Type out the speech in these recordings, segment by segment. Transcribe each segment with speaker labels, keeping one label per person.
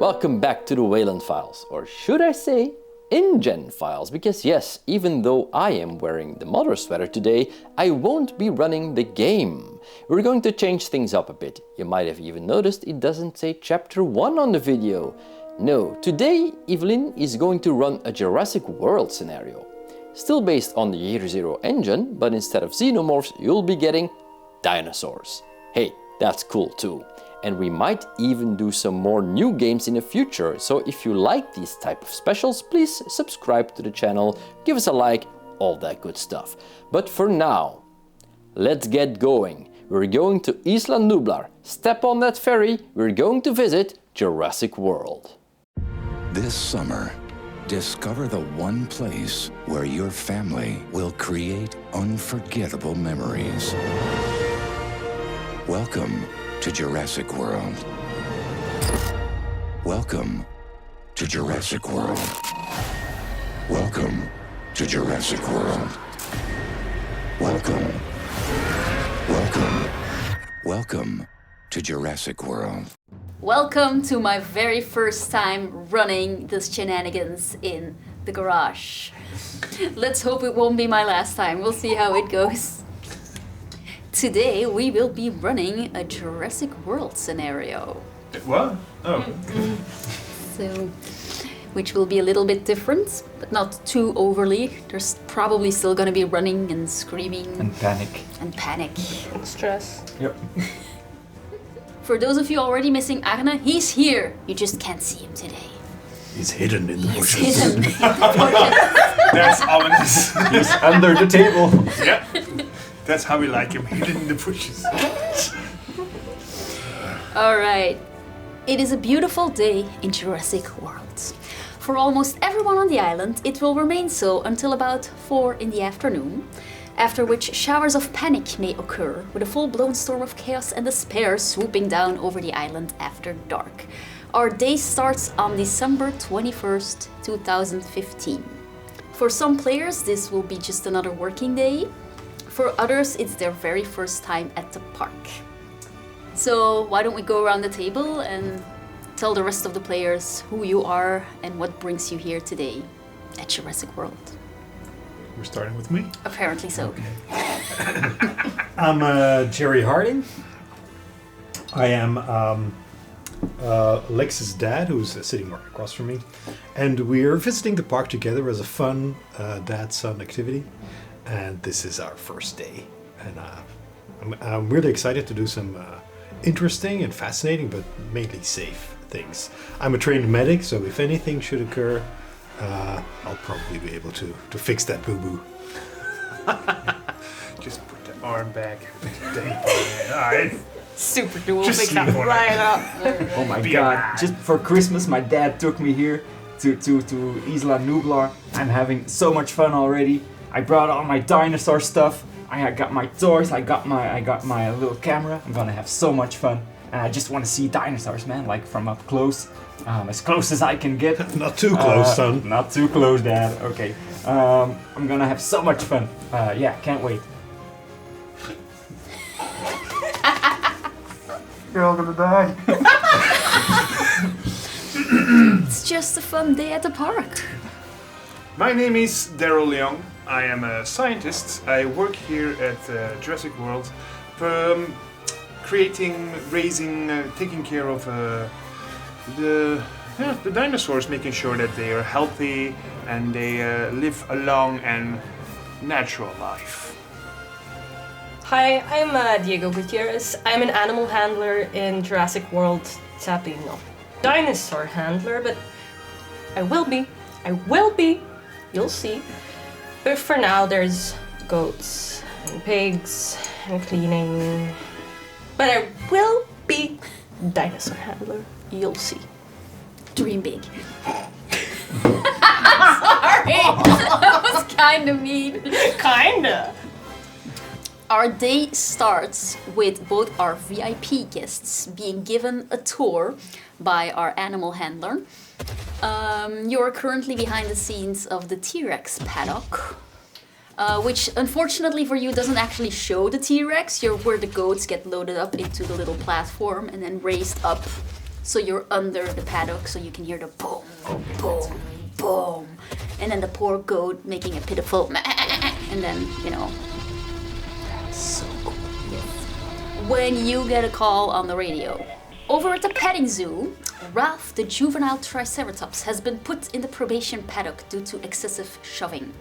Speaker 1: Welcome back to the Weyland files, or should I say Ingen files, because yes, even though I am wearing the mother sweater today, I won't be running the game. We're going to change things up a bit. You might have even noticed it doesn't say chapter 1 on the video. No, today Yveline is going to run a Jurassic World scenario. Still based on the Year Zero engine, but instead of xenomorphs you'll be getting dinosaurs. Hey, that's cool too. And we might even do some more new games in the future, so if you like these type of specials, please subscribe to the channel, give us a like, all that good stuff. But for now, let's get going. We're going to Isla Nublar, step on that ferry, we're going to visit Jurassic World.
Speaker 2: This summer, discover the one place where your family will create unforgettable memories. Welcome to Jurassic World. Welcome to Jurassic World. Welcome to Jurassic World. Welcome to Jurassic World.
Speaker 3: Welcome to my very first time running this shenanigans in the garage. Let's hope it won't be my last time. We'll see how it goes. Today we will be running a Jurassic World scenario.
Speaker 4: What? Oh.
Speaker 3: So, which will be a little bit different, but not too overly. There's probably still gonna be running and screaming.
Speaker 5: And panic.
Speaker 3: And panic.
Speaker 6: And stress.
Speaker 5: Yep.
Speaker 3: For those of you already missing Arne, he's here. You just can't see him today.
Speaker 4: He's hidden in the bushes.
Speaker 3: He's hidden in the bushes.
Speaker 4: That's ominous.
Speaker 5: He's under the table.
Speaker 4: Yeah. That's how we like him, hidden in the bushes.
Speaker 3: Alright. It is a beautiful day in Jurassic World. For almost everyone on the island, it will remain so until about 4 in the afternoon, after which showers of panic may occur, with a full-blown storm of chaos and despair swooping down over the island after dark. Our day starts on December 21st, 2015. For some players, this will be just another working day. For others, it's their very first time at the park. So why don't we go around the table and tell the rest of the players who you are and what brings you here today at Jurassic World.
Speaker 4: We're starting with me?
Speaker 3: Apparently so.
Speaker 4: Okay.
Speaker 7: I'm Jerry Harding. I am Lex's dad, who's sitting right across from me. And we're visiting the park together as a fun dad-son activity. And this is our first day. And I'm really excited to do some interesting and fascinating, but mainly safe things. I'm a trained medic, so if anything should occur, I'll probably be able to fix that boo-boo.
Speaker 4: Just put the arm back. Alright.
Speaker 6: Super dual.
Speaker 4: Just
Speaker 6: Fix that
Speaker 4: sleep on it.
Speaker 6: right up.
Speaker 5: Oh my
Speaker 4: Be
Speaker 5: god.
Speaker 4: alive.
Speaker 5: Just for Christmas, my dad took me here to Isla Nublar. I'm having so much fun already. I brought all my dinosaur stuff. I got my toys, I got my little camera. I'm gonna have so much fun. And I just want to see dinosaurs, man, like from up close. As close as I can get.
Speaker 7: Not too close, son.
Speaker 5: Not too close, Dad. Okay. I'm gonna have so much fun. Yeah, can't wait. You're all gonna die.
Speaker 3: It's just a fun day at the park.
Speaker 4: My name is Daryl Leong. I am a scientist. I work here at Jurassic World, creating, raising, taking care of the dinosaurs, making sure that they are healthy and they live a long and natural life.
Speaker 6: Hi, I'm Diego Gutierrez. I'm an animal handler in Jurassic World. Sadly, no dinosaur handler, but I will be. You'll see. But for now, there's goats and pigs and cleaning. But I will be dinosaur handler. You'll see.
Speaker 3: Dream big. Sorry, that was kind of mean.
Speaker 6: Kinda.
Speaker 3: Our day starts with both our VIP guests being given a tour by our animal handler. You are currently behind the scenes of the T-Rex paddock, which unfortunately for you doesn't actually show the T-Rex. You're where the goats get loaded up into the little platform and then raised up So you're under the paddock, so you can hear the boom, boom, boom. And then the poor goat making a pitiful and then,
Speaker 5: So cool.
Speaker 3: when you get a call on the radio. Over at the petting zoo, Ralph, the juvenile Triceratops, has been put in the probation paddock due to excessive shoving.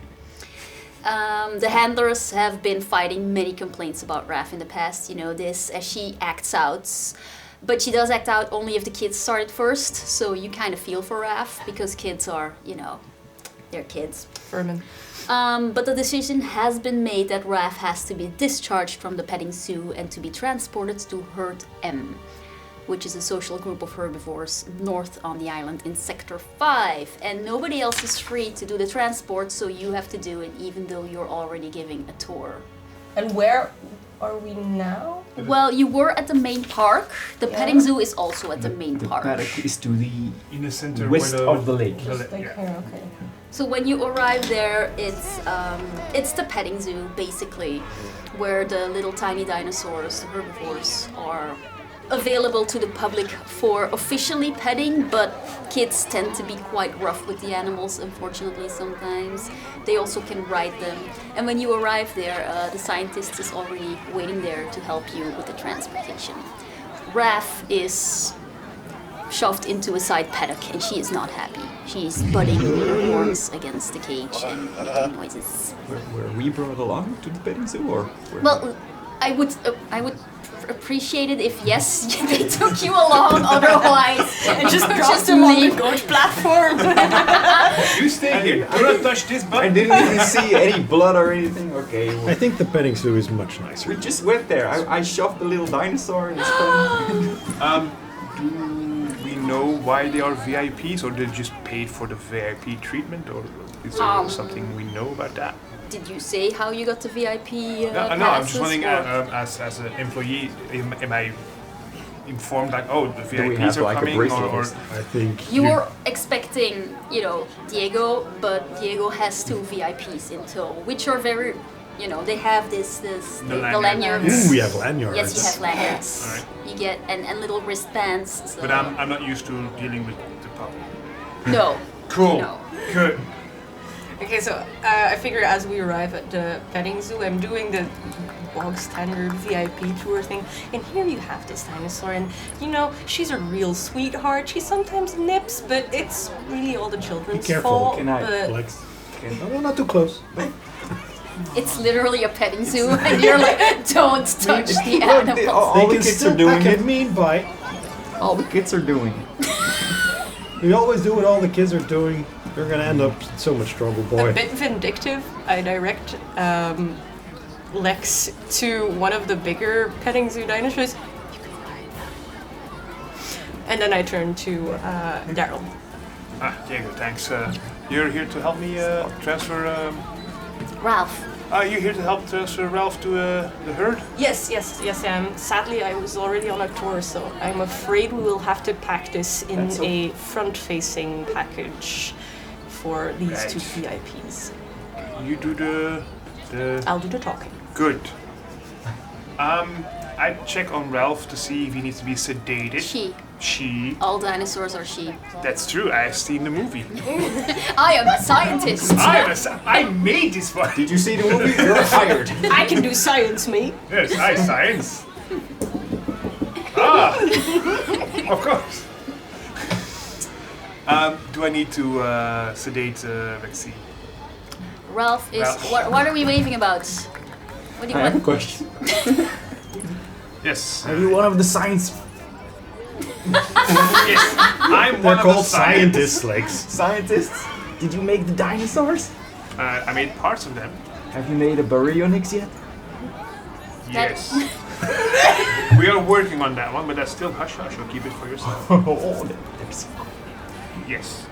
Speaker 3: The handlers have been fighting many complaints about Ralph in the past, this as she acts out. But she does act out only if the kids started first, so you kind of feel for Ralph, because kids are, they're kids.
Speaker 6: Vermin.
Speaker 3: But the decision has been made that Ralph has to be discharged from the petting zoo and to be transported to Herd M, which is a social group of herbivores north on the island in Sector 5. And nobody else is free to do the transport, so you have to do it even though you're already giving a tour.
Speaker 6: And where are we now?
Speaker 3: Well, you were at the main park. The petting zoo is also at the main
Speaker 5: The
Speaker 3: park.
Speaker 5: paddock is to the
Speaker 4: In the center
Speaker 5: west
Speaker 4: where
Speaker 5: of the lake.
Speaker 6: Just like here, okay.
Speaker 3: So when you arrive there, it's the petting zoo, basically, where the little tiny dinosaurs, the herbivores, are available to the public for officially petting, but kids tend to be quite rough with the animals, unfortunately, sometimes. They also can ride them. And when you arrive there, the scientist is already waiting there to help you with the transportation. Raph is shoved into a side paddock and she is not happy. She's butting her horns against the cage and making noises.
Speaker 5: Were we brought along to the petting zoo, or?
Speaker 3: Well, I would appreciate it if yes, they took you along. Otherwise,
Speaker 6: And just dropped him on the goat platform.
Speaker 4: You stay here. Do not touch this
Speaker 5: I
Speaker 4: button.
Speaker 5: didn't even see any blood or anything. Okay.
Speaker 7: I think the petting zoo is much nicer.
Speaker 5: We just went there. I shoved the little dinosaur and it's fun.
Speaker 4: Do we know why they are VIPs, or they just paid for the VIP treatment, or is there something we know about that?
Speaker 3: did you say how you got the VIP
Speaker 4: No, I'm
Speaker 3: passes,
Speaker 4: just wondering,
Speaker 3: or-
Speaker 4: as an employee, am I informed like, oh, the
Speaker 5: Do we
Speaker 4: VIPs
Speaker 5: have
Speaker 4: are
Speaker 5: like a
Speaker 4: coming,
Speaker 5: bracelet
Speaker 4: or
Speaker 5: or something?
Speaker 7: I think
Speaker 3: You were expecting, Diego, but Diego has 2 VIPs in tow, which are very, they have the lanyards.
Speaker 7: Ooh, we have lanyards.
Speaker 3: Yes, you have lanyards.
Speaker 4: Alright.
Speaker 3: You get and little wristbands. So.
Speaker 4: But I'm not used to dealing with the public.
Speaker 3: No.
Speaker 4: Cool.
Speaker 3: No.
Speaker 4: Good.
Speaker 6: Okay, so I figure as we arrive at the petting zoo, I'm doing the bog standard VIP tour thing, and here you have this dinosaur, and she's a real sweetheart. She sometimes nips, but it's really all the children's
Speaker 7: careful.
Speaker 6: fault.
Speaker 5: Can I,
Speaker 6: but
Speaker 7: Like, no, not too close.
Speaker 3: It's literally a petting zoo, and you're like, don't touch the animals.
Speaker 5: all
Speaker 7: They
Speaker 5: the
Speaker 7: can
Speaker 5: kids
Speaker 7: still
Speaker 5: are doing
Speaker 7: peck
Speaker 5: it.
Speaker 7: at me and bite.
Speaker 5: All the kids are doing it.
Speaker 7: We always do what all the kids are doing. They're gonna end up in so much trouble,
Speaker 6: a
Speaker 7: boy.
Speaker 6: bit vindictive, I direct Lex to one of the bigger petting zoo dinosaurs. You can ride them. And then I turn to Daryl.
Speaker 4: Diego, thanks. You're here to help me transfer.
Speaker 3: Ralph.
Speaker 4: You're here to help transfer Ralph to the herd.
Speaker 6: Yes, I am. Sadly, I was already on a tour, so I'm afraid we will have to pack this in
Speaker 5: That's okay.
Speaker 6: a front-facing package for these
Speaker 4: Right.
Speaker 6: 2 VIPs.
Speaker 4: You do the.
Speaker 6: I'll do the talking.
Speaker 4: Good. I check on Ralph to see if he needs to be sedated. She.
Speaker 3: All dinosaurs are she.
Speaker 4: That's true. I've seen the movie.
Speaker 3: I am a scientist.
Speaker 4: I made this one.
Speaker 5: Did you see the movie? You're hired.
Speaker 6: I can do science, mate.
Speaker 4: Yes, science. Of course. Do I need to sedate Lexi?
Speaker 3: Ralph is.
Speaker 4: Ralph.
Speaker 3: What are we waving about? What do you
Speaker 5: I have a
Speaker 3: want?
Speaker 5: question.
Speaker 4: Yes.
Speaker 5: Are you one of the science
Speaker 4: Yes. I'm
Speaker 7: They're
Speaker 4: one of
Speaker 7: called
Speaker 4: the scientists.
Speaker 7: scientists, Lex.
Speaker 5: scientists? Did you make the dinosaurs?
Speaker 4: I made parts of them.
Speaker 5: Have you made a baryonyx yet?
Speaker 4: Yes. We are working on that one, but that's still hush hush. I'll keep it for yourself.
Speaker 5: Oh, there's
Speaker 4: Yes.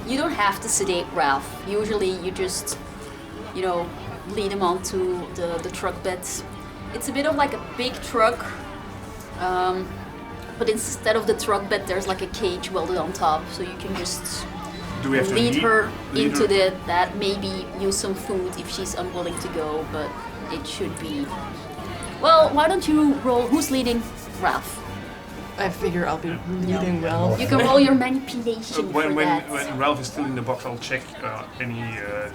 Speaker 3: You don't have to sedate Ralph. Usually you just, lead him onto the truck beds. It's a bit of like a big truck, but instead of the truck bed, there's like a cage welded on top, so you can just
Speaker 4: Do we have to
Speaker 3: lead her
Speaker 4: lead
Speaker 3: into
Speaker 4: her?
Speaker 3: that. Maybe use some food if she's unwilling to go, but it should be. Well, why don't you roll? Who's leading? Ralph.
Speaker 6: I figure I'll be leading well.
Speaker 3: You can roll your manipulation
Speaker 4: When
Speaker 3: for that.
Speaker 4: Ralph is still in the box, I'll check any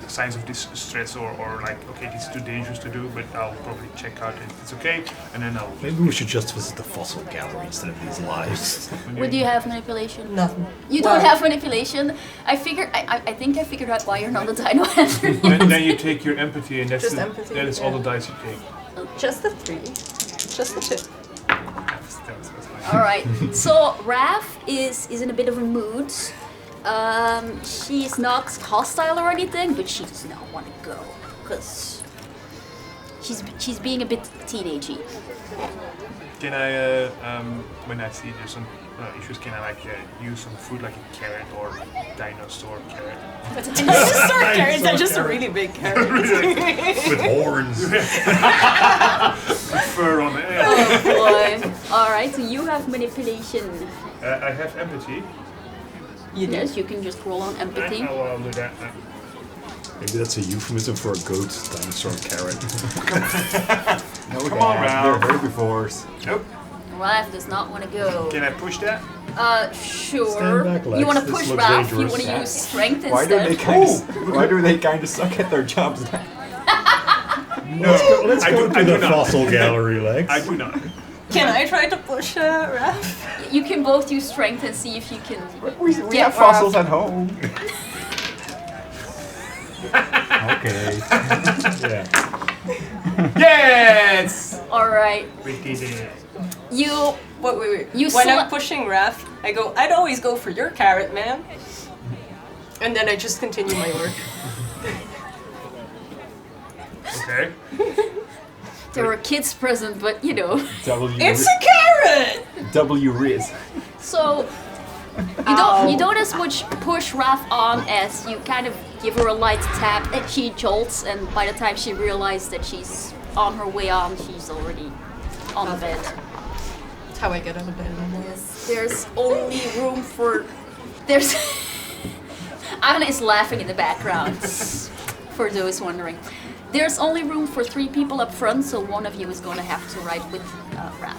Speaker 4: signs of distress or like, okay, this is too dangerous to do, but I'll probably check out if it's okay, and then I'll...
Speaker 7: Maybe we should just visit the fossil gallery instead of these lives.
Speaker 3: Would you have manipulation?
Speaker 6: Nothing.
Speaker 3: You don't have manipulation? I think I figured out why you're not a dino handler.
Speaker 4: then you take your empathy, and that's
Speaker 6: Just empathy,
Speaker 4: that is all the dice you take.
Speaker 6: Just the 3. Just the 2.
Speaker 3: Alright, so Raph is in a bit of a mood. She's not hostile or anything, but she does not want to go. Because she's being a bit teenagey.
Speaker 4: Can I, when I see there's some issues, can I like use some food like a carrot or dinosaur carrot?
Speaker 3: But the
Speaker 6: Dinosaur carrots are just a really big carrot.
Speaker 7: With horns.
Speaker 4: Fur on it.
Speaker 3: Oh boy. Alright, so you have manipulation.
Speaker 4: I have empathy.
Speaker 3: Yes, you can just roll on empathy.
Speaker 4: I'll do that.
Speaker 7: Maybe that's a euphemism for a goat dinosaur carrot.
Speaker 5: No,
Speaker 4: Come on,
Speaker 5: Dad,
Speaker 4: Ralph.
Speaker 5: they're herbivores.
Speaker 4: Nope.
Speaker 3: Raph does not want to go.
Speaker 4: Can I push that?
Speaker 3: Sure.
Speaker 7: Stand back, Lex.
Speaker 3: You want to
Speaker 7: This
Speaker 3: push
Speaker 7: looks
Speaker 3: Raph? You
Speaker 7: dangerous.
Speaker 3: want to use strength
Speaker 5: Why do
Speaker 3: instead?
Speaker 5: they kind of suck at their jobs?
Speaker 4: No.
Speaker 7: Let's go to
Speaker 4: I
Speaker 7: the
Speaker 4: do not.
Speaker 7: fossil gallery, Lex.
Speaker 4: I do not.
Speaker 6: Can I try to push Raph?
Speaker 3: You can both use strength and see if you can.
Speaker 5: We
Speaker 3: Yeah,
Speaker 5: have fossils at home. Okay.
Speaker 7: Yeah.
Speaker 4: Yes!
Speaker 3: Alright.
Speaker 4: We did it.
Speaker 3: You.
Speaker 6: Wait.
Speaker 3: You
Speaker 6: when
Speaker 3: saw-
Speaker 6: I'm pushing Raph, I go, I'd always go for your carrot, man. And then I just continue my work.
Speaker 4: Okay.
Speaker 3: There were kids present, but you know.
Speaker 6: It's a carrot!
Speaker 5: W-Riz.
Speaker 3: So you don't as much push Raph on as you kind of give her a light tap and she jolts, and by the time she realizes that she's on her way on, she's already on the bed.
Speaker 6: That's how I get out of bed.
Speaker 3: Yes, there's only room for Anna is laughing in the background, for those wondering. There's only room for 3 people up front, so one of you is going to have to ride with Raph.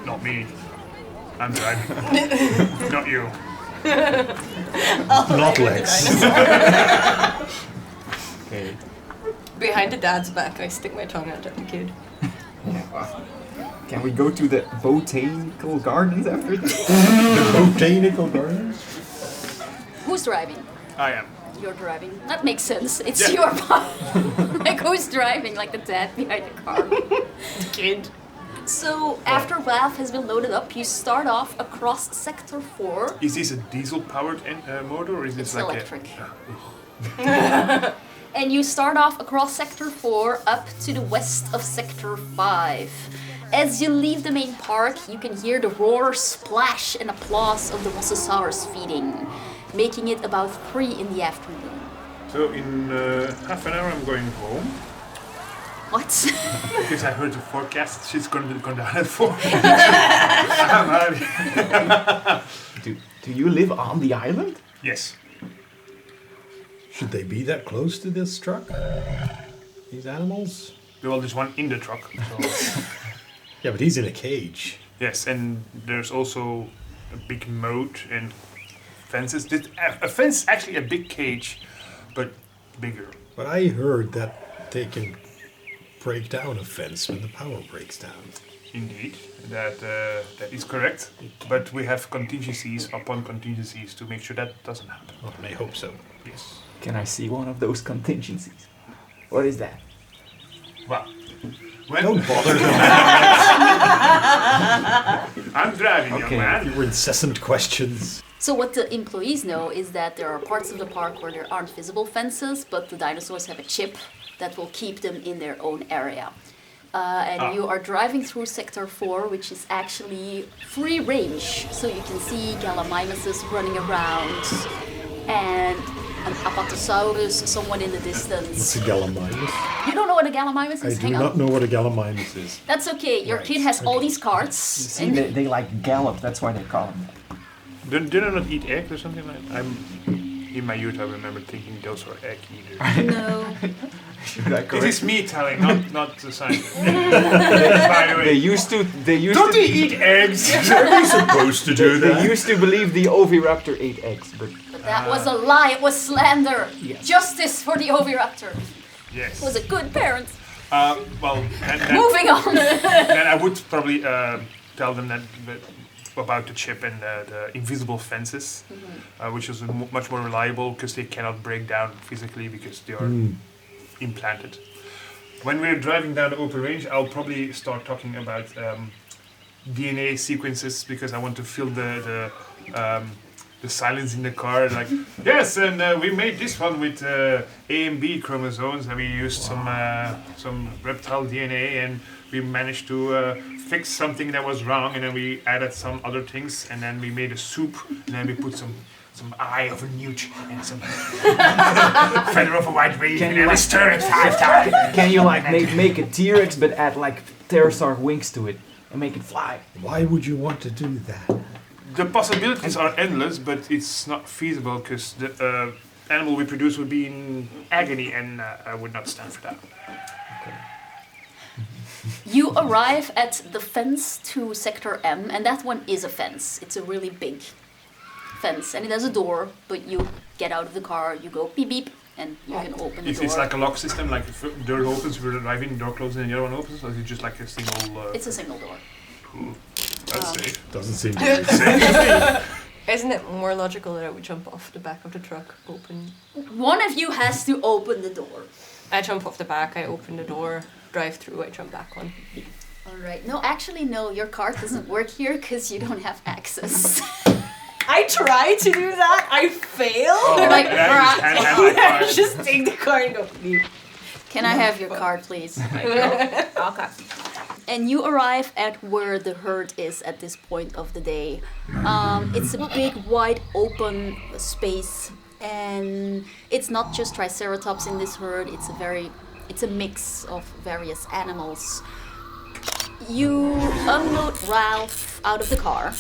Speaker 4: Not me. I'm driving. Not you.
Speaker 7: Not Lex.
Speaker 5: Okay.
Speaker 6: Behind the dad's back, I stick my tongue out at the kid.
Speaker 5: Can we go to the botanical gardens after this?
Speaker 7: The botanical gardens?
Speaker 3: Who's driving?
Speaker 4: I am.
Speaker 3: You're driving. That makes sense. It's
Speaker 4: Yeah.
Speaker 3: your part. Like who's driving? Like the dad behind the car.
Speaker 6: Kid.
Speaker 3: So after Raph has been loaded up, you start off across Sector 4.
Speaker 4: Is this a diesel-powered motor, or is this
Speaker 3: It's
Speaker 4: like
Speaker 3: electric. And you start off across Sector 4 up to the west of Sector 5. As you leave the main park, you can hear the roar, splash, and applause of the mosasaurus feeding, making it about 3 in the afternoon.
Speaker 4: So in half an hour I'm going home.
Speaker 3: What?
Speaker 4: Because I heard the forecast, she's going to go down at 4. I'm happy.
Speaker 5: Do you live on the island?
Speaker 4: Yes.
Speaker 7: Should they be that close to this truck? These animals?
Speaker 4: Well, there's one in the truck. So.
Speaker 7: Yeah, but he's in a cage.
Speaker 4: Yes, and there's also a big moat and fences. A fence is actually a big cage, but bigger.
Speaker 7: But I heard that they can break down a fence when the power breaks down.
Speaker 4: Indeed, that is correct. But we have contingencies upon contingencies to make sure that doesn't happen.
Speaker 7: Oh, and I hope so.
Speaker 4: Yes.
Speaker 5: Can I see one of those contingencies? What is that?
Speaker 4: Well, when
Speaker 7: Don't bother them.
Speaker 4: I'm driving,
Speaker 5: Okay.
Speaker 4: young man.
Speaker 7: Your incessant questions.
Speaker 3: So what the employees know is that there are parts of the park where there aren't visible fences, but the dinosaurs have a chip that will keep them in their own area. And you are driving through Sector 4, which is actually free range. So you can see Gallimimuses running around and an Apatosaurus somewhat in the
Speaker 7: It's
Speaker 3: distance.
Speaker 7: a Gallimimus.
Speaker 3: You don't know what a Gallimimus
Speaker 7: I
Speaker 3: is?
Speaker 7: do
Speaker 3: Hang
Speaker 7: not
Speaker 3: on.
Speaker 7: know what a Gallimimus is.
Speaker 3: That's okay. Your
Speaker 7: Right,
Speaker 3: kid has all
Speaker 7: okay.
Speaker 3: these cards.
Speaker 5: See,
Speaker 3: and
Speaker 5: they like gallop, that's why they call them.
Speaker 4: Do they not eat eggs or something like that? In my youth, I remember thinking those were egg eaters.
Speaker 3: no.
Speaker 5: Should I
Speaker 4: It
Speaker 5: correct?
Speaker 4: is me telling, not the scientist. By the way.
Speaker 5: They used to.
Speaker 4: Don't they eat eggs? Are they supposed to do
Speaker 5: They used to believe the oviraptor ate eggs, but
Speaker 3: But that was a lie. It was slander.
Speaker 5: Yes.
Speaker 3: Justice for the oviraptor.
Speaker 4: Yes.
Speaker 3: Was a good parent.
Speaker 4: Well, and then,
Speaker 3: Moving on.
Speaker 4: then I would probably tell them that about the chip and the invisible fences, which is much more reliable because they cannot break down physically because they are implanted. When we're driving down the open range, I'll probably start talking about DNA sequences because I want to feel the silence in the car. Like, yes, and we made this one with A and B chromosomes, and we used some reptile DNA, and we managed to fix something that was wrong, and then we added some other things, and then we made a soup, and then we put some eye of a newt and some feather of a white raven, and then we stir it 5 times.
Speaker 5: can you like make a T-Rex but add like pterosaur wings to it and make it fly?
Speaker 7: Why would you want to do that?
Speaker 4: The possibilities are endless, but it's not feasible because the animal we produce would be in agony, and I would not stand for that.
Speaker 3: You arrive at the fence to Sector M, and that one is a fence. It's a really big fence, and it has a door, but you get out of the car, you go beep beep, and you can open the door.
Speaker 4: It's like a lock system, like if the door opens, we're driving, the door closes, and the other one opens, or is it just like a single...
Speaker 3: It's a single door.
Speaker 4: That's safe.
Speaker 7: Doesn't seem very safe.
Speaker 6: Isn't it more logical that I would jump off the back of the truck, open?
Speaker 3: One of you has to open the door.
Speaker 6: I jump off the back, I open the door, drive through, I jump back on.
Speaker 3: Alright, no, actually no, your card doesn't work here because you don't have access.
Speaker 6: I try to do that, I fail.
Speaker 3: You're like,
Speaker 6: I just take the car and go, beep.
Speaker 3: can I have your card please? Okay. And you arrive at where the herd is at this point of the day. It's a big, wide, open space, and it's not just Triceratops in this herd. It's a mix of various animals. You unload Ralph out of the car,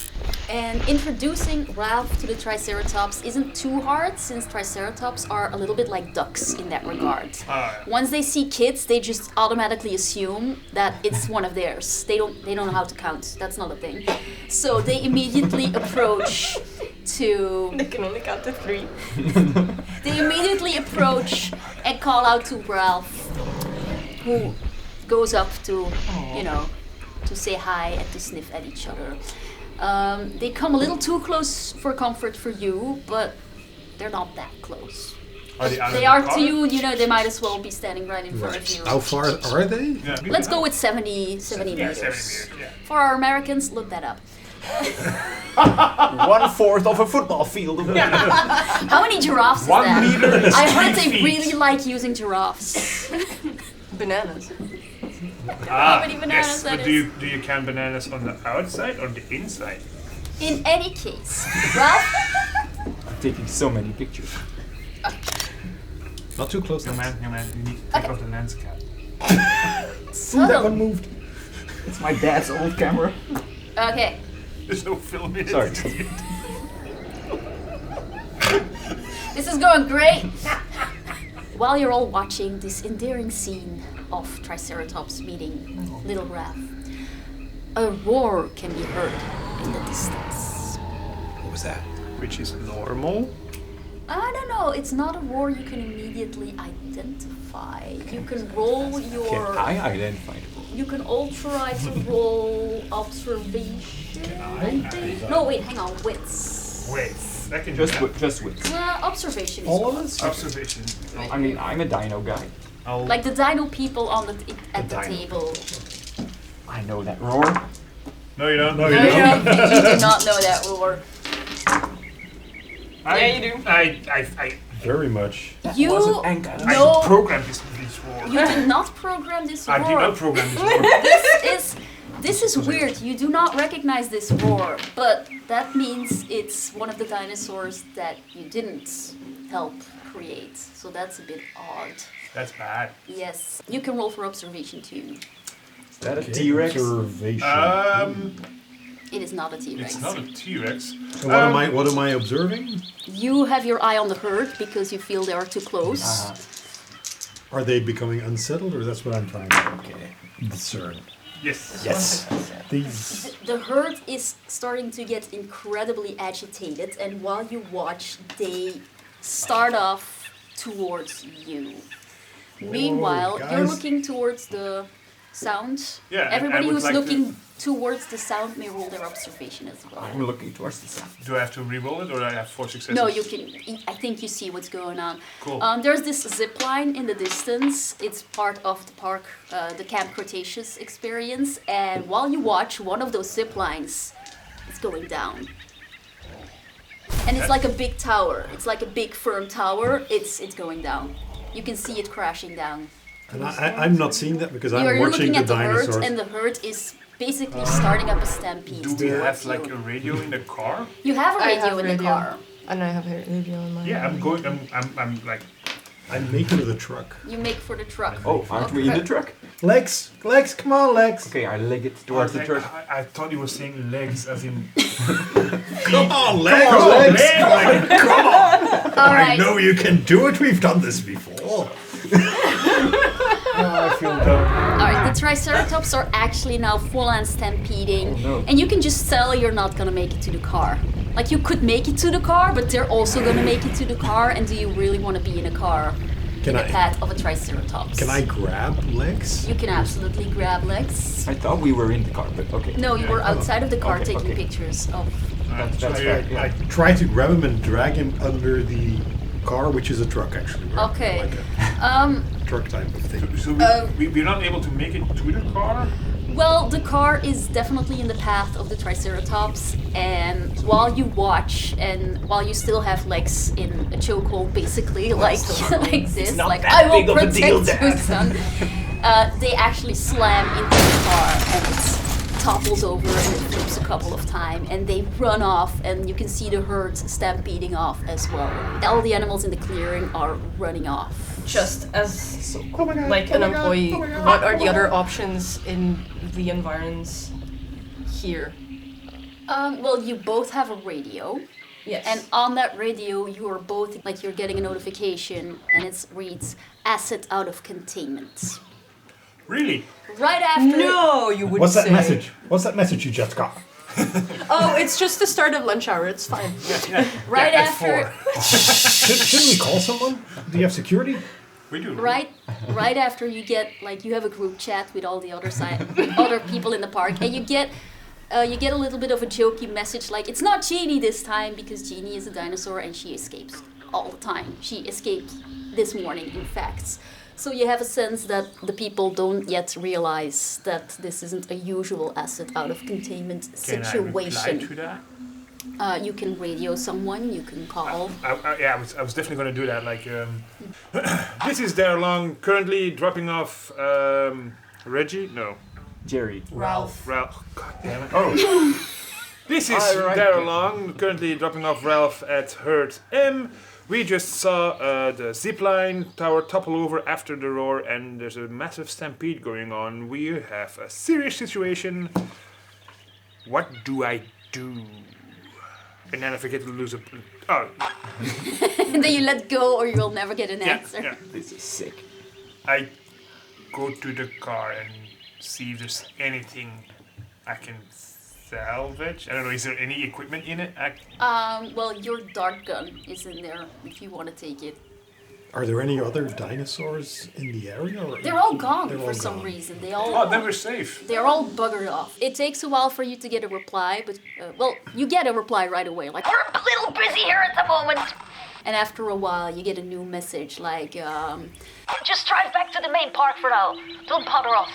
Speaker 3: and introducing Ralph to the Triceratops isn't too hard since Triceratops are a little bit like ducks in that regard. Once they see kids, they just automatically assume that it's one of theirs. They don't know how to count. That's not a thing. So they immediately approach to...
Speaker 6: They can only count to 3.
Speaker 3: They immediately approach and call out to Ralph, who goes up to, to say hi and to sniff at each other. They come a little too close for comfort for you, but they're not that close.
Speaker 4: Are they out
Speaker 3: They
Speaker 4: of
Speaker 3: are
Speaker 4: the car?
Speaker 3: to you, they might as well be standing right in front of you.
Speaker 7: How far are they?
Speaker 4: Yeah.
Speaker 3: Let's go with 70
Speaker 4: Yeah,
Speaker 3: meters.
Speaker 4: 70 meters, yeah.
Speaker 3: For our Americans, look that up.
Speaker 5: 1/4 of a football field.
Speaker 3: How many giraffes is
Speaker 4: 1
Speaker 3: that?
Speaker 4: meter is
Speaker 3: I heard
Speaker 4: 3
Speaker 3: they
Speaker 4: feet.
Speaker 3: really like using giraffes.
Speaker 6: Bananas.
Speaker 3: How many bananas
Speaker 4: Yes,
Speaker 3: that
Speaker 4: but do you count bananas on the outside or the inside?
Speaker 3: In any case, Ralph,
Speaker 5: I'm taking so many pictures.
Speaker 7: Not too close.
Speaker 4: No man, you need to take off the lens cap.
Speaker 7: That one moved.
Speaker 5: It's my dad's old camera.
Speaker 3: Okay.
Speaker 4: There's no film in it.
Speaker 5: Sorry.
Speaker 3: This is going great. While you're all watching this endearing scene of Triceratops meeting little Ralph, a roar can be heard in the distance.
Speaker 7: What was that?
Speaker 4: Which is normal.
Speaker 3: I don't know, it's not a roar you can immediately identify. You can roll
Speaker 5: Can
Speaker 3: your...
Speaker 5: I identify it?
Speaker 3: You can all try to roll observation, I think. No, wait, hang on, wits.
Speaker 4: Wait, I can
Speaker 5: Just
Speaker 4: do that.
Speaker 5: just with.
Speaker 3: Observation is
Speaker 7: All of
Speaker 3: one.
Speaker 7: us?
Speaker 4: Observation.
Speaker 5: I mean, I'm a dino guy.
Speaker 4: I'll
Speaker 3: Like the dino people on at the
Speaker 7: dino.
Speaker 3: table.
Speaker 5: I know that roar.
Speaker 4: No, you don't.
Speaker 3: No, you don't. You do not know that roar.
Speaker 4: I,
Speaker 6: Yeah, you do.
Speaker 4: I
Speaker 7: Very much.
Speaker 3: You
Speaker 5: wasn't Anka.
Speaker 3: no,
Speaker 4: programmed this roar.
Speaker 3: you did not program this roar.
Speaker 4: I did not program this roar.
Speaker 3: This is weird. You do not recognize this roar, but that means it's one of the dinosaurs that you didn't help create. So that's a bit odd.
Speaker 4: That's bad.
Speaker 3: Yes, you can roll for observation too.
Speaker 5: Is that a
Speaker 7: Okay,
Speaker 5: T-Rex?
Speaker 7: Observation.
Speaker 3: It is not a T-Rex.
Speaker 4: It's not a T-Rex.
Speaker 7: So what am I observing?
Speaker 3: You have your eye on the herd because you feel they are too close.
Speaker 7: Are they becoming unsettled, or that's what I'm trying to discern?
Speaker 4: Yes.
Speaker 7: Yes. These.
Speaker 3: The herd is starting to get incredibly agitated, and while you watch, they start off towards you. Meanwhile, you're
Speaker 7: guys.
Speaker 3: looking towards the sound.
Speaker 4: Yeah, and I
Speaker 3: Everybody
Speaker 4: would
Speaker 3: who's
Speaker 4: like to-
Speaker 3: looking towards the sound may roll their observation as well.
Speaker 5: I'm looking towards the sound.
Speaker 4: Do I have to re-roll it, or do I have 4 successes?
Speaker 3: No, you can. I think you see what's going on.
Speaker 4: Cool.
Speaker 3: There's this zip line in the distance. It's part of the park, the Camp Cretaceous experience. And while you watch, one of those zip lines is going down. And it's like a big tower. It's like a big firm tower. It's going down. You can see it crashing down.
Speaker 7: And I'm not seeing that because I'm
Speaker 3: You're
Speaker 7: watching
Speaker 3: looking
Speaker 7: the
Speaker 3: at the
Speaker 7: dinosaurs.
Speaker 3: herd, and the herd is basically starting up a stampede.
Speaker 4: Do we have
Speaker 3: towards
Speaker 4: like
Speaker 3: you.
Speaker 4: a radio in the car?
Speaker 3: You have a
Speaker 6: I
Speaker 3: radio
Speaker 6: have
Speaker 3: in
Speaker 6: radio.
Speaker 3: the car.
Speaker 6: And I have a radio in my
Speaker 4: Yeah, I'm going. I'm like.
Speaker 7: I'm making the truck.
Speaker 3: You make for the truck.
Speaker 5: Oh, aren't we in the truck?
Speaker 7: Legs, come on, Legs.
Speaker 5: Okay, I leg it towards the truck.
Speaker 4: I thought you were saying legs, as in.
Speaker 7: Come on, Legs.
Speaker 4: Come on,
Speaker 7: Legs.
Speaker 4: Legs.
Speaker 7: Come on.
Speaker 3: All
Speaker 7: I
Speaker 3: right.
Speaker 7: know you can do it. We've done this before. I feel dumb.
Speaker 3: Alright, the Triceratops are actually now full-on stampeding,
Speaker 5: Oh, no.
Speaker 3: and you can just tell you're not gonna make it to the car. Like, you could make it to the car, but they're also gonna make it to the car, and do you really want to be in a car
Speaker 7: Can
Speaker 3: in the
Speaker 7: I-
Speaker 3: path of a Triceratops?
Speaker 7: Can I grab Legs?
Speaker 3: You can absolutely grab Lex.
Speaker 5: I thought we were in the car, but okay.
Speaker 3: No, you were outside of the car
Speaker 5: Okay,
Speaker 3: taking
Speaker 5: okay.
Speaker 3: pictures of...
Speaker 5: That's
Speaker 7: I,
Speaker 5: fair, yeah.
Speaker 7: I try to grab him and drag him under the car, which is a truck actually. right?
Speaker 3: Okay.
Speaker 7: Like a truck type of thing.
Speaker 4: So we're not able to make it to the car.
Speaker 3: Well, the car is definitely in the path of the Triceratops, and while you watch, and while you still have Lex in a chokehold, basically, like this,
Speaker 5: not
Speaker 3: like
Speaker 5: that
Speaker 3: I will
Speaker 5: big of a
Speaker 3: protect
Speaker 5: deal,
Speaker 3: you,
Speaker 5: Dad."
Speaker 3: son. They actually slam into the car, and it topples over and it flips a couple of times, and they run off, and you can see the herd stampeding off as well. All the animals in the clearing are running off.
Speaker 6: Just as
Speaker 7: Oh my God,
Speaker 6: like
Speaker 7: oh
Speaker 6: an
Speaker 7: my God,
Speaker 6: employee,
Speaker 7: oh my God,
Speaker 6: what are
Speaker 7: oh
Speaker 6: the
Speaker 7: my
Speaker 6: other
Speaker 7: God.
Speaker 6: options in the environs here?
Speaker 3: Well, you both have a radio.
Speaker 6: Yes.
Speaker 3: And on that radio, you are both, like, you're getting a notification, and it reads, asset out of containment.
Speaker 4: Really?
Speaker 3: Right after...
Speaker 6: no, you would
Speaker 7: What's that
Speaker 6: say.
Speaker 7: message? What's that message you just got?
Speaker 6: Oh, it's just the start of lunch hour. It's fine.
Speaker 3: Right
Speaker 4: Yeah, at
Speaker 3: after...
Speaker 4: 4.
Speaker 7: Shouldn't we call someone? Do you have security?
Speaker 4: We do.
Speaker 3: Right after you get, like, you have a group chat with all the other people in the park, and you get a little bit of a jokey message, like, it's not Jeannie this time, because Jeannie is a dinosaur and she escapes all the time. She escaped this morning, in fact. So you have a sense that the people don't yet realize that this isn't a usual asset out of containment
Speaker 4: Can I reply
Speaker 3: situation.
Speaker 4: to that?
Speaker 3: You can radio someone, you can call.
Speaker 4: Yeah, I was definitely going to do that. Like, this is there along, currently dropping off Reggie? No.
Speaker 5: Jerry.
Speaker 6: Ralph.
Speaker 4: Ralph. God damn it. Oh. This is
Speaker 5: Alright.
Speaker 4: there along, currently dropping off Ralph at Herd M. We just saw the zipline tower topple over after the roar, and there's a massive stampede going on. We have a serious situation. What do I do? And then I forget to lose a... Oh,
Speaker 3: And then you let go or you'll never get an answer.
Speaker 4: yeah.
Speaker 5: This is sick.
Speaker 4: I go to the car and see if there's anything I can salvage. I don't know, is there any equipment in it?
Speaker 3: Well, your dart gun is in there if you want to take it.
Speaker 7: Are there any other dinosaurs in the area? Or
Speaker 3: They're all gone
Speaker 7: They're
Speaker 3: for
Speaker 7: all
Speaker 3: some
Speaker 7: gone.
Speaker 3: reason.
Speaker 4: Oh, then we're safe.
Speaker 3: They're all buggered off. It takes a while for you to get a reply, but well, you get a reply right away. Like, we're a little busy here at the moment. And after a while, you get a new message like, just drive back to the main park for now. Don't bother us.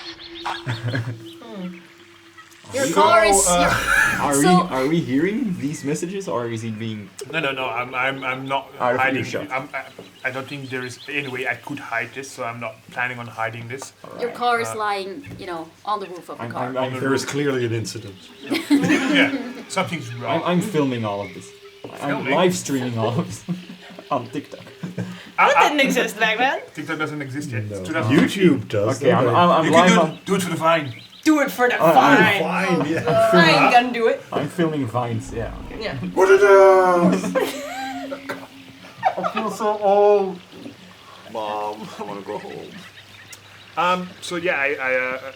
Speaker 3: Your car is.
Speaker 5: Are we hearing these messages, or is it being?
Speaker 4: No. I'm not
Speaker 5: Out of
Speaker 4: hiding.
Speaker 5: earshot.
Speaker 4: I don't think there is any way I could hide this, so I'm not planning on hiding this.
Speaker 3: Your car is lying, on the roof of the car.
Speaker 7: There is clearly an incident.
Speaker 4: Yeah, something's wrong.
Speaker 5: I'm filming all of this. I'm
Speaker 4: Filming?
Speaker 5: live streaming all of this on TikTok.
Speaker 6: That didn't exist back then.
Speaker 4: TikTok doesn't exist yet.
Speaker 7: No.
Speaker 4: It's 2015.
Speaker 7: YouTube does.
Speaker 5: Okay, I'm
Speaker 4: You
Speaker 5: live
Speaker 4: can
Speaker 5: on.
Speaker 4: do it for the fine.
Speaker 6: Do it for the
Speaker 5: I'm
Speaker 6: fine.
Speaker 7: Fine, yeah.
Speaker 6: I ain't gonna do it.
Speaker 5: I'm filming vines. Yeah. Okay.
Speaker 6: Yeah.
Speaker 4: What it is? I feel so old. Mom, I want to go home. So yeah,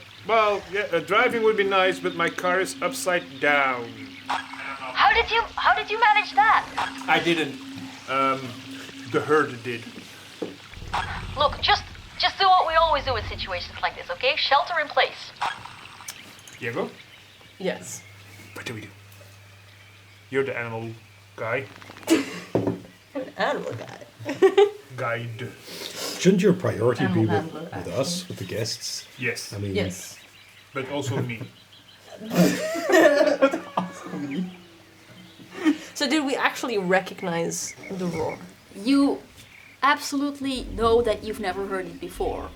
Speaker 4: driving would be nice, but my car is upside down.
Speaker 8: How did you manage that?
Speaker 4: I didn't. The herd did.
Speaker 8: Look, just do what we always do in situations like this, okay? Shelter in place.
Speaker 4: Diego,
Speaker 6: Yes.
Speaker 4: what do we do? You're the animal guy.
Speaker 6: An animal guy.
Speaker 4: Guide.
Speaker 7: Shouldn't your priority be
Speaker 6: Animal
Speaker 7: with
Speaker 6: handler,
Speaker 7: us, with the guests?
Speaker 4: Yes,
Speaker 7: I mean,
Speaker 6: Yes.
Speaker 4: but also me.
Speaker 6: So did we actually recognize the roar?
Speaker 3: You absolutely know that you've never heard it before.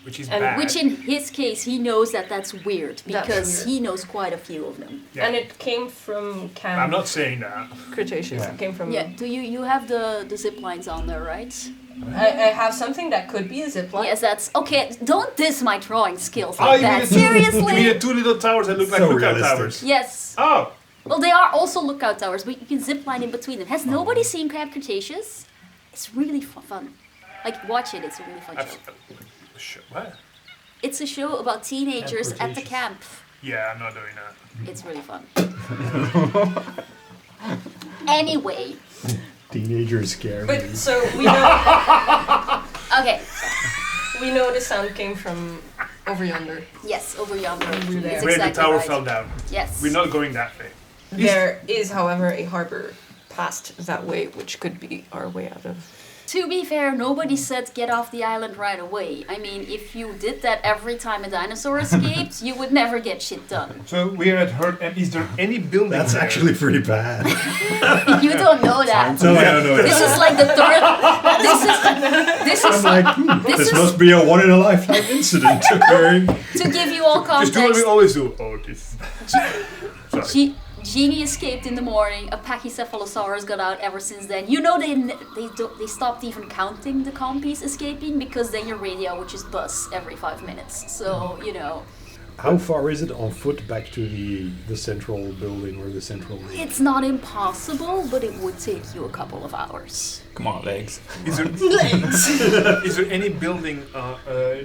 Speaker 4: Which is
Speaker 6: And
Speaker 4: bad.
Speaker 3: Which in his case, he knows that that's weird
Speaker 6: That's
Speaker 3: because
Speaker 6: weird.
Speaker 3: he knows quite a few of them.
Speaker 4: Yeah.
Speaker 6: And it came from Camp
Speaker 4: I'm not saying that.
Speaker 6: Cretaceous.
Speaker 5: Yeah.
Speaker 6: It came from...
Speaker 3: Yeah, do you have the zip lines on there, right?
Speaker 6: I have something that could be a zip line.
Speaker 3: Yes, that's okay. Don't diss my drawing skills
Speaker 4: Oh,
Speaker 3: like
Speaker 4: you mean
Speaker 3: that.
Speaker 4: the two- You mean
Speaker 3: Seriously?
Speaker 4: the two little towers that look like
Speaker 7: So
Speaker 4: lookout
Speaker 7: realistic.
Speaker 4: towers?
Speaker 3: Yes.
Speaker 4: Oh,
Speaker 3: Well, they are also lookout towers, but you can zip line in between them. Has nobody seen Camp Cretaceous? It's really fun. Like, watch it. It's a really fun show.
Speaker 4: what?
Speaker 3: It's a show about teenagers at the
Speaker 7: Cretaceous.
Speaker 3: camp.
Speaker 4: Yeah, I'm not doing that.
Speaker 3: It's really fun. Anyway,
Speaker 7: teenagers scare me.
Speaker 6: But so we know
Speaker 3: okay.
Speaker 6: we know the sound came from over yonder.
Speaker 3: Yes, over yonder.
Speaker 6: Over there.
Speaker 3: It's
Speaker 4: Where
Speaker 3: exactly
Speaker 4: the tower
Speaker 3: right.
Speaker 4: fell down.
Speaker 3: Yes.
Speaker 4: We're not going that way.
Speaker 6: There is, however, a harbor past that way, which could be our way out of.
Speaker 3: To be fair, nobody said get off the island right away. I mean, if you did that every time a dinosaur escaped, you would never get shit done.
Speaker 4: So we're at herd, and is there any building
Speaker 7: That's
Speaker 4: there?
Speaker 7: actually pretty bad.
Speaker 3: You don't know that.
Speaker 7: No, I don't know
Speaker 3: This
Speaker 7: that.
Speaker 3: is like the third. This is
Speaker 7: I'm like,
Speaker 3: this
Speaker 7: this
Speaker 3: is-
Speaker 7: must be a one-in-a-lifetime incident occurring.
Speaker 3: to give you all
Speaker 4: Just do what we
Speaker 3: context.
Speaker 4: always do. Oh, this. Sorry.
Speaker 3: Genie escaped in the morning. A Pachycephalosaurus got out ever since then. You know they stopped even counting the compies escaping because then your radio would just buzz every 5 minutes. So you know.
Speaker 7: How far is it on foot back to the central building or the central lake?
Speaker 3: It's not impossible, but it would take you a couple of hours.
Speaker 5: Come on, legs.
Speaker 4: Is there, is there any building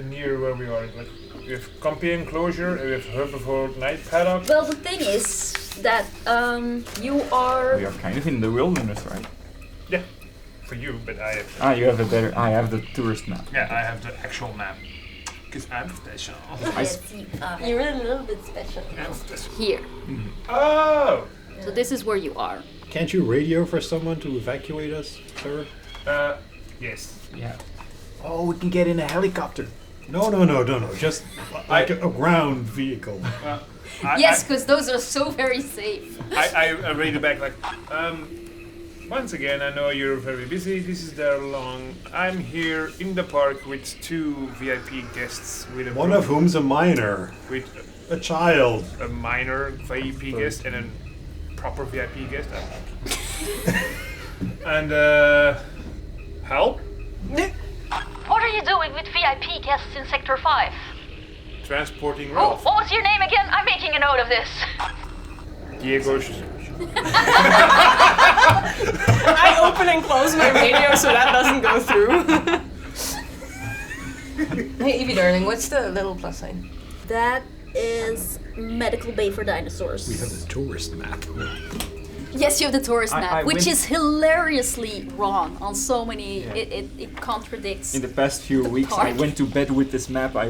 Speaker 4: near where we are? Like, we have compy enclosure, we have herbivore night paddock.
Speaker 3: Well, the thing is that you are.
Speaker 5: We are kind of in the wilderness, right?
Speaker 4: Yeah, for you, but I have.
Speaker 5: Ah, you have a better. I have the tourist map.
Speaker 4: Yeah, I have the actual map. Because I'm special.
Speaker 3: Yes, you are.
Speaker 6: You're a little bit special.
Speaker 4: I'm special.
Speaker 3: Here.
Speaker 4: Oh!
Speaker 3: So this is where you are.
Speaker 7: Can't you radio for someone to evacuate us, sir?
Speaker 4: Yes.
Speaker 5: Yeah. Oh, we can get in a helicopter.
Speaker 7: No. Just like a ground vehicle.
Speaker 3: Yes, because those are so very safe.
Speaker 4: I read it back like, once again, I know you're very busy. This is their long. I'm here in the park with two VIP guests. With a
Speaker 7: One of whom's a minor,
Speaker 4: with
Speaker 7: a child.
Speaker 4: a minor VIP guest and a proper VIP guest. And help?
Speaker 8: What are you doing with VIP guests in Sector 5?
Speaker 4: Transporting
Speaker 8: Oh,
Speaker 4: Ralph.
Speaker 8: what was your name again? I'm making a note of this.
Speaker 4: Diego.
Speaker 6: I open and close my radio so that doesn't go through. Hey, Evie darling, what's the little plus sign?
Speaker 3: That is medical bay for dinosaurs.
Speaker 7: We have the tourist map.
Speaker 3: Yes, you have the tourist
Speaker 5: I
Speaker 3: map, which
Speaker 5: went-
Speaker 3: is hilariously wrong on so many.
Speaker 5: Yeah.
Speaker 3: It contradicts.
Speaker 5: In the past few
Speaker 3: The
Speaker 5: weeks, I
Speaker 3: park.
Speaker 5: went to bed with this map. I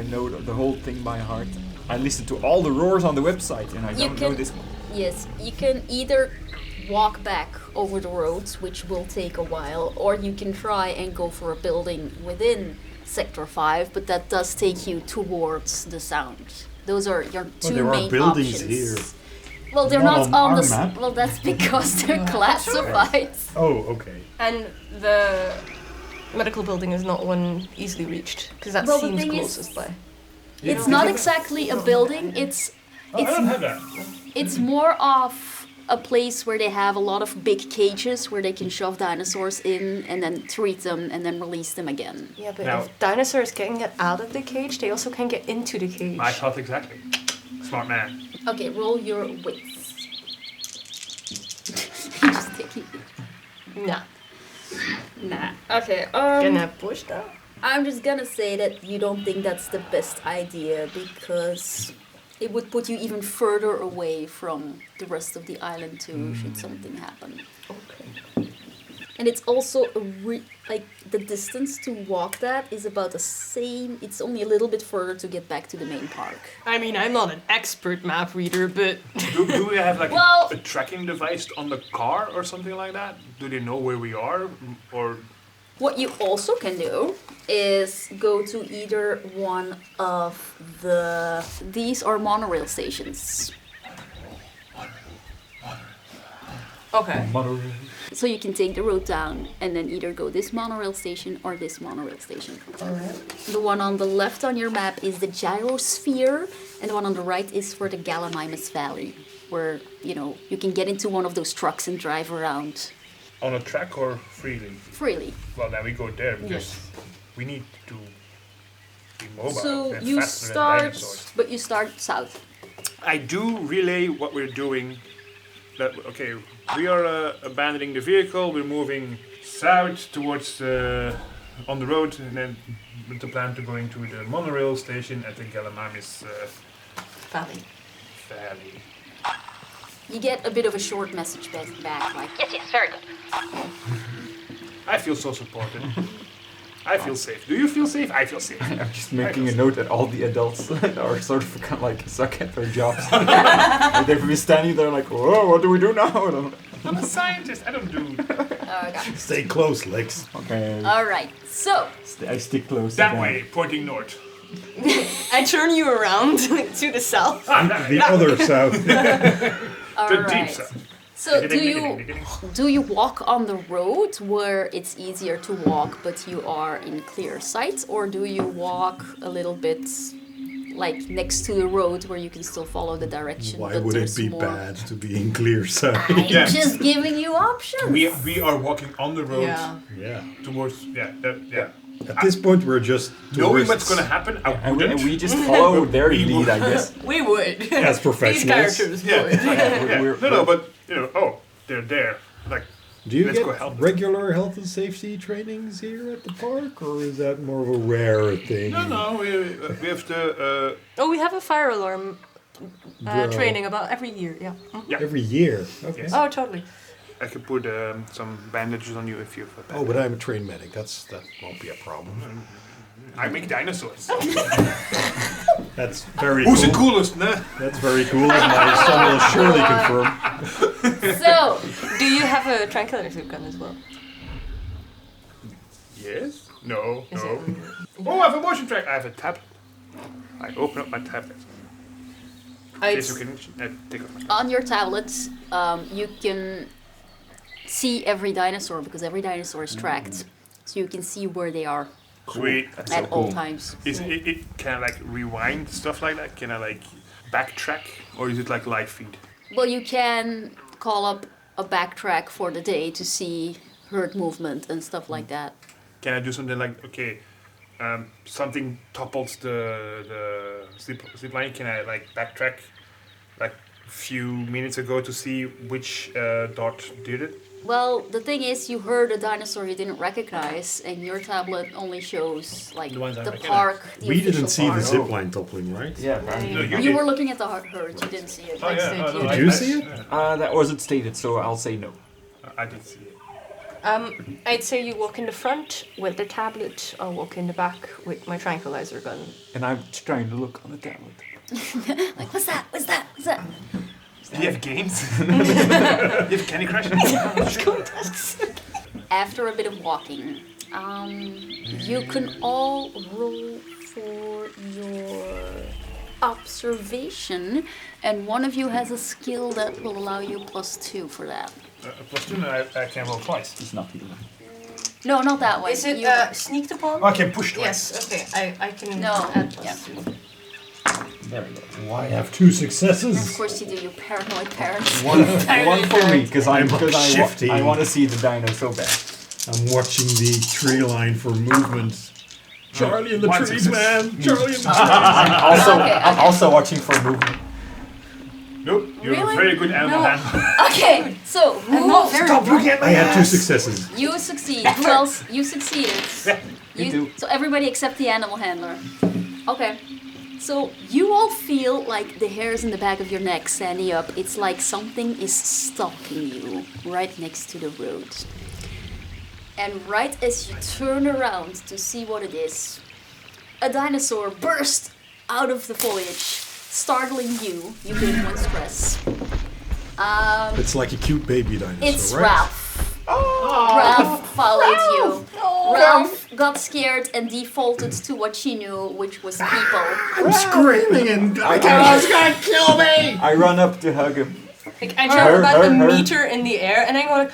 Speaker 5: know the whole thing by heart. I listened to all the roars on the website, and I
Speaker 3: You
Speaker 5: don't know
Speaker 3: can-
Speaker 5: this one.
Speaker 3: Yes, you can either walk back over the roads, which will take a while, or you can try and go for a building within Sector 5, but that does take you towards the sound. Those are your two
Speaker 7: there are
Speaker 3: main
Speaker 7: buildings
Speaker 3: options.
Speaker 7: here.
Speaker 3: Well, they're
Speaker 7: Not
Speaker 3: not
Speaker 7: on
Speaker 3: on
Speaker 7: our
Speaker 3: the.
Speaker 7: map.
Speaker 3: Well, that's because they're classified.
Speaker 7: Oh, okay.
Speaker 6: And the medical building is not one easily reached, because that
Speaker 3: Well, the
Speaker 6: seems
Speaker 3: thing is-
Speaker 6: closest by.
Speaker 3: It's not exactly a building. It's
Speaker 4: Oh, I don't have that.
Speaker 3: It's more of a place where they have a lot of big cages where they can shove dinosaurs in and then treat them and then release them again.
Speaker 6: Yeah, but
Speaker 4: Now-
Speaker 6: if dinosaurs can get out of the cage, they also can get into the cage.
Speaker 4: I thought exactly. Smart man.
Speaker 3: Okay, roll your wits. Just taking it.
Speaker 6: Nah.
Speaker 3: Nah. Okay.
Speaker 6: Gonna push that.
Speaker 3: I'm just gonna say that you don't think that's the best idea because it would put you even further away from the rest of the island too, should something happen.
Speaker 6: Okay.
Speaker 3: And it's also like the distance to walk that is about the same. It's only a little bit further to get back to the main park.
Speaker 6: I mean, I'm not an expert map reader, but
Speaker 4: Do we have like
Speaker 3: Well-
Speaker 4: a tracking device on the car or something like that? Do they know where we are? Or
Speaker 3: What you also can do is go to either one of these are monorail stations.
Speaker 6: okay.
Speaker 3: So you can take the road down and then either go this monorail station or this monorail station. The one on the left on your map is the gyrosphere, and the one on the right is for the Gallimimus Valley, where you can get into one of those trucks and drive around
Speaker 4: on a track or freely?
Speaker 3: freely.
Speaker 4: Well, then we go there because we need to be mobile.
Speaker 3: So
Speaker 4: and
Speaker 3: you
Speaker 4: faster than
Speaker 3: start,
Speaker 4: dinosaurs.
Speaker 3: but you start south.
Speaker 4: I do relay what we're doing. Okay, we are abandoning the vehicle. We're moving south towards on the road, and then with the plan to going to the monorail station at the Gallimimus
Speaker 6: Valley.
Speaker 4: Valley.
Speaker 3: You get a bit of a short message back like,
Speaker 8: Yes, very good.
Speaker 4: I feel so supported. I feel safe. Do you feel safe? I feel safe.
Speaker 5: I'm just making a note that all the adults are sort of kind of like suck at their jobs. And they've been standing there like, whoa, what do we do now? And
Speaker 4: I'm a scientist. I don't do
Speaker 3: okay.
Speaker 7: Stay close, Lix.
Speaker 5: okay,
Speaker 3: All right, so
Speaker 5: I stick close.
Speaker 4: that
Speaker 5: to
Speaker 4: way, pointing north.
Speaker 6: I turn you around to the south.
Speaker 7: The other south.
Speaker 3: all
Speaker 4: The deep
Speaker 3: right.
Speaker 4: south.
Speaker 3: So do you walk on the road where it's easier to walk but you are in clear sight, or do you walk a little bit like next to the road where you can still follow the direction?
Speaker 7: Why
Speaker 3: but
Speaker 7: would it
Speaker 3: there's
Speaker 7: be
Speaker 3: more...
Speaker 7: bad to be in clear sight?
Speaker 3: I'm
Speaker 4: Yeah.
Speaker 3: just giving you options.
Speaker 4: We are walking on the road
Speaker 6: Yeah.
Speaker 7: Yeah.
Speaker 4: towards
Speaker 7: At this point, we're just
Speaker 4: knowing
Speaker 7: tourists.
Speaker 4: what's gonna happen. I
Speaker 5: And
Speaker 4: wouldn't.
Speaker 5: we just follow their lead, I guess.
Speaker 6: We would.
Speaker 7: As
Speaker 6: These
Speaker 7: professionals.
Speaker 6: characters
Speaker 4: Yeah.
Speaker 6: would.
Speaker 4: Yeah.
Speaker 5: We're-
Speaker 4: No, but they're there. Like,
Speaker 7: Do you
Speaker 4: let's go
Speaker 7: get
Speaker 4: help them.
Speaker 7: regular health and safety trainings here at the park, or is that more of a rare thing?
Speaker 4: No, we have to.
Speaker 6: Oh, we have a fire alarm
Speaker 7: Bro.
Speaker 6: training about every year. Yeah.
Speaker 7: Every year. Okay.
Speaker 4: Yes.
Speaker 6: Oh, totally.
Speaker 4: I could put some bandages on you if you.
Speaker 7: Oh, but I'm a trained medic. That won't be a problem.
Speaker 4: I make dinosaurs.
Speaker 7: That's very
Speaker 4: Who's the
Speaker 7: cool.
Speaker 4: coolest, nah?
Speaker 7: That's very cool, and my son will surely confirm.
Speaker 3: So,
Speaker 6: Do you have a tranquilizer gun as well?
Speaker 4: Yes. No.
Speaker 6: Is
Speaker 4: No.
Speaker 6: it?
Speaker 4: Oh, I have a motion track. I have a tablet. I open up my tablet. Yes, you can take off my tablet.
Speaker 3: on your tablet, you can see every dinosaur because every dinosaur is tracked. So you can see where they are
Speaker 4: Sweet.
Speaker 3: at all times.
Speaker 4: Is it can I like rewind stuff like that? Can I like backtrack, or is it like live feed?
Speaker 3: Well, you can call up a backtrack for the day to see herd movement and stuff like that.
Speaker 4: Can I do something like something topples the zip line? Can I like backtrack like a few minutes ago to see which dot did it?
Speaker 3: Well, the thing is, you heard a dinosaur you didn't recognize, and your tablet only shows like
Speaker 4: The ones I
Speaker 3: the
Speaker 4: recognize.
Speaker 3: park. The
Speaker 7: We didn't
Speaker 3: official
Speaker 7: see the
Speaker 3: park.
Speaker 7: zip line toppling, right?
Speaker 5: Yeah, apparently.
Speaker 4: No,
Speaker 3: You
Speaker 4: did.
Speaker 3: were looking at the herd. You didn't see it.
Speaker 4: Oh yeah.
Speaker 6: Did
Speaker 4: no,
Speaker 6: you?
Speaker 7: Did you see it?
Speaker 5: That wasn't stated, so I'll say no.
Speaker 4: I did see it.
Speaker 6: I'd say you walk in the front with the tablet. I'll walk in the back with my tranquilizer gun.
Speaker 5: And I'm trying to look on the tablet.
Speaker 3: Like, what's that? What's that? What's that?
Speaker 4: Do you have games? You have Candy Crush?
Speaker 3: After a bit of walking, you can all roll for your observation, and one of you has a skill that will allow you +2 for that.
Speaker 4: +2, no, I can roll twice.
Speaker 5: It's not here.
Speaker 3: No, not that one.
Speaker 6: Is it
Speaker 3: You-
Speaker 6: sneaked upon?
Speaker 4: Oh, I can push twice.
Speaker 6: Yes. Okay. I can
Speaker 3: No,
Speaker 6: add
Speaker 3: yeah.
Speaker 6: +2.
Speaker 5: There we go.
Speaker 7: Why have 2 successes?
Speaker 3: Of course you do, you paranoid parents.
Speaker 5: One for me, because
Speaker 7: I'm shifty.
Speaker 5: I want to see the dino so bad.
Speaker 7: I'm watching the tree line for movement. Charlie in the
Speaker 4: One
Speaker 7: trees,
Speaker 4: success.
Speaker 7: man! Charlie in the trees!
Speaker 5: Also,
Speaker 3: Okay,
Speaker 5: I'm also watching for movement.
Speaker 4: Nope, you're
Speaker 3: Really?
Speaker 4: a very good animal
Speaker 3: No.
Speaker 4: handler.
Speaker 3: Okay, so
Speaker 6: I'm not very
Speaker 7: I had 2 successes.
Speaker 3: you succeed. Who else? You succeeded.
Speaker 5: Me too.
Speaker 3: So everybody except the animal handler. Okay. So you all feel like the hairs in the back of your neck standing up. It's like something is stalking you right next to the road. And right as you turn around to see what it is, a dinosaur bursts out of the foliage, startling you. You gain 1 stress.
Speaker 7: It's like a cute baby dinosaur,
Speaker 3: It's
Speaker 7: right?
Speaker 3: Ralph. Ralph followed you. Ralph got scared and defaulted to what she knew, which was people.
Speaker 7: I'm screaming and it's gonna kill me!
Speaker 5: I run up to hug him.
Speaker 6: Like, I jump about a
Speaker 5: her.
Speaker 6: meter in the air and I go like,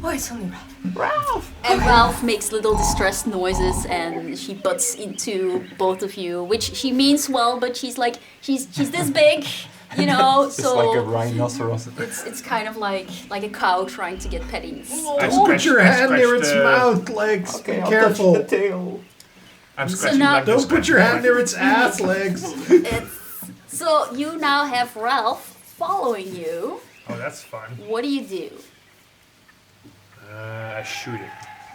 Speaker 6: oh, it's only Ralph.
Speaker 3: And Ralph makes little distressed noises and she butts into both of you, which she means well, but she's like, she's this big, you know,
Speaker 5: It's
Speaker 3: so
Speaker 5: like a rhinoceros.
Speaker 3: it's kind of like a cow trying to get pettings.
Speaker 7: Don't put your hand near its mouth, Legs.
Speaker 5: Okay,
Speaker 7: Be
Speaker 5: I'll
Speaker 7: careful.
Speaker 5: touch the tail.
Speaker 4: I'm
Speaker 3: So
Speaker 4: scratching
Speaker 3: now-
Speaker 4: like
Speaker 7: Don't put your hand near its ass, Legs.
Speaker 3: So you now have Ralph following you.
Speaker 4: Oh, that's fun.
Speaker 3: What do you do?
Speaker 4: I shoot it.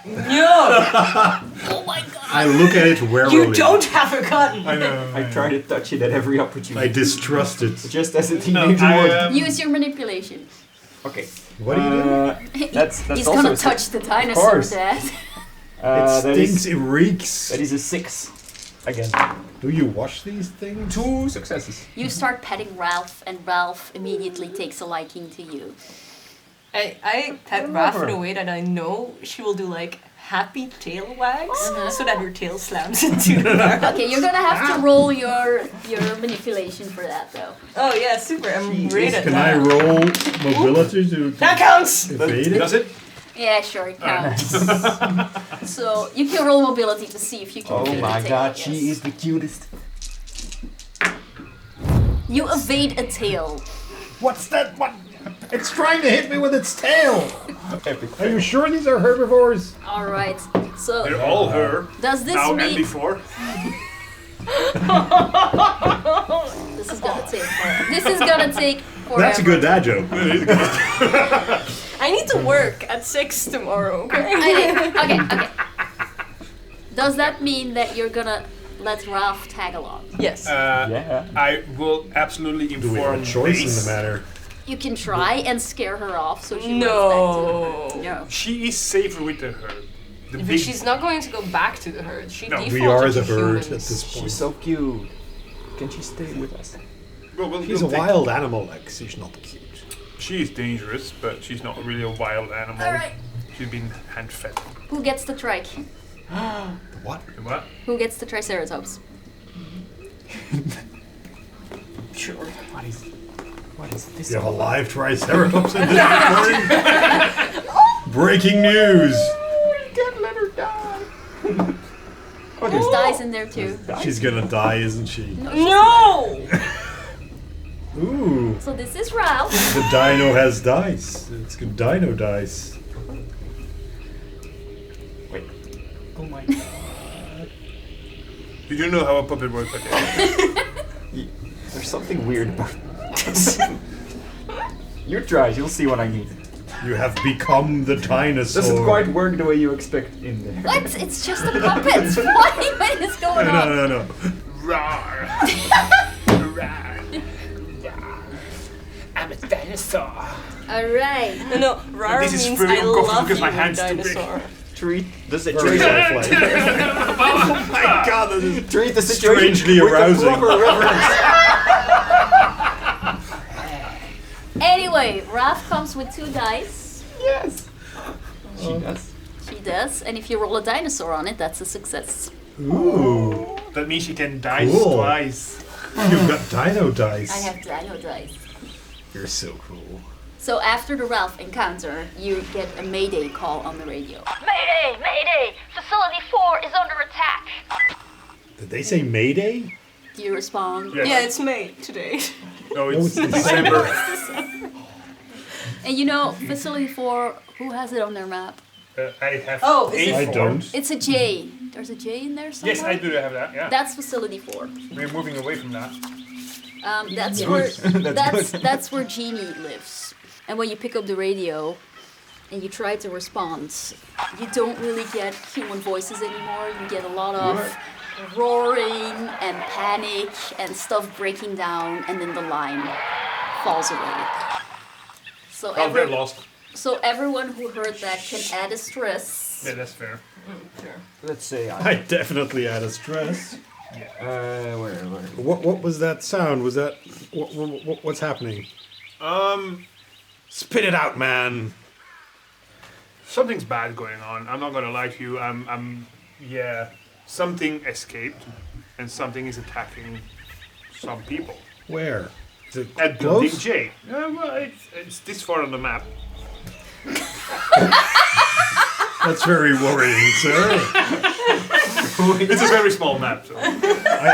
Speaker 3: Oh my god!
Speaker 7: I look at it warily.
Speaker 6: You don't have a gun.
Speaker 4: I know.
Speaker 5: I try to touch it at every opportunity.
Speaker 7: I distrust it.
Speaker 5: Just as a
Speaker 4: No,
Speaker 5: teenager would.
Speaker 3: Use your manipulation.
Speaker 5: Okay.
Speaker 7: What do you do?
Speaker 5: That's
Speaker 3: He's
Speaker 5: also
Speaker 3: gonna
Speaker 5: a
Speaker 3: touch
Speaker 5: six.
Speaker 3: the dinosaur,
Speaker 5: course.
Speaker 3: Dad.
Speaker 7: It
Speaker 5: That
Speaker 7: stinks,
Speaker 5: is,
Speaker 7: it reeks.
Speaker 5: that is a 6. Again.
Speaker 7: Do you wash these things?
Speaker 5: 2 successes.
Speaker 3: You start petting Ralph, and Ralph immediately takes a liking to you.
Speaker 6: I pet Ralph in a way that I know she will do like happy tail wags so that her tail slams into the ground.
Speaker 3: Okay, you're gonna have to roll your manipulation for that, though.
Speaker 6: Oh yeah, super. I'm great at
Speaker 7: Can
Speaker 6: that.
Speaker 7: I roll mobility to
Speaker 6: That counts!
Speaker 7: evade it?
Speaker 4: Does it?
Speaker 3: Yeah, sure, it counts. So you can roll mobility to see if you can.
Speaker 5: Oh
Speaker 3: evade
Speaker 5: my
Speaker 3: the tail,
Speaker 5: god,
Speaker 3: yes.
Speaker 5: she is the cutest.
Speaker 3: You evade a tail.
Speaker 7: What's that? What? It's trying to hit me with its tail.
Speaker 5: Epic.
Speaker 7: Are you sure these are herbivores?
Speaker 3: All right. So
Speaker 4: They're all her.
Speaker 3: does this
Speaker 4: Now and
Speaker 3: mean
Speaker 4: before.
Speaker 3: this is gonna take? This is gonna take forever.
Speaker 7: That's a good dad joke.
Speaker 6: I need to work at 6 tomorrow, okay?
Speaker 3: Okay. Does that mean that you're gonna let Ralph tag along?
Speaker 6: Yes.
Speaker 5: Yeah.
Speaker 4: I will absolutely
Speaker 7: Do we have
Speaker 4: inform
Speaker 7: a choice
Speaker 4: Base.
Speaker 7: in the matter?
Speaker 3: You can try and scare her off so she
Speaker 6: No.
Speaker 3: runs back to No.
Speaker 4: She is safer with the herd. The
Speaker 6: But
Speaker 4: big
Speaker 6: she's not going to go back to the herd. She
Speaker 4: No, we
Speaker 7: We
Speaker 6: defaulted
Speaker 7: are the
Speaker 6: to
Speaker 7: herd
Speaker 6: humans.
Speaker 7: at this point.
Speaker 5: She's so cute. Can she stay with us?
Speaker 4: Well,
Speaker 7: She's a
Speaker 4: we'll take-
Speaker 7: wild animal, like she's not cute.
Speaker 4: She is dangerous, but she's not really a wild animal.
Speaker 3: All right.
Speaker 4: She's been hand-fed.
Speaker 3: Who gets the trike?
Speaker 7: What?
Speaker 4: What?
Speaker 3: Who gets the Triceratops?
Speaker 5: Sure. What is this?
Speaker 7: You have a live Triceratops in this recording? Breaking news!
Speaker 5: We can't let her die.
Speaker 3: Oh, there's dice in there too.
Speaker 7: She's gonna die, isn't she?
Speaker 6: No!
Speaker 7: Ooh,
Speaker 3: So this is Ralph.
Speaker 7: the dino has dice. It's good dino dice.
Speaker 5: Wait. Oh my god.
Speaker 4: You do know how a puppet works, okay?
Speaker 5: There's something weird about this. You try, you'll see what I mean.
Speaker 7: You have become the dinosaur.
Speaker 5: Doesn't quite work the way you expect in there.
Speaker 3: What? It's just a puppet. What is going on?
Speaker 7: No.
Speaker 4: Rawr. Rawr. I'm a dinosaur.
Speaker 3: Alright.
Speaker 6: No, rar
Speaker 4: This is
Speaker 6: means
Speaker 4: very
Speaker 6: I
Speaker 4: uncomfortable
Speaker 6: love
Speaker 4: because
Speaker 6: you,
Speaker 4: my hand's too big.
Speaker 6: dinosaur.
Speaker 5: Treat the
Speaker 7: Very
Speaker 5: situation.
Speaker 7: lifelike.
Speaker 4: Oh my god, that is...
Speaker 5: Treat the situation
Speaker 7: Strangely
Speaker 5: with
Speaker 7: arousing.
Speaker 5: the proper reverence.
Speaker 3: Anyway, Ralph comes with 2 dice.
Speaker 5: Yes. She does.
Speaker 3: She does, and if you roll a dinosaur on it, that's a success.
Speaker 7: Ooh,
Speaker 4: That means you can dice
Speaker 7: Cool.
Speaker 4: twice.
Speaker 7: you've got dino dice.
Speaker 3: I have dino dice.
Speaker 7: You're so cool.
Speaker 3: So after the Ralph encounter, you get a mayday call on the radio.
Speaker 8: Mayday! Mayday! Facility 4 is under attack.
Speaker 7: Did they say Mayday?
Speaker 3: Do you respond?
Speaker 4: Yes.
Speaker 6: Yeah, it's May today.
Speaker 4: No,
Speaker 7: No,
Speaker 4: it's
Speaker 7: it's
Speaker 4: December.
Speaker 3: And you know, Facility 4, who has it on their map?
Speaker 4: I have
Speaker 6: Oh, is it-
Speaker 7: I
Speaker 4: A4.
Speaker 7: don't.
Speaker 3: It's a J. There's a J in there somewhere?
Speaker 4: Yes, I do have that, yeah.
Speaker 3: That's Facility 4.
Speaker 4: We're moving away from that.
Speaker 3: That's
Speaker 5: Yes.
Speaker 3: where
Speaker 5: That's
Speaker 3: that's where Genie lives. And when you pick up the radio and you try to respond, you don't really get human voices anymore. You get a lot of roaring and panic and stuff breaking down, and then the line falls away. So
Speaker 4: They're lost.
Speaker 3: So everyone who heard that can add a stress.
Speaker 4: Yeah, that's fair.
Speaker 5: Let's say
Speaker 7: I definitely add a stress.
Speaker 5: where?
Speaker 7: What was that sound? Was that what's happening? Spit it out, man.
Speaker 4: Something's bad going on. I'm not gonna lie to you. Yeah. Something escaped, and something is attacking some people.
Speaker 7: Where? Is it
Speaker 4: At Building
Speaker 7: close?
Speaker 4: J. Well, it's this far on the map.
Speaker 7: That's very worrying, sir.
Speaker 4: It's a very small map, so
Speaker 7: I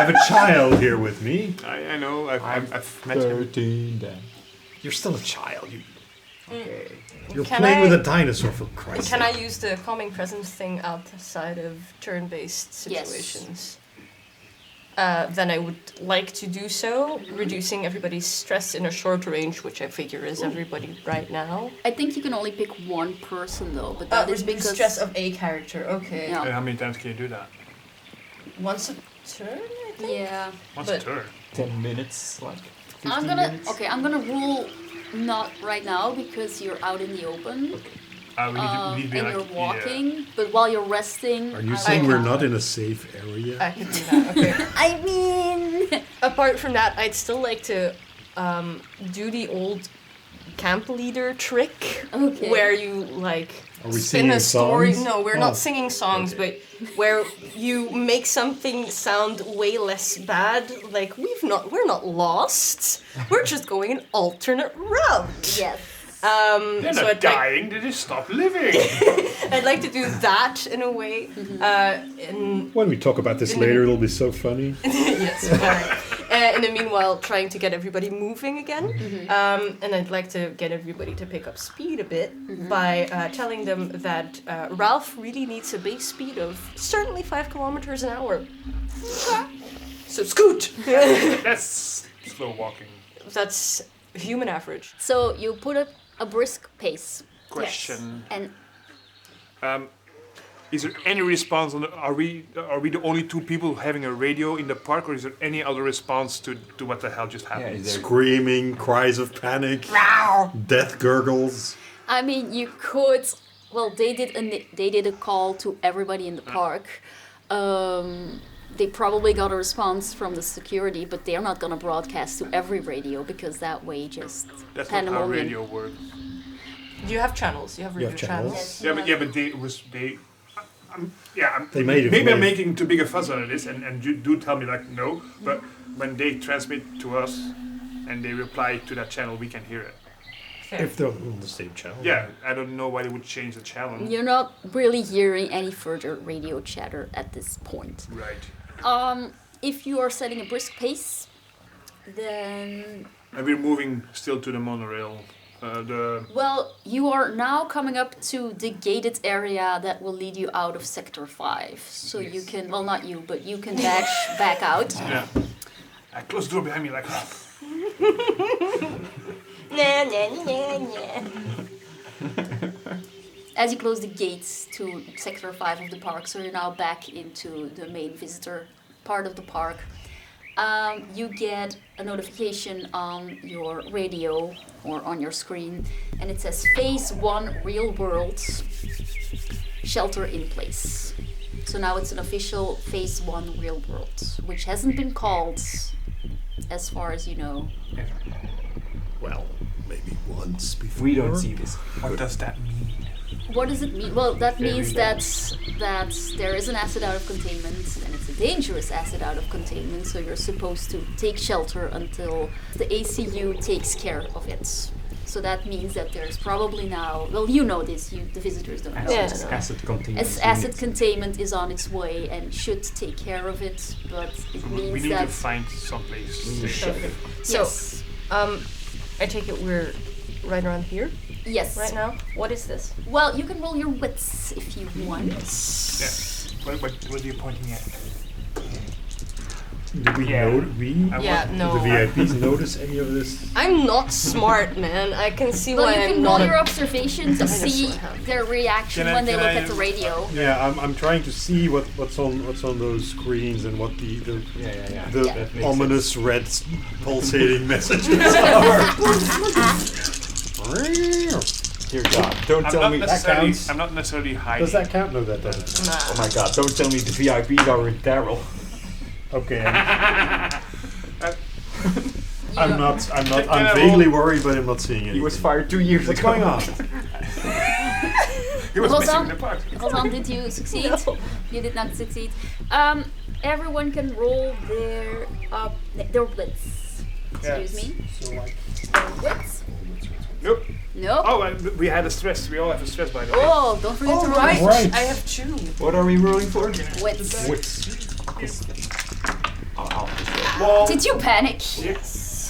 Speaker 7: have a child here with me.
Speaker 4: I know. I've met him.
Speaker 5: 13 then.
Speaker 7: You're still a child.
Speaker 5: Okay.
Speaker 7: You're
Speaker 6: Can
Speaker 7: playing
Speaker 6: I-
Speaker 7: with a dinosaur, for Christ's
Speaker 6: Can
Speaker 7: sake.
Speaker 6: I use the calming presence thing outside of turn-based
Speaker 3: Yes.
Speaker 6: situations? Then I would like to do so, reducing everybody's stress in a short range, which I figure is everybody right now.
Speaker 3: I think you can only pick one person though, but that is because
Speaker 6: stress of a character. Okay.
Speaker 3: Yeah.
Speaker 4: How many times can you do that?
Speaker 6: Once a turn, I think.
Speaker 3: Yeah.
Speaker 4: Once
Speaker 6: But-
Speaker 4: a turn.
Speaker 5: 10 minutes, like 15
Speaker 3: I'm gonna
Speaker 5: minutes.
Speaker 3: I'm gonna rule not right now because you're out in the open
Speaker 4: We need to be
Speaker 3: and
Speaker 4: like,
Speaker 3: you're walking. But while you're resting,
Speaker 7: Are you
Speaker 3: I
Speaker 7: saying
Speaker 3: will-
Speaker 7: we're not in a safe area?
Speaker 6: I could do that. Okay.
Speaker 3: I mean,
Speaker 6: Apart from that, I'd still like to do the old camp leader trick,
Speaker 3: Okay.
Speaker 6: where you like
Speaker 7: Are we
Speaker 6: spin a
Speaker 7: singing
Speaker 6: story.
Speaker 7: songs?
Speaker 6: No, we're
Speaker 7: Oh,
Speaker 6: not singing songs, but where you make something sound way less bad. Like we're not lost. We're just going an alternate route.
Speaker 3: yes.
Speaker 4: They're
Speaker 6: So
Speaker 4: not
Speaker 6: I'd like,
Speaker 4: dying. They just stop living.
Speaker 6: I'd like to do that in a way.
Speaker 7: When we talk about this later, it'll be so funny.
Speaker 6: Yes. In the meanwhile, trying to get everybody moving again. And I'd like to get everybody to pick up speed a bit by telling them that Ralph really needs a base speed of certainly 5 kilometers an hour. So scoot!
Speaker 4: That's slow walking.
Speaker 6: That's human average.
Speaker 3: So you put up a brisk pace.
Speaker 4: Question.
Speaker 3: And
Speaker 4: Is there any response on the, are we the only two people having a radio in the park, or is there any other response to what the hell just
Speaker 5: Yeah,
Speaker 4: happened?
Speaker 5: is there
Speaker 7: Screaming, cries of panic, death gurgles.
Speaker 3: I mean, you could. Well, they did a call to everybody in the park. They probably got a response from the security, but they're not gonna broadcast to every radio because that way just
Speaker 4: That's not how
Speaker 3: pandemonium.
Speaker 4: radio works.
Speaker 6: You have channels. You have radio
Speaker 7: have channels?
Speaker 6: channels.
Speaker 4: Yeah, but they.
Speaker 7: They made it
Speaker 4: Maybe I'm
Speaker 7: made-
Speaker 4: making too big a fuss out of this, and you do tell me like no, but when they transmit to us and they reply to that channel, we can hear it.
Speaker 7: If they're on the same channel.
Speaker 4: Yeah, I don't know why they would change the channel.
Speaker 3: You're not really hearing any further radio chatter at this point.
Speaker 4: Right.
Speaker 3: If you are setting a brisk pace, then
Speaker 4: And we're moving still to the monorail.
Speaker 3: well, you are now coming up to the gated area that will lead you out of Sector 5. So you can, well, not you, but you can dash back out.
Speaker 4: Yeah. I close the door behind me like.
Speaker 3: As you close the gates to Sector 5 of the park, so you're now back into the main visitor part of the park, you get a notification on your radio or on your screen, and it says Phase 1 Real World Shelter in Place. So now it's an official Phase 1 Real World, which hasn't been called, as far as you know.
Speaker 7: Well, maybe once before.
Speaker 5: We don't see this.
Speaker 4: What does that mean?
Speaker 3: What does it mean? Well, that means
Speaker 5: Very
Speaker 3: that there is an asset out of containment, and it's a dangerous asset out of containment, so you're supposed to take shelter until the ACU takes care of it. So that means that there's probably now, well, you know this, the visitors don't know.
Speaker 6: Yeah.
Speaker 3: this.
Speaker 5: Asset containment.
Speaker 3: Asset containment is on its way and should take care of it, but it
Speaker 4: We
Speaker 3: means
Speaker 4: need to
Speaker 3: that...
Speaker 4: find someplace safe.
Speaker 6: Okay. So,
Speaker 3: Yes.
Speaker 6: I take it we're right around here
Speaker 3: Yes.
Speaker 6: right now. What is this?
Speaker 3: Well, you can roll your wits if you want.
Speaker 4: Yeah. What are you pointing at?
Speaker 7: Do we know?
Speaker 6: No.
Speaker 7: The VIPs notice any of this?
Speaker 6: I'm not smart, man. I can see
Speaker 3: Well,
Speaker 6: why
Speaker 3: you
Speaker 6: I'm
Speaker 3: can
Speaker 6: not
Speaker 3: roll your
Speaker 6: a...
Speaker 3: observation to see their reaction when they look at the radio.
Speaker 7: Yeah, I'm trying to see what's on those screens and what the ominous red pulsating messages are.
Speaker 5: Dear God, don't tell me that counts.
Speaker 4: I'm not necessarily hiding.
Speaker 7: Does that count? No, that doesn't.
Speaker 6: Nah.
Speaker 5: Oh my God, don't tell me the VIPs are with Daryl.
Speaker 7: Okay. I'm vaguely worried, but I'm not seeing anything.
Speaker 5: He was fired 2 years
Speaker 7: What's
Speaker 5: ago.
Speaker 7: going on?
Speaker 4: He was
Speaker 3: Hold
Speaker 4: missing
Speaker 3: on.
Speaker 4: the part.
Speaker 3: Hold on, did you succeed? You did not succeed. Everyone can roll their wits. Excuse me.
Speaker 7: So like,
Speaker 3: Their wits.
Speaker 4: Nope.
Speaker 3: Nope.
Speaker 4: Oh, we had a stress. We all have a stress, by the way.
Speaker 3: Oh, don't forget to roll.
Speaker 7: right.
Speaker 6: I have 2.
Speaker 5: What are we rolling for?
Speaker 3: Wits.
Speaker 7: wits.
Speaker 4: Well,
Speaker 3: Did you panic?
Speaker 4: yes.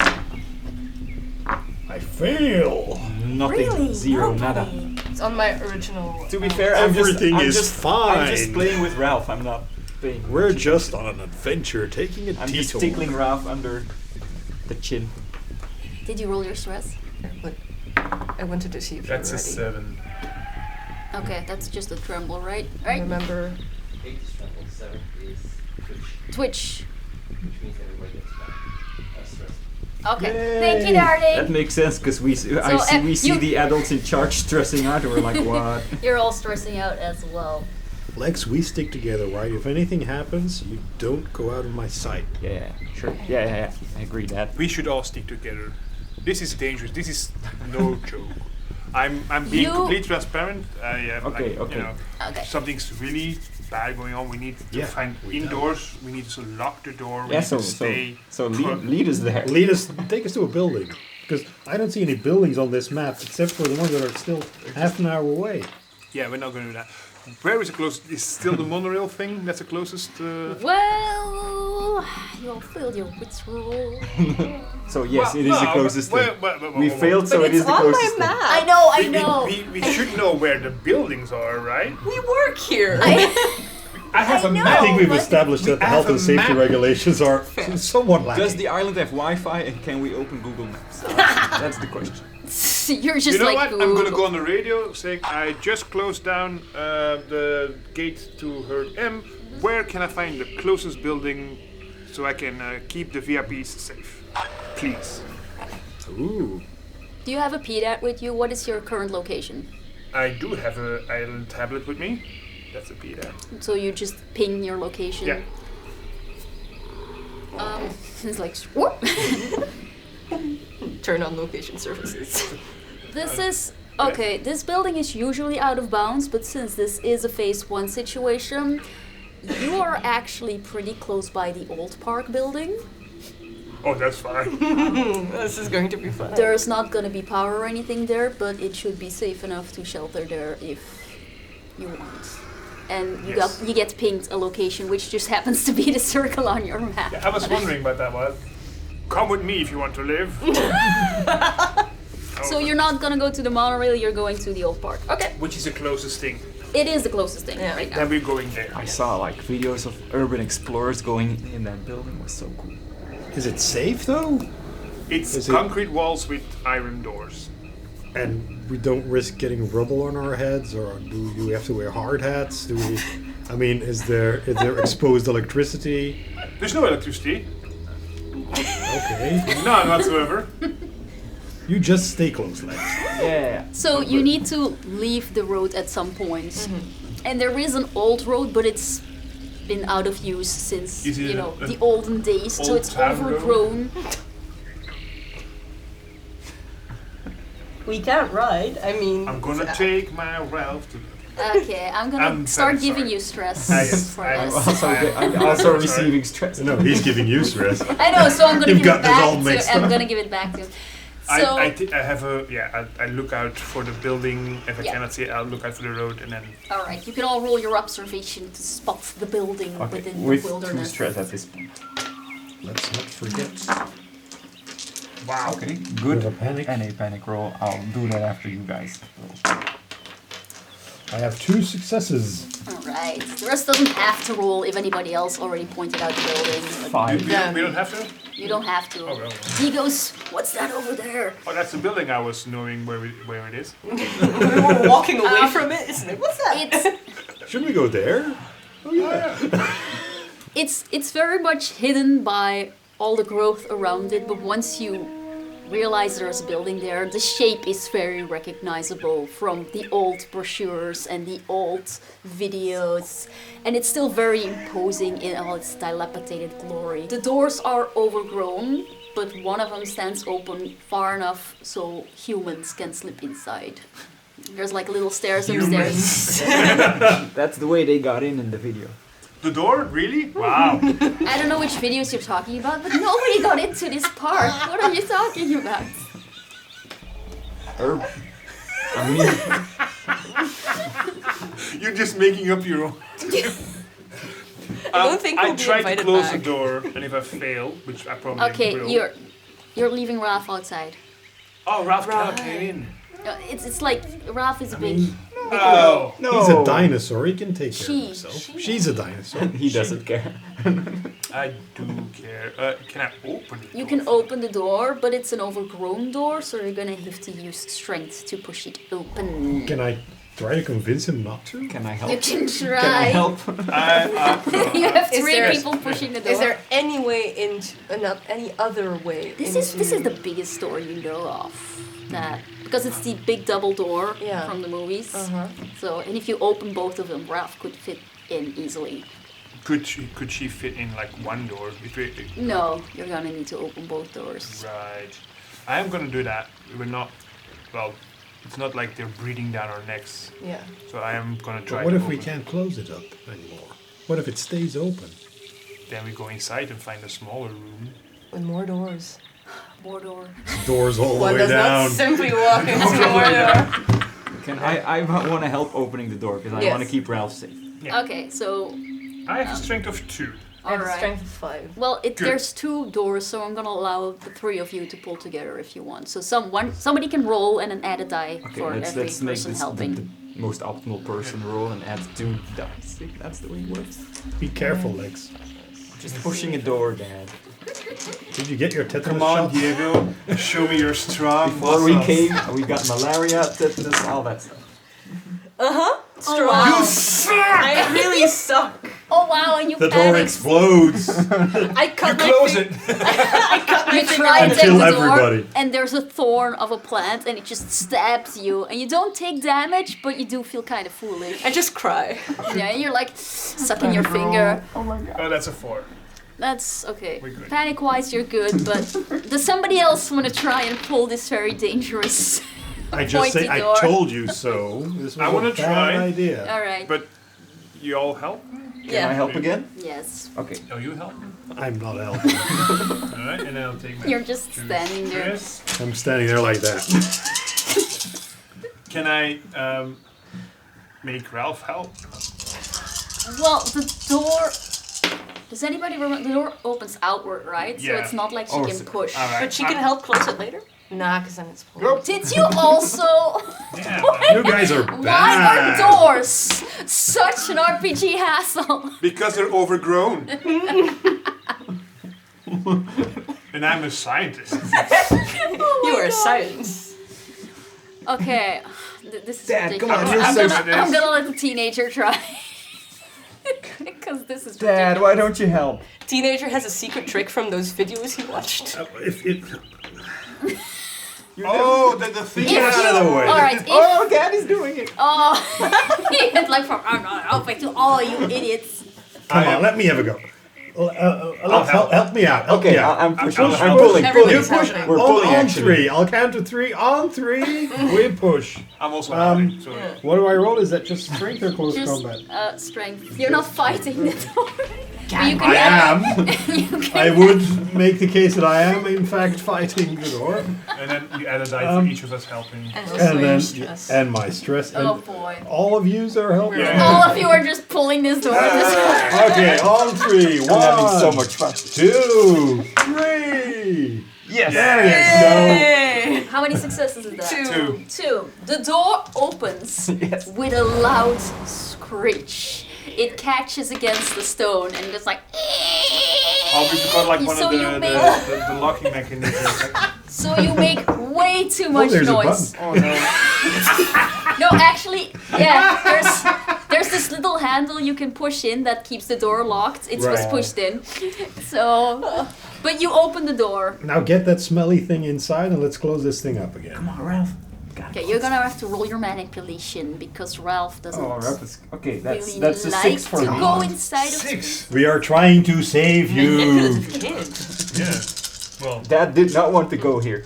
Speaker 7: I fail.
Speaker 5: Nothing. Zero. Nada.
Speaker 6: It's on my original...
Speaker 5: To be fair,
Speaker 7: Everything is
Speaker 5: I'm just
Speaker 7: fine.
Speaker 5: playing with Ralph. I'm not playing.
Speaker 7: We're just on an adventure, taking a
Speaker 5: I'm just
Speaker 7: detour.
Speaker 5: tickling Ralph under the chin.
Speaker 3: Did you roll your stress?
Speaker 6: But I wanted to see if
Speaker 4: That's a
Speaker 6: you're ready.
Speaker 4: 7.
Speaker 3: Okay, that's just a tremble, right?
Speaker 6: I
Speaker 3: Right?
Speaker 6: remember...
Speaker 9: 8 is tremble, 7 is
Speaker 3: Twitch.
Speaker 9: which means everybody gets stressed.
Speaker 3: Okay.
Speaker 7: Yay.
Speaker 3: Thank you, darling.
Speaker 5: That makes sense because we see
Speaker 3: you-
Speaker 5: the adults in charge stressing out and we're like, what?
Speaker 3: You're all stressing out as well.
Speaker 7: Lex, we stick together, right? If anything happens, you don't go out of my sight.
Speaker 5: Yeah, sure. Yeah. I agree that.
Speaker 4: We should all stick together. This is dangerous. This is no joke. I'm being
Speaker 3: You-
Speaker 4: completely transparent.
Speaker 5: Okay.
Speaker 4: You know,
Speaker 3: Okay.
Speaker 4: something's really bad going on. We need to
Speaker 7: Yeah,
Speaker 4: find
Speaker 7: we
Speaker 4: indoors. We need to lock the door. We
Speaker 5: Yeah,
Speaker 4: need
Speaker 5: so
Speaker 4: to stay.
Speaker 5: lead us there.
Speaker 7: Take us to a building. Because I don't see any buildings on this map except for the ones that are still half an hour away.
Speaker 4: Yeah, we're not going to do that. Where is the closest? Is still the monorail thing? That's the closest.
Speaker 3: Well, you all failed your wits roll.
Speaker 5: So yes,
Speaker 4: Well,
Speaker 5: it is the
Speaker 4: no,
Speaker 5: closest
Speaker 4: well,
Speaker 5: thing.
Speaker 4: well,
Speaker 5: We
Speaker 4: well,
Speaker 5: failed, so
Speaker 6: But
Speaker 5: it is
Speaker 6: it's
Speaker 5: the
Speaker 6: on
Speaker 5: closest
Speaker 6: my
Speaker 5: thing.
Speaker 6: map.
Speaker 3: I know.
Speaker 4: We should know where the buildings are, right?
Speaker 6: We work here.
Speaker 4: I have a
Speaker 3: know.
Speaker 7: I think we've
Speaker 3: but-
Speaker 7: established that the
Speaker 4: I
Speaker 7: health
Speaker 4: have
Speaker 7: and
Speaker 4: a
Speaker 7: safety
Speaker 4: map.
Speaker 7: regulations are somewhat lacking.
Speaker 5: Does the island have Wi-Fi and can we open Google Maps? That's the question.
Speaker 3: You're just
Speaker 4: You know
Speaker 3: like
Speaker 4: what? I'm going to
Speaker 3: Google.
Speaker 4: go on the radio saying I just closed down the gate to herd M. Where can I find the closest building so I can keep the VIPs safe? Please.
Speaker 7: Ooh.
Speaker 3: Do you have a PDAT with you? What is your current location?
Speaker 4: I do have an island tablet with me. That's a PDA.
Speaker 3: So you just ping your location.
Speaker 4: Yeah.
Speaker 3: It's like swoop.
Speaker 6: Turn on location services.
Speaker 3: This is okay. This building is usually out of bounds, but since this is a phase 1 situation, you are actually pretty close by the old park building.
Speaker 4: Oh, that's fine.
Speaker 6: This is going to be fun.
Speaker 3: There's not gonna be power or anything there, but it should be safe enough to shelter there if you want. And you get pinged a location which just happens to be the circle on your map.
Speaker 4: I was wondering about that one. Come with me if you want to live.
Speaker 3: So you're not gonna go to the monorail, you're going to the old park. Okay.
Speaker 4: Which is the closest thing.
Speaker 3: It is the closest thing
Speaker 6: Yeah.
Speaker 3: right now.
Speaker 4: Then we're going there.
Speaker 5: I saw like videos of urban explorers going in that building. It was so cool.
Speaker 7: Is it safe though?
Speaker 4: It's
Speaker 7: Is it-
Speaker 4: concrete walls with iron doors.
Speaker 7: And we don't risk getting rubble on our heads, or do we have to wear hard hats? Do we? I mean, is there exposed electricity?
Speaker 4: There's no electricity.
Speaker 7: Okay.
Speaker 4: None whatsoever.
Speaker 7: You just stay close, Lex.
Speaker 5: Yeah.
Speaker 3: So you need to leave the road at some point.
Speaker 4: Mm-hmm.
Speaker 3: And there is an old road, but it's been out of use since,
Speaker 4: Is it a-
Speaker 3: the olden days. So
Speaker 4: old
Speaker 3: it's
Speaker 4: town road?
Speaker 3: overgrown.
Speaker 6: We can't ride. I mean...
Speaker 4: I'm gonna take my Ralph to.
Speaker 3: Okay, I'm gonna
Speaker 4: I'm
Speaker 3: start
Speaker 4: very
Speaker 3: giving
Speaker 4: sorry.
Speaker 3: you stress
Speaker 4: Yes,
Speaker 3: for
Speaker 4: I'm
Speaker 3: this.
Speaker 5: I'm also
Speaker 4: Sorry.
Speaker 5: receiving stress.
Speaker 7: No, he's giving you stress.
Speaker 3: I know, so I'm gonna
Speaker 7: You've
Speaker 3: give
Speaker 7: got
Speaker 3: it
Speaker 7: this
Speaker 3: back
Speaker 7: all mixed
Speaker 3: to. I'm
Speaker 7: up.
Speaker 3: gonna give it back to him. So
Speaker 4: I have a I look out for the building. If I
Speaker 3: Yeah.
Speaker 4: cannot see it, I'll look out for the road and then.
Speaker 3: all right, you can all roll your observation to spot the building
Speaker 5: Okay,
Speaker 3: within
Speaker 5: with
Speaker 3: the
Speaker 5: 2
Speaker 3: wilderness.
Speaker 5: stress at this point.
Speaker 7: Let's not forget.
Speaker 4: Wow.
Speaker 5: Okay,
Speaker 7: Bit
Speaker 5: good.
Speaker 7: of a panic.
Speaker 5: And a panic roll. I'll do that after you guys.
Speaker 7: I have 2 successes.
Speaker 3: Alright. The rest doesn't have to roll if anybody else already pointed out the building. But
Speaker 5: 5.
Speaker 4: We don't have to?
Speaker 3: you don't have to.
Speaker 4: Oh, well.
Speaker 3: He goes, what's that over there?
Speaker 4: Oh, that's the building I was knowing where it is.
Speaker 6: We were walking away from it, isn't it? What's that?
Speaker 3: It's
Speaker 7: Shouldn't we go there? Oh yeah.
Speaker 3: it's very much hidden by all the growth around it, but once you realize there's a building there, the shape is very recognizable from the old brochures and the old videos, and it's still very imposing in all its dilapidated glory. The doors are overgrown, but one of them stands open far enough so humans can slip inside. There's like little stairs upstairs.
Speaker 5: That's the way they got in the video.
Speaker 4: The door? Really? Wow.
Speaker 3: I don't know which videos you're talking about, but nobody got into this part. What are you talking about?
Speaker 5: I mean,
Speaker 4: You're just making up your own.
Speaker 6: I don't think we'll
Speaker 4: I
Speaker 6: be
Speaker 4: tried to
Speaker 6: invited
Speaker 4: close
Speaker 6: back.
Speaker 4: the door, and if I fail, which I probably
Speaker 3: Okay,
Speaker 4: will.
Speaker 3: you're leaving Ralph outside.
Speaker 4: Oh, Ralph cannot get in.
Speaker 3: It's like Ralph is big.
Speaker 4: Oh.
Speaker 5: no.
Speaker 7: He's a dinosaur. He can take care
Speaker 3: She-
Speaker 7: of himself. She's a dinosaur.
Speaker 5: He doesn't care.
Speaker 4: I do care. Can I open it?
Speaker 3: You can open the door, but it's an overgrown door, so you're gonna have to use strength to push it open.
Speaker 7: Can I try to convince him not to?
Speaker 5: Can I help?
Speaker 3: You can try.
Speaker 5: Can I help?
Speaker 3: You have
Speaker 6: Is
Speaker 3: 3
Speaker 6: there-
Speaker 3: people pushing the door.
Speaker 6: Is there any way any other way?
Speaker 3: This is the biggest door you know of. That because it's the big double door
Speaker 6: Yeah.
Speaker 3: from the movies.
Speaker 6: Uh-huh.
Speaker 3: So and if you open both of them, Ralph could fit in easily.
Speaker 4: Could she fit in like one door?
Speaker 3: No, you're gonna need to open both doors.
Speaker 4: Right. I am gonna do that. We're not. Well, it's not like they're breathing down our necks.
Speaker 6: Yeah.
Speaker 4: So I am gonna try.
Speaker 7: But what
Speaker 4: to
Speaker 7: if we
Speaker 4: open.
Speaker 7: can't close it up anymore? What if it stays open?
Speaker 4: Then we go inside and find a smaller room.
Speaker 6: With more doors.
Speaker 3: More door.
Speaker 7: Doors all the
Speaker 6: One
Speaker 7: way
Speaker 6: does
Speaker 7: down.
Speaker 6: not simply walk into more door.
Speaker 5: Can I want to help opening the door because I
Speaker 6: Yes.
Speaker 5: want to keep Ralph safe.
Speaker 4: Yeah.
Speaker 3: Okay, so
Speaker 4: I have a strength of 2.
Speaker 6: I have a
Speaker 3: Alright.
Speaker 6: strength of 5.
Speaker 3: well,
Speaker 4: Good.
Speaker 3: there's 2 doors, so I'm gonna allow the 3 of you to pull together if you want. So somebody can roll and then add a die
Speaker 5: Okay,
Speaker 3: for
Speaker 5: let's
Speaker 3: every
Speaker 5: make
Speaker 3: person
Speaker 5: this
Speaker 3: helping.
Speaker 5: the most optimal person roll and add 2 dice. That's the way it works.
Speaker 7: Be careful, Lex.
Speaker 5: Just pushing a door, Dad.
Speaker 7: Did you get your tetanus
Speaker 4: Come on,
Speaker 7: shot?
Speaker 4: Diego. Show me your strong
Speaker 5: Before we
Speaker 4: muscles.
Speaker 5: came, we got malaria, tetanus, all that stuff.
Speaker 6: Strong.
Speaker 3: wow.
Speaker 4: You suck!
Speaker 6: I really suck.
Speaker 3: Oh wow, and you
Speaker 7: The door
Speaker 3: panicked.
Speaker 7: explodes.
Speaker 6: I cut my
Speaker 4: Close
Speaker 6: finger.
Speaker 4: it.
Speaker 6: I cut my
Speaker 3: You
Speaker 6: finger.
Speaker 3: try to
Speaker 7: And
Speaker 3: take
Speaker 7: kill
Speaker 3: the door,
Speaker 7: everybody.
Speaker 3: and there's a thorn of a plant, and it just stabs you, and you don't take damage, but you do feel kind of foolish.
Speaker 6: I just cry.
Speaker 3: Yeah, and you're like sucking your finger.
Speaker 4: Oh, that's a 4.
Speaker 3: That's okay.
Speaker 4: We're good.
Speaker 3: Panic-wise, you're good, but does somebody else want to try and pull this very dangerous
Speaker 7: I just say,
Speaker 3: pointy door?
Speaker 7: I told you so. This was
Speaker 4: I wanna
Speaker 7: a bad
Speaker 4: try.
Speaker 7: idea.
Speaker 3: All right.
Speaker 4: But you all help?
Speaker 5: Can I help again?
Speaker 3: Yes.
Speaker 5: Okay.
Speaker 4: Oh, you help?
Speaker 7: I'm not helping.
Speaker 4: Alright, and I'll take my.
Speaker 3: You're just standing there.
Speaker 4: Yes.
Speaker 7: I'm standing there like that.
Speaker 4: Can I make Ralph help?
Speaker 3: Well, the door. Does anybody remember? The door opens outward, right? So
Speaker 4: Yeah.
Speaker 3: it's not like she
Speaker 5: Oh,
Speaker 3: can
Speaker 5: so-
Speaker 3: push.
Speaker 4: Alright.
Speaker 6: But she can help close it later? Nah, because then it's pulled.
Speaker 4: Go.
Speaker 3: Did you also?
Speaker 4: Yeah.
Speaker 7: You guys are
Speaker 3: Why
Speaker 7: bad.
Speaker 3: are doors such an RPG hassle?
Speaker 4: Because they're overgrown. And I'm a scientist.
Speaker 6: You are science.
Speaker 3: Okay, this is
Speaker 5: Dad,
Speaker 3: ridiculous.
Speaker 5: come on, you're
Speaker 3: I'm,
Speaker 5: so
Speaker 3: gonna, I'm gonna let the teenager try. Because this is
Speaker 5: Dad, why don't you help?
Speaker 6: Teenager has a secret trick from those videos he watched.
Speaker 7: If it,
Speaker 4: Oh, the thing.
Speaker 7: Get out of the way.
Speaker 3: Alright, if...
Speaker 5: Oh, Daddy's doing it.
Speaker 3: Oh, he went like from I'm not helping to all you idiots.
Speaker 7: come on, let me have a go. Help me out. Help
Speaker 5: Okay,
Speaker 7: me out.
Speaker 5: I'm pushing.
Speaker 7: push,
Speaker 5: I'm
Speaker 7: push.
Speaker 5: pulling.
Speaker 7: You
Speaker 6: Everybody's
Speaker 7: push.
Speaker 6: helping.
Speaker 5: We're pulling,
Speaker 7: on
Speaker 5: actually.
Speaker 7: 3. I'll count to 3. On 3, we push.
Speaker 4: I'm also helping, so
Speaker 7: What do I roll? Is that just strength or close
Speaker 3: Just
Speaker 7: combat?
Speaker 3: strength. You're not fighting the door. You
Speaker 7: I
Speaker 3: can
Speaker 7: am.
Speaker 3: you can
Speaker 7: I would make the case that I am, in fact, fighting the door.
Speaker 4: and then you add a die for each of us helping.
Speaker 6: And also
Speaker 7: And
Speaker 6: your
Speaker 7: then,
Speaker 6: stress.
Speaker 7: and my stress. And
Speaker 3: Oh boy.
Speaker 7: all of yous are helping.
Speaker 4: Yeah.
Speaker 3: All of you are just pulling this door.
Speaker 7: Okay, on 3.
Speaker 5: I'm having so
Speaker 7: 1,
Speaker 5: much fun.
Speaker 7: 2, 3.
Speaker 5: Yes.
Speaker 7: There you go.
Speaker 3: How many successes is that?
Speaker 6: Two.
Speaker 3: Two. The door opens
Speaker 5: Yes.
Speaker 3: with a loud screech. It catches against the stone and just like.
Speaker 4: Oh, we forgot like one
Speaker 3: So
Speaker 4: of
Speaker 3: you
Speaker 4: the,
Speaker 3: make-
Speaker 4: the locking mechanisms. Like,
Speaker 3: So you make way too much
Speaker 7: there's a
Speaker 3: noise.
Speaker 7: button.
Speaker 4: oh no.
Speaker 3: No, actually, yeah. There's this little handle you can push in that keeps the door locked. It was
Speaker 7: Right.
Speaker 3: pushed in. So, but you open the door.
Speaker 7: Now get that smelly thing inside and let's close this thing up again.
Speaker 5: Come on, Ralph.
Speaker 3: Okay, you're gonna have to roll your manipulation because Ralph doesn't
Speaker 5: Oh, Ralph is okay. That's
Speaker 3: really
Speaker 5: that's a
Speaker 3: like
Speaker 5: 6 for
Speaker 3: to
Speaker 5: me.
Speaker 3: go inside of.
Speaker 4: 6.
Speaker 7: We are trying to save you.
Speaker 6: Kid.
Speaker 4: Yeah. Well,
Speaker 5: Dad did not want to go here,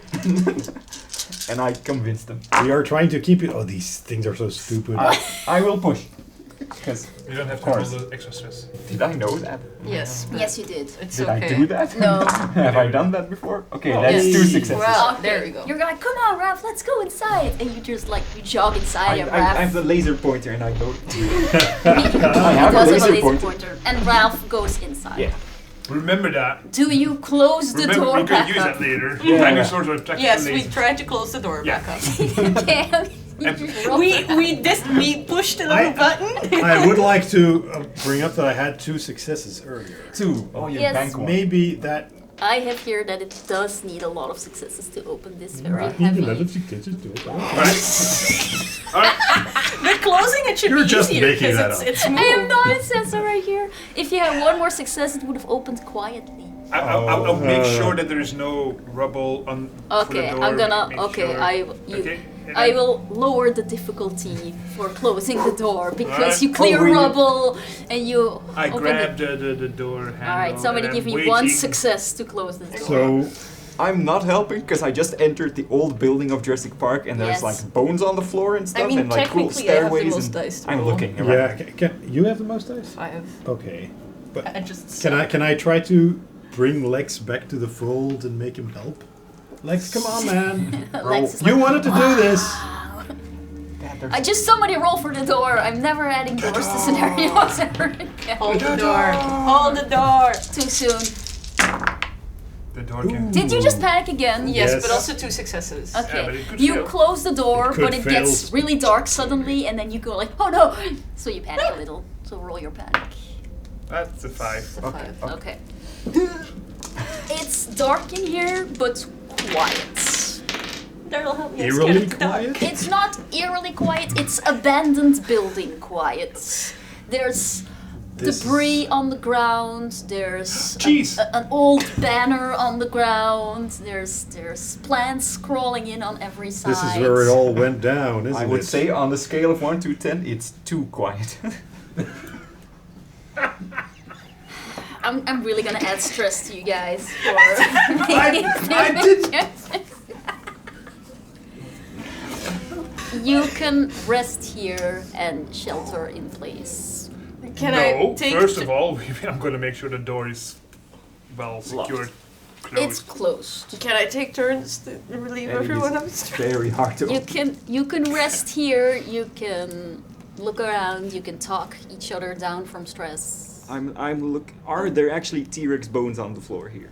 Speaker 5: and I convinced him.
Speaker 7: We are trying to keep it. Oh, these things are so stupid.
Speaker 5: I will push. Because
Speaker 4: you don't have to
Speaker 5: Of
Speaker 4: roll
Speaker 5: course.
Speaker 4: the extra stress.
Speaker 5: did I know that?
Speaker 6: Yes. but
Speaker 3: Yes, you did.
Speaker 6: It's
Speaker 5: Did
Speaker 6: okay.
Speaker 5: I do that?
Speaker 3: No.
Speaker 5: Have I done that before? Okay,
Speaker 4: Oh.
Speaker 5: that's
Speaker 6: Yes.
Speaker 5: 2 successes.
Speaker 6: Well,
Speaker 3: Okay,
Speaker 6: there you go.
Speaker 3: You're like, come on, Ralph, let's go inside, and you just like you jog inside, and
Speaker 5: I
Speaker 3: Ralph.
Speaker 5: have the laser pointer and I go.
Speaker 3: he
Speaker 5: have a
Speaker 3: does
Speaker 5: laser
Speaker 3: have a laser
Speaker 5: pointer.
Speaker 3: pointer, and Ralph goes inside.
Speaker 5: Yeah.
Speaker 4: Remember that.
Speaker 3: Do you close the
Speaker 4: Remember,
Speaker 3: door
Speaker 4: we can
Speaker 3: back
Speaker 4: use
Speaker 3: up?
Speaker 4: that later.
Speaker 5: Yeah.
Speaker 4: Dinosaurs are technically
Speaker 6: Yes, we
Speaker 4: lazy.
Speaker 6: tried to close the door
Speaker 4: Yeah.
Speaker 6: back up.
Speaker 3: Okay. You just roll
Speaker 6: We pushed a little button.
Speaker 7: I would like to bring up that I had 2 successes earlier.
Speaker 5: 2. Oh, you
Speaker 3: Yes.
Speaker 5: bank one.
Speaker 7: Maybe that.
Speaker 3: I have here that it does need a lot of successes to open this very
Speaker 7: I need 11
Speaker 3: heavy.
Speaker 7: successes to open.
Speaker 6: The closing it should
Speaker 7: You're
Speaker 6: be
Speaker 7: just
Speaker 6: easier
Speaker 7: making that
Speaker 6: because
Speaker 7: up.
Speaker 6: it's
Speaker 3: I
Speaker 6: smooth.
Speaker 3: am not a sensor right here. If you had one more success, it would have opened quietly.
Speaker 4: I'll make sure that there is no rubble on for the
Speaker 3: Okay,
Speaker 4: door.
Speaker 3: I'm gonna.
Speaker 4: make
Speaker 3: Okay,
Speaker 4: sure. Okay, and
Speaker 3: I
Speaker 4: then-
Speaker 3: will lower the difficulty for closing the door because
Speaker 4: Alright.
Speaker 3: you clear
Speaker 5: Oh, really?
Speaker 3: rubble and you.
Speaker 4: I
Speaker 3: open
Speaker 4: grab the door handle.
Speaker 3: All right, somebody
Speaker 4: and
Speaker 3: give
Speaker 4: I'm
Speaker 3: me one
Speaker 4: waiting.
Speaker 3: success to close this door.
Speaker 7: So
Speaker 5: I'm not helping because I just entered the old building of Jurassic Park and there's
Speaker 3: Yes.
Speaker 5: like bones on the floor and stuff
Speaker 6: mean,
Speaker 5: and like cool
Speaker 6: technically, I have the
Speaker 5: stairways.
Speaker 6: most
Speaker 5: and
Speaker 6: dice to
Speaker 5: I'm
Speaker 6: roll.
Speaker 5: looking around.
Speaker 7: yeah, you have the most dice.
Speaker 6: 5.
Speaker 7: Okay, but
Speaker 6: I just.
Speaker 7: can I try to bring Lex back to the fold and make him help? Lex, come on, man.
Speaker 3: Lex is
Speaker 7: You
Speaker 3: like,
Speaker 7: wanted to do this.
Speaker 5: Dad, there's
Speaker 3: I just somebody roll for the door. I'm never adding doors to scenarios ever again.
Speaker 6: Hold the door. Hold the door.
Speaker 3: Too soon.
Speaker 4: The door can.
Speaker 3: Did you just panic again?
Speaker 6: Yes,
Speaker 7: Yes.
Speaker 6: but also 2 successes.
Speaker 3: Okay.
Speaker 4: Yeah, but it could
Speaker 3: You
Speaker 4: fail.
Speaker 3: close the door,
Speaker 7: It
Speaker 3: but
Speaker 7: could
Speaker 3: it
Speaker 7: fail.
Speaker 3: gets really dark suddenly, and then you go like, oh no! So you panic a little. So roll your panic.
Speaker 4: That's a 5.
Speaker 5: okay.
Speaker 3: Okay. It's dark in here, but quiet.
Speaker 6: That'll help me.
Speaker 7: Eerily quiet.
Speaker 3: It's not eerily quiet, it's abandoned building quiet. There's
Speaker 7: This-
Speaker 3: debris on the ground, there's
Speaker 4: Jeez.
Speaker 3: an old banner on the ground, there's plants crawling in on every side.
Speaker 7: This is where it all went down, isn't it?
Speaker 5: I would say on the scale of 1 to 10, it's too quiet.
Speaker 3: I'm really gonna add stress to you guys for making
Speaker 4: I did-
Speaker 3: You can rest here and shelter in place.
Speaker 6: Can
Speaker 4: no,
Speaker 6: I take?
Speaker 4: first of all, I'm going to make sure the door is well secured, closed.
Speaker 3: It's closed.
Speaker 6: Can I take turns to relieve
Speaker 5: And it
Speaker 6: everyone
Speaker 5: is
Speaker 6: of stress?
Speaker 5: very hard to
Speaker 3: You can rest here. You can look around. You can talk each other down from stress.
Speaker 5: I'm look. Are there actually T-Rex bones on the floor here?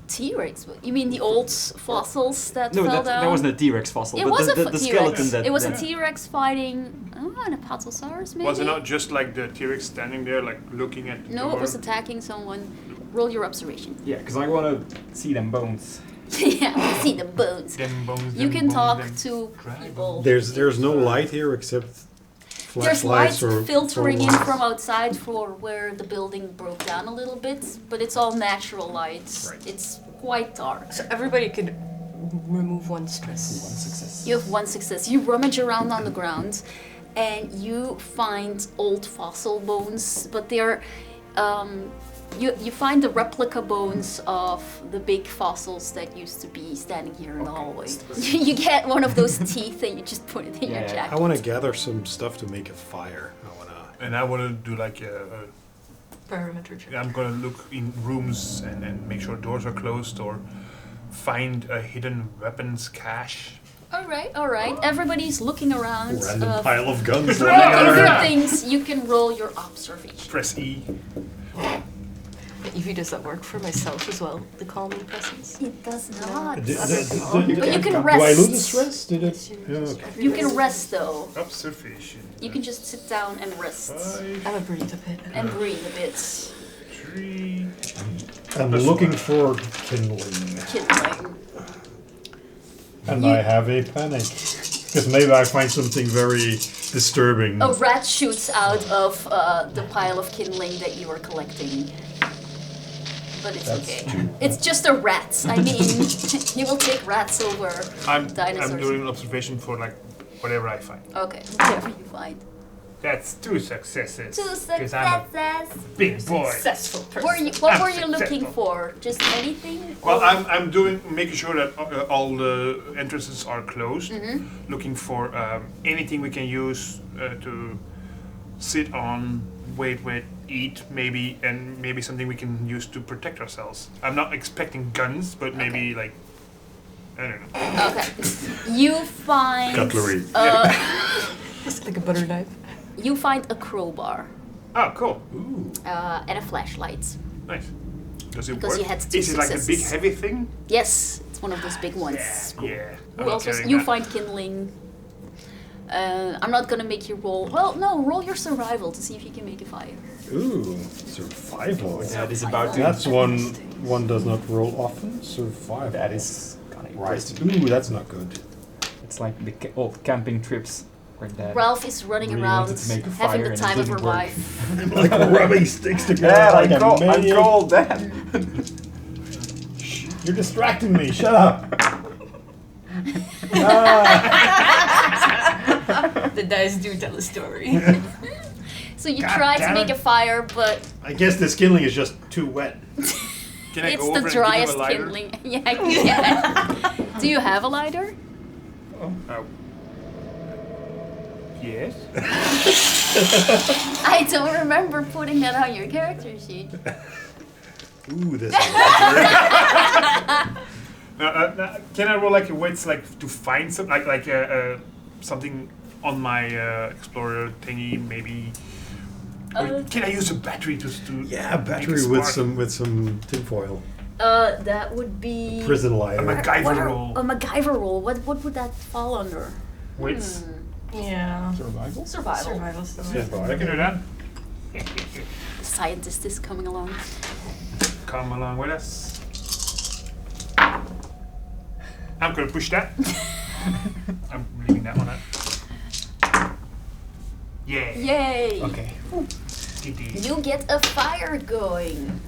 Speaker 3: T-Rex? You mean the old fossils that
Speaker 5: No,
Speaker 3: fell
Speaker 5: that
Speaker 3: down?
Speaker 5: wasn't a T-Rex fossil,
Speaker 3: It
Speaker 5: but
Speaker 3: was
Speaker 5: the
Speaker 3: a
Speaker 5: skeleton
Speaker 3: T-Rex.
Speaker 5: that.
Speaker 3: It was a
Speaker 5: that-
Speaker 3: T-Rex fighting an Apatosaurus, maybe.
Speaker 4: Was it not just like the T-Rex standing there, like looking at the
Speaker 3: No,
Speaker 4: door?
Speaker 3: it was attacking someone. Roll your observation.
Speaker 5: Yeah, because I want to see them bones.
Speaker 3: Yeah, see the bones.
Speaker 4: Them bones,
Speaker 3: You
Speaker 4: them
Speaker 3: can
Speaker 4: bones,
Speaker 3: talk
Speaker 4: them
Speaker 3: to
Speaker 4: dragons.
Speaker 3: people.
Speaker 7: There's no light here except
Speaker 3: There's light
Speaker 7: flashlights or
Speaker 3: filtering in
Speaker 7: lights.
Speaker 3: from outside for where the building broke down a little bit, but it's all natural lights.
Speaker 7: Right.
Speaker 3: It's quite dark.
Speaker 6: So everybody could remove one stress.
Speaker 5: One success.
Speaker 3: You have one success. You rummage around on the ground, and you find old fossil bones, but they're you find the replica bones of the big fossils that used to be standing here in the hallway. You get one of those teeth and you just put it in your
Speaker 5: Yeah.
Speaker 3: jacket.
Speaker 7: I want to gather some stuff to make a fire. I want to.
Speaker 4: And I want to do like a
Speaker 6: Perimeter check.
Speaker 4: I'm gonna look in rooms and make sure doors are closed or find a hidden weapons cache.
Speaker 3: All right. Everybody's looking around.
Speaker 7: Random pile of guns.
Speaker 3: Looking for things. You can roll your observation.
Speaker 4: Press E.
Speaker 6: Evie, does that work for myself as well? The calming presence?
Speaker 3: It does not.
Speaker 7: But
Speaker 3: you can
Speaker 7: Do I lose the
Speaker 3: rest.
Speaker 7: stress? Did it? Yeah, okay.
Speaker 3: You can rest though.
Speaker 4: Observation.
Speaker 3: You can just sit down and rest.
Speaker 4: 5,
Speaker 6: I'm a breathe a bit.
Speaker 3: And breathe a bit.
Speaker 4: 3.
Speaker 7: I'm looking for kindling.
Speaker 3: Kindling.
Speaker 7: And I have a panic. Because maybe I find something very disturbing.
Speaker 3: A rat shoots out of the pile of kindling that you are collecting. But it's okay. It's just a rat. I mean, you will take rats over dinosaurs.
Speaker 4: I'm doing an observation for like whatever I find.
Speaker 3: Okay, whatever you find.
Speaker 4: That's 2 successes.
Speaker 3: 2
Speaker 4: 'cause I'm a
Speaker 3: successes.
Speaker 4: big boy.
Speaker 6: Successful person.
Speaker 3: What
Speaker 4: I'm
Speaker 3: were you looking
Speaker 4: successful.
Speaker 3: for? Just anything?
Speaker 4: Well,
Speaker 3: Or-
Speaker 4: I'm making sure that all the entrances are closed. Looking for anything we can use to sit on, wait, eat, maybe, and maybe something we can use to protect ourselves. I'm not expecting guns, but maybe like I don't know.
Speaker 3: Okay. You find
Speaker 7: Cutlery.
Speaker 6: Just like a butter knife.
Speaker 3: you find a crowbar
Speaker 4: Oh, cool,
Speaker 3: and a flashlight.
Speaker 4: nice. Does it
Speaker 3: Because
Speaker 4: work?
Speaker 3: you had 2
Speaker 4: Is it like a big
Speaker 3: successes.
Speaker 4: heavy thing?
Speaker 3: Yes, it's one of those big ones.
Speaker 4: Yeah.
Speaker 3: Who else you find kindling. I'm not gonna make you roll. Well, no, roll your survival to see if you can make a fire.
Speaker 7: Ooh, survival.
Speaker 5: That is about to.
Speaker 7: That's one does not roll often. Survival.
Speaker 5: That is kind of
Speaker 7: right.
Speaker 5: interesting.
Speaker 7: Ooh, that's not good.
Speaker 5: It's like the old camping trips where Dad
Speaker 3: Ralph is running
Speaker 5: really
Speaker 3: around,
Speaker 5: wanted to make a
Speaker 3: having
Speaker 5: fire
Speaker 3: the
Speaker 5: and
Speaker 3: time
Speaker 5: it
Speaker 3: of her
Speaker 5: didn't work.
Speaker 3: life.
Speaker 7: Like rubbing sticks together.
Speaker 5: Yeah,
Speaker 7: like a
Speaker 5: I'm
Speaker 7: maniac.
Speaker 5: cold, Dad.
Speaker 7: You're distracting me. Shut up.
Speaker 6: The dice do tell a story.
Speaker 3: So you
Speaker 4: God
Speaker 3: try to
Speaker 4: damn
Speaker 3: make
Speaker 4: it.
Speaker 3: a fire, but
Speaker 7: I guess this kindling is just too wet.
Speaker 4: Can I
Speaker 3: it's
Speaker 4: go
Speaker 3: the
Speaker 4: over
Speaker 3: driest
Speaker 4: and give him a lighter?
Speaker 3: kindling. Yeah. Do you have a lighter?
Speaker 4: Yes.
Speaker 3: I don't remember putting that on your character sheet.
Speaker 7: Ooh, this.
Speaker 4: Can I roll like a wits like to find some like something on my explorer thingy maybe? Or can I use a battery to
Speaker 7: Yeah,
Speaker 4: make
Speaker 7: battery
Speaker 4: it
Speaker 7: with
Speaker 4: spark?
Speaker 7: some tinfoil.
Speaker 3: That would be
Speaker 7: Prison
Speaker 4: A
Speaker 7: lighter.
Speaker 4: MacGyver roll.
Speaker 3: A MacGyver roll. What would that fall under?
Speaker 4: Wits.
Speaker 6: Yeah.
Speaker 7: Survival.
Speaker 3: Survival.
Speaker 6: Survival stuff.
Speaker 4: I can do that.
Speaker 3: The scientist is coming along.
Speaker 4: Come along with us. I'm gonna push that. I'm leaving that one out. Yeah.
Speaker 3: Yay!
Speaker 5: Okay.
Speaker 4: GG.
Speaker 3: You get a fire going,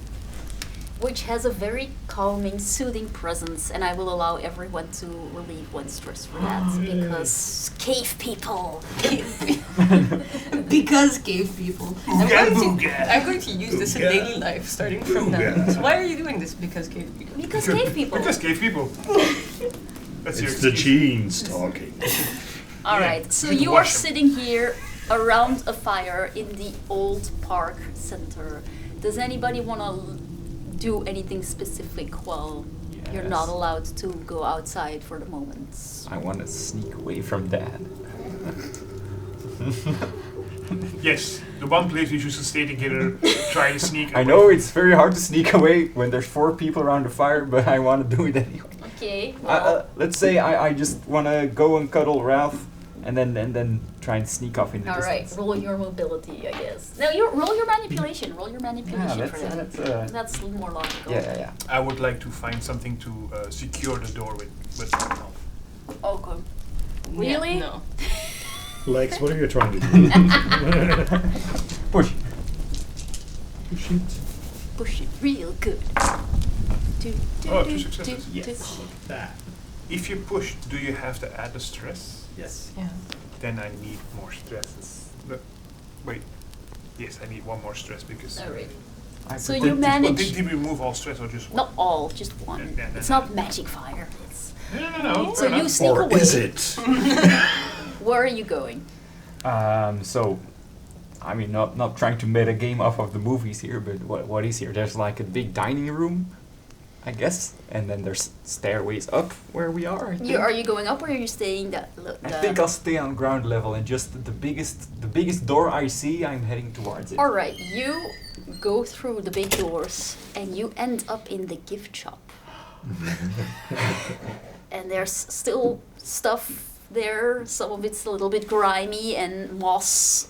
Speaker 3: which has a very calming, soothing presence, and I will allow everyone to relieve one stress for that, because cave people.
Speaker 6: Because cave people. I'm going to use this in daily life, starting from now. So why are you doing this? Because cave people.
Speaker 3: Because cave people.
Speaker 4: Because cave people. That's your
Speaker 7: It's the
Speaker 4: excuse.
Speaker 7: genes talking.
Speaker 3: Alright, so
Speaker 4: you can
Speaker 3: you are
Speaker 4: wash 'em.
Speaker 3: sitting here around a fire in the old park center. Does anybody want to do anything specific while you're
Speaker 5: Yes.
Speaker 3: not allowed to go outside for the moment?
Speaker 5: I want to sneak away from Dad.
Speaker 4: Yes, the one place we should stay together, try to sneak away.
Speaker 5: I know it's very hard to sneak away when there's 4 people around the fire, but I want to do it anyway.
Speaker 3: Okay, well,
Speaker 5: Let's say I just want to go and cuddle Ralph, and then try and sneak off in the
Speaker 3: alright,
Speaker 5: distance.
Speaker 3: roll your mobility, I guess. No, roll your manipulation. Roll your manipulation
Speaker 5: Yeah,
Speaker 3: for that.
Speaker 5: that's
Speaker 3: More logical.
Speaker 5: yeah.
Speaker 4: I would like to find something to secure the door with help.
Speaker 3: Okay. Really?
Speaker 6: No.
Speaker 7: Lex, what are you trying to do?
Speaker 5: Push.
Speaker 7: Push it.
Speaker 3: Push it real good.
Speaker 4: Oh, 2 successes.
Speaker 7: Yes. That.
Speaker 4: If you push, do you have to add the stress?
Speaker 7: Yes.
Speaker 6: Yeah.
Speaker 4: Then I need more stresses. No, wait. Yes, I need 1 more stress because.
Speaker 3: Alright.
Speaker 5: I
Speaker 3: So
Speaker 5: pretend
Speaker 3: you
Speaker 5: to-
Speaker 4: Well,
Speaker 3: manage.
Speaker 4: did we remove all stress or just one?
Speaker 3: Not all, just one.
Speaker 4: Yeah,
Speaker 3: It's not magic fire. It's
Speaker 4: No.
Speaker 3: so you sneak
Speaker 7: Or
Speaker 3: away.
Speaker 7: is it?
Speaker 3: Where are you going?
Speaker 5: So, I mean, not trying to meta game off of the movies here, but what is here? There's like a big dining room, I guess, and then there's stairways up where we are. I think.
Speaker 3: Are you going up or are you staying the
Speaker 5: I think I'll stay on ground level and just the biggest door I see, I'm heading towards it.
Speaker 3: Alright, you go through the big doors and you end up in the gift shop. And there's still stuff there. Some of it's a little bit grimy and moss,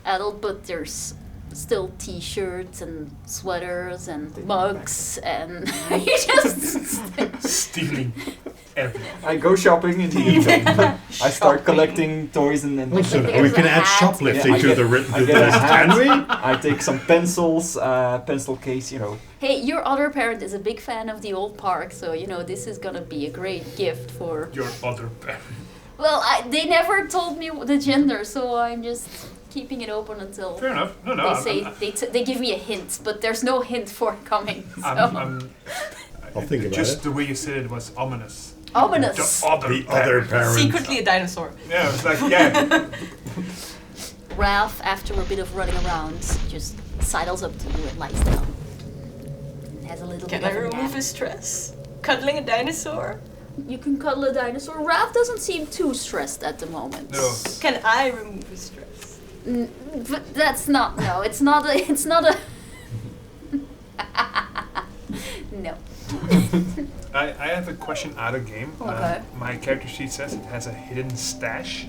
Speaker 3: addled, but there's still t-shirts and sweaters and mugs and you just
Speaker 4: Stealing everything.
Speaker 5: I go shopping in the evening. I start collecting toys and then.
Speaker 7: So now we can add shoplifting
Speaker 5: I
Speaker 7: to
Speaker 5: get-
Speaker 7: the
Speaker 5: I
Speaker 7: list,
Speaker 5: get a hat.
Speaker 7: can we?
Speaker 5: I take some pencils, pencil case,
Speaker 3: Hey, your other parent is a big fan of the old park, so this is gonna be a great gift for.
Speaker 4: Your other parent.
Speaker 3: Well, they never told me the gender, so I'm just keeping it open until
Speaker 4: Fair enough. No,
Speaker 3: they say they give me a hint, but there's no hint forthcoming. So.
Speaker 7: I'll think about
Speaker 4: Just
Speaker 7: it.
Speaker 4: the way you said it was ominous.
Speaker 3: Ominous.
Speaker 4: The
Speaker 7: The other parent.
Speaker 6: Secretly a dinosaur.
Speaker 4: Yeah, it was like, yeah.
Speaker 3: Ralph, after a bit of running around, just sidles up to you and lies down. Has a little
Speaker 6: Can
Speaker 3: bit
Speaker 6: I
Speaker 3: of a
Speaker 6: remove
Speaker 3: nap.
Speaker 6: his stress? Cuddling a dinosaur?
Speaker 3: You can cuddle a dinosaur. Ralph doesn't seem too stressed at the moment.
Speaker 4: No.
Speaker 6: Can I remove his stress?
Speaker 3: But that's not. No, it's not a. It's not a. No.
Speaker 4: I have a question out of game.
Speaker 3: Okay.
Speaker 4: My character sheet says it has a hidden stash.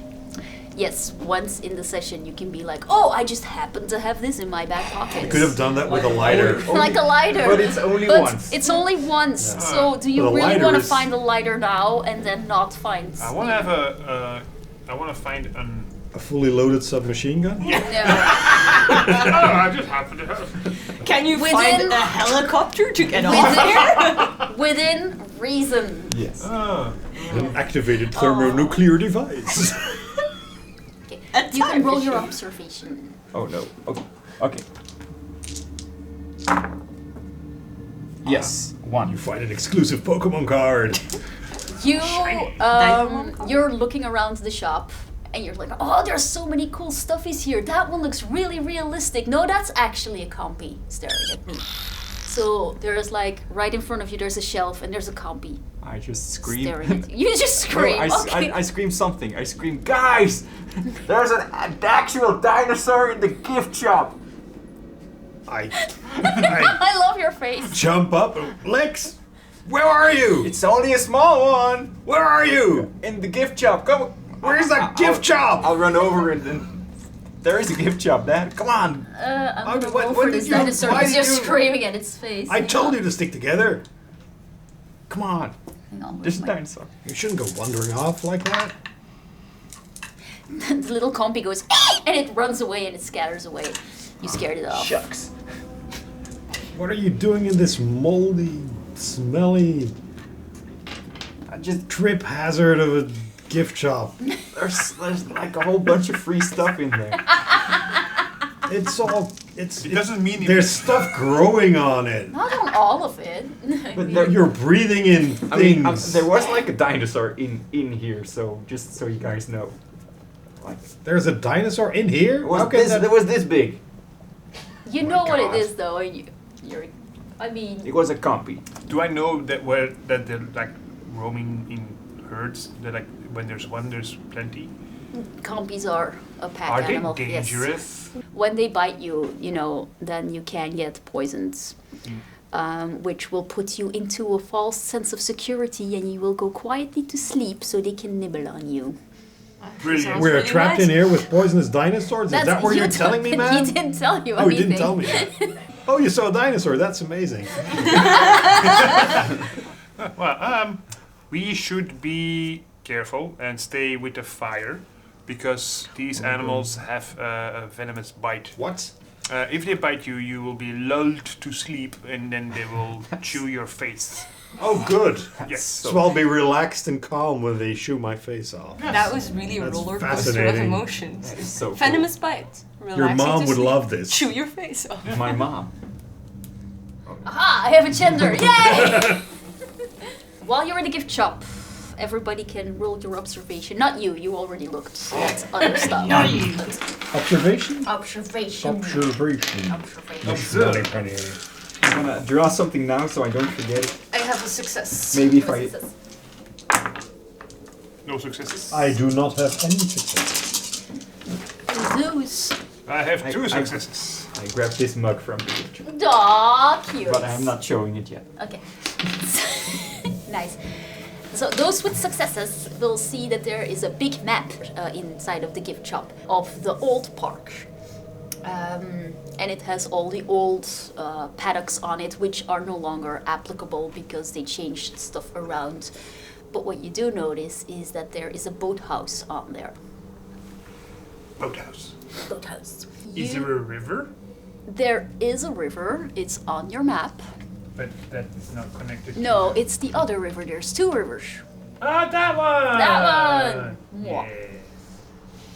Speaker 3: Yes, once in the session you can be like, oh, I just happen to have this in my back pocket.
Speaker 7: Could have done that with a lighter.
Speaker 3: Like a lighter.
Speaker 5: But it's only
Speaker 3: But
Speaker 5: once.
Speaker 3: it's only once. So do you
Speaker 7: But a
Speaker 3: really
Speaker 7: lighter
Speaker 3: want to
Speaker 7: is-
Speaker 3: find a lighter now and then not find?
Speaker 4: I want to have I want to find an.
Speaker 7: A fully loaded submachine gun?
Speaker 3: No.
Speaker 4: I just happen to have.
Speaker 6: Can you
Speaker 3: Within-
Speaker 6: find a helicopter to get off here?
Speaker 3: Within reason.
Speaker 5: Yes.
Speaker 7: An activated thermonuclear device.
Speaker 3: Okay.
Speaker 6: A
Speaker 3: You can
Speaker 6: time
Speaker 3: roll your
Speaker 6: machine.
Speaker 3: observation.
Speaker 5: Oh no. Okay. Yes.
Speaker 7: You
Speaker 5: 1.
Speaker 7: find an exclusive Pokemon card.
Speaker 3: You're looking around the shop and you're like, oh, there's so many cool stuffies here. That one looks really realistic. No, that's actually a compy staring at me. So there's like right in front of you, there's a shelf and there's a compy
Speaker 5: I just scream.
Speaker 3: staring at you. You just
Speaker 5: No,
Speaker 3: scream.
Speaker 5: I scream something. I scream, guys! There's an actual dinosaur in the gift shop.
Speaker 7: I
Speaker 3: I love your face.
Speaker 7: jump up. Lex, where are you?
Speaker 5: It's only a small one.
Speaker 7: Where are you?
Speaker 5: In the gift shop. Come.
Speaker 7: Where's that gift shop?
Speaker 5: I'll run over and then. There is a gift shop, Dad. Come on.
Speaker 3: I'm gonna
Speaker 7: what-
Speaker 3: roll
Speaker 7: what
Speaker 3: for
Speaker 7: did
Speaker 3: this
Speaker 7: you-
Speaker 3: dinosaur
Speaker 7: why
Speaker 3: because
Speaker 7: did
Speaker 3: you're
Speaker 7: you-
Speaker 3: screaming at its face.
Speaker 7: I told you to stick together.
Speaker 5: Come on.
Speaker 3: Hang on,
Speaker 5: There's
Speaker 3: where's
Speaker 5: a
Speaker 3: my-
Speaker 5: dinosaur.
Speaker 7: You shouldn't go wandering off like that.
Speaker 3: The little compy goes, "Eh!" and it runs away and it scatters away. You scared it off.
Speaker 5: Shucks.
Speaker 7: What are you doing in this moldy, smelly
Speaker 5: I just.
Speaker 7: trip hazard of a gift shop?
Speaker 5: There's like a whole bunch of free stuff in there.
Speaker 7: It's all. It
Speaker 4: doesn't mean
Speaker 7: there's stuff growing on it.
Speaker 3: Not on all of it.
Speaker 5: But there,
Speaker 7: You're breathing in
Speaker 5: I mean,
Speaker 7: things.
Speaker 5: there was like a dinosaur in here, so just so you guys know. Like,
Speaker 7: There's a dinosaur in here?
Speaker 5: it was
Speaker 7: How can
Speaker 5: this.
Speaker 7: that-
Speaker 5: It was this big.
Speaker 3: You know what
Speaker 5: God.
Speaker 3: it is, though. And you're. I mean,
Speaker 5: It was a compy.
Speaker 4: Do I know that they're like roaming in herds? That like when there's one, there's plenty.
Speaker 3: compies are a pack
Speaker 4: Are they
Speaker 3: animal. Yes.
Speaker 4: dangerous?
Speaker 3: When they bite you, then you can get poisoned, which will put you into a false sense of security, and you will go quietly to sleep so they can nibble on you.
Speaker 4: Brilliant.
Speaker 7: We're
Speaker 6: really
Speaker 7: trapped
Speaker 6: nice.
Speaker 7: in here with poisonous dinosaurs? Is that what
Speaker 3: you
Speaker 7: you're telling me, man?
Speaker 3: He didn't tell you
Speaker 7: Oh, he
Speaker 3: anything.
Speaker 7: didn't tell me that. Oh, you saw a dinosaur. That's amazing.
Speaker 4: Well, we should be careful and stay with the fire because these animals have a venomous bite.
Speaker 7: What?
Speaker 4: If they bite you, you will be lulled to sleep and then they will chew your face.
Speaker 7: Oh, good.
Speaker 4: Yes.
Speaker 7: So I'll be relaxed and calm when they shoot my face off.
Speaker 6: That was really a
Speaker 7: That's
Speaker 6: roller coaster of
Speaker 7: fascinating.
Speaker 6: emotions.
Speaker 5: It's so cool.
Speaker 6: Venomous bite.
Speaker 7: Your
Speaker 6: Relaxing
Speaker 7: mom
Speaker 6: to
Speaker 7: would
Speaker 6: sleep.
Speaker 7: love this.
Speaker 6: Chew your face off.
Speaker 5: My mom.
Speaker 3: Aha! I have a gender! Yay! While you're in the gift shop, everybody can roll your observation. Not you. You already looked at other stuff. Not you.
Speaker 7: Observation?
Speaker 3: Observation.
Speaker 7: Observation.
Speaker 4: Observe.
Speaker 5: I'm gonna draw something now so I don't forget it.
Speaker 6: I have a success.
Speaker 5: Maybe if I.
Speaker 4: No successes.
Speaker 7: I do not have any success.
Speaker 3: Those.
Speaker 4: I have 2 successes.
Speaker 5: I grabbed this mug from the picture,
Speaker 3: Aw, cute.
Speaker 5: but I'm not showing it yet.
Speaker 3: Okay. Nice. So those with successes will see that there is a big map inside of the gift shop of the old park. And it has all the old paddocks on it, which are no longer applicable because they changed stuff around. But what you do notice is that there is a boathouse on there.
Speaker 4: Boathouse.
Speaker 3: Boathouse.
Speaker 4: Is there a river?
Speaker 3: There is a river. It's on your map.
Speaker 4: But that's not connected.
Speaker 3: No, it's the other river. There's 2 rivers.
Speaker 4: Ah, that one!
Speaker 3: That one!
Speaker 4: Yeah.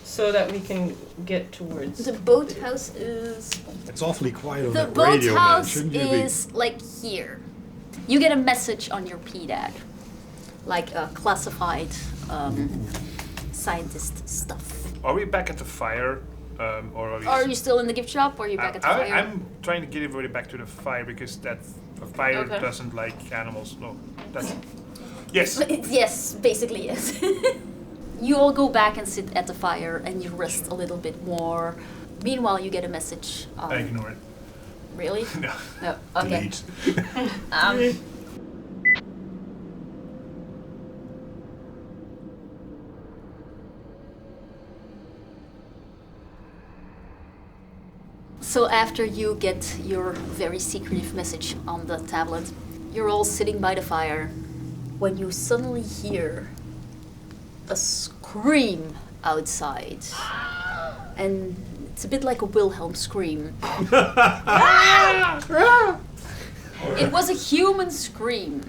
Speaker 6: So that we can get towards.
Speaker 3: The boathouse is...
Speaker 7: It's awfully quiet on
Speaker 3: The
Speaker 7: that radio, man.
Speaker 3: boathouse
Speaker 7: Shouldn't you
Speaker 3: is like here. You get a message on your PDAG. Like classified scientist stuff.
Speaker 4: Are we back at the fire? Or are we...
Speaker 3: Are you still in the gift shop or are you back at the fire?
Speaker 4: I'm trying to get everybody back to the fire because a fire
Speaker 3: Okay.
Speaker 4: doesn't like animals. No, that's... Yes.
Speaker 3: Yes, basically yes. You all go back and sit at the fire and you rest a little bit more. Meanwhile, you get a message.
Speaker 4: I ignore it.
Speaker 3: Really?
Speaker 4: No.
Speaker 3: No. Okay.
Speaker 7: Delete.
Speaker 3: So after you get your very secretive message on the tablet, you're all sitting by the fire when you suddenly hear a scream outside. And it's a bit like a Wilhelm scream. It was a human scream.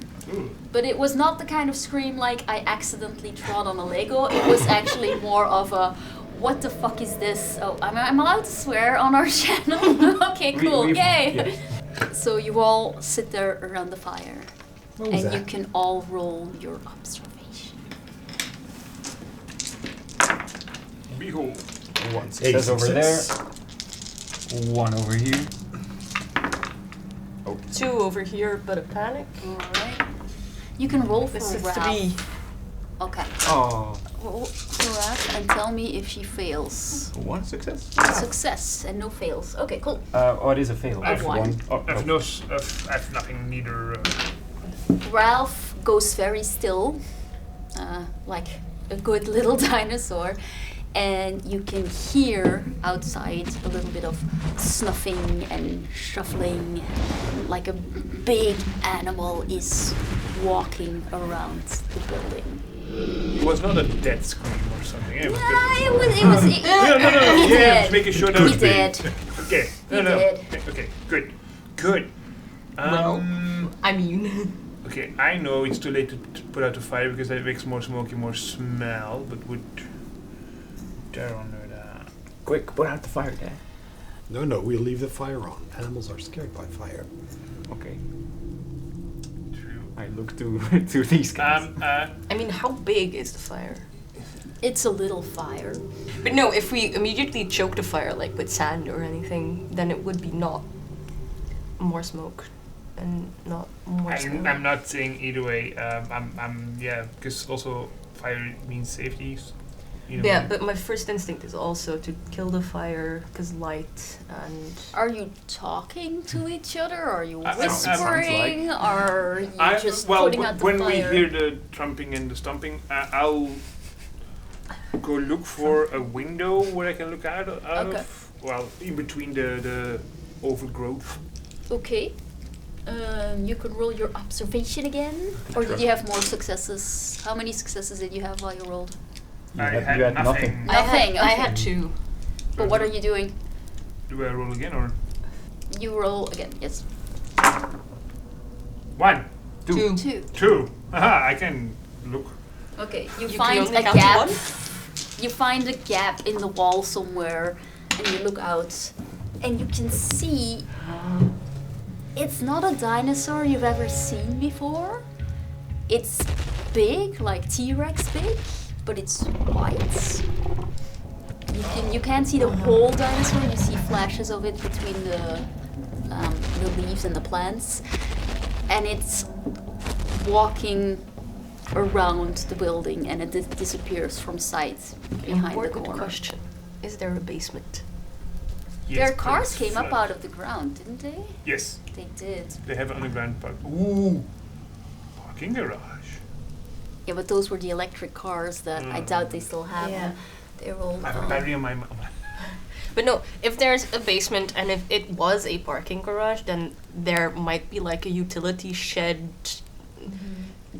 Speaker 3: But it was not the kind of scream like I accidentally trod on a Lego. It was actually more of a, what the fuck is this? Oh, I'm allowed to swear on our channel? Okay, cool, yay!
Speaker 5: Yeah.
Speaker 3: So you all sit there around the fire.
Speaker 7: What was
Speaker 3: And you
Speaker 7: that?
Speaker 3: can all roll your observation.
Speaker 4: Behold.
Speaker 5: 1 success over there. 1 over here.
Speaker 6: 2 over here, but a panic.
Speaker 3: Alright. You can roll for
Speaker 6: This is
Speaker 3: Ralph.
Speaker 6: 3.
Speaker 3: Okay.
Speaker 5: Oh,
Speaker 3: Roll for Ralph and tell me if she fails.
Speaker 5: 1 success.
Speaker 3: Success and no fails. Okay, cool.
Speaker 5: It is a fail.
Speaker 3: I have one.
Speaker 5: Oh,
Speaker 4: I've
Speaker 5: no.
Speaker 4: I've nothing neither.
Speaker 3: Ralph goes very still, like a good little dinosaur, and you can hear outside a little bit of snuffing and shuffling, like a big animal is walking around the building.
Speaker 4: It was not a dead scream or something. It was
Speaker 3: Yeah,
Speaker 4: just...
Speaker 3: it was.
Speaker 4: No.
Speaker 3: He
Speaker 4: Yeah,
Speaker 3: did.
Speaker 4: making sure that was
Speaker 3: He
Speaker 4: big.
Speaker 3: did.
Speaker 4: Okay.
Speaker 3: He
Speaker 4: No.
Speaker 3: did.
Speaker 4: Okay. Good. Good.
Speaker 6: Well, I mean.
Speaker 4: Okay, I know it's too late to put out the fire because that makes more smoky, more smell, but would Daryl know that?
Speaker 5: Quick, put out the fire, Dad.
Speaker 7: No, we'll leave the fire on. Animals are scared by fire.
Speaker 5: Okay.
Speaker 4: True.
Speaker 5: I look to to these guys.
Speaker 6: I mean, how big is the fire?
Speaker 3: It's a little fire.
Speaker 6: But no, if we immediately choke the fire, like with sand or anything, then it would be not more smoke and not more smoke.
Speaker 4: I'm not saying either way. Because also fire means safety. You know.
Speaker 6: Yeah, but my first instinct is also to kill the fire, because light and...
Speaker 3: Are you talking to each other? Are you
Speaker 4: I-
Speaker 3: whispering? Are you just putting out the
Speaker 4: when
Speaker 3: fire?
Speaker 4: we hear the trumping and the stomping, I'll go look for a window where I can look out
Speaker 3: Okay.
Speaker 4: of. Well, in between the overgrowth.
Speaker 3: Okay. You can roll your observation again. Or did you have more successes? How many successes did you have while you rolled?
Speaker 5: You
Speaker 4: I
Speaker 5: had-
Speaker 4: had
Speaker 5: you had
Speaker 4: nothing.
Speaker 3: Nothing.
Speaker 6: I
Speaker 3: okay.
Speaker 6: had 2.
Speaker 3: But what are you doing?
Speaker 4: Do I roll again or?
Speaker 3: You roll again. Yes.
Speaker 4: 1,
Speaker 6: 2.
Speaker 3: 2.
Speaker 4: 2. Haha, I can look.
Speaker 3: Okay. You,
Speaker 6: You
Speaker 3: find
Speaker 6: can only
Speaker 3: a
Speaker 6: count to
Speaker 3: gap.
Speaker 6: 1?
Speaker 3: You find a gap in the wall somewhere, and you look out, and you can see. It's not a dinosaur you've ever seen before. It's big, like T-Rex big, but it's white. You can't see the whole dinosaur. You see flashes of it between the leaves and the plants, and it's walking around the building, and it disappears from sight behind
Speaker 6: More
Speaker 3: the
Speaker 6: good
Speaker 3: corner.
Speaker 6: question. Is there a basement?
Speaker 4: Yes,
Speaker 3: Their
Speaker 4: but
Speaker 3: cars
Speaker 4: it's
Speaker 3: came up
Speaker 4: flat.
Speaker 3: out of the ground, didn't they?
Speaker 4: Yes,
Speaker 3: They did.
Speaker 4: they have an underground park. Ooh, parking garage.
Speaker 3: Yeah, but those were the electric cars that I doubt they still have.
Speaker 6: Yeah.
Speaker 3: They're all
Speaker 4: I have a battery on my.
Speaker 6: But no, if there's a basement and if it was a parking garage, then there might be like a utility shed.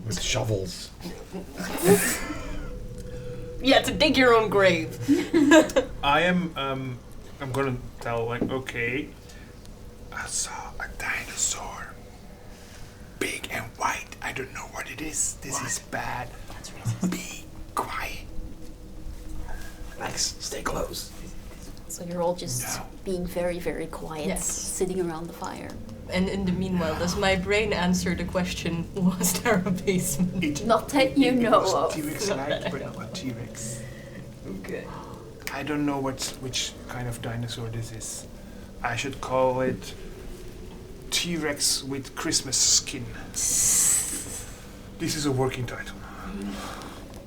Speaker 7: With shovels.
Speaker 6: Yeah, to dig your own grave.
Speaker 4: I am. I'm gonna tell like, okay, I saw a dinosaur, big and white. I don't know what it is. This is bad. Be quiet.
Speaker 7: Max, stay close.
Speaker 3: So you're all just
Speaker 4: No.
Speaker 3: being very, very quiet,
Speaker 6: Yes.
Speaker 3: sitting around the fire.
Speaker 6: And in the meanwhile, does my brain answer the question, was there a basement?
Speaker 3: Not that you
Speaker 4: It
Speaker 3: know
Speaker 4: was
Speaker 3: of.
Speaker 4: T-Rex like, but not a T-Rex.
Speaker 6: Okay.
Speaker 4: I don't know which kind of dinosaur this is. I should call it T-Rex with Christmas skin. This is a working title.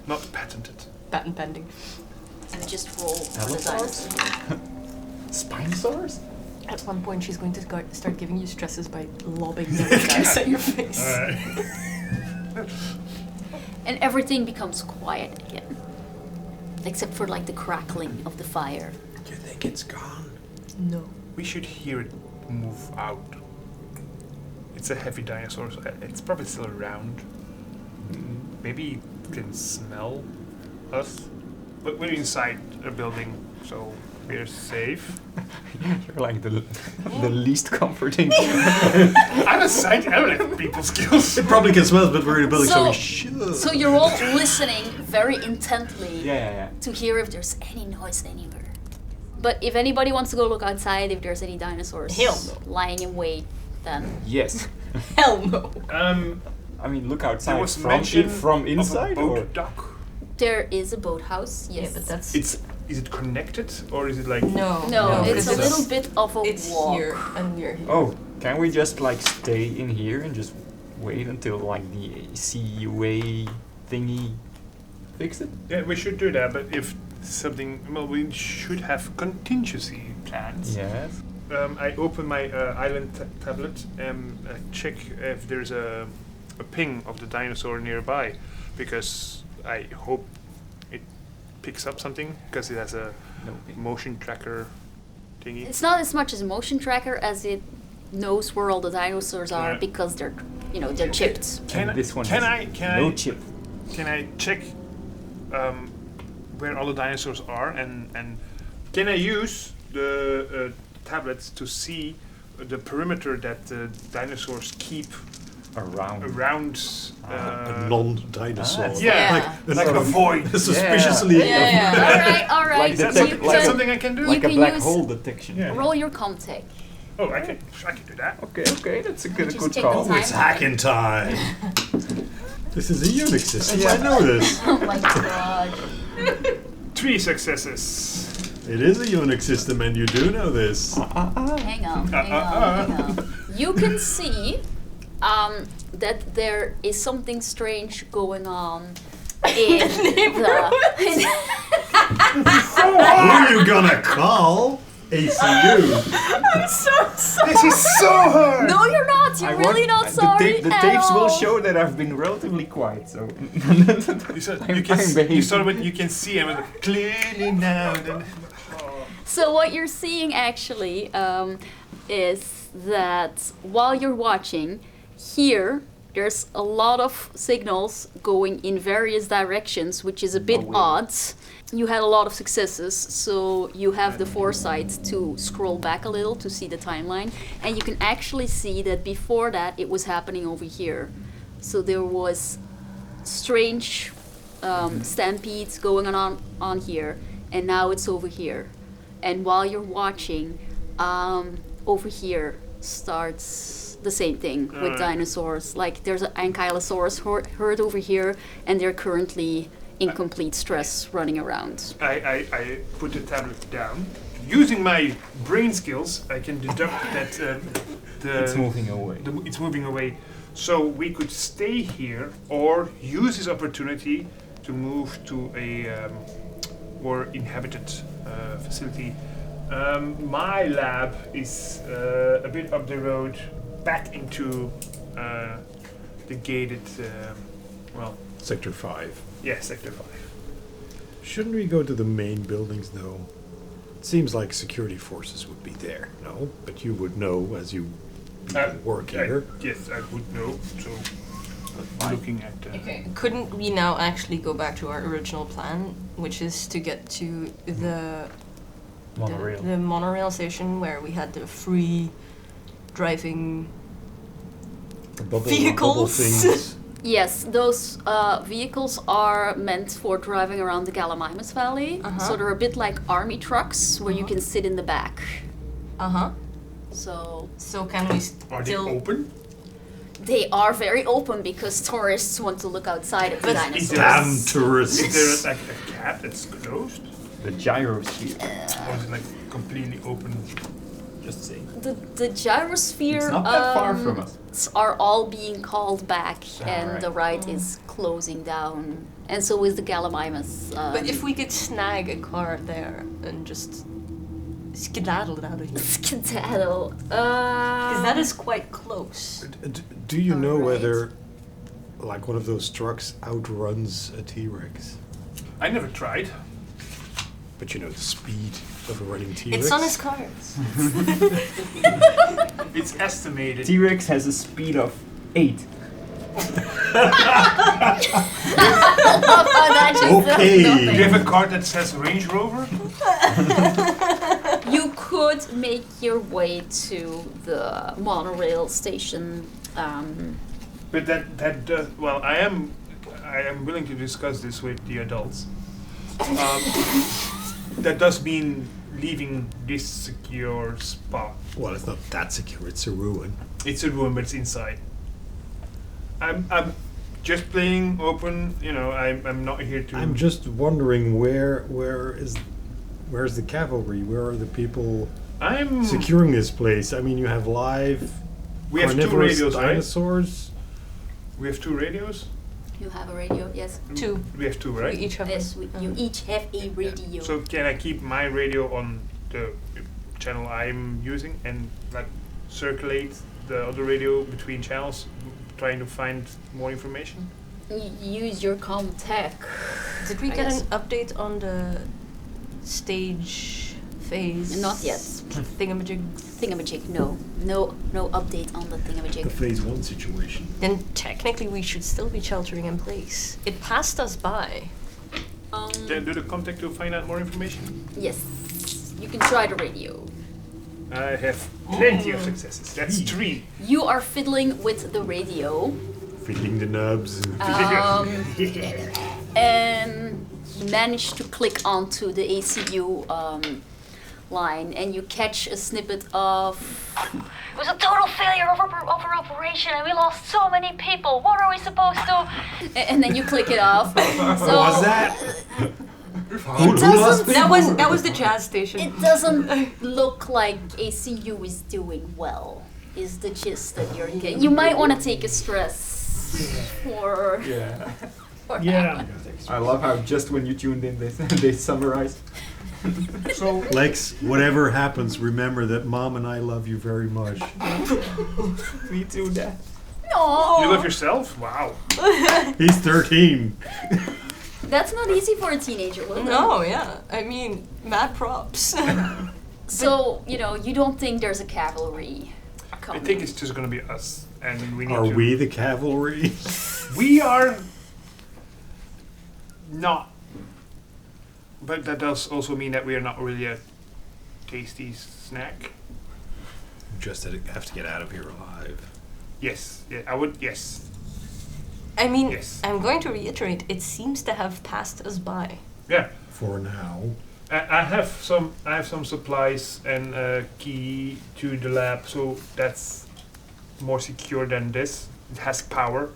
Speaker 4: Not patented.
Speaker 6: Patent pending.
Speaker 3: You just roll for the
Speaker 5: Allosaurus?
Speaker 3: dinosaur.
Speaker 5: Spinosaurus?
Speaker 6: At one point, she's going to start giving you stresses by lobbing those guys at your face.
Speaker 3: And everything becomes quiet again. Except for like the crackling of the fire.
Speaker 7: You think it's gone?
Speaker 6: No.
Speaker 4: We should hear it move out. It's a heavy dinosaur, so it's probably still around. Maybe it can smell us. But we're inside a building, so we're safe.
Speaker 5: You're like the least comforting.
Speaker 4: I'm a scientist. I don't have people skills.
Speaker 7: It probably can smell, but we're in a building, so
Speaker 3: So-
Speaker 7: we should.
Speaker 3: So you're all listening very intently
Speaker 5: Yeah.
Speaker 3: to hear if there's any noise anywhere. But if anybody wants to go look outside, if there's any dinosaurs
Speaker 6: Hell no.
Speaker 3: lying in wait, then
Speaker 5: Yes.
Speaker 6: Hell no.
Speaker 5: I mean, look
Speaker 4: There
Speaker 5: outside
Speaker 4: was
Speaker 5: from
Speaker 4: mention
Speaker 5: from
Speaker 4: of
Speaker 5: inside,
Speaker 4: a boat
Speaker 5: or
Speaker 4: dock.
Speaker 3: there is a boathouse. Yes,
Speaker 6: Yeah, but that's...
Speaker 4: Is it connected or is it like?
Speaker 6: No.
Speaker 3: no, it's a
Speaker 6: because
Speaker 3: little bit of a
Speaker 6: It's
Speaker 3: walk.
Speaker 6: here and you're here.
Speaker 5: oh, can we just like stay in here and just wait until like the CUA thingy fix it?
Speaker 4: Yeah, we should do that. But if something, well, we should have contingency plans.
Speaker 5: Yes.
Speaker 4: I open my island tablet and check if there's a ping of the dinosaur nearby, because I hope it picks up something, because it has a motion tracker thingy.
Speaker 3: It's not as much as a motion tracker as it knows where all the dinosaurs are
Speaker 4: Yeah.
Speaker 3: because they're chipped.
Speaker 4: Can
Speaker 5: And this one
Speaker 4: can
Speaker 5: has
Speaker 4: I can
Speaker 5: no
Speaker 4: I
Speaker 5: chip.
Speaker 4: can I check where all the dinosaurs are, and can I use the tablets to see the perimeter that the dinosaurs keep around
Speaker 7: a non-dinosaur.
Speaker 4: yeah,
Speaker 3: Yeah.
Speaker 4: like a void.
Speaker 7: Suspiciously.
Speaker 3: All right.
Speaker 5: Like
Speaker 4: Is that,
Speaker 5: detect-
Speaker 4: something, is that
Speaker 5: like-
Speaker 4: something I can do?
Speaker 5: Like a
Speaker 3: can
Speaker 5: black
Speaker 3: use-
Speaker 5: hole detection.
Speaker 4: Yeah.
Speaker 3: Roll your comtech.
Speaker 4: Oh, I can do that.
Speaker 5: Okay, that's a good,
Speaker 3: Just
Speaker 5: good
Speaker 3: take
Speaker 5: call.
Speaker 3: the time.
Speaker 7: It's hacking time. This is a Unix system. I know this.
Speaker 3: Oh my god.
Speaker 4: 3 successes.
Speaker 7: It is a Unix system, and you do know this.
Speaker 3: Hang on. You can see that there is something strange going on in the...
Speaker 7: Who are you gonna call? ACU.
Speaker 4: This is so hard.
Speaker 3: No, you're not. You're really not sorry
Speaker 5: The
Speaker 3: at
Speaker 5: tapes will
Speaker 3: all.
Speaker 5: show that I've been relatively quiet, so.
Speaker 4: You said
Speaker 5: I'm
Speaker 4: you can
Speaker 5: behaving.
Speaker 4: you started with you can see him clearly now. Then
Speaker 3: So what you're seeing actually is that while you're watching, here there's a lot of signals going in various directions, which is a bit odd. You had a lot of successes, so you have the foresight to scroll back a little to see the timeline, and you can actually see that before that it was happening over here. So there was strange stampedes going on here, and now it's over here. And while you're watching, over here starts the same thing with dinosaurs. Like there's an ankylosaurus herd over here, and they're currently in complete stress running around.
Speaker 4: I put the tablet down. Using my brain skills, I can deduct that
Speaker 5: It's moving away.
Speaker 4: It's moving away. So we could stay here or use this opportunity to move to a more inhabited facility My lab is a bit up the road, back into the gated,
Speaker 7: Sector 5.
Speaker 4: yeah, Sector 5.
Speaker 7: Shouldn't we go to the main buildings, though? It seems like security forces would be there, no? But you would know as you work here.
Speaker 4: Yes, I would know, so looking at...
Speaker 6: Okay. Couldn't we now actually go back to our original plan, which is to get to the
Speaker 5: Monorail.
Speaker 6: the monorail station where we had the free driving
Speaker 7: Bubble
Speaker 6: vehicles?
Speaker 7: things.
Speaker 3: Yes, those vehicles are meant for driving around the Gallimimus Valley. So they're a bit like army trucks where you can sit in the back. So
Speaker 6: So can we
Speaker 4: Are they
Speaker 6: still?
Speaker 4: open?
Speaker 3: they are very open because tourists want to look outside at the
Speaker 6: But-
Speaker 3: dinosaurs.
Speaker 7: Damn
Speaker 4: Is
Speaker 7: tourists.
Speaker 4: there like a cab that's closed?
Speaker 5: The gyrosphere.
Speaker 4: Or is it like completely open?
Speaker 5: Just saying.
Speaker 3: The gyrosphere
Speaker 5: It's not that far from us.
Speaker 3: are all being called back, and
Speaker 4: right.
Speaker 3: the ride is closing down. And so is the Gallimimus.
Speaker 6: But if we could snag a car there and just skedaddle out of here,
Speaker 3: skedaddle,
Speaker 6: because that is quite close.
Speaker 7: Do you know
Speaker 3: Alright.
Speaker 7: whether, like, one of those trucks outruns a T-Rex?
Speaker 4: I never tried.
Speaker 7: But you know the speed of a running T-Rex?
Speaker 6: It's on his cards.
Speaker 4: It's estimated.
Speaker 5: T-Rex has a speed of 8.
Speaker 7: Okay.
Speaker 4: Do you have a car that says Range Rover?
Speaker 3: You could make your way to the monorail station.
Speaker 4: But that does, well, I am willing to discuss this with the adults. That does mean leaving this secure spot.
Speaker 7: Well, it's not that secure. It's a ruin.
Speaker 4: It's a room, but it's inside. I'm just playing open. You know, I'm not here to.
Speaker 7: I'm just wondering where's the cavalry? Where are the people
Speaker 4: I'm.
Speaker 7: securing this place? I mean, you have live
Speaker 4: We have two
Speaker 7: carnivorous
Speaker 4: radios, right?
Speaker 7: dinosaurs.
Speaker 4: We have two radios.
Speaker 3: You have a radio, yes.
Speaker 6: Two.
Speaker 4: We have two,
Speaker 6: We
Speaker 4: right?
Speaker 6: each have
Speaker 3: Yes, you each have a radio.
Speaker 4: So can I keep my radio on the channel I'm using and like circulate the other radio between channels, trying to find more information?
Speaker 3: Use your comm tech.
Speaker 6: Did we
Speaker 3: I
Speaker 6: get
Speaker 3: guess.
Speaker 6: an update on the stage phase?
Speaker 3: Not yet.
Speaker 6: Thingamajig.
Speaker 3: Thingamajig, no update on the
Speaker 7: The
Speaker 3: thingamajig.
Speaker 7: phase 1 situation.
Speaker 6: Then technically we should still be sheltering in place. It passed us by.
Speaker 4: Can I do the contact to find out more information?
Speaker 3: Yes, you can try the radio.
Speaker 4: I have plenty of successes. That's 3.
Speaker 3: You are fiddling with the radio,
Speaker 7: Fiddling the nubs.
Speaker 3: and you manage to click onto the ACU line, and you catch a snippet of.
Speaker 8: It was a total failure of our operation and we lost so many people. What are we supposed to...
Speaker 3: And then you click it off. So
Speaker 7: Was that?
Speaker 6: That was the jazz station.
Speaker 3: it doesn't look like ACU is doing well. Is the gist that you're getting? You might want to take a stress for.
Speaker 5: Yeah.
Speaker 3: for
Speaker 4: Yeah.
Speaker 5: I love how just when you tuned in, they summarize.
Speaker 4: So
Speaker 7: Lex, whatever happens, remember that Mom and I love you very much.
Speaker 5: Me too, Dad.
Speaker 3: No,
Speaker 4: you love yourself? Wow.
Speaker 7: He's 13.
Speaker 3: that's not easy for a teenager, will it?
Speaker 6: No, yeah. I mean, mad props.
Speaker 3: So you don't think there's a cavalry
Speaker 4: I
Speaker 3: coming?
Speaker 4: think it's just gonna be us, and we need
Speaker 7: Are
Speaker 4: to.
Speaker 7: we the cavalry?
Speaker 4: We are not. But that does also mean that we are not really a tasty snack.
Speaker 7: Just have to get out of here alive.
Speaker 4: Yes. Yeah, I would. Yes.
Speaker 6: I mean,
Speaker 4: Yes.
Speaker 6: I'm going to reiterate, it seems to have passed us by.
Speaker 4: Yeah.
Speaker 7: For now.
Speaker 4: I have some supplies and a key to the lab, so that's more secure than this. It has power.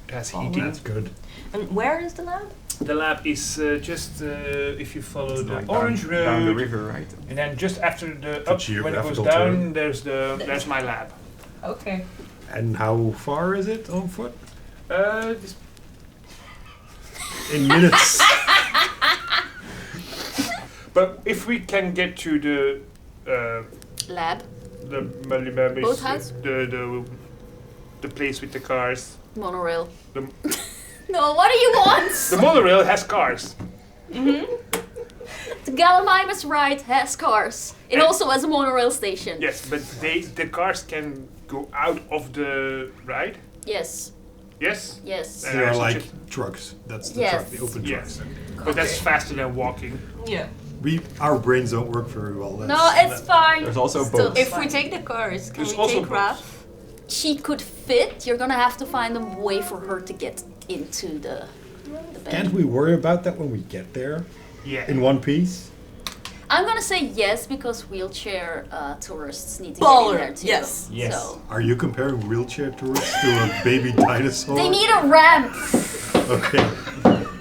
Speaker 4: It has heating.
Speaker 7: That's good.
Speaker 6: And where is the lab?
Speaker 4: The lab is just if you follow
Speaker 5: It's
Speaker 4: the
Speaker 5: like
Speaker 4: orange road,
Speaker 5: down the river, right?
Speaker 4: and then just after the
Speaker 7: For
Speaker 4: up when it goes
Speaker 7: geographical
Speaker 4: down,
Speaker 7: term.
Speaker 4: there's my lab.
Speaker 6: Okay.
Speaker 7: And how far is it on foot?
Speaker 4: This
Speaker 7: In minutes.
Speaker 4: But if we can get to the
Speaker 3: Lab.
Speaker 4: boat
Speaker 3: house?
Speaker 4: The place with the cars.
Speaker 3: Monorail.
Speaker 4: The,
Speaker 3: No, what do you want?
Speaker 4: the monorail has cars.
Speaker 3: The Gallimimus ride has cars. It also has a monorail station.
Speaker 4: Yes, but the cars can go out of the ride.
Speaker 3: Yes.
Speaker 4: Yes.
Speaker 3: Yes.
Speaker 4: And
Speaker 7: They
Speaker 4: I
Speaker 7: are
Speaker 4: should
Speaker 7: like
Speaker 4: just-
Speaker 7: trucks. That's the
Speaker 3: Yes.
Speaker 7: truck, the open
Speaker 4: Yes,
Speaker 7: trucks.
Speaker 4: but that's faster than walking.
Speaker 6: Yeah.
Speaker 7: Our brains don't work very well.
Speaker 3: No, it's fine.
Speaker 5: There's also
Speaker 3: Still,
Speaker 5: boats.
Speaker 6: If we take the cars, can
Speaker 4: There's
Speaker 6: we
Speaker 4: also
Speaker 6: take Raph?
Speaker 3: She could fit. You're gonna have to find a way for her to get into the bed.
Speaker 7: Can't we worry about that when we get there?
Speaker 4: Yeah.
Speaker 7: In one piece?
Speaker 3: I'm gonna say yes because wheelchair tourists need to get in there
Speaker 6: Baller,
Speaker 3: too.
Speaker 6: yes.
Speaker 5: Yes.
Speaker 3: So
Speaker 7: Are you comparing wheelchair tourists to a baby dinosaur?
Speaker 3: they need a ramp.
Speaker 7: Okay.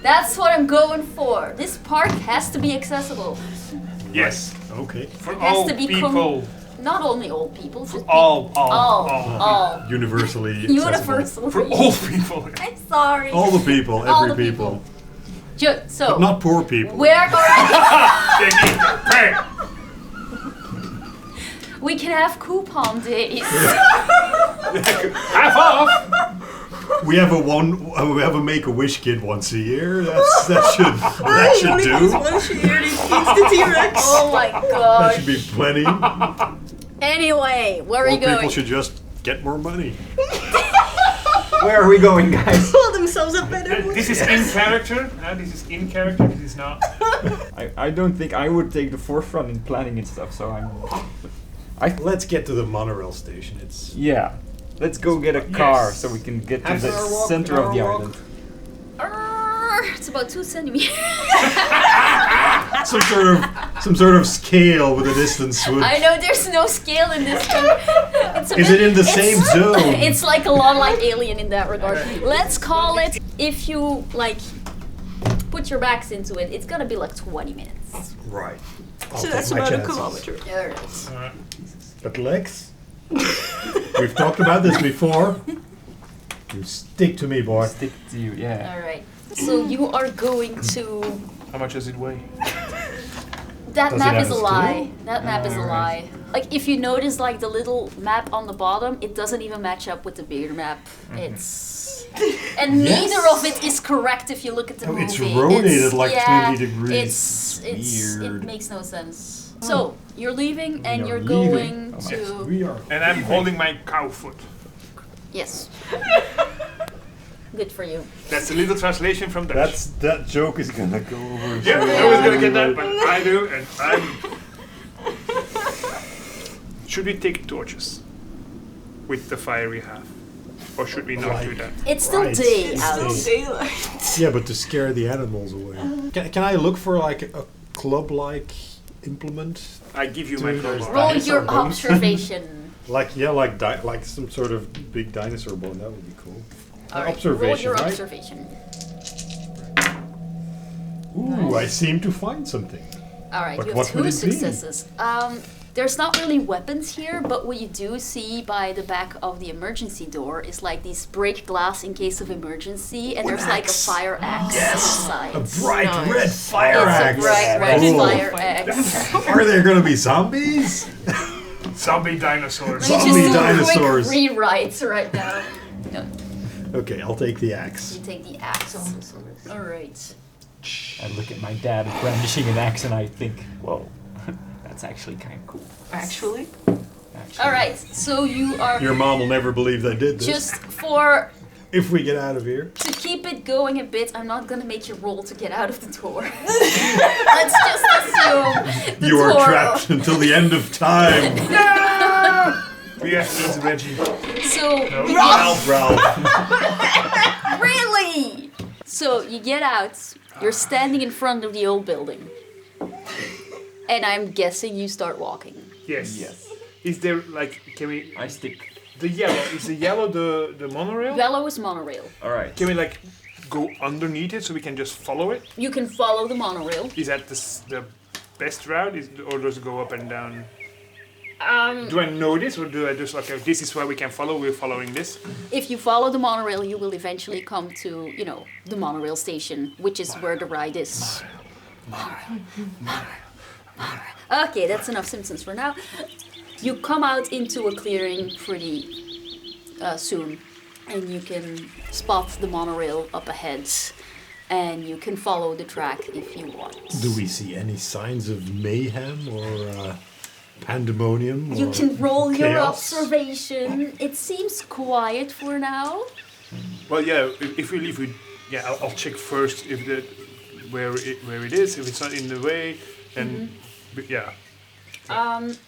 Speaker 3: That's what I'm going for. This park has to be accessible.
Speaker 4: Yes.
Speaker 7: Okay.
Speaker 4: For
Speaker 3: has
Speaker 4: all
Speaker 3: to be
Speaker 4: people.
Speaker 3: Not only old people. just
Speaker 4: All.
Speaker 7: Universally accessible.
Speaker 3: Universal.
Speaker 4: For all people.
Speaker 3: I'm sorry.
Speaker 7: All the people,
Speaker 3: All
Speaker 7: every
Speaker 3: the
Speaker 7: people.
Speaker 3: So
Speaker 7: But not poor people.
Speaker 3: we're already.
Speaker 4: They need to pay.
Speaker 3: We can have coupon days.
Speaker 4: Half off.
Speaker 7: We have a Make-A-Wish kid once a year. That should do.
Speaker 6: Once a year, he feeds the T-Rex.
Speaker 3: Oh my
Speaker 7: That
Speaker 3: gosh.
Speaker 7: should be plenty.
Speaker 3: Anyway, where are
Speaker 7: Well,
Speaker 3: you going?
Speaker 7: people should just get more money.
Speaker 5: Where are we going, guys?
Speaker 6: Pull themselves up better.
Speaker 4: This is in character. This is in character. This is not.
Speaker 5: I don't think I would take the forefront in planning and stuff, so
Speaker 7: Let's get to the monorail station. It's
Speaker 5: yeah. Let's go get a car
Speaker 4: Yes.
Speaker 5: so we can get to
Speaker 7: Half
Speaker 5: the
Speaker 7: an hour walk,
Speaker 5: center
Speaker 7: an
Speaker 5: of the
Speaker 7: hour walk.
Speaker 5: island.
Speaker 3: It's about 2 centimeters.
Speaker 7: some sort of scale with a distance switch.
Speaker 3: I know there's no scale in this thing.
Speaker 7: Is it in the same zone?
Speaker 3: It's like a lot like Alien in that regard. Let's call it, if you like put your backs into it, it's gonna be like 20 minutes.
Speaker 7: Right. I'll
Speaker 6: So
Speaker 7: take
Speaker 6: that's
Speaker 7: my
Speaker 6: about a
Speaker 7: chances.
Speaker 6: kilometer.
Speaker 3: Alright.
Speaker 7: But Lex, we've talked about this before. You stick to me, boy.
Speaker 5: Stick to you, yeah.
Speaker 3: Alright. So you are going to.
Speaker 4: How much does it weigh?
Speaker 3: That
Speaker 7: Does it
Speaker 3: map
Speaker 7: have
Speaker 3: is a
Speaker 7: a
Speaker 3: lie. That map is a
Speaker 5: Alright.
Speaker 3: lie. Like if you notice like the little map on the bottom, it doesn't even match up with the bigger map. It's and neither of it is correct if you look at the movie.
Speaker 7: It's rotated like 20 degrees.
Speaker 3: It
Speaker 7: Weird.
Speaker 3: makes no sense. So you're leaving and
Speaker 7: We
Speaker 3: you're
Speaker 7: are
Speaker 3: going
Speaker 7: leaving.
Speaker 3: to
Speaker 7: We are.
Speaker 4: And I'm holding my cow foot.
Speaker 3: yes. Good for you.
Speaker 4: That's a little translation from Dutch.
Speaker 7: That joke is gonna go over.
Speaker 4: Yeah, I was gonna get that, but I do, and I'm. Should we take torches with the fire we have, or should we not do that?
Speaker 3: It's still
Speaker 7: Right.
Speaker 3: day
Speaker 7: It's
Speaker 3: out.
Speaker 7: still
Speaker 6: Daylight.
Speaker 7: Yeah, but to scare the animals away. Can I look for like a club-like implement?
Speaker 4: I give you my
Speaker 7: Doing those
Speaker 4: crowbar.
Speaker 3: Roll
Speaker 7: Dinosaur
Speaker 3: your
Speaker 7: bones.
Speaker 3: observation.
Speaker 7: Like some sort of big dinosaur bone. That would be cool.
Speaker 3: Alright, roll
Speaker 7: Observation,
Speaker 3: your
Speaker 7: right?
Speaker 3: observation.
Speaker 7: Ooh, I seem to find something.
Speaker 3: Alright,
Speaker 7: But
Speaker 3: you have
Speaker 7: what would
Speaker 3: 2
Speaker 7: it be?
Speaker 3: successes. There's not really weapons here, but what you do see by the back of the emergency door is like these break glass in case of emergency, and there's like a
Speaker 7: axe.
Speaker 3: fire axe inside.
Speaker 7: A bright red fire
Speaker 3: It's
Speaker 7: axe.
Speaker 3: a bright red
Speaker 7: Cool.
Speaker 3: fire axe.
Speaker 7: Are there gonna be zombies?
Speaker 4: Zombie dinosaurs.
Speaker 3: Let me
Speaker 7: Zombie
Speaker 3: just do
Speaker 7: dinosaurs.
Speaker 3: a quick rewrite right now. No,
Speaker 7: Okay, I'll take the axe.
Speaker 3: you take the axe. Alright.
Speaker 5: I look at my dad brandishing an axe and I think, whoa, that's actually kind of cool.
Speaker 6: Actually,
Speaker 3: Alright, so you are
Speaker 7: Your mom will never believe I did this.
Speaker 3: just for
Speaker 7: If we get out of here.
Speaker 3: to keep it going a bit, I'm not gonna make you roll to get out of the door. Let's just assume the
Speaker 7: You are
Speaker 3: door.
Speaker 7: trapped until the end of time.
Speaker 4: Yes, it's Reggie.
Speaker 3: So you
Speaker 7: Ralph.
Speaker 3: really? So you get out. You're standing in front of the old building, and I'm guessing you start walking.
Speaker 4: Yes.
Speaker 5: Yes.
Speaker 4: Is there like, can we?
Speaker 5: I stick.
Speaker 4: The yellow is the yellow the monorail?
Speaker 3: Yellow is monorail.
Speaker 5: Alright.
Speaker 4: Can we like go underneath it so we can just follow it?
Speaker 3: You can follow the monorail.
Speaker 4: Is that the best route? Or does it go up and down? Do I know this, or do I just like, this is where we can follow? We're following this.
Speaker 3: If you follow the monorail, you will eventually come to, you know, the monorail station, which is where the ride is. Okay, that's enough Simpsons for now. You come out into a clearing pretty soon, and you can spot the monorail up ahead, and you can follow the track if you want.
Speaker 7: Do we see any signs of mayhem or pandemonium?
Speaker 3: You
Speaker 7: or
Speaker 3: can roll your
Speaker 7: chaos?
Speaker 3: observation. It seems quiet for now.
Speaker 4: Well, yeah. If we leave, I'll check first if where it is. If it's not in the way, then yeah.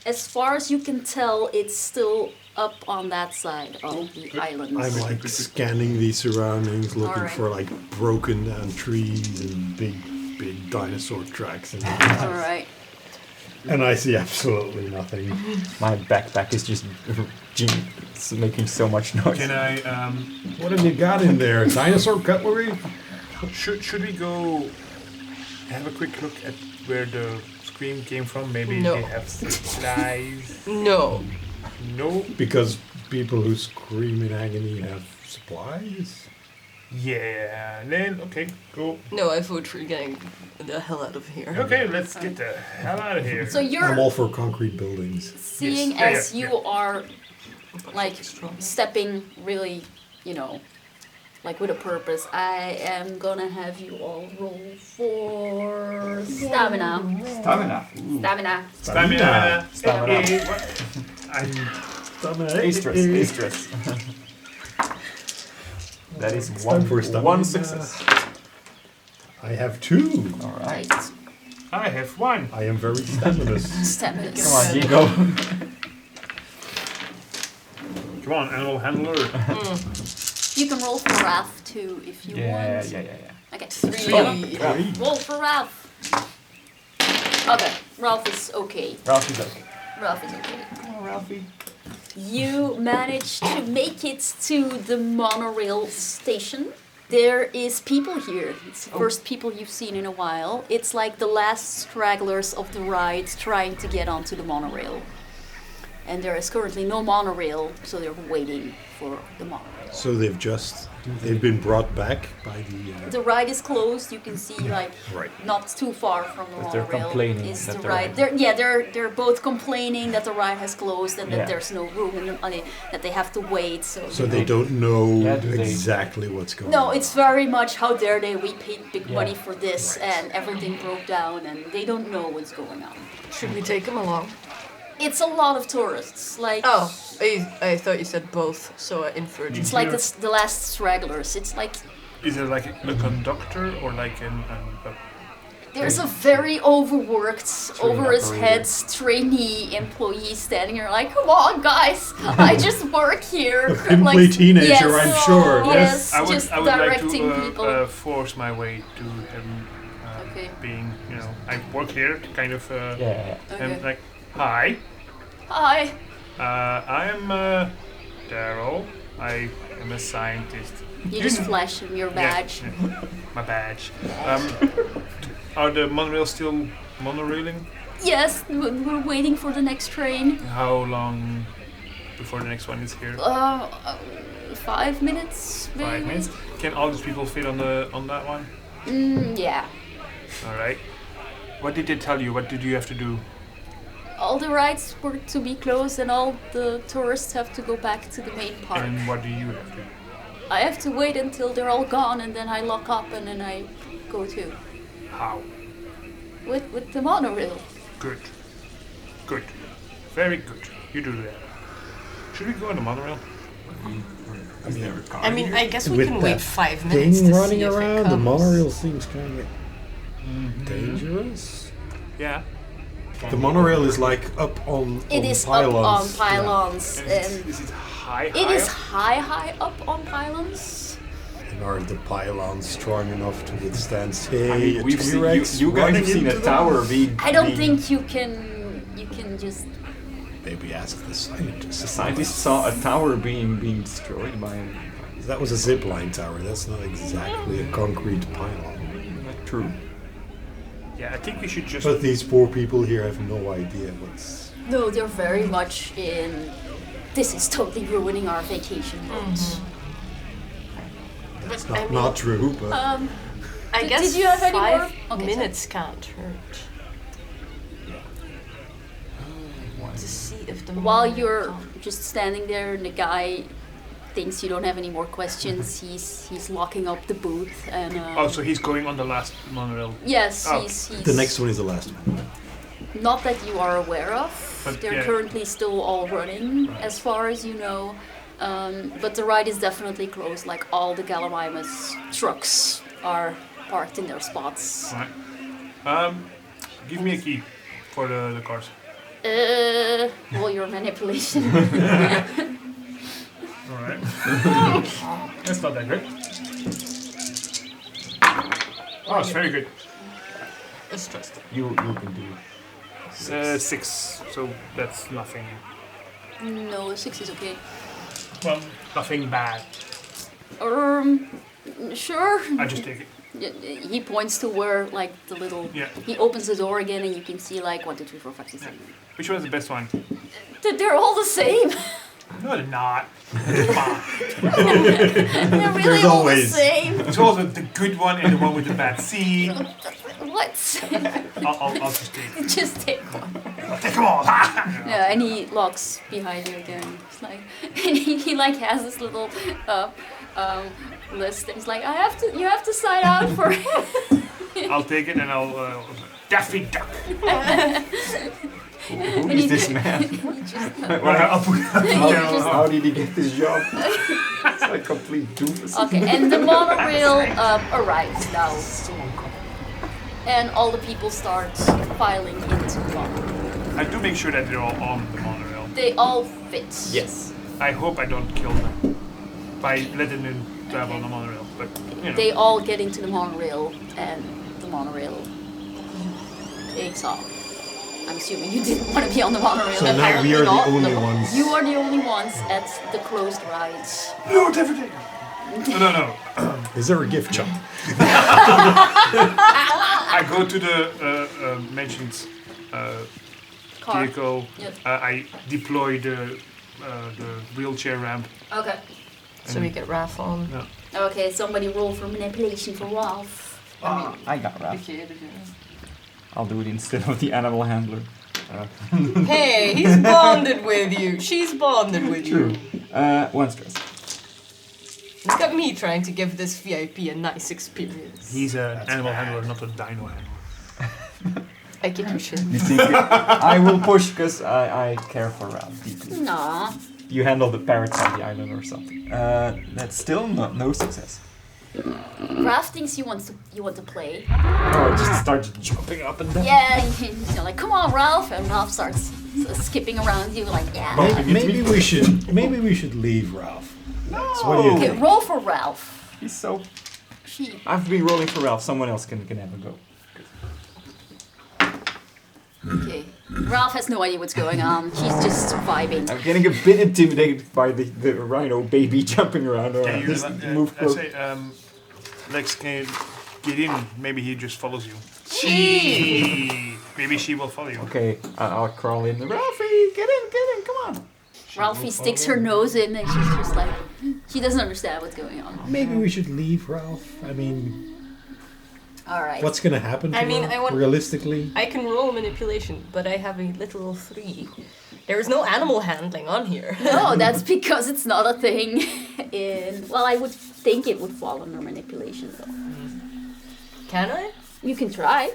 Speaker 3: As far as you can tell, it's still up on that side of the island.
Speaker 7: I'm like scanning the surroundings, looking
Speaker 3: Alright.
Speaker 7: for like broken down trees and big dinosaur tracks.
Speaker 3: All right.
Speaker 7: And I see absolutely nothing.
Speaker 5: My backpack is just it's making so much noise.
Speaker 4: Can I?
Speaker 7: What have you got in there? Dinosaur cutlery?
Speaker 4: Should we go have a quick look at where the scream came from? Maybe
Speaker 6: No.
Speaker 4: they have supplies.
Speaker 6: No.
Speaker 4: No.
Speaker 7: Because people who scream in agony have supplies?
Speaker 4: Yeah. Then okay, go.
Speaker 6: No, I vote for getting the hell out of here.
Speaker 4: Okay, let's get the hell out of here.
Speaker 3: So
Speaker 7: I'm
Speaker 3: you're
Speaker 7: all for concrete buildings.
Speaker 3: seeing
Speaker 4: Yes. Yeah,
Speaker 3: as
Speaker 4: yeah,
Speaker 3: you are like stepping really, like with a purpose. I am gonna have you all roll for stamina.
Speaker 5: Stamina.
Speaker 3: Stamina.
Speaker 4: Stamina.
Speaker 5: Stamina.
Speaker 4: Hey, what? I'm.
Speaker 5: Stay stress. That is
Speaker 7: It's
Speaker 5: one
Speaker 7: time for stamina.
Speaker 5: one success.
Speaker 7: I have 2.
Speaker 5: All right.
Speaker 3: Right.
Speaker 4: I have one.
Speaker 7: I am very staminous.
Speaker 3: Stamina.
Speaker 5: Come on, Diego.
Speaker 4: Come on, animal handler.
Speaker 3: You can roll for Wrath too if you want.
Speaker 5: Yeah.
Speaker 3: Okay.
Speaker 6: 3.
Speaker 3: Roll for Ralph. Okay. Ralph is okay.
Speaker 5: Ralph is okay.
Speaker 3: Ralph is okay.
Speaker 5: Oh, Ralphie.
Speaker 3: You manage to make it to the monorail station. There is people here. It's the first people you've seen in a while. It's like the last stragglers of the ride trying to get onto the monorail. And there is currently no monorail, so they're waiting for the monorail.
Speaker 7: So they've been brought back by the...
Speaker 3: The ride is closed. You can see like
Speaker 7: Right.
Speaker 3: not too far from the
Speaker 5: But they're
Speaker 3: monorail
Speaker 5: complaining
Speaker 3: is
Speaker 5: that
Speaker 3: the
Speaker 5: the
Speaker 3: ride.
Speaker 5: ride-
Speaker 3: They're both complaining that the ride has closed and that
Speaker 5: Yeah.
Speaker 3: there's no room and that they have to wait.
Speaker 7: So they don't know
Speaker 5: Yeah, do they-
Speaker 7: exactly what's going
Speaker 3: No,
Speaker 7: on.
Speaker 3: it's very much how dare they, we paid big
Speaker 5: Yeah.
Speaker 3: money for this and everything broke down and they don't know what's going on.
Speaker 6: Should we take him along?
Speaker 3: It's a lot of tourists, like
Speaker 6: Oh, I thought you said both, so I inferred.
Speaker 3: it's like the last stragglers. It's like
Speaker 4: Is there like a conductor or like
Speaker 3: there's a very overworked, over his
Speaker 5: operator.
Speaker 3: head trainee employee standing here like, come on guys, I just work here.
Speaker 7: A pimply teenager,
Speaker 3: yes,
Speaker 7: I'm sure.
Speaker 3: Yes,
Speaker 4: I would
Speaker 3: just
Speaker 4: like
Speaker 3: directing
Speaker 4: to
Speaker 3: people.
Speaker 4: force my way to him
Speaker 3: Okay.
Speaker 4: being, I work here, kind of,
Speaker 5: Yeah.
Speaker 4: and
Speaker 3: Okay.
Speaker 4: like, hi,
Speaker 3: Hi.
Speaker 4: I am Daryl. I am a scientist.
Speaker 3: You just flash him your badge.
Speaker 4: Yeah, my badge. Are the monorails still monorailing?
Speaker 3: Yes, we're waiting for the next train.
Speaker 4: How long before the next one is here?
Speaker 3: 5 minutes, maybe.
Speaker 4: 5 minutes. Can all these people fit on that one?
Speaker 3: Yeah.
Speaker 4: All right. What did they tell you? What did you have to do?
Speaker 3: All the rides were to be closed and all the tourists have to go back to the main park.
Speaker 4: And what do you have to do?
Speaker 3: I have to wait until they're all gone and then I lock up and then I go too.
Speaker 4: How?
Speaker 3: With the monorail.
Speaker 4: Good. Good. Very good. You do that. Should we go on the monorail?
Speaker 6: I mean, I guess we
Speaker 7: With
Speaker 6: can
Speaker 7: that
Speaker 6: wait 5 minutes
Speaker 7: thing
Speaker 6: to
Speaker 7: running
Speaker 6: see if
Speaker 7: around,
Speaker 6: it
Speaker 7: the
Speaker 6: comes.
Speaker 7: monorail seems kind of dangerous.
Speaker 4: Yeah.
Speaker 7: The monorail is like up on
Speaker 3: It
Speaker 7: on
Speaker 3: is
Speaker 7: pylons.
Speaker 3: up on pylons
Speaker 4: And
Speaker 3: and
Speaker 4: is it high?
Speaker 3: it is
Speaker 4: up?
Speaker 3: high up on pylons.
Speaker 7: And are the pylons strong enough to withstand, say,
Speaker 5: I mean,
Speaker 7: a
Speaker 5: we've seen,
Speaker 7: T-Rex
Speaker 5: you guys
Speaker 7: running
Speaker 5: have seen
Speaker 7: into
Speaker 5: a
Speaker 7: them?
Speaker 5: tower being.
Speaker 3: I don't
Speaker 5: being-
Speaker 3: think you can just
Speaker 7: Maybe ask the scientists.
Speaker 5: The scientists saw a tower being destroyed by.
Speaker 7: That was a zipline tower. That's not exactly a concrete pylon.
Speaker 5: True.
Speaker 4: Yeah, I think we should just.
Speaker 7: But these poor people here have no idea what's.
Speaker 3: no, they're very much in this is totally ruining our vacation mode.
Speaker 7: That's not true, but
Speaker 6: I
Speaker 3: Did
Speaker 6: guess
Speaker 3: you have any
Speaker 6: 5
Speaker 3: more? Okay,
Speaker 6: minutes can't hurt. to see if the
Speaker 3: While you're just standing there and the guy thinks you don't have any more questions, he's locking up the booth and...
Speaker 4: Oh, so he's going on the last monorail.
Speaker 3: Yes,
Speaker 4: Oh.
Speaker 3: he's...
Speaker 7: The next one is the last one.
Speaker 3: Not that you are aware of.
Speaker 4: But,
Speaker 3: They're
Speaker 4: yeah.
Speaker 3: currently still all running, as far as you know. But the ride is definitely closed. Like all the Gallimimus trucks are parked in their spots.
Speaker 4: Alright. Give me a key for the cars.
Speaker 3: Roll your manipulation.
Speaker 4: Alright. That's not that good. Oh, it's very good.
Speaker 6: It's trust.
Speaker 5: You can do
Speaker 4: 6, so that's nothing.
Speaker 3: No, 6 is okay.
Speaker 4: Well, nothing bad.
Speaker 3: Sure.
Speaker 4: I just take it.
Speaker 3: He points to where, like, the little...
Speaker 4: Yeah.
Speaker 3: He opens the door again and you can see, like, 1, 2, 3, 4, 5, 6, 7.
Speaker 4: Which one's the best one?
Speaker 3: They're all the same.
Speaker 4: No, they're not. Come on.
Speaker 3: They're really
Speaker 7: There's
Speaker 3: all
Speaker 7: always-
Speaker 3: the same.
Speaker 4: There's also the good one and the one with the bad seat.
Speaker 3: What?
Speaker 4: I'll just take it.
Speaker 3: Just take one.
Speaker 4: Take them all.
Speaker 3: Yeah, and he locks behind you again. It's like, and he like has this little list. And he's like, you have to sign out for it.
Speaker 4: I'll take it and I'll Daffy Duck.
Speaker 5: Who is this man?
Speaker 4: I'll put it down.
Speaker 5: How did he get this job? It's like complete doofus.
Speaker 3: Okay, and the monorail arrives now. And all the people start filing into the monorail.
Speaker 4: I do make sure that they're all on the monorail.
Speaker 3: They all fit.
Speaker 5: Yes.
Speaker 4: I hope I don't kill them by letting them travel on the monorail, but you know.
Speaker 3: They all get into the monorail, and the monorail takes off. I'm assuming you didn't want to be on the monorail.
Speaker 7: So now
Speaker 3: Apparently
Speaker 7: we are
Speaker 3: not.
Speaker 7: the only ones.
Speaker 3: You are the only ones at the closed rides.
Speaker 4: Lord everything. No.
Speaker 7: Is there a gift shop?
Speaker 4: I go to the mentioned
Speaker 3: Car.
Speaker 4: vehicle.
Speaker 3: Yep.
Speaker 4: I deploy the wheelchair ramp.
Speaker 3: Okay.
Speaker 6: So we get Raph on.
Speaker 4: Yeah.
Speaker 3: Okay, somebody roll for manipulation for Ralph.
Speaker 5: I got Raph. I'll do it instead of the animal handler.
Speaker 6: Hey, he's bonded with you. She's bonded with
Speaker 5: True.
Speaker 6: you.
Speaker 5: 1 stress.
Speaker 6: Look at me trying to give this VIP a nice experience.
Speaker 4: He's an animal handler, not a dino handler.
Speaker 6: I get your shit.
Speaker 5: You think I will push because I care for Ralph deeply.
Speaker 3: Nah.
Speaker 5: You handle the parrots on the island or something. That's still no success.
Speaker 3: Ralph thinks you want to play.
Speaker 5: Oh, it just starts jumping up and down.
Speaker 3: Yeah, you're like, come on, Ralph, and Ralph starts skipping around you, like, yeah.
Speaker 7: Maybe we should leave Ralph. So what do you
Speaker 3: Okay,
Speaker 7: think?
Speaker 3: roll for Ralph.
Speaker 5: He's so...
Speaker 3: She.
Speaker 5: I have to be rolling for Ralph. Someone else can have a go.
Speaker 3: Okay. Ralph has no idea what's going on. She's just vibing.
Speaker 5: I'm getting a bit intimidated by the rhino baby jumping around.
Speaker 4: Yeah, you
Speaker 5: Just move
Speaker 4: I
Speaker 5: close.
Speaker 4: say, Lex can get in. Maybe he just follows you. Maybe she will follow you.
Speaker 5: Okay, I'll crawl in. Ralphie, get in, come on.
Speaker 3: Ralphie sticks her nose in and she's just like, she doesn't understand what's going on.
Speaker 7: Maybe we should leave Ralph. I mean,
Speaker 3: Alright.
Speaker 7: what's gonna happen to
Speaker 6: I mean,
Speaker 7: her,
Speaker 6: I want-
Speaker 7: realistically?
Speaker 6: I can roll manipulation, but I have a little 3. There is no animal handling on here.
Speaker 3: No, that's because it's not a thing in... Well, I would think it would fall under manipulation, though.
Speaker 6: Can I?
Speaker 3: You can try.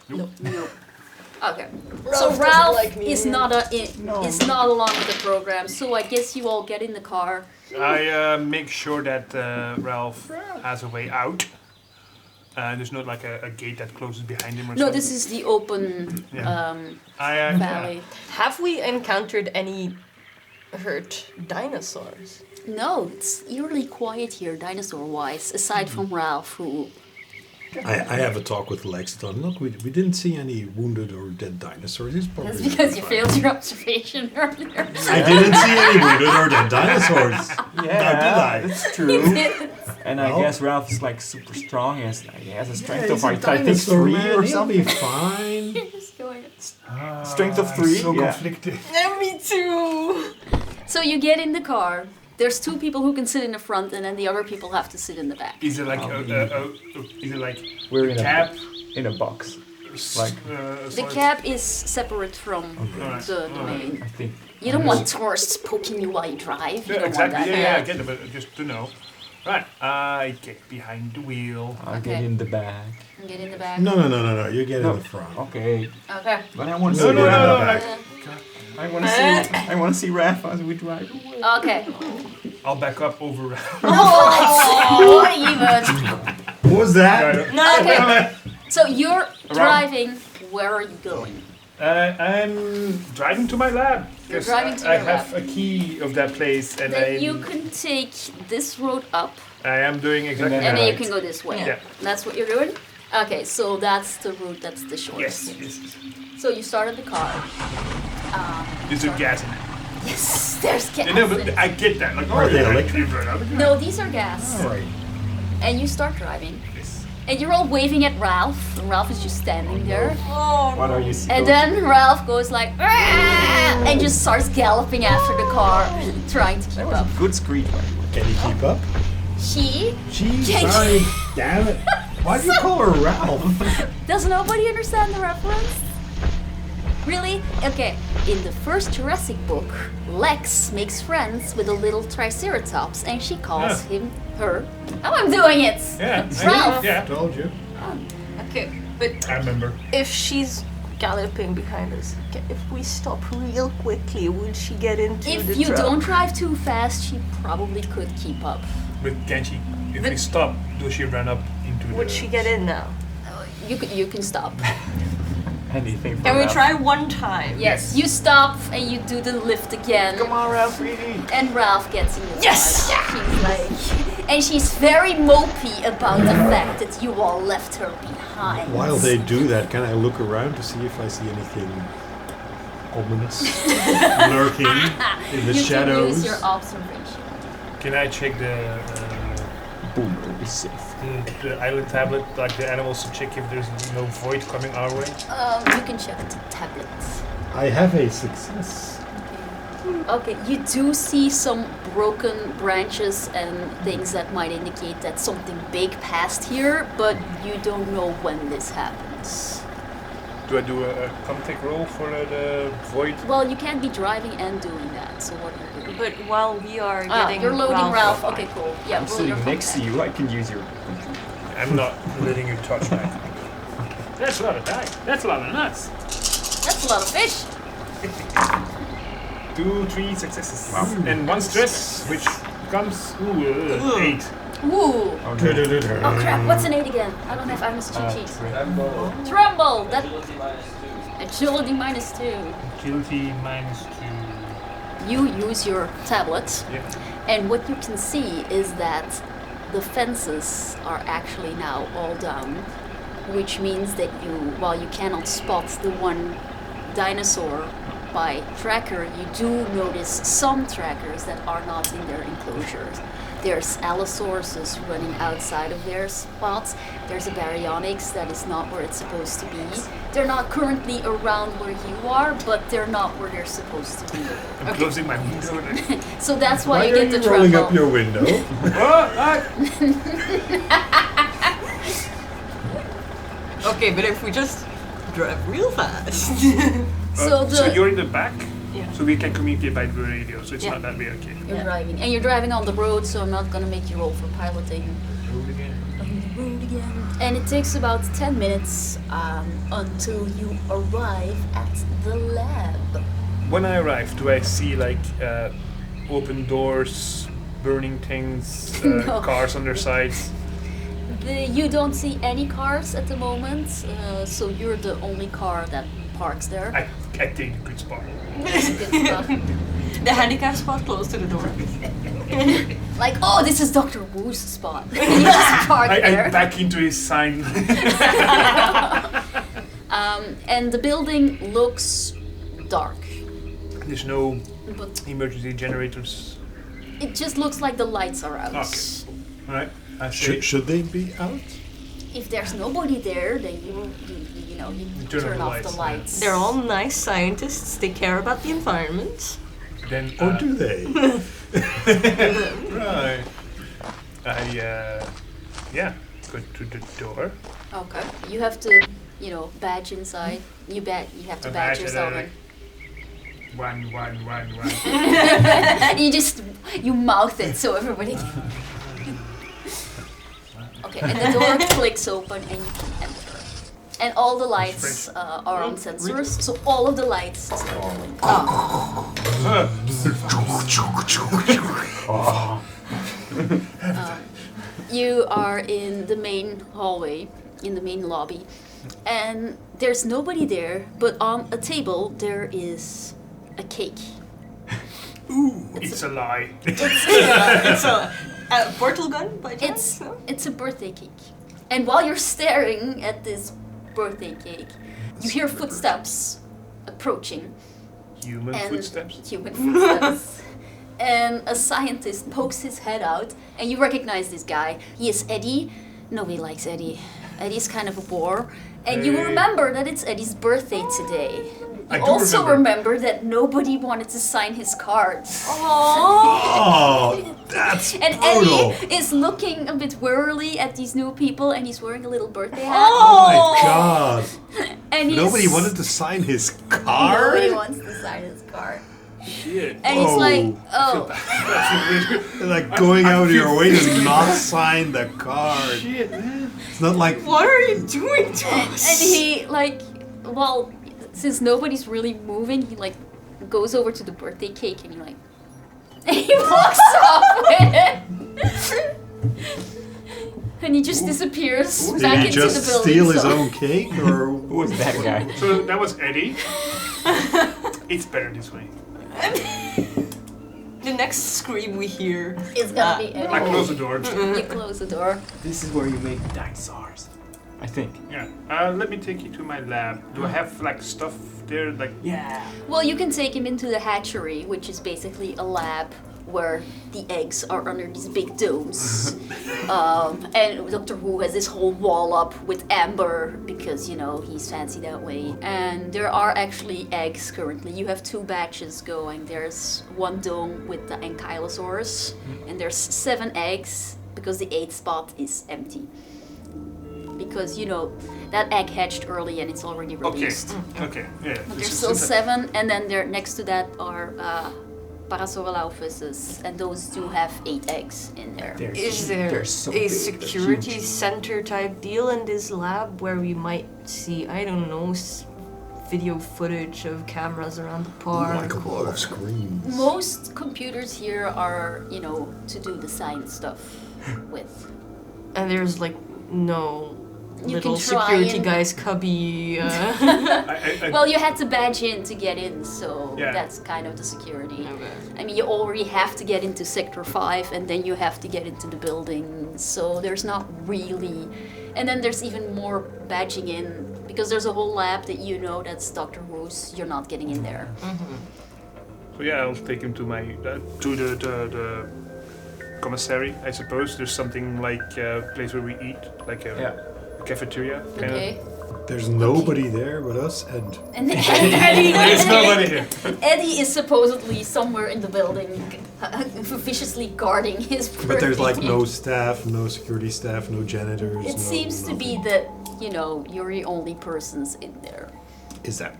Speaker 6: No.
Speaker 3: Nope. Okay.
Speaker 6: Ralph
Speaker 3: So
Speaker 6: doesn't
Speaker 3: Ralph
Speaker 6: like me
Speaker 3: is
Speaker 6: anymore.
Speaker 3: is not along with the program. So I guess you all get in the car.
Speaker 4: I make sure that Ralph has a way out. There's not like a gate that closes behind him or
Speaker 3: No,
Speaker 4: something.
Speaker 3: this is the open
Speaker 4: Yeah.
Speaker 3: valley.
Speaker 6: Have we encountered any hurt dinosaurs?
Speaker 3: No, it's eerily quiet here, dinosaur-wise. Aside from Ralph, who
Speaker 7: I have a talk with Lex. Done. Look, we didn't see any wounded or dead dinosaurs. It's probably
Speaker 3: that's because you failed your observation earlier.
Speaker 7: I didn't see any wounded or dead dinosaurs.
Speaker 5: Yeah,
Speaker 7: did I?
Speaker 5: that's true.
Speaker 3: Did.
Speaker 5: And I
Speaker 7: Well.
Speaker 5: guess Ralph is like super strong. He has a strength
Speaker 7: Yeah,
Speaker 5: of
Speaker 7: he's a
Speaker 5: I think
Speaker 7: dinosaur,
Speaker 5: 3
Speaker 7: man.
Speaker 5: or
Speaker 7: He'll
Speaker 5: something.
Speaker 7: be fine.
Speaker 3: You're just going.
Speaker 5: Strength of 3.
Speaker 4: So
Speaker 5: yeah.
Speaker 4: conflicted.
Speaker 6: Me too.
Speaker 3: So you get in the car. There's 2 people who can sit in the front, and then the other people have to sit in the back.
Speaker 4: Is it like
Speaker 5: Oh,
Speaker 4: is it like
Speaker 5: We're in
Speaker 4: cab?
Speaker 5: in a box.
Speaker 3: The cab is separate from the main.
Speaker 5: I think.
Speaker 3: You don't want tourists poking you while you drive. You
Speaker 4: Yeah,
Speaker 3: don't
Speaker 4: exactly.
Speaker 3: want that.
Speaker 4: Yeah, I get it, but just to know. Right, I get behind the wheel.
Speaker 5: I'll get in the back.
Speaker 3: Get in the back.
Speaker 7: No. You get in the front.
Speaker 5: Okay.
Speaker 3: Okay.
Speaker 5: But I want to
Speaker 7: No,
Speaker 5: see.
Speaker 7: no, no,
Speaker 5: I want to see. I want to see Raph as we drive away.
Speaker 3: Okay.
Speaker 4: I'll back up over.
Speaker 3: Oh, even.
Speaker 7: What was that?
Speaker 3: Okay. So you're driving. Where are you going?
Speaker 4: I'm driving to my lab.
Speaker 3: You're
Speaker 4: 'cause
Speaker 3: driving to
Speaker 4: I
Speaker 3: your
Speaker 4: have
Speaker 3: lab.
Speaker 4: a key of that place, and
Speaker 3: Then you can take this road up,
Speaker 4: I am doing exactly
Speaker 3: and then you
Speaker 4: right.
Speaker 3: can go this way.
Speaker 4: Yeah.
Speaker 3: That's what you're doing? Okay, so that's the route, that's the shortest.
Speaker 4: Yes.
Speaker 3: So you started the car.
Speaker 4: Is there gas in it?
Speaker 3: Yes, there's gas.
Speaker 4: No,
Speaker 3: in
Speaker 4: but
Speaker 3: it.
Speaker 4: I get that. Like,
Speaker 7: Are they
Speaker 4: yeah,
Speaker 7: electric?
Speaker 4: you've run out of gas.
Speaker 3: No, these are gas.
Speaker 7: Alright.
Speaker 3: And you start driving.
Speaker 4: Yes.
Speaker 3: And you're all waving at Ralph. And Ralph is just standing there.
Speaker 5: What are you seeing?
Speaker 3: And then Ralph goes like, "Rah!" and just starts galloping after the car, trying to keep
Speaker 5: That was
Speaker 3: up.
Speaker 5: a good screech.
Speaker 7: Can you keep up?
Speaker 3: She
Speaker 7: Jeez, sorry. Damn it. Why do you call her Ralph?
Speaker 3: Does nobody understand the reference? Really? Okay, in the first Jurassic book, Lex makes friends with a little Triceratops and she calls her. Oh, I'm doing it!
Speaker 4: Yeah.
Speaker 3: Ralph!
Speaker 4: Yeah.
Speaker 7: Told you.
Speaker 6: Okay, but
Speaker 4: I remember.
Speaker 6: if she's galloping behind us, if we stop real quickly, will she get into the
Speaker 3: If you
Speaker 6: truck?
Speaker 3: don't drive too fast, she probably could keep up.
Speaker 4: But can she? If we stop, does she run up into the?
Speaker 6: Would she get in now?
Speaker 3: You can stop.
Speaker 5: Anything for
Speaker 6: Can we
Speaker 5: Raph.
Speaker 6: try one time?
Speaker 3: Yes, you stop and you do the lift again.
Speaker 5: Come on, Raph, really.
Speaker 3: And Ralph gets in the
Speaker 6: Yes!
Speaker 3: car. She's like, and she's very mopey about the fact that you all left her behind.
Speaker 7: While they do that, can I look around to see if I see anything ominous lurking in the
Speaker 3: you
Speaker 7: shadows?
Speaker 3: can use your observation.
Speaker 4: Can I check the
Speaker 5: Boomer is safe.
Speaker 4: island tablet, like the animals, to check if there's no void coming our way?
Speaker 3: You can check the tablet.
Speaker 7: I have a success.
Speaker 3: Okay, you do see some broken branches and things that might indicate that something big passed here, but you don't know when this happens.
Speaker 4: Do I do a contact roll for the void?
Speaker 3: Well, you can't be driving and doing that, so what are you doing?
Speaker 6: But while we are getting
Speaker 3: you're loading Ralph.
Speaker 6: up,
Speaker 3: Okay, cool. Yeah,
Speaker 5: I'm
Speaker 3: roll your
Speaker 5: sitting next to
Speaker 3: contact.
Speaker 5: you. I can use your.
Speaker 4: I'm not letting you touch my. That's a lot of time. That's a lot of nuts.
Speaker 3: That's a lot of fish.
Speaker 4: 2, 3 successes. And 1 stress, which becomes 8.
Speaker 3: Ooh.
Speaker 5: Oh,
Speaker 3: Oh crap, what's an 8 again? I don't have Arne's cheat sheet.
Speaker 9: Rambo.
Speaker 3: Trumble! That
Speaker 9: Agility minus 2.
Speaker 3: agility minus 2.
Speaker 4: Agility minus 2.
Speaker 3: You use your tablet,
Speaker 4: Yeah.
Speaker 3: and what you can see is that the fences are actually now all down, which means that while you cannot spot the one dinosaur by tracker, you do notice some trackers that are not in their enclosures. There's Allosauruses running outside of their spots. There's a Baryonyx that is not where it's supposed to be. They're not currently around where you are, but they're not where they're supposed to be.
Speaker 4: I'm closing my window.
Speaker 3: So that's why,
Speaker 7: Why
Speaker 3: you
Speaker 7: are
Speaker 3: get the
Speaker 7: you rolling
Speaker 3: trouble.
Speaker 7: up your window?
Speaker 6: Okay, but if we just drive real fast.
Speaker 3: So
Speaker 4: So
Speaker 3: the
Speaker 4: you're in the back?
Speaker 6: Yeah.
Speaker 4: So we can communicate by the radio, so it's
Speaker 3: Yeah.
Speaker 4: not that weird, okay.
Speaker 3: you're driving, and you're driving on the road, so I'm not gonna make you roll for piloting.
Speaker 4: Roll again.
Speaker 3: Road again. And it takes about 10 minutes until you arrive at the lab.
Speaker 4: When I arrive, do I see like open doors, burning things,
Speaker 3: No.
Speaker 4: cars on their sides?
Speaker 3: You don't see any cars at the moment, so you're the only car that parks there.
Speaker 4: I take a good spot.
Speaker 3: Good stuff.
Speaker 6: The handicap spot close to the door.
Speaker 3: Like, oh, this is Dr. Wu's spot. You just park
Speaker 4: I
Speaker 3: there.
Speaker 4: back into his sign.
Speaker 3: And the building looks dark.
Speaker 4: There's no
Speaker 3: But
Speaker 4: emergency generators.
Speaker 3: it just looks like the lights are out.
Speaker 4: Okay. Alright, I say
Speaker 7: Should they be out?
Speaker 3: If there's nobody there, then you turn off the
Speaker 4: yeah.
Speaker 3: lights.
Speaker 6: They're all nice scientists. They care about the environment.
Speaker 4: then
Speaker 7: Or do they?
Speaker 4: right. I go to the door.
Speaker 3: Okay. You have to badge inside. You have to
Speaker 4: A
Speaker 3: badge
Speaker 4: badge
Speaker 3: yourself
Speaker 4: and
Speaker 3: in.
Speaker 4: One.
Speaker 3: You mouth it so everybody can. Okay, and the door clicks open and you can enter. And all the lights are on sensors, so all of the lights start going You are in the main hallway, in the main lobby, and there's nobody there, but on a table there is a cake.
Speaker 4: It's a lie.
Speaker 6: It's a portal gun by chance?
Speaker 3: It's a birthday cake. And while you're staring at this birthday cake, you hear footsteps approaching.
Speaker 4: Human footsteps?
Speaker 3: Human footsteps. And a scientist pokes his head out, and you recognize this guy. He is Eddie. Nobody likes Eddie. Eddie's kind of a bore. And you remember that it's Eddie's birthday today. You also remember that nobody wanted to sign his cards.
Speaker 7: Oh, that's
Speaker 3: And
Speaker 7: brutal.
Speaker 3: Eddie is looking a bit wearily at these new people, and he's wearing a little birthday hat.
Speaker 7: Oh my god.
Speaker 3: And
Speaker 7: Nobody
Speaker 3: he's-
Speaker 7: wanted to sign his card?
Speaker 3: Nobody wants to sign his card.
Speaker 4: Shit.
Speaker 3: And he's like, oh.
Speaker 7: Like going out of your way to not sign the card.
Speaker 4: Shit, man.
Speaker 7: It's not like
Speaker 6: What are you doing to us?
Speaker 3: And he, since nobody's really moving, he, goes over to the birthday cake and he walks off with it. And he just disappears
Speaker 7: did
Speaker 3: back
Speaker 7: he
Speaker 3: into
Speaker 7: just
Speaker 3: the building.
Speaker 7: steal his own cake or
Speaker 5: Who was that guy?
Speaker 4: So that was Eddie. It's better this way.
Speaker 6: The next scream we hear.
Speaker 3: It's gonna be Eddie.
Speaker 4: I close the door.
Speaker 3: You close the door.
Speaker 5: This is where you make dinosaurs. I think.
Speaker 4: Yeah. Let me take you to my lab. Do I have stuff there?
Speaker 5: Yeah.
Speaker 3: Well, you can take him into the hatchery, which is basically a lab where the eggs are under these big domes. And Doctor Who has this whole wall up with amber because, he's fancy that way. And there are actually eggs currently. You have 2 batches going. There's 1 dome with the ankylosaurs, and there's 7 eggs because the 8th spot is empty. Because, that egg hatched early and it's already released.
Speaker 4: Okay. Yeah.
Speaker 3: But there's still 7, and then there next to that are Parasaurolophuses, and those do have 8 eggs in there.
Speaker 6: Is there a security center type deal in this lab where we might see, I don't know, video footage of cameras around the park?
Speaker 7: like a wall of screens?
Speaker 3: Most computers here are, to do the science stuff with.
Speaker 6: And there's no
Speaker 3: You
Speaker 6: little
Speaker 3: can try
Speaker 6: security
Speaker 3: and-
Speaker 6: guy's cubby.
Speaker 3: Well, you had to badge in to get in, so
Speaker 4: Yeah.
Speaker 3: that's kind of the security.
Speaker 6: Okay.
Speaker 3: I mean, you already have to get into Sector 5, and then you have to get into the building, so there's not really... And then there's even more badging in, because there's a whole lab that that's Doctor Who's, you're not getting in there.
Speaker 4: So yeah, I'll take him to to the commissary. I suppose there's something like a place where we eat, like a cafeteria. Kind
Speaker 3: Okay.
Speaker 7: There's nobody there but us and
Speaker 3: And Eddie,
Speaker 4: There's nobody here.
Speaker 3: Eddie is supposedly somewhere in the building, viciously guarding his birthday.
Speaker 7: but there's no
Speaker 3: cake.
Speaker 7: staff, no security staff, no janitors.
Speaker 3: It seems to be that, you're the only persons in there.
Speaker 7: Is that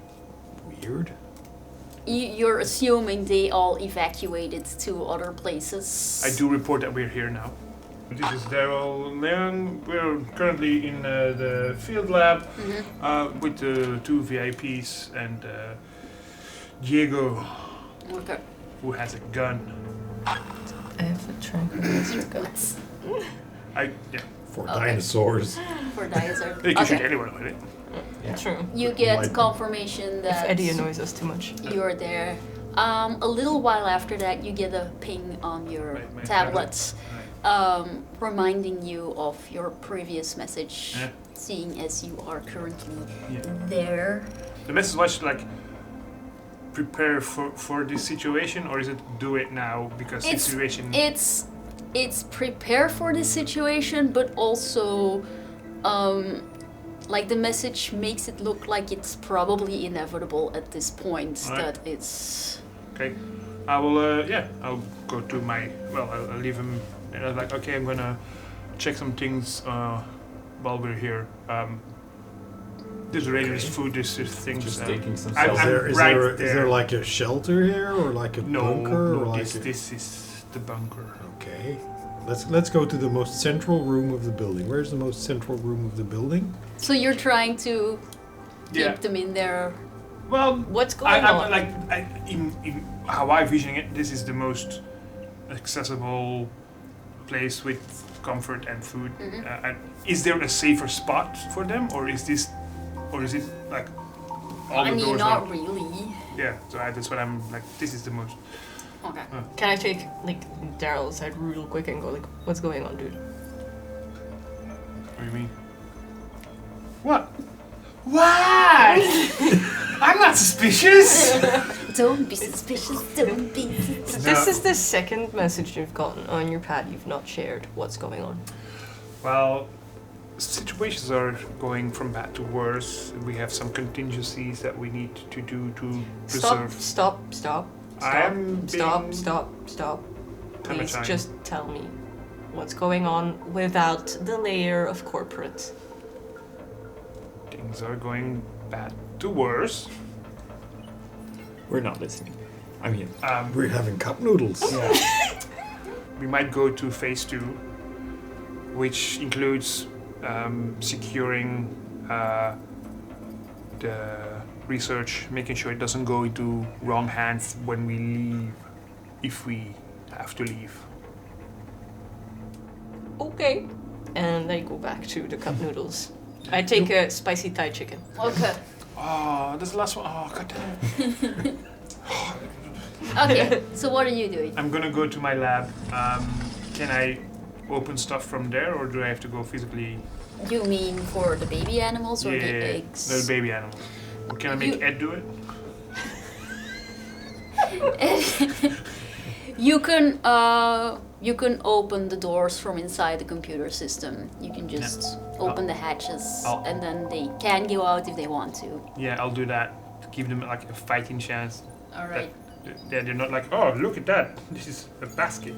Speaker 7: weird?
Speaker 3: You're assuming they all evacuated to other places.
Speaker 4: I do report that we're here now. This is Daryl Leon. We're currently in the field lab with the 2 VIPs and Diego,
Speaker 3: Okay.
Speaker 4: who has a gun.
Speaker 6: I have a tranquilizer gun.
Speaker 7: For
Speaker 3: Okay.
Speaker 7: dinosaurs.
Speaker 3: For dinosaurs.
Speaker 4: You can shoot
Speaker 3: Okay.
Speaker 4: anyone with it.
Speaker 6: True.
Speaker 3: You get
Speaker 7: Like-
Speaker 3: confirmation that
Speaker 6: If Eddie annoys us too much.
Speaker 3: you're there. A little while after that, you get a ping on your
Speaker 4: My
Speaker 3: tablet, reminding you of your previous message,
Speaker 4: Yeah.
Speaker 3: seeing as you are currently
Speaker 4: Yeah.
Speaker 3: there.
Speaker 4: The message was prepare for this situation, or is it do it now because situation?
Speaker 3: It's prepare for this situation, but also, the message makes it look like it's probably inevitable at this point.
Speaker 4: Alright.
Speaker 3: That it's.
Speaker 4: Okay, I will. I'll go to I'll leave him. And I was okay, I'm gonna check some things while we're here. There's already there's food, there's things.
Speaker 5: Just taking some
Speaker 4: I'm
Speaker 5: shelter.
Speaker 7: Is
Speaker 4: right
Speaker 7: there like a shelter here, or like a bunker, or like
Speaker 4: this is the bunker.
Speaker 7: Okay, let's go to the most central room of the building. Where's the most central room of the building?
Speaker 3: So you're trying to keep
Speaker 4: Yeah.
Speaker 3: them in there.
Speaker 4: Well,
Speaker 6: What's going on?
Speaker 4: In how I vision it, this is the most accessible place with comfort and food. And is there a safer spot for them, or is it like all
Speaker 3: I
Speaker 4: the
Speaker 3: mean,
Speaker 4: doors?
Speaker 3: not
Speaker 4: are-
Speaker 3: really.
Speaker 4: Yeah, so that's what I'm like. This is the most.
Speaker 3: Okay.
Speaker 6: Can I take like Daryl's side real quick and go like, what's going on, dude?
Speaker 4: What do you mean? What? What? I'm not suspicious.
Speaker 3: Don't be suspicious. Don't be suspicious.
Speaker 6: This is the second message you've gotten on your pad. You've not shared what's going on.
Speaker 4: Well, situations are going from bad to worse. We have some contingencies that we need to do to preserve.
Speaker 6: Stop.
Speaker 4: I'm being-
Speaker 6: Stop.
Speaker 4: Time
Speaker 6: Please
Speaker 4: to time.
Speaker 6: just tell me what's going on without the layer of corporate.
Speaker 4: Things are going bad to worse.
Speaker 5: We're not listening. I mean,
Speaker 7: We're having cup noodles.
Speaker 4: We might go to phase 2, which includes securing the research, making sure it doesn't go into wrong hands when we leave, if we have to leave.
Speaker 6: Okay. And I go back to the cup noodles. I take a spicy Thai chicken.
Speaker 3: Okay.
Speaker 4: Oh, that's the last one. Oh, god damn it.
Speaker 3: Okay. So what are you doing?
Speaker 4: I'm gonna go to my lab. Can I open stuff from there, or do I have to go physically?
Speaker 3: You mean for the baby animals or the
Speaker 4: Yeah,
Speaker 3: eggs?
Speaker 4: the baby animals. Or can I make
Speaker 3: You-
Speaker 4: Ed do it?
Speaker 3: You can open the doors from inside the computer system. You can just open the hatches, and then they can go out if they want to.
Speaker 4: Yeah, I'll do that. To give them like a fighting chance.
Speaker 3: All right.
Speaker 4: They're not like, oh, look at that. This is a basket.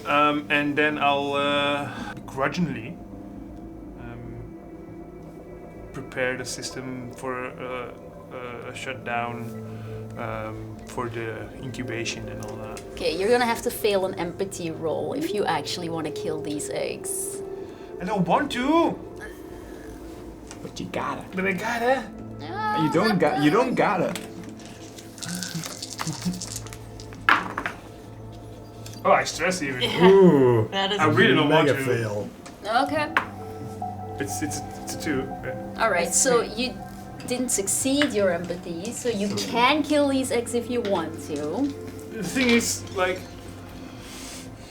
Speaker 4: And then I'll begrudgingly prepare the system for a shutdown for the incubation and all that.
Speaker 3: Okay, you're gonna have to fail an empathy roll if you actually want to kill these eggs.
Speaker 4: I don't want to,
Speaker 5: but you gotta.
Speaker 4: but I gotta.
Speaker 5: You don't gotta.
Speaker 4: Oh, I stress even.
Speaker 7: Ooh,
Speaker 6: That is
Speaker 4: I really don't want
Speaker 7: mega
Speaker 4: to.
Speaker 7: fail.
Speaker 3: Okay.
Speaker 4: It's a 2. Yeah.
Speaker 3: All right. So you didn't succeed your empathy, so you can kill these eggs if you want to.
Speaker 4: The thing is, like,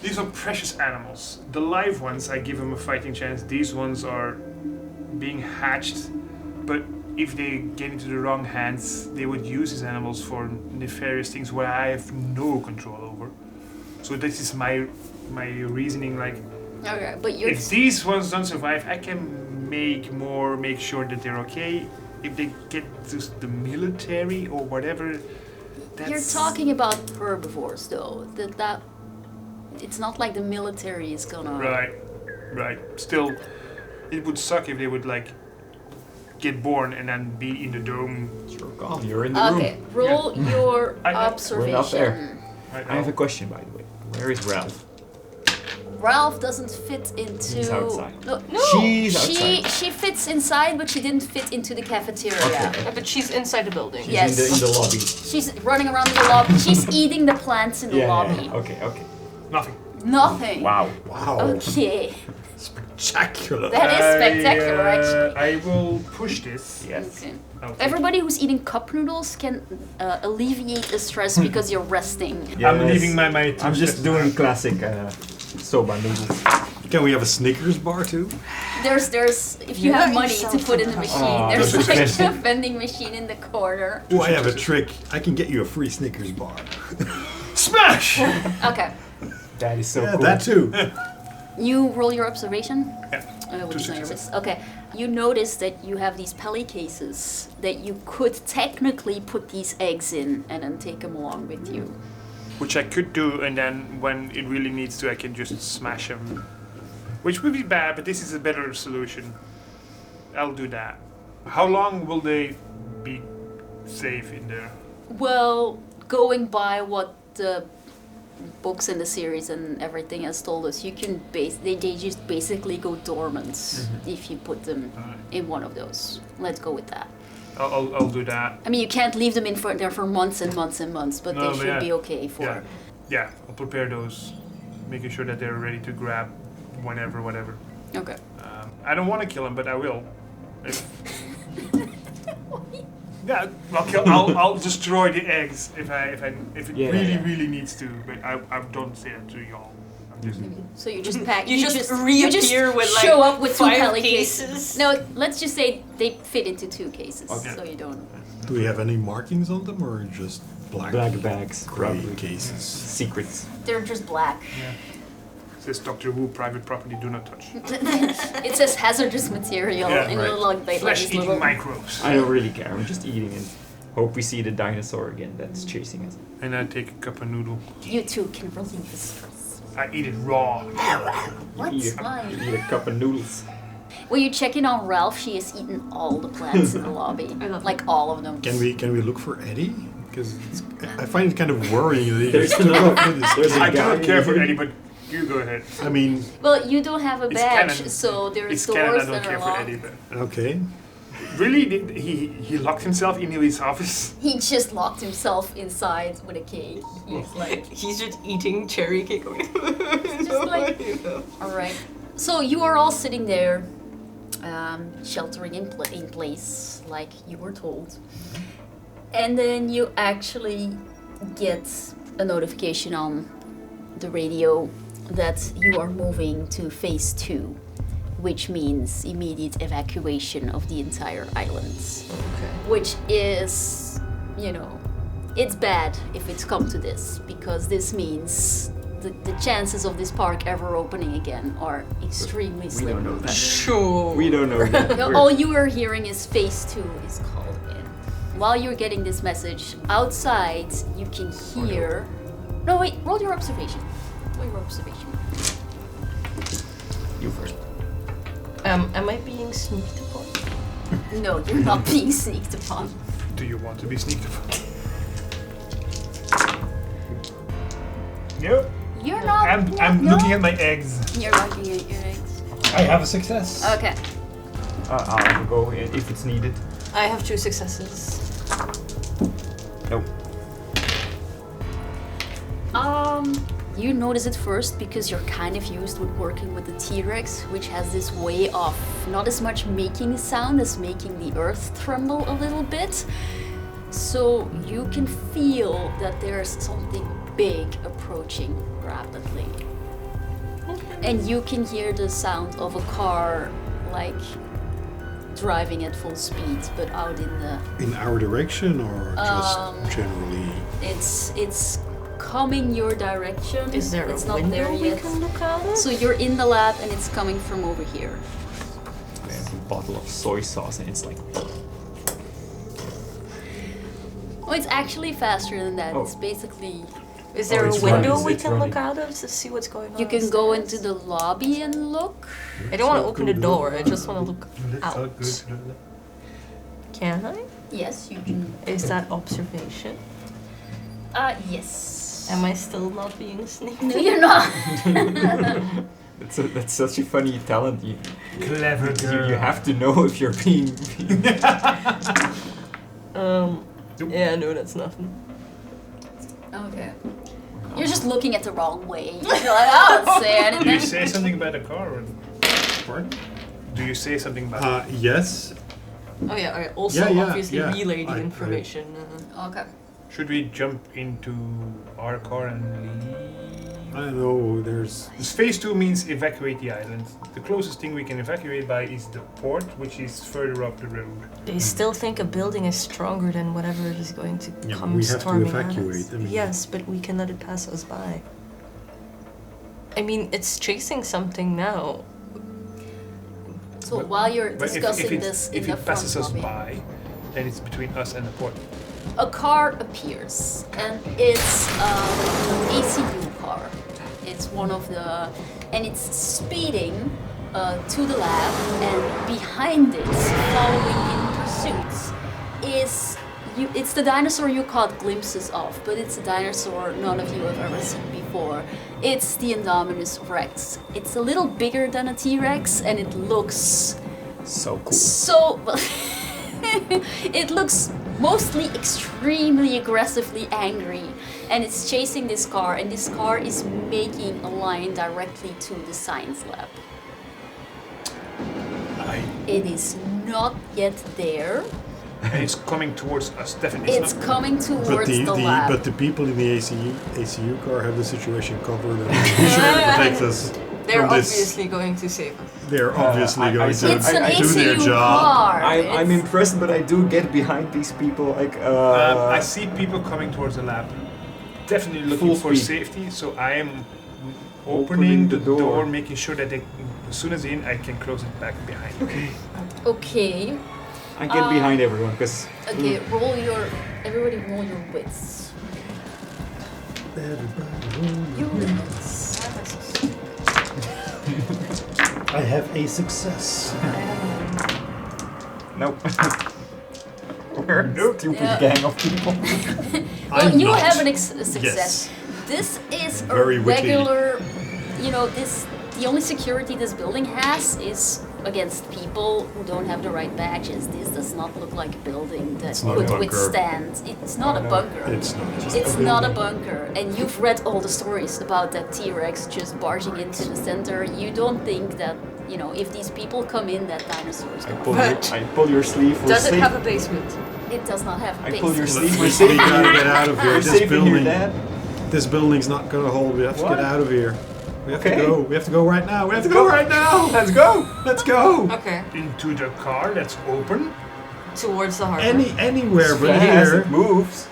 Speaker 4: these are precious animals. The live ones, I give them a fighting chance. These ones are being hatched, but if they get into the wrong hands, they would use these animals for nefarious things where I have no control over. So this is my reasoning. Like,
Speaker 3: Okay, but you're
Speaker 4: if these ones don't survive, I can make sure that they're okay. If they get to the military or whatever, that's...
Speaker 3: you're talking about herbivores though. That it's not like the military is gonna.
Speaker 4: Right. Still, it would suck if they would like get born and then be in the dome.
Speaker 5: Sure, God, you're in the room.
Speaker 3: Okay, roll your
Speaker 4: I know.
Speaker 3: observation.
Speaker 5: We're not there.
Speaker 4: Right
Speaker 5: I have
Speaker 4: now.
Speaker 5: a question, by the way. Where is Ralph?
Speaker 3: Ralph doesn't fit into.
Speaker 5: He's outside.
Speaker 3: No,
Speaker 5: She's outside.
Speaker 3: she fits inside, but she didn't fit into the cafeteria.
Speaker 5: Okay.
Speaker 6: But she's inside the building.
Speaker 5: She's
Speaker 3: Yes.
Speaker 5: in the lobby.
Speaker 3: She's running around in the lobby. She's eating the plants in the lobby.
Speaker 5: Okay.
Speaker 4: Nothing.
Speaker 3: Nothing.
Speaker 5: Wow.
Speaker 3: Okay.
Speaker 7: Spectacular.
Speaker 3: That is spectacular, actually.
Speaker 4: I will push this.
Speaker 5: Yes.
Speaker 3: Okay.
Speaker 4: I'll take-
Speaker 3: Everybody who's eating cup noodles can alleviate the stress because you're resting.
Speaker 4: I'm leaving my
Speaker 5: I'm just doing classic soba noodles.
Speaker 7: Can we have a Snickers bar too?
Speaker 3: There's if you have money to put in the machine,
Speaker 5: Oh,
Speaker 3: there's
Speaker 5: that's
Speaker 3: like a
Speaker 5: expensive.
Speaker 3: vending machine in the corner.
Speaker 7: Oh, I have a trick. I can get you a free Snickers bar.
Speaker 4: Smash!
Speaker 3: Okay.
Speaker 5: That is so
Speaker 7: Yeah,
Speaker 5: cool.
Speaker 7: that too.
Speaker 3: You roll your observation?
Speaker 4: Yeah.
Speaker 3: Which is
Speaker 4: 2
Speaker 3: not your
Speaker 4: successes.
Speaker 3: risk. Okay. You notice that you have these pelly cases that you could technically put these eggs in and then take them along with you.
Speaker 4: Which I could do, and then when it really needs to, I can just smash them. Which would be bad, but this is a better solution. I'll do that. How long will they be safe in there?
Speaker 3: Well, going by what the books in the series and everything has told us, you can they just basically go dormant if you put them in one of those. Let's go with that.
Speaker 4: I'll do that.
Speaker 3: I mean, you can't leave them in there for months and months and months, but they should be okay for.
Speaker 4: Yeah, I'll prepare those, making sure that they're ready to grab whenever, whatever.
Speaker 3: Okay.
Speaker 4: I don't want to kill them, but I will. Yeah, I'll destroy the eggs if it really needs to. But I don't say that to y'all.
Speaker 3: So you just pack.
Speaker 6: You just reappear with like
Speaker 3: show up with 2
Speaker 6: 5
Speaker 3: pallet
Speaker 6: cases.
Speaker 3: No, let's just say they fit into 2 cases, so you don't.
Speaker 7: Do we have any markings on them, or just black
Speaker 5: bags,
Speaker 7: gray
Speaker 5: probably.
Speaker 7: cases?
Speaker 5: Secrets.
Speaker 3: They're just black.
Speaker 4: It says Doctor Who, private property, do not touch.
Speaker 3: It says hazardous material in a little
Speaker 4: flesh-eating microbes.
Speaker 5: I don't really care. I'm just eating it. Hope we see the dinosaur again that's chasing us.
Speaker 4: And I take a cup of noodle.
Speaker 3: You too can relieve the stress.
Speaker 4: I eat it raw.
Speaker 3: What?
Speaker 5: You eat a cup of noodles.
Speaker 3: When you check in on Ralph, she has eaten all the plants in the lobby. Like all of them.
Speaker 7: Can we look for Eddie? Because I find it kind of worrying that
Speaker 5: There's
Speaker 4: I don't care for Eddie, but you go ahead.
Speaker 7: I mean...
Speaker 3: Well, you don't have a badge,
Speaker 4: canon.
Speaker 3: so there's
Speaker 4: It's
Speaker 3: doors
Speaker 4: canon, I
Speaker 3: that
Speaker 4: don't
Speaker 3: are
Speaker 4: care for
Speaker 3: locked.
Speaker 4: Eddie, but...
Speaker 7: Okay.
Speaker 4: Really? He locked himself in his office?
Speaker 3: He just locked himself inside with a cake. He's like...
Speaker 6: He's just eating cherry cake.
Speaker 3: just like... Alright. So you are all sitting there, sheltering in place, like you were told. And then you actually get a notification on the radio that you are moving to phase 2, which means immediate evacuation of the entire island.
Speaker 6: Okay.
Speaker 3: Which is, it's bad if it's come to this, because this means the chances of this park ever opening again are extremely slim.
Speaker 5: We don't know that.
Speaker 6: Sure.
Speaker 5: We don't know that.
Speaker 3: All you are hearing is phase 2 is called in. While you're getting this message, outside you can hear... No, wait, roll your observation. Roll your observation.
Speaker 5: You first.
Speaker 6: Am I being sneaked upon?
Speaker 3: No, you're not being sneaked upon.
Speaker 4: Do you want to be sneaked upon? Nope.
Speaker 3: You're not...
Speaker 4: I'm looking at my eggs.
Speaker 3: You're looking at your eggs.
Speaker 7: I have a success.
Speaker 3: Okay.
Speaker 5: I'll have to go if it's needed.
Speaker 6: I have 2 successes.
Speaker 5: Nope.
Speaker 3: You notice it first because you're kind of used with working with the T-Rex, which has this way of not as much making a sound as making the earth tremble a little bit. So you can feel that there's something big approaching rapidly. And you can hear the sound of a car, like, driving at full speed, but out in the...
Speaker 7: In our direction, or just generally?
Speaker 3: It's coming your direction.
Speaker 6: Is there
Speaker 3: it's
Speaker 6: a
Speaker 3: not
Speaker 6: window
Speaker 3: there
Speaker 6: we
Speaker 3: yet.
Speaker 6: can look out of?
Speaker 3: So you're in the lab and it's coming from over here.
Speaker 5: There's a bottle of soy sauce and it's like...
Speaker 3: Oh, it's actually faster than that.
Speaker 5: Oh.
Speaker 3: It's basically...
Speaker 6: Is there a
Speaker 7: it's
Speaker 6: window
Speaker 7: running,
Speaker 6: we
Speaker 5: it's
Speaker 6: can
Speaker 5: running.
Speaker 6: look out of to see what's going on?
Speaker 3: You can go
Speaker 6: upstairs?
Speaker 3: into the lobby and look.
Speaker 6: I don't want to open the door, I just want to look out. Can I?
Speaker 3: Yes, you can.
Speaker 6: Is that observation?
Speaker 3: Yes.
Speaker 6: Am I still not being sneaked?
Speaker 3: No, you're not.
Speaker 5: That's such a funny talent.
Speaker 4: Clever girl.
Speaker 5: You have to know if you're being...
Speaker 6: Yeah, no, that's nothing.
Speaker 3: Okay. You're just looking at the wrong way. You're like, I don't say anything.
Speaker 4: Do you say something about the car? Or...
Speaker 7: Pardon?
Speaker 4: Do you say something about
Speaker 7: Yes.
Speaker 6: Oh yeah, I also
Speaker 7: Yeah,
Speaker 6: obviously
Speaker 7: yeah.
Speaker 6: relay the
Speaker 7: I-
Speaker 6: information.
Speaker 3: Okay.
Speaker 4: Should we jump into our car and leave?
Speaker 7: I don't know, there's...
Speaker 4: This phase 2 means evacuate the island. The closest thing we can evacuate by is the port, which is further up the road.
Speaker 6: They still think a building is stronger than whatever is going to
Speaker 7: Yeah,
Speaker 6: come
Speaker 7: we have to
Speaker 6: storming at
Speaker 7: evacuate,
Speaker 6: us.
Speaker 7: I mean-
Speaker 6: Yes, but we can let it pass us by. I mean, it's chasing something now.
Speaker 3: So while you're
Speaker 4: But
Speaker 3: discussing this in
Speaker 4: if
Speaker 3: the
Speaker 4: it passes
Speaker 3: front
Speaker 4: us
Speaker 3: lobby,
Speaker 4: by, then it's between us and the port.
Speaker 3: a car appears, and it's an ACU car. It's one of the, and it's speeding to the lab, and behind it, following in pursuit, is it's the dinosaur you caught glimpses of, but it's a dinosaur none of you have ever seen before. It's the Indominus Rex. It's a little bigger than a T-Rex, and it looks
Speaker 5: So cool.
Speaker 3: so. It looks mostly extremely aggressively angry, and it's chasing this car, and this car is making a line directly to the science lab. It is not yet there.
Speaker 4: It's coming towards us, definitely.
Speaker 3: It's coming towards the lab.
Speaker 7: But the people in the ACU car have the situation covered and be sure to protect us.
Speaker 6: They're
Speaker 7: from this.
Speaker 6: obviously going to save us.
Speaker 7: They're obviously going to
Speaker 3: It's an
Speaker 7: do their
Speaker 3: ACU
Speaker 7: job.
Speaker 3: car.
Speaker 5: I'm
Speaker 3: It's-
Speaker 5: impressed, but I do get behind these people. Like,
Speaker 4: I see people coming towards the lab. Definitely looking
Speaker 5: Full
Speaker 4: for
Speaker 5: speed.
Speaker 4: safety, so I am opening the door, making sure that as soon as they're in, I can close it back behind.
Speaker 5: Okay.
Speaker 3: Okay.
Speaker 5: I get behind everyone because.
Speaker 3: Okay, everybody roll your wits. Your wits.
Speaker 7: I have a success.
Speaker 5: Nope. We're a stupid
Speaker 3: Yeah.
Speaker 5: gang of people.
Speaker 3: Well,
Speaker 7: I'm
Speaker 3: you
Speaker 7: not.
Speaker 3: have a success.
Speaker 7: Yes.
Speaker 3: This is
Speaker 7: Very
Speaker 3: a
Speaker 7: witty.
Speaker 3: regular, the only security this building has is against people who don't have the right badges. This does not look like a building that
Speaker 7: not a
Speaker 3: could
Speaker 7: bunker.
Speaker 3: withstand. It's not a bunker.
Speaker 7: It's not.
Speaker 3: It's not a bunker, and you've read all the stories about that T-Rex just barging into the center. You don't think that, if these people come in, that dinosaur is going to
Speaker 5: I pull your sleeve. We're
Speaker 6: Does it
Speaker 5: safe.
Speaker 6: have a basement?
Speaker 3: It does not have a
Speaker 5: I
Speaker 3: base.
Speaker 5: pull your sleeve. We're
Speaker 7: We
Speaker 5: safe.
Speaker 7: gotta get out of here.
Speaker 5: We're
Speaker 7: This
Speaker 5: safe in here,
Speaker 7: building.
Speaker 5: Dad.
Speaker 7: This building's not gonna hold. We have to
Speaker 5: What?
Speaker 7: get out of here. We have
Speaker 5: Okay.
Speaker 7: to go. We have to go right now. We have to go right now.
Speaker 5: Let's go.
Speaker 7: Let's go.
Speaker 6: Okay.
Speaker 4: Into the car that's open.
Speaker 6: Towards the harbor.
Speaker 7: Anywhere but
Speaker 5: Fast,
Speaker 7: here.
Speaker 5: it moves.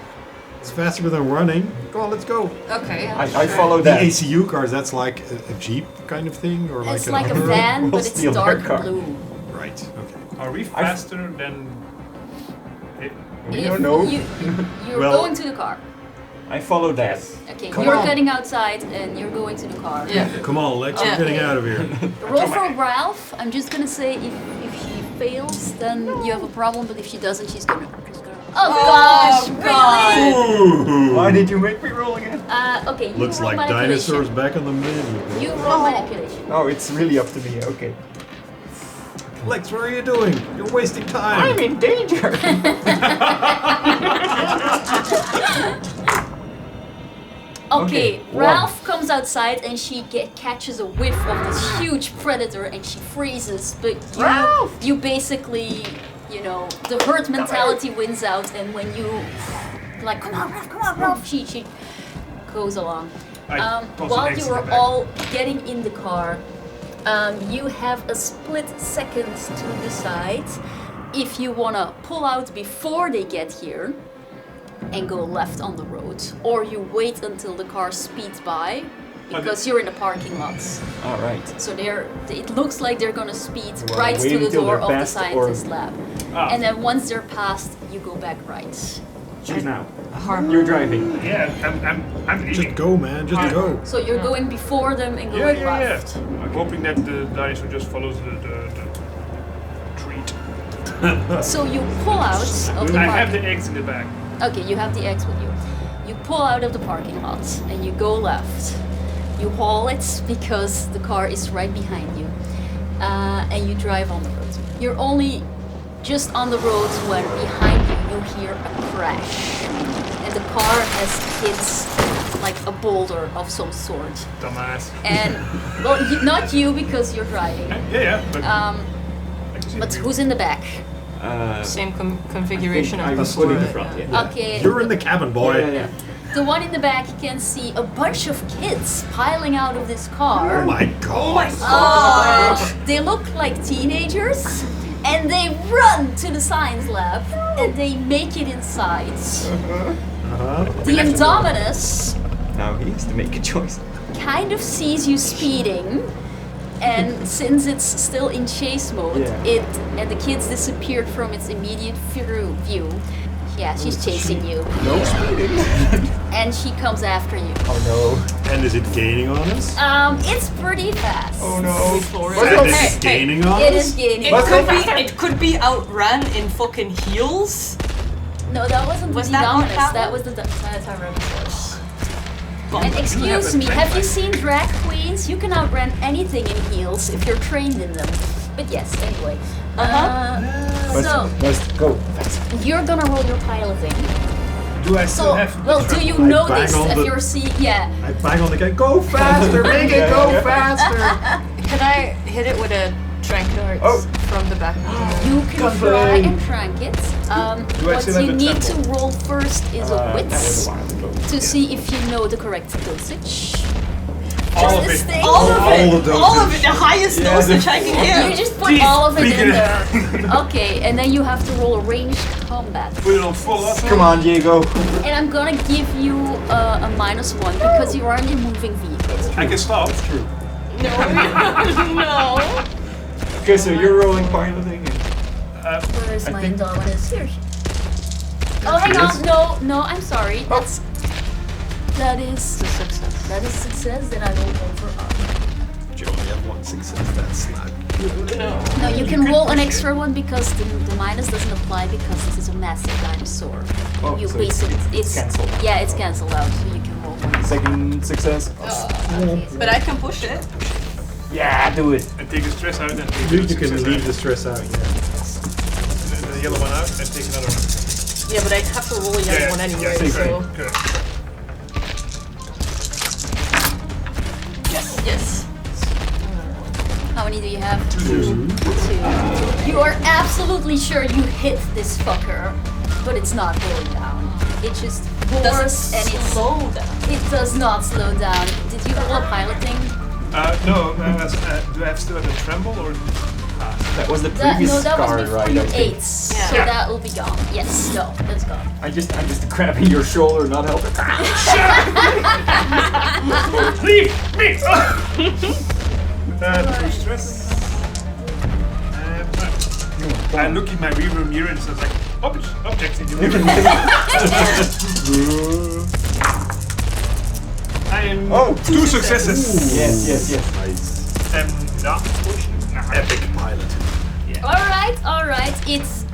Speaker 7: It's faster than running. Come on, let's go.
Speaker 6: Okay.
Speaker 5: I follow
Speaker 7: The
Speaker 5: that.
Speaker 7: ACU cars, that's like a Jeep kind of thing, or like
Speaker 3: It's
Speaker 7: an
Speaker 3: like a
Speaker 7: Hummer?
Speaker 3: van,
Speaker 5: We'll
Speaker 3: but it's
Speaker 5: steal their
Speaker 3: dark
Speaker 5: car.
Speaker 3: blue.
Speaker 7: Right. Okay.
Speaker 4: Are we faster than?
Speaker 5: We
Speaker 3: If
Speaker 5: don't know.
Speaker 3: You're
Speaker 7: Well-
Speaker 3: going to the car.
Speaker 5: I follow that.
Speaker 3: Okay,
Speaker 7: Come
Speaker 3: you're
Speaker 7: on.
Speaker 3: getting outside and you're going to the car.
Speaker 6: Yeah.
Speaker 7: Come on, Lex, we're
Speaker 3: Okay.
Speaker 7: getting out of here.
Speaker 3: Roll for Ralph. I'm just gonna say if she fails, then you have a problem. But if she doesn't, she's gonna. Oh gosh! Really?
Speaker 7: Ooh.
Speaker 5: Why did you make me roll again?
Speaker 3: Okay. You
Speaker 7: Looks
Speaker 3: roll
Speaker 7: like
Speaker 3: manipulation.
Speaker 7: dinosaurs back on the menu.
Speaker 3: You roll manipulation.
Speaker 5: Oh, it's really up to me. Okay.
Speaker 7: Lex, what are you doing? You're wasting time.
Speaker 5: I'm in danger.
Speaker 3: Okay,
Speaker 5: Okay,
Speaker 3: Ralph comes outside and she catches a whiff of this huge predator and she freezes. But you basically, the herd mentality wins out, and when you like, come on, Ralph, she goes along.
Speaker 4: I toss
Speaker 3: While
Speaker 4: an X
Speaker 3: you
Speaker 4: in
Speaker 3: are
Speaker 4: the back.
Speaker 3: all getting in the car, you have a split second to decide if you wanna pull out before they get here and go left on the road, or you wait until the car speeds by because you're in the parking lots.
Speaker 5: All right.
Speaker 3: So it looks like they're gonna speed
Speaker 5: Well,
Speaker 3: right
Speaker 5: wait
Speaker 3: to the
Speaker 5: until
Speaker 3: door
Speaker 5: they're
Speaker 3: of the
Speaker 5: past
Speaker 3: scientist
Speaker 5: or-
Speaker 3: lab.
Speaker 4: Ah.
Speaker 3: And then once they're past, you go back right.
Speaker 5: Choose now.
Speaker 6: Harbor.
Speaker 5: You're driving.
Speaker 4: Yeah, I'm
Speaker 7: Just
Speaker 4: leaving.
Speaker 7: go, man. Just go.
Speaker 3: So you're going before them and
Speaker 4: Yeah,
Speaker 3: going
Speaker 4: yeah,
Speaker 3: left.
Speaker 4: yeah. I'm hoping that the dinosaur just follows the treat.
Speaker 3: So you pull out of the
Speaker 4: I have the
Speaker 3: parking.
Speaker 4: eggs in the back.
Speaker 3: Okay, you have the X with you. You pull out of the parking lot and you go left. You haul it because the car is right behind you, and you drive on the road. You're only just on the road when behind you hear a crash, and the car has hit like a boulder of some sort.
Speaker 4: Dumbass.
Speaker 3: And well, not you because you're driving.
Speaker 4: Yeah, but. I can see
Speaker 3: But
Speaker 4: the
Speaker 3: who's in the back?
Speaker 6: Same configuration
Speaker 5: I
Speaker 6: as
Speaker 5: was put in the
Speaker 6: before.
Speaker 5: front. Yeah.
Speaker 3: Okay.
Speaker 7: You're in the cabin, boy.
Speaker 5: Yeah.
Speaker 3: The one in the back can see a bunch of kids piling out of this car.
Speaker 7: Oh my god.
Speaker 3: They look like teenagers, and they run to the science lab, and they make it inside. The Indominus
Speaker 5: Now he has to make a choice.
Speaker 3: kind of sees you speeding, and since it's still in chase mode,
Speaker 5: Yeah.
Speaker 3: and the kids disappeared from its immediate view, Yeah, she's chasing you.
Speaker 7: No speeding.
Speaker 3: And she comes after you.
Speaker 5: Oh
Speaker 7: And is it gaining on us?
Speaker 3: It's pretty fast.
Speaker 5: no. Oh no.
Speaker 7: And is it gaining on
Speaker 3: It
Speaker 7: us?
Speaker 3: is gaining.
Speaker 6: It could be outrun in fucking heels.
Speaker 3: No, that wasn't
Speaker 6: Was
Speaker 3: the
Speaker 6: that
Speaker 3: Dominus.
Speaker 6: not
Speaker 3: That was the Tyrannosaurus.
Speaker 4: But
Speaker 3: And
Speaker 4: we do
Speaker 3: excuse
Speaker 4: a
Speaker 3: me,
Speaker 4: track
Speaker 3: have you
Speaker 4: bike.
Speaker 3: seen drag queens? You can outrun anything in heels if you're trained in them. But yes, anyway. So,
Speaker 5: Let's go fast.
Speaker 3: you're gonna roll your piloting.
Speaker 4: Do I still
Speaker 3: So,
Speaker 4: have?
Speaker 3: well, do you know
Speaker 7: bang
Speaker 3: this
Speaker 7: on
Speaker 3: if
Speaker 7: the-
Speaker 3: you're seeing? Yeah.
Speaker 7: I bang on the guy. Go faster, make it go faster.
Speaker 6: Can I hit it with a trank dart from the back?
Speaker 3: You can try and crank it.
Speaker 4: Do I
Speaker 3: What
Speaker 4: still have
Speaker 3: you
Speaker 4: the
Speaker 3: need to
Speaker 4: tempo?
Speaker 3: roll first is a
Speaker 5: That was
Speaker 3: wits
Speaker 5: a while ago.
Speaker 3: to see if you know the correct dosage.
Speaker 4: All of
Speaker 3: This
Speaker 4: it.
Speaker 3: thing-
Speaker 6: All of it!
Speaker 7: the
Speaker 6: All of it! The highest dosage I can
Speaker 3: You
Speaker 6: get!
Speaker 3: just put
Speaker 4: Please,
Speaker 3: all of it
Speaker 4: speak
Speaker 3: in
Speaker 4: it.
Speaker 3: there. Okay, and then you have to roll a ranged combat.
Speaker 4: Put it on full up.
Speaker 5: Come on, Diego.
Speaker 3: And I'm gonna give you a -1 because you are in a moving vehicle.
Speaker 4: I can stop.
Speaker 5: True.
Speaker 6: No!
Speaker 5: Okay, so you're rolling piloting.
Speaker 3: Where is
Speaker 5: I
Speaker 3: my
Speaker 5: think-
Speaker 3: Indominus? Here. Oh, hang on. No, I'm sorry. That is a success. That is success. Then I will roll for Arne.
Speaker 7: You only have one success. That's not good.
Speaker 3: No, you can roll an extra one because the minus doesn't apply because this is a massive dinosaur.
Speaker 5: Oh,
Speaker 3: You
Speaker 5: so
Speaker 3: basically
Speaker 5: it's cancelled.
Speaker 3: Yeah, it's cancelled out, so you can roll one.
Speaker 5: Second success.
Speaker 6: But I can push it.
Speaker 5: Yeah, do it.
Speaker 4: And take the stress out and take
Speaker 7: Dude,
Speaker 4: the
Speaker 7: you can
Speaker 4: success
Speaker 7: leave
Speaker 4: out.
Speaker 7: the stress out. Yeah.
Speaker 4: The yellow one out and take another one.
Speaker 6: Yeah, but I have to roll a yellow one anyway, so.
Speaker 4: Correct.
Speaker 6: Yes.
Speaker 3: How many do you have? Two. You are absolutely sure you hit this fucker, but it's not going down. It just roars and it's
Speaker 6: slow down?
Speaker 3: It does not slow down. Did you roll a piloting?
Speaker 4: No, do I have still have a tremble or?
Speaker 5: That was the
Speaker 3: That,
Speaker 5: previous
Speaker 3: no, that was
Speaker 5: scar,
Speaker 3: before
Speaker 5: right?
Speaker 3: you
Speaker 5: I think.
Speaker 3: ate, so
Speaker 4: Yeah.
Speaker 3: that will be gone. Yes, no, that's gone.
Speaker 5: I'm just grabbing your shoulder, not helping.
Speaker 4: Leave me! Two stress. I look in my rearview mirror and it's like, objects in the mirror. I am two successes.
Speaker 5: Yes.
Speaker 7: Nice.
Speaker 4: And not pushing.
Speaker 7: Epic pilot.
Speaker 3: All right. It's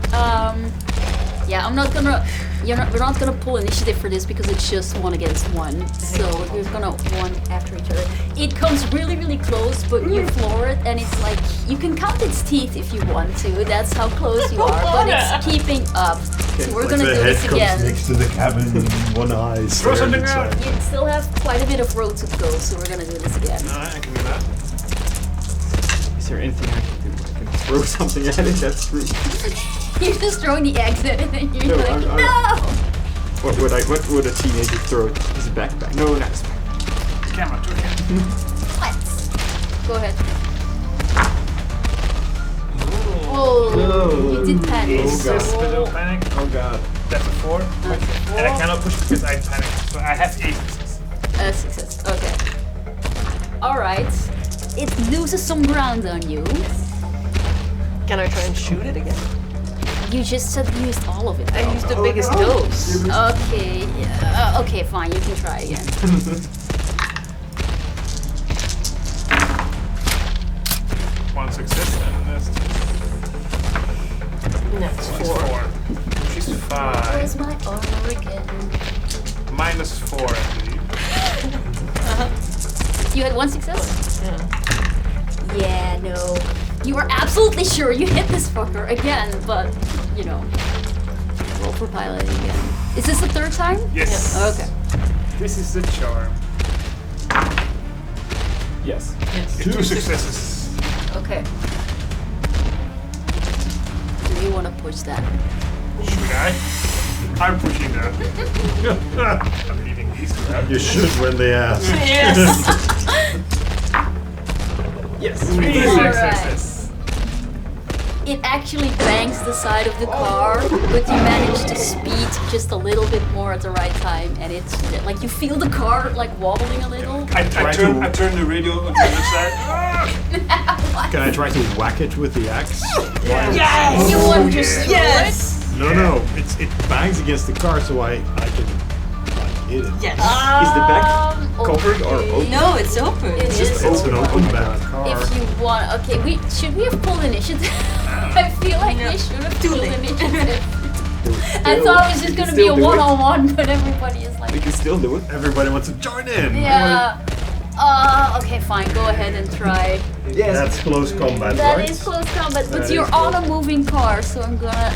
Speaker 3: yeah. I'm not gonna. We're not gonna pull initiative for this because it's just 1 against 1. So we're gonna one after each other. It comes really, really close, but you floor it, and it's like you can count its teeth if you want to. That's how close you are, but it's keeping up. So we're gonna
Speaker 7: the
Speaker 3: do
Speaker 7: head
Speaker 3: this
Speaker 7: comes
Speaker 3: again.
Speaker 7: next to the cabin, one eye
Speaker 4: Throw
Speaker 7: stares
Speaker 4: something
Speaker 7: inside.
Speaker 4: out.
Speaker 3: You still have quite a bit of road to go, so we're gonna do this again.
Speaker 4: I can do that.
Speaker 5: Is there anything I can do? I can throw something at it. That's rude.
Speaker 3: You're just throwing the exit, and then you're
Speaker 5: No,
Speaker 3: like,
Speaker 5: I'm-
Speaker 3: no!
Speaker 5: What would a teenager throw? Is a backpack? No, not a backpack.
Speaker 4: Camera, to the
Speaker 3: What? Go ahead. Oh, you did panic.
Speaker 5: Oh, God.
Speaker 3: So
Speaker 4: Little panic.
Speaker 5: Oh god.
Speaker 4: That's a 4. And I cannot push because I panicked. So I have 8 successes.
Speaker 3: a success. Okay. Alright. It loses some ground on you.
Speaker 6: Can I try and shoot it again?
Speaker 3: You just said you used all of it.
Speaker 6: I used the biggest dose.
Speaker 3: Okay. Okay, fine. You can try again.
Speaker 4: One success and
Speaker 6: That's
Speaker 4: that's
Speaker 6: 4.
Speaker 4: 4. She's 5.
Speaker 3: Where's my armor again?
Speaker 4: -4, I believe.
Speaker 3: You had 1 success?
Speaker 6: Yeah.
Speaker 3: Yeah, no. You are absolutely sure you hit this fucker again, but, you know. Roll for piloting again. Is this the 3rd time?
Speaker 4: Yes.
Speaker 3: Okay.
Speaker 4: This is the charm.
Speaker 5: Yes.
Speaker 4: 2 successes.
Speaker 3: Okay. Do you want to push that?
Speaker 4: Should I? I'm pushing that. I'm leaving these out.
Speaker 7: You should when they ask.
Speaker 6: Yes!
Speaker 5: Yes.
Speaker 4: 3
Speaker 3: Alright.
Speaker 4: successes.
Speaker 3: It actually bangs the side of the car, but you manage to speed just a little bit more at the right time, and it's like you feel the car like wobbling a little.
Speaker 4: I
Speaker 7: to-
Speaker 4: turn the radio on the other side.
Speaker 7: Can I try to whack it with the axe?
Speaker 3: You want to just throw
Speaker 6: Yes!
Speaker 3: it?
Speaker 7: No. It bangs against the car, so I can hit it.
Speaker 6: Yes.
Speaker 5: Is the back covered or open?
Speaker 6: No, it's open.
Speaker 3: It is
Speaker 7: It's an open back.
Speaker 3: If you want, okay, should we have pulled initiative? I feel like we should have pulled initiative. I thought it was just gonna be a one-on-one, but everybody is like.
Speaker 5: We can still do it.
Speaker 7: Everybody wants to join in.
Speaker 3: Yeah. Okay, fine. Go ahead and try.
Speaker 5: Yes.
Speaker 7: That's close combat,
Speaker 3: That
Speaker 7: right?
Speaker 3: is close combat, but
Speaker 7: That
Speaker 3: you're
Speaker 7: is
Speaker 3: on a moving car, so I'm gonna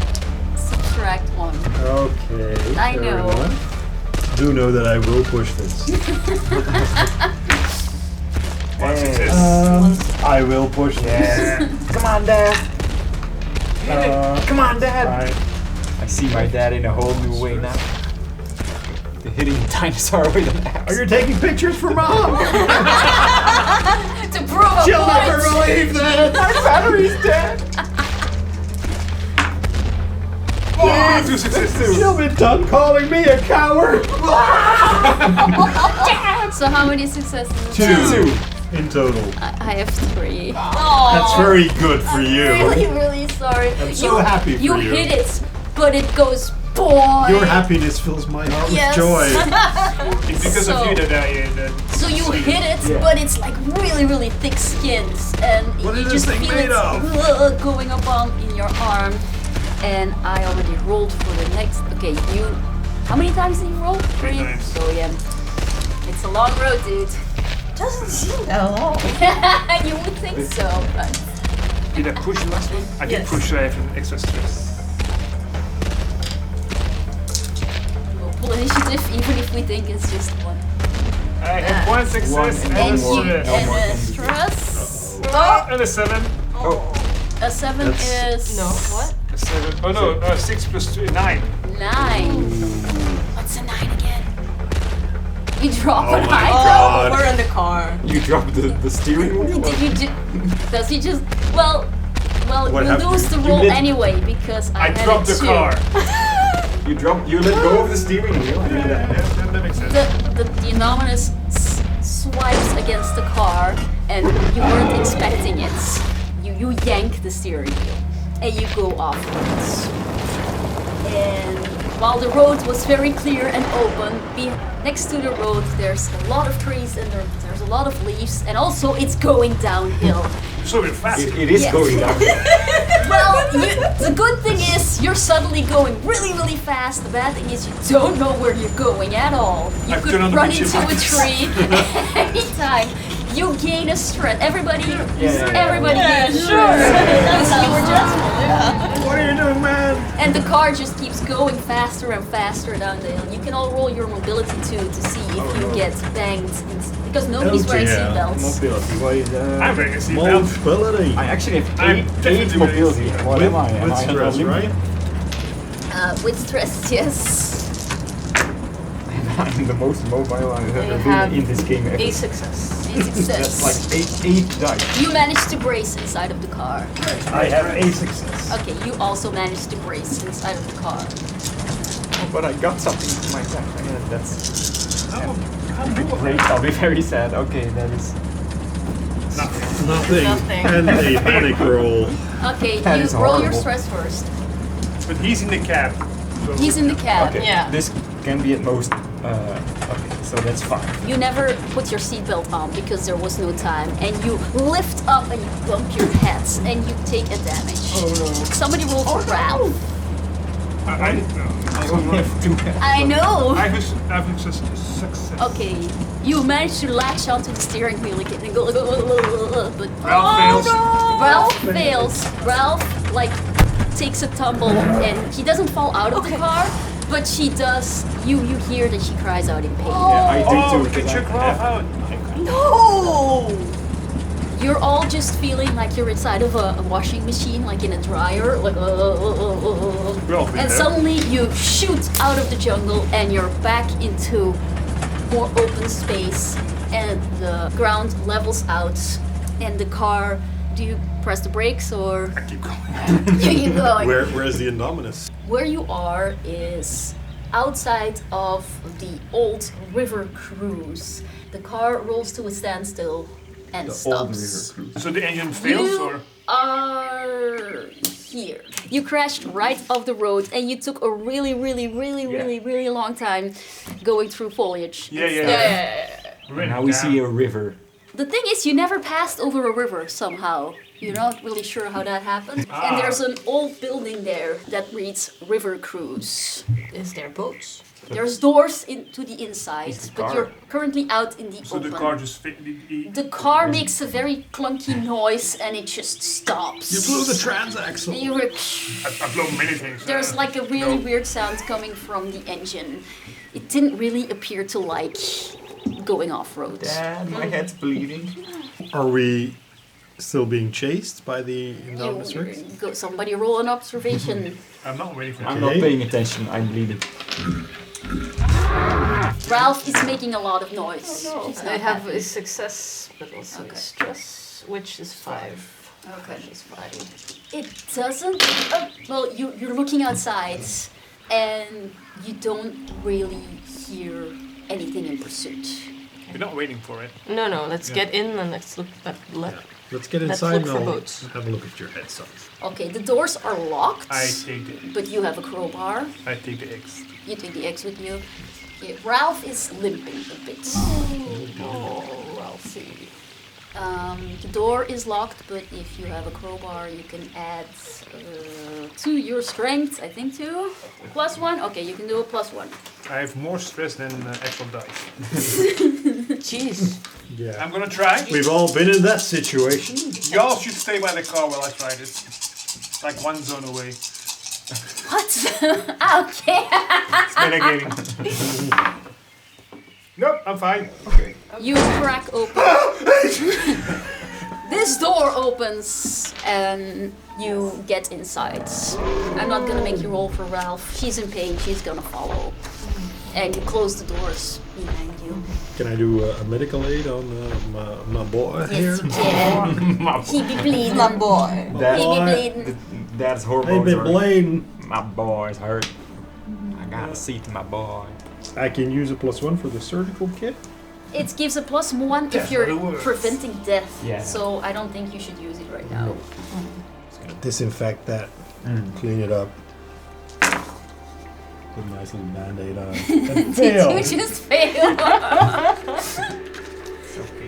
Speaker 3: subtract one.
Speaker 7: Okay.
Speaker 3: I
Speaker 7: fair
Speaker 3: know.
Speaker 7: enough. Do know that I will push this.
Speaker 4: One success.
Speaker 7: I will push this.
Speaker 5: Come on, Dad. Come on, Dad.
Speaker 7: Fine.
Speaker 5: I see my dad in a whole new way now. The hitting dinosaur with an axe.
Speaker 7: Are you taking pictures for Mom?
Speaker 3: To prove a
Speaker 7: She'll
Speaker 3: point.
Speaker 7: never believe that.
Speaker 5: My battery's dead.
Speaker 4: Oh, 2 successes.
Speaker 7: You'll be done calling me a coward.
Speaker 3: So how many successes?
Speaker 7: 2 in total.
Speaker 3: I have 3.
Speaker 7: That's very good for you.
Speaker 3: Really, really sorry.
Speaker 7: I'm so happy for you.
Speaker 3: You hit it, but it goes boing.
Speaker 7: Your happiness fills my heart
Speaker 3: Yes.
Speaker 7: with joy.
Speaker 4: It's because of you that I...
Speaker 3: So you hit it, but it's like really, really thick skins, and
Speaker 7: What
Speaker 3: you
Speaker 7: is
Speaker 3: just
Speaker 7: this thing
Speaker 3: feel
Speaker 7: made
Speaker 3: it
Speaker 7: of?
Speaker 3: going up on in your arm. And I already rolled for the next. Okay, you. How many times did you roll? 3
Speaker 4: times.
Speaker 3: So yeah, it's a long road, dude.
Speaker 6: Doesn't seem that long.
Speaker 3: You would think so, but
Speaker 4: Did I push the last one? I did
Speaker 3: Yes.
Speaker 4: push, so I have an extra stress.
Speaker 3: we'll pull initiative even if we think it's just one.
Speaker 4: I have 1 success and a
Speaker 3: And you
Speaker 4: stress.
Speaker 3: and a stress.
Speaker 4: And a 7.
Speaker 3: A 7 is
Speaker 6: No, what?
Speaker 4: A 7. Oh no, 6 plus 2, 9.
Speaker 3: 9. What's a 9 again? You drop
Speaker 7: Oh
Speaker 3: an
Speaker 7: my
Speaker 3: item.
Speaker 7: God.
Speaker 6: We're in the car.
Speaker 5: You dropped the steering wheel?
Speaker 3: Does he just? Well,
Speaker 7: What
Speaker 3: you
Speaker 7: happened?
Speaker 3: lose the
Speaker 5: You
Speaker 3: roll
Speaker 5: did-
Speaker 3: anyway because I had
Speaker 4: dropped
Speaker 3: it
Speaker 4: the
Speaker 3: too.
Speaker 4: car.
Speaker 5: You let go of the steering wheel. I mean,
Speaker 4: That makes sense.
Speaker 3: The anonymous swipes against the car, and you weren't expecting it. You yank the steering wheel, and you go offwards. And while the road was very clear and open, next to the road there's a lot of trees and there's a lot of leaves, and also it's going downhill.
Speaker 4: So we're fast.
Speaker 5: it is
Speaker 3: Yes.
Speaker 5: going down.
Speaker 3: Well, the good thing is you're suddenly going really, really fast. The bad thing is you don't know where you're going at all. You
Speaker 4: I've
Speaker 3: could
Speaker 4: turned on the
Speaker 3: run
Speaker 4: windshield
Speaker 3: into a
Speaker 4: wipers.
Speaker 3: tree anytime. You gain a strength. Everybody
Speaker 6: Yeah,
Speaker 3: gains
Speaker 6: sure.
Speaker 3: Because you were just
Speaker 7: What are you doing, man?
Speaker 3: and the car just keeps going faster and faster down the hill. You can all roll your mobility too to see if you get banged. Because nobody's wearing seatbelts.
Speaker 5: Mobility. What is
Speaker 4: I'm wearing a seatbelt.
Speaker 7: Mobility.
Speaker 5: I actually have
Speaker 4: I'm
Speaker 5: eight
Speaker 4: definitely
Speaker 5: mobility.
Speaker 4: wearing
Speaker 5: What am I? Am
Speaker 7: With
Speaker 5: I
Speaker 7: stress,
Speaker 5: unlimited?
Speaker 7: right?
Speaker 3: With stress, yes.
Speaker 5: I'm the most mobile I've ever
Speaker 6: have
Speaker 5: been in this game ever.
Speaker 6: A success.
Speaker 5: That's like eight dice.
Speaker 3: You managed to brace inside of the car.
Speaker 7: I have a success.
Speaker 3: Okay, you also managed to brace inside of the car.
Speaker 5: But I got something to my back. That's great. I'll be very sad. Okay, that is.
Speaker 7: Nothing.
Speaker 6: Nothing.
Speaker 7: And a panic roll.
Speaker 3: Okay,
Speaker 5: That
Speaker 3: you
Speaker 5: is
Speaker 3: roll your
Speaker 5: horrible.
Speaker 3: stress first.
Speaker 4: But he's in the cab. So
Speaker 3: He's in the cab.
Speaker 5: Okay,
Speaker 6: Yeah.
Speaker 5: this can be at most. Okay, so that's fine.
Speaker 3: You never put your seatbelt on because there was no time, and you lift up and you bump your head, and you take a damage.
Speaker 5: Oh no.
Speaker 3: Somebody roll for Ralph.
Speaker 4: I
Speaker 5: only have 2 hands.
Speaker 3: I know.
Speaker 4: have a success.
Speaker 3: Okay, you managed to latch onto the steering wheel again and go, but
Speaker 4: Ralph fails.
Speaker 3: Ralph fails. Ralph takes a tumble and he doesn't fall out of the car, but she does. You hear that she cries out in pain.
Speaker 5: Yeah, I do too.
Speaker 4: Get your Ralph out.
Speaker 3: No! You're all just feeling like you're inside of a washing machine, like in a dryer, like and suddenly you shoot out of the jungle and you're back into more open space, and the ground levels out, and the car. Do you press the brakes or
Speaker 4: I keep going.
Speaker 3: you keep going?
Speaker 7: Where is the Indominus?
Speaker 3: Where you are is outside of the old river cruise. The car rolls to a standstill and stops.
Speaker 4: So the engine fails,
Speaker 3: You
Speaker 4: or
Speaker 3: are here. You crashed right off the road and you took a really long time going through foliage.
Speaker 5: Now we see a river.
Speaker 3: The thing is, you never passed over a river somehow. You're not really sure how that happened. And there's an old building there that reads River Cruise.
Speaker 6: Is there boats?
Speaker 3: There's doors to the inside, but you're currently out in the
Speaker 4: So
Speaker 3: open.
Speaker 4: the car just
Speaker 3: The car makes a very clunky noise and it just stops.
Speaker 7: You blew the transaxle.
Speaker 3: You were,
Speaker 4: I've blown many things.
Speaker 3: there's like a really weird sound coming from the engine. It didn't really appear to like going off-road.
Speaker 5: Dad, my head's bleeding.
Speaker 7: Are we still being chased by the enormous rigs?
Speaker 3: Somebody roll an observation.
Speaker 4: I'm not waiting for
Speaker 5: I'm
Speaker 4: you.
Speaker 5: not paying attention, I'm bleeding.
Speaker 3: Ralph is making a lot of noise. He's not
Speaker 6: I have
Speaker 3: happy.
Speaker 6: a success, but also a stress, which is 5.
Speaker 3: Okay.
Speaker 6: Which is 5.
Speaker 3: It doesn't. Well, you're looking outside, and you don't really hear anything in pursuit.
Speaker 4: You're not waiting for it.
Speaker 6: No, let's get in and let's look at
Speaker 7: Let's get
Speaker 6: Let's
Speaker 7: inside
Speaker 6: look for
Speaker 7: and I'll
Speaker 6: boats.
Speaker 7: have a look at your head, son.
Speaker 3: Okay, the doors are locked,
Speaker 4: I take the
Speaker 3: but you have a crowbar.
Speaker 4: I take the X.
Speaker 3: You take the X with you. Okay, Ralph is limping a bit.
Speaker 6: Oh, Ralphie.
Speaker 3: The door is locked, but if you have a crowbar, you can add to your strength. I think 2. +1. Okay, you can do a +1.
Speaker 4: I have more stress than actual dice.
Speaker 6: Jeez.
Speaker 7: Yeah.
Speaker 4: I'm gonna try.
Speaker 7: We've all been in that situation.
Speaker 4: Y'all should stay by the car while I try this. It's like 1 zone away.
Speaker 3: What? Okay.
Speaker 4: It's metagaming. Nope, I'm fine.
Speaker 3: You crack open. This door opens and you get inside. I'm not gonna make you roll for Ralph. She's in pain. She's gonna follow. And you close the doors behind you.
Speaker 7: Can I do a medical aid on my boy here?
Speaker 3: Yes, you can. He be bleeding.
Speaker 6: My boy.
Speaker 3: He be bleeding.
Speaker 5: Dad's
Speaker 7: Hey,
Speaker 5: hormones
Speaker 7: been
Speaker 5: are...
Speaker 7: bleeding.
Speaker 5: My boy's hurt. I gotta see to my boy.
Speaker 7: I can use a +1 for the surgical kit.
Speaker 3: It gives a +1 if
Speaker 4: That's
Speaker 3: you're
Speaker 4: what it works.
Speaker 3: preventing death.
Speaker 5: Yeah.
Speaker 3: So I don't think you should use it right now.
Speaker 7: Disinfect that. Clean it up. Put a nice little band-aid on. And
Speaker 3: Did
Speaker 7: fail.
Speaker 3: you just fail?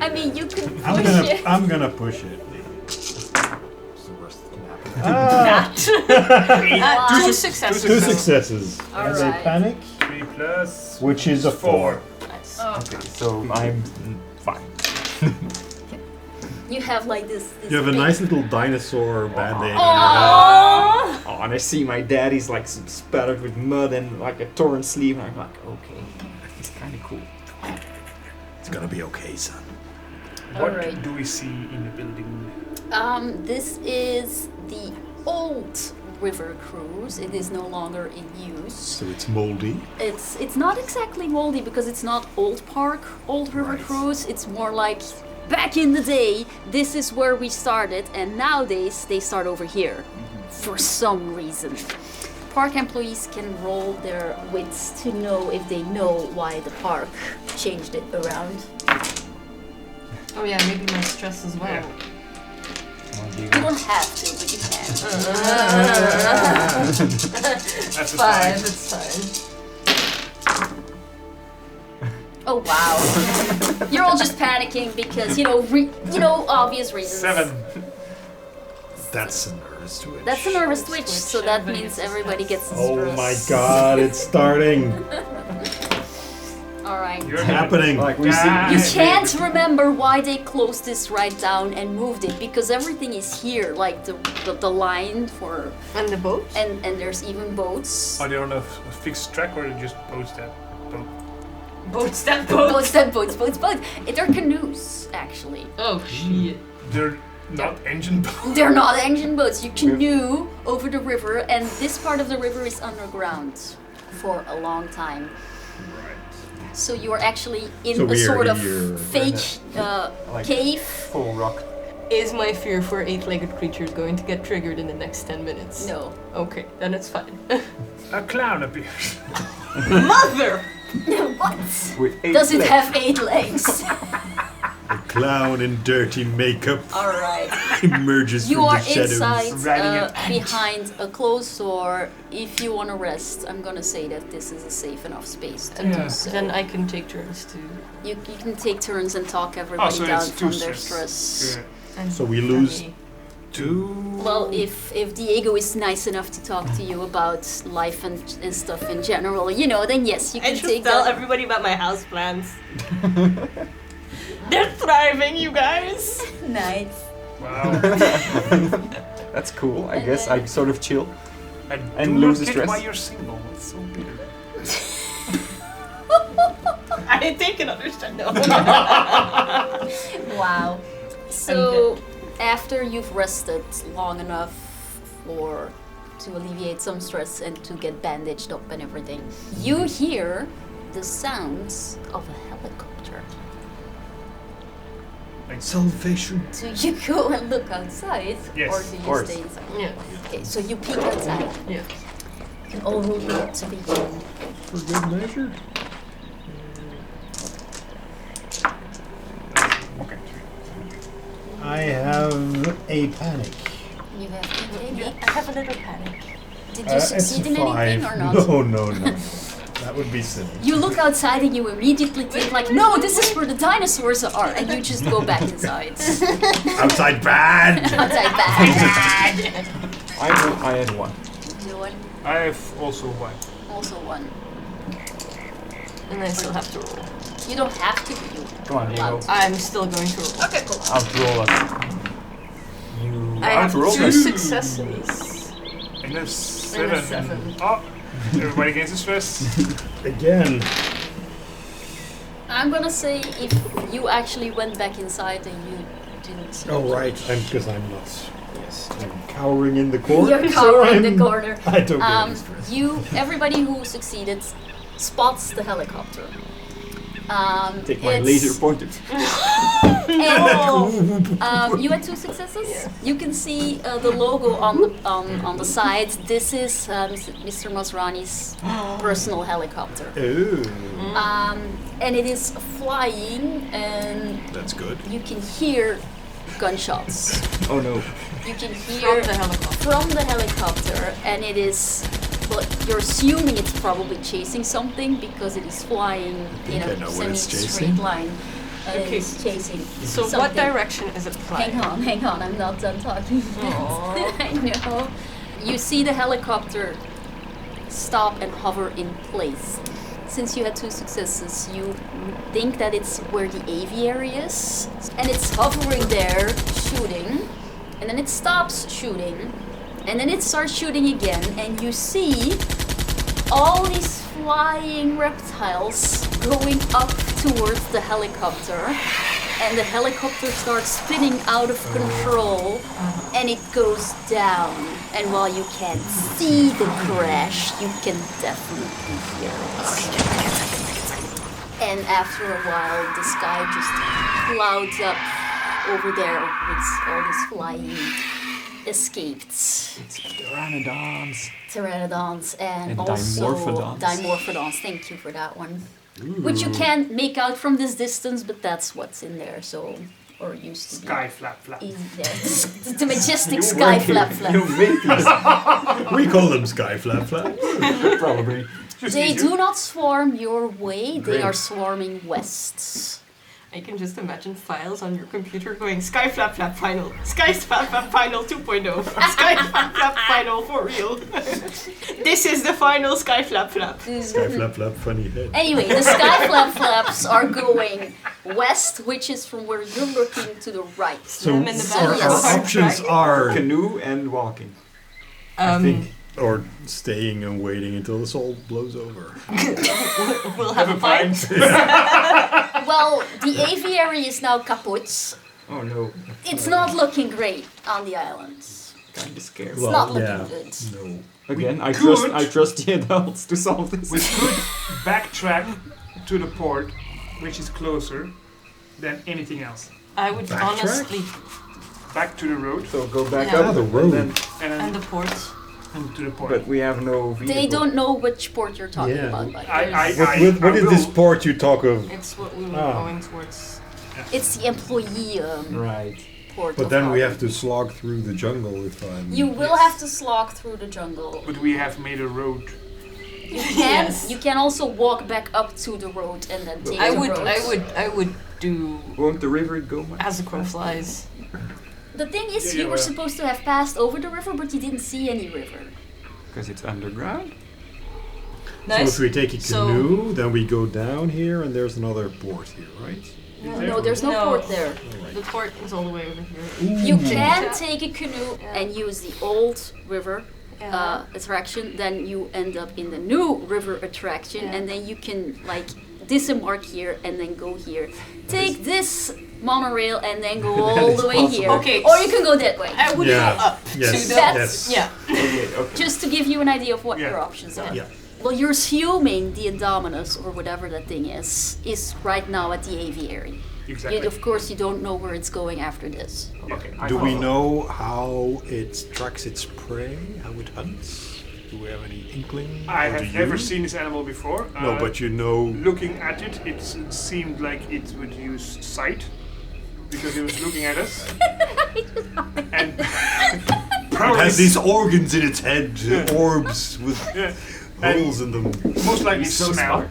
Speaker 3: I mean, you can push it.
Speaker 7: I'm gonna push it.
Speaker 5: It's the worst that can happen.
Speaker 6: 2 successes.
Speaker 7: 2 successes.
Speaker 3: All
Speaker 7: And a
Speaker 3: right.
Speaker 7: panic,
Speaker 4: 3 plus.
Speaker 7: which is a 4.
Speaker 6: Nice.
Speaker 5: Okay, so I'm fine.
Speaker 3: You have like this.
Speaker 7: You have a
Speaker 3: big-
Speaker 7: nice little dinosaur band-aid.
Speaker 5: Oh, and I see my daddy's like spattered with mud and like a torn sleeve, and I'm like, okay, it's kind of cool.
Speaker 7: It's gonna be okay, son.
Speaker 4: What
Speaker 3: Alright.
Speaker 4: do we see in the building?
Speaker 3: This is the old river cruise. It is no longer in use.
Speaker 7: So it's moldy.
Speaker 3: It's not exactly moldy because it's not Old Park, Old River Cruise. It's more like back in the day, this is where we started, and nowadays they start over here for some reason. Park employees can roll their wits to know if they know why the park changed it around.
Speaker 6: Oh yeah, maybe my stress as well.
Speaker 3: You don't have to, but you can.
Speaker 4: That's a
Speaker 6: 5,
Speaker 4: 5.
Speaker 6: it's fine.
Speaker 3: Oh wow! You're all just panicking because obvious reasons.
Speaker 4: 7.
Speaker 7: That's a nervous twitch.
Speaker 3: That's a nervous twitch, so that means everybody gets a
Speaker 7: Oh
Speaker 3: stress.
Speaker 7: my god, it's starting.
Speaker 3: All right.
Speaker 4: You're
Speaker 7: It's happening.
Speaker 5: Like we see.
Speaker 3: You can't remember why they closed this right down and moved it because everything is here, like the line for
Speaker 6: And the boat?
Speaker 3: and there's even boats.
Speaker 4: Are they on a fixed track or they just post that boat?
Speaker 6: Boats that boat.
Speaker 3: Boats. They're canoes, actually.
Speaker 6: Oh shit.
Speaker 4: They're not engine boats.
Speaker 3: They're not engine boats. You canoe over the river, and this part of the river is underground for a long time. So you are actually in
Speaker 7: So
Speaker 3: a
Speaker 7: we are
Speaker 3: sort of
Speaker 7: here.
Speaker 3: fake
Speaker 5: Like-
Speaker 3: cave.
Speaker 5: Full rock.
Speaker 6: Is my fear for 8-legged creatures going to get triggered in the next 10 minutes?
Speaker 3: No.
Speaker 6: Okay, then it's fine.
Speaker 4: A clown appears.
Speaker 6: Mother!
Speaker 3: What?
Speaker 5: With 8
Speaker 3: Does it
Speaker 5: legs.
Speaker 3: have 8 legs?
Speaker 7: A clown in dirty makeup
Speaker 3: Alright.
Speaker 7: emerges
Speaker 3: You
Speaker 7: from
Speaker 3: are
Speaker 7: the shadows.
Speaker 3: inside
Speaker 4: Riding an ant.
Speaker 3: behind a closed door. If you want to rest, I'm gonna say that this is a safe enough space to do so.
Speaker 6: Then I can take turns to.
Speaker 3: You can take turns and talk everybody
Speaker 4: so
Speaker 3: down
Speaker 4: it's
Speaker 3: from
Speaker 4: two
Speaker 3: their
Speaker 4: stress.
Speaker 3: stress.
Speaker 6: And
Speaker 7: So we lose
Speaker 6: me.
Speaker 7: 2.
Speaker 3: Well, if Diego is nice enough to talk to you about life and stuff in general, then yes, you
Speaker 6: I
Speaker 3: can
Speaker 6: just
Speaker 3: take
Speaker 6: tell
Speaker 3: that.
Speaker 6: everybody about my houseplants. They're thriving, you guys.
Speaker 3: Nice.
Speaker 4: Wow.
Speaker 5: That's cool. I
Speaker 3: And
Speaker 5: guess
Speaker 3: then-
Speaker 5: I sort of chill.
Speaker 4: And
Speaker 5: lose
Speaker 4: do
Speaker 5: the
Speaker 4: not get
Speaker 5: stress.
Speaker 4: why you're single. It's so weird.
Speaker 6: I think can understand. No.
Speaker 3: Wow. So after you've rested long enough to alleviate some stress and to get bandaged up and everything, you hear the sounds of a helicopter.
Speaker 7: Salvation.
Speaker 3: Do you go and look outside,
Speaker 4: Yes,
Speaker 3: or do
Speaker 5: of
Speaker 3: you
Speaker 5: course.
Speaker 3: stay inside?
Speaker 6: Yeah.
Speaker 3: Okay, so you peek outside.
Speaker 6: Yeah.
Speaker 3: You can all roll me up to begin.
Speaker 7: For good measure. I have a panic.
Speaker 3: You have a
Speaker 6: I have a little panic.
Speaker 3: Did you succeed in anything or not?
Speaker 7: No. That would be silly.
Speaker 3: You look outside and you immediately think like, no, this is where the dinosaurs are, and you just go back inside.
Speaker 7: Outside bad!
Speaker 3: Outside bad.
Speaker 5: I had 1.
Speaker 3: You one,
Speaker 4: I have also one.
Speaker 3: also one.
Speaker 6: And I still have to roll.
Speaker 3: You don't have to. You
Speaker 5: Come on, Diego.
Speaker 6: I'm still going to roll. Okay, cool.
Speaker 5: Outroll us. You
Speaker 6: I have
Speaker 5: outrolled
Speaker 6: 2
Speaker 5: us.
Speaker 6: successes.
Speaker 4: And a 7.
Speaker 6: 7.
Speaker 4: Oh, everybody gets the stress.
Speaker 7: Again.
Speaker 3: I'm gonna say if you actually went back inside and you didn't see.
Speaker 7: Oh, right. Because I'm not. Yes. I'm cowering in the corner.
Speaker 3: You're
Speaker 7: so
Speaker 3: cowering in
Speaker 7: I'm-
Speaker 3: the corner.
Speaker 7: I don't get any stress.
Speaker 3: Everybody who succeeded spots the helicopter.
Speaker 5: Take my
Speaker 3: it's-
Speaker 5: laser pointer.
Speaker 3: And, you had 2 successes. You can see the logo on the side. This is Mr. Masrani's personal helicopter,
Speaker 7: Oh,
Speaker 3: and it is flying, and
Speaker 7: that's good.
Speaker 3: you can hear gunshots.
Speaker 5: Oh no.
Speaker 3: You can hear
Speaker 6: From the helicopter.
Speaker 3: from the helicopter, and it is. Well, you're assuming it's probably chasing something because it is flying in
Speaker 7: I know
Speaker 3: a
Speaker 7: what it's
Speaker 3: semi-straight
Speaker 7: chasing.
Speaker 3: line.
Speaker 6: Okay.
Speaker 3: It's chasing.
Speaker 6: So what
Speaker 3: something.
Speaker 6: direction is it flying?
Speaker 3: Hang on, I'm not done talking. I know. You see the helicopter stop and hover in place. Since you had 2 successes, you think that it's where the aviary is, and it's hovering there, shooting, and then it stops shooting, and then it starts shooting again, and you see all these flying reptiles going up towards the helicopter, and the helicopter starts spinning out of control, and it goes down. And while you can't see the crash, you can definitely hear it. And after a while, the sky just clouds up over there with all these flying escaped
Speaker 5: It's pteranodons.
Speaker 3: pteranodons and
Speaker 5: And
Speaker 3: also
Speaker 5: dimorphodons.
Speaker 3: dimorphodons. Thank you for that one. Which you can't make out from this distance, but that's what's in there. So, or used to be.
Speaker 4: Sky flap flap.
Speaker 3: In there. The majestic sky flap flap.
Speaker 5: You made these.
Speaker 7: We call them sky flap flap.
Speaker 5: Probably.
Speaker 3: They do not swarm your way. They
Speaker 5: Great.
Speaker 3: are swarming west.
Speaker 6: I can just imagine files on your computer going Sky Flap Flap Final, Sky Flap Flap Final 2.0, Sky Flap Flap Final for real. This is the final Sky Flap Flap.
Speaker 7: Sky flap flap, funny head.
Speaker 3: Anyway, the sky flap flaps are going west, which is from where you're looking to the right.
Speaker 7: So
Speaker 6: I'm in the
Speaker 3: back.
Speaker 7: our
Speaker 3: Yes.
Speaker 7: options are,
Speaker 5: Canoe and walking.
Speaker 7: I think, or staying and waiting until this all blows over.
Speaker 6: We'll have a fight.
Speaker 3: Well, the aviary is now kaput.
Speaker 5: Oh no.
Speaker 3: It's not looking great on the island.
Speaker 5: Kinda scared.
Speaker 3: It's not looking good.
Speaker 7: No.
Speaker 5: Again, I
Speaker 4: could-
Speaker 5: trust the adults to solve this.
Speaker 4: We could backtrack to the port, which is closer than anything else.
Speaker 6: I would
Speaker 7: Backtrack?
Speaker 6: honestly,
Speaker 4: Back to the road
Speaker 5: So go back
Speaker 6: Yeah.
Speaker 5: up
Speaker 7: the
Speaker 5: and
Speaker 7: road.
Speaker 5: then.
Speaker 4: and then
Speaker 6: and the port.
Speaker 4: to the port.
Speaker 5: But we have no vehicle.
Speaker 3: They don't know which port you're talking
Speaker 7: Yeah.
Speaker 3: about, by the way.
Speaker 4: I
Speaker 7: What is
Speaker 4: will-
Speaker 7: this port you talk of?
Speaker 6: It's what we were
Speaker 7: Ah.
Speaker 6: going towards.
Speaker 3: It's the employee
Speaker 5: Right.
Speaker 3: port.
Speaker 7: But
Speaker 3: of
Speaker 7: then we
Speaker 3: Harlem.
Speaker 7: have to slog through the jungle if I'm...
Speaker 3: You will have to slog through the jungle.
Speaker 4: But we have made a road.
Speaker 3: You can. You can also walk back up to the road and then take
Speaker 6: I
Speaker 3: the
Speaker 6: would
Speaker 3: road.
Speaker 6: I would do
Speaker 5: Won't the river go much?
Speaker 6: as the crow flies.
Speaker 3: The thing is,
Speaker 4: Yeah,
Speaker 3: you were
Speaker 4: yeah.
Speaker 3: supposed to have passed over the river, but you didn't see any river.
Speaker 5: Because it's underground?
Speaker 7: So
Speaker 6: Nice.
Speaker 7: if we take a
Speaker 6: So-
Speaker 7: canoe, then we go down here and there's another port here, right?
Speaker 3: No, there's no
Speaker 6: No.
Speaker 3: port there.
Speaker 6: The port is all the way over here.
Speaker 3: You can take a canoe and use the old river
Speaker 6: Yeah.
Speaker 3: attraction, then you end up in the new river attraction,
Speaker 6: Yeah.
Speaker 3: and then you can like disembark here and then go here. Take this monorail and then go all
Speaker 5: is
Speaker 3: the way
Speaker 5: possible.
Speaker 3: here.
Speaker 6: Okay.
Speaker 3: Or you can go that way.
Speaker 6: I would
Speaker 7: Yeah.
Speaker 6: go up
Speaker 7: Yes,
Speaker 6: to the
Speaker 3: That's-
Speaker 7: yes.
Speaker 6: yeah.
Speaker 5: Okay.
Speaker 3: Just to give you an idea of what
Speaker 4: Yeah.
Speaker 3: your options are.
Speaker 7: Yeah.
Speaker 3: Well, you're assuming the Indominus, or whatever that thing is right now at the aviary.
Speaker 4: Exactly.
Speaker 3: Of course, you don't know where it's going after this.
Speaker 5: Okay.
Speaker 7: Do we know how it tracks its prey, how it hunts? Do we have any inkling?
Speaker 4: I
Speaker 7: Or do
Speaker 4: have
Speaker 7: you?
Speaker 4: never seen this animal before.
Speaker 7: No, but you know...
Speaker 4: Looking at it, it seemed like it would use sight because it was looking at us. And
Speaker 7: It
Speaker 4: probably
Speaker 7: has these organs in its head, orbs with
Speaker 4: yeah,
Speaker 7: holes in them.
Speaker 4: most likely
Speaker 5: He's so
Speaker 4: smell.
Speaker 5: smart.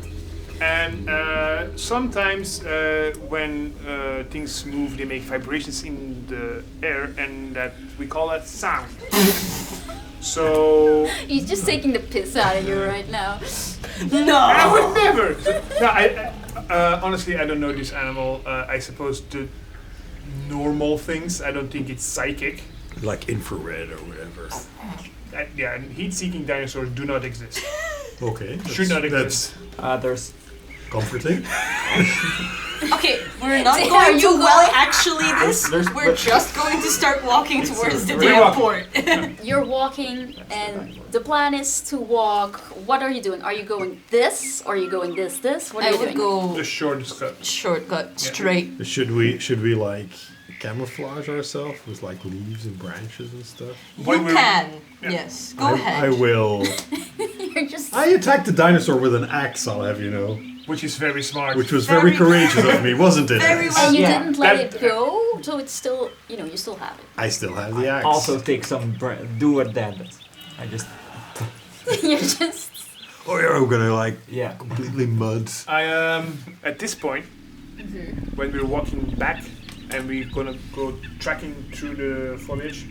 Speaker 4: And sometimes when things move, they make vibrations in the air, and that we call that sound. So
Speaker 3: He's just taking the piss out of you right now.
Speaker 4: I would never. No, honestly, I don't know this animal. I suppose the normal things. I don't think it's psychic.
Speaker 7: Like infrared or whatever.
Speaker 4: Yeah, and heat-seeking dinosaurs do not exist.
Speaker 7: Okay.
Speaker 4: Should not exist.
Speaker 5: There's
Speaker 7: Comforting.
Speaker 6: Okay, we're not
Speaker 3: There
Speaker 6: going to
Speaker 3: you go.
Speaker 6: well actually this.
Speaker 5: There's-
Speaker 6: We're
Speaker 5: but-
Speaker 6: just going to start walking towards the
Speaker 4: We're
Speaker 6: damn
Speaker 4: walking.
Speaker 6: port.
Speaker 3: You're walking, and the plan is to walk. What are you doing? Are you going this? Or are you going this? What are
Speaker 6: I
Speaker 3: you
Speaker 6: would
Speaker 3: doing?
Speaker 6: go
Speaker 4: The shortest cut.
Speaker 6: shortcut straight.
Speaker 7: Should we like camouflage ourselves with like leaves and branches and stuff?
Speaker 4: When
Speaker 6: You
Speaker 4: we're-
Speaker 6: can. Yes. Go ahead.
Speaker 7: I will.
Speaker 3: You're just.
Speaker 7: I attacked the dinosaur with an axe, I'll have you know.
Speaker 4: Which is very smart.
Speaker 7: Which was very
Speaker 6: Very-
Speaker 7: courageous of me, wasn't it?
Speaker 6: Very
Speaker 7: Axe?
Speaker 6: well-
Speaker 3: And you
Speaker 5: Yeah,
Speaker 3: didn't let
Speaker 4: that-
Speaker 3: it go, so it's still, you still have it.
Speaker 7: I still have the axe.
Speaker 5: also take some do what that does. I just
Speaker 3: You're just.
Speaker 7: Oh, you're gonna like
Speaker 5: yeah.
Speaker 7: completely mud.
Speaker 4: I at this point, when we're walking back and we're gonna go tracking through the foliage,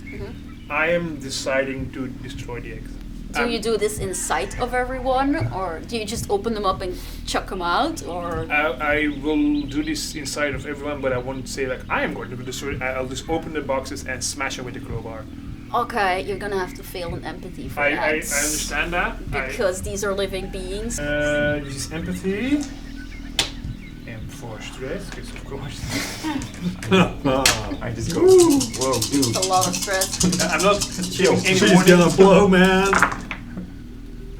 Speaker 4: I am deciding to destroy the eggs.
Speaker 3: Do you do this in sight of everyone, or do you just open them up and chuck them out, or?
Speaker 4: I will do this inside of everyone, but I won't say like I am going to destroy it. I'll just open the boxes and smash them with the crowbar.
Speaker 3: Okay, you're gonna have to fail an empathy for
Speaker 4: I
Speaker 3: that.
Speaker 4: understand that.
Speaker 3: Because these are living beings.
Speaker 4: This is empathy. And for stress, because of course.
Speaker 5: I just go. Whoa, dude.
Speaker 3: A lot of stress.
Speaker 4: I'm not
Speaker 5: Chill.
Speaker 4: giving any
Speaker 7: She's
Speaker 4: warning.
Speaker 7: gonna blow, man.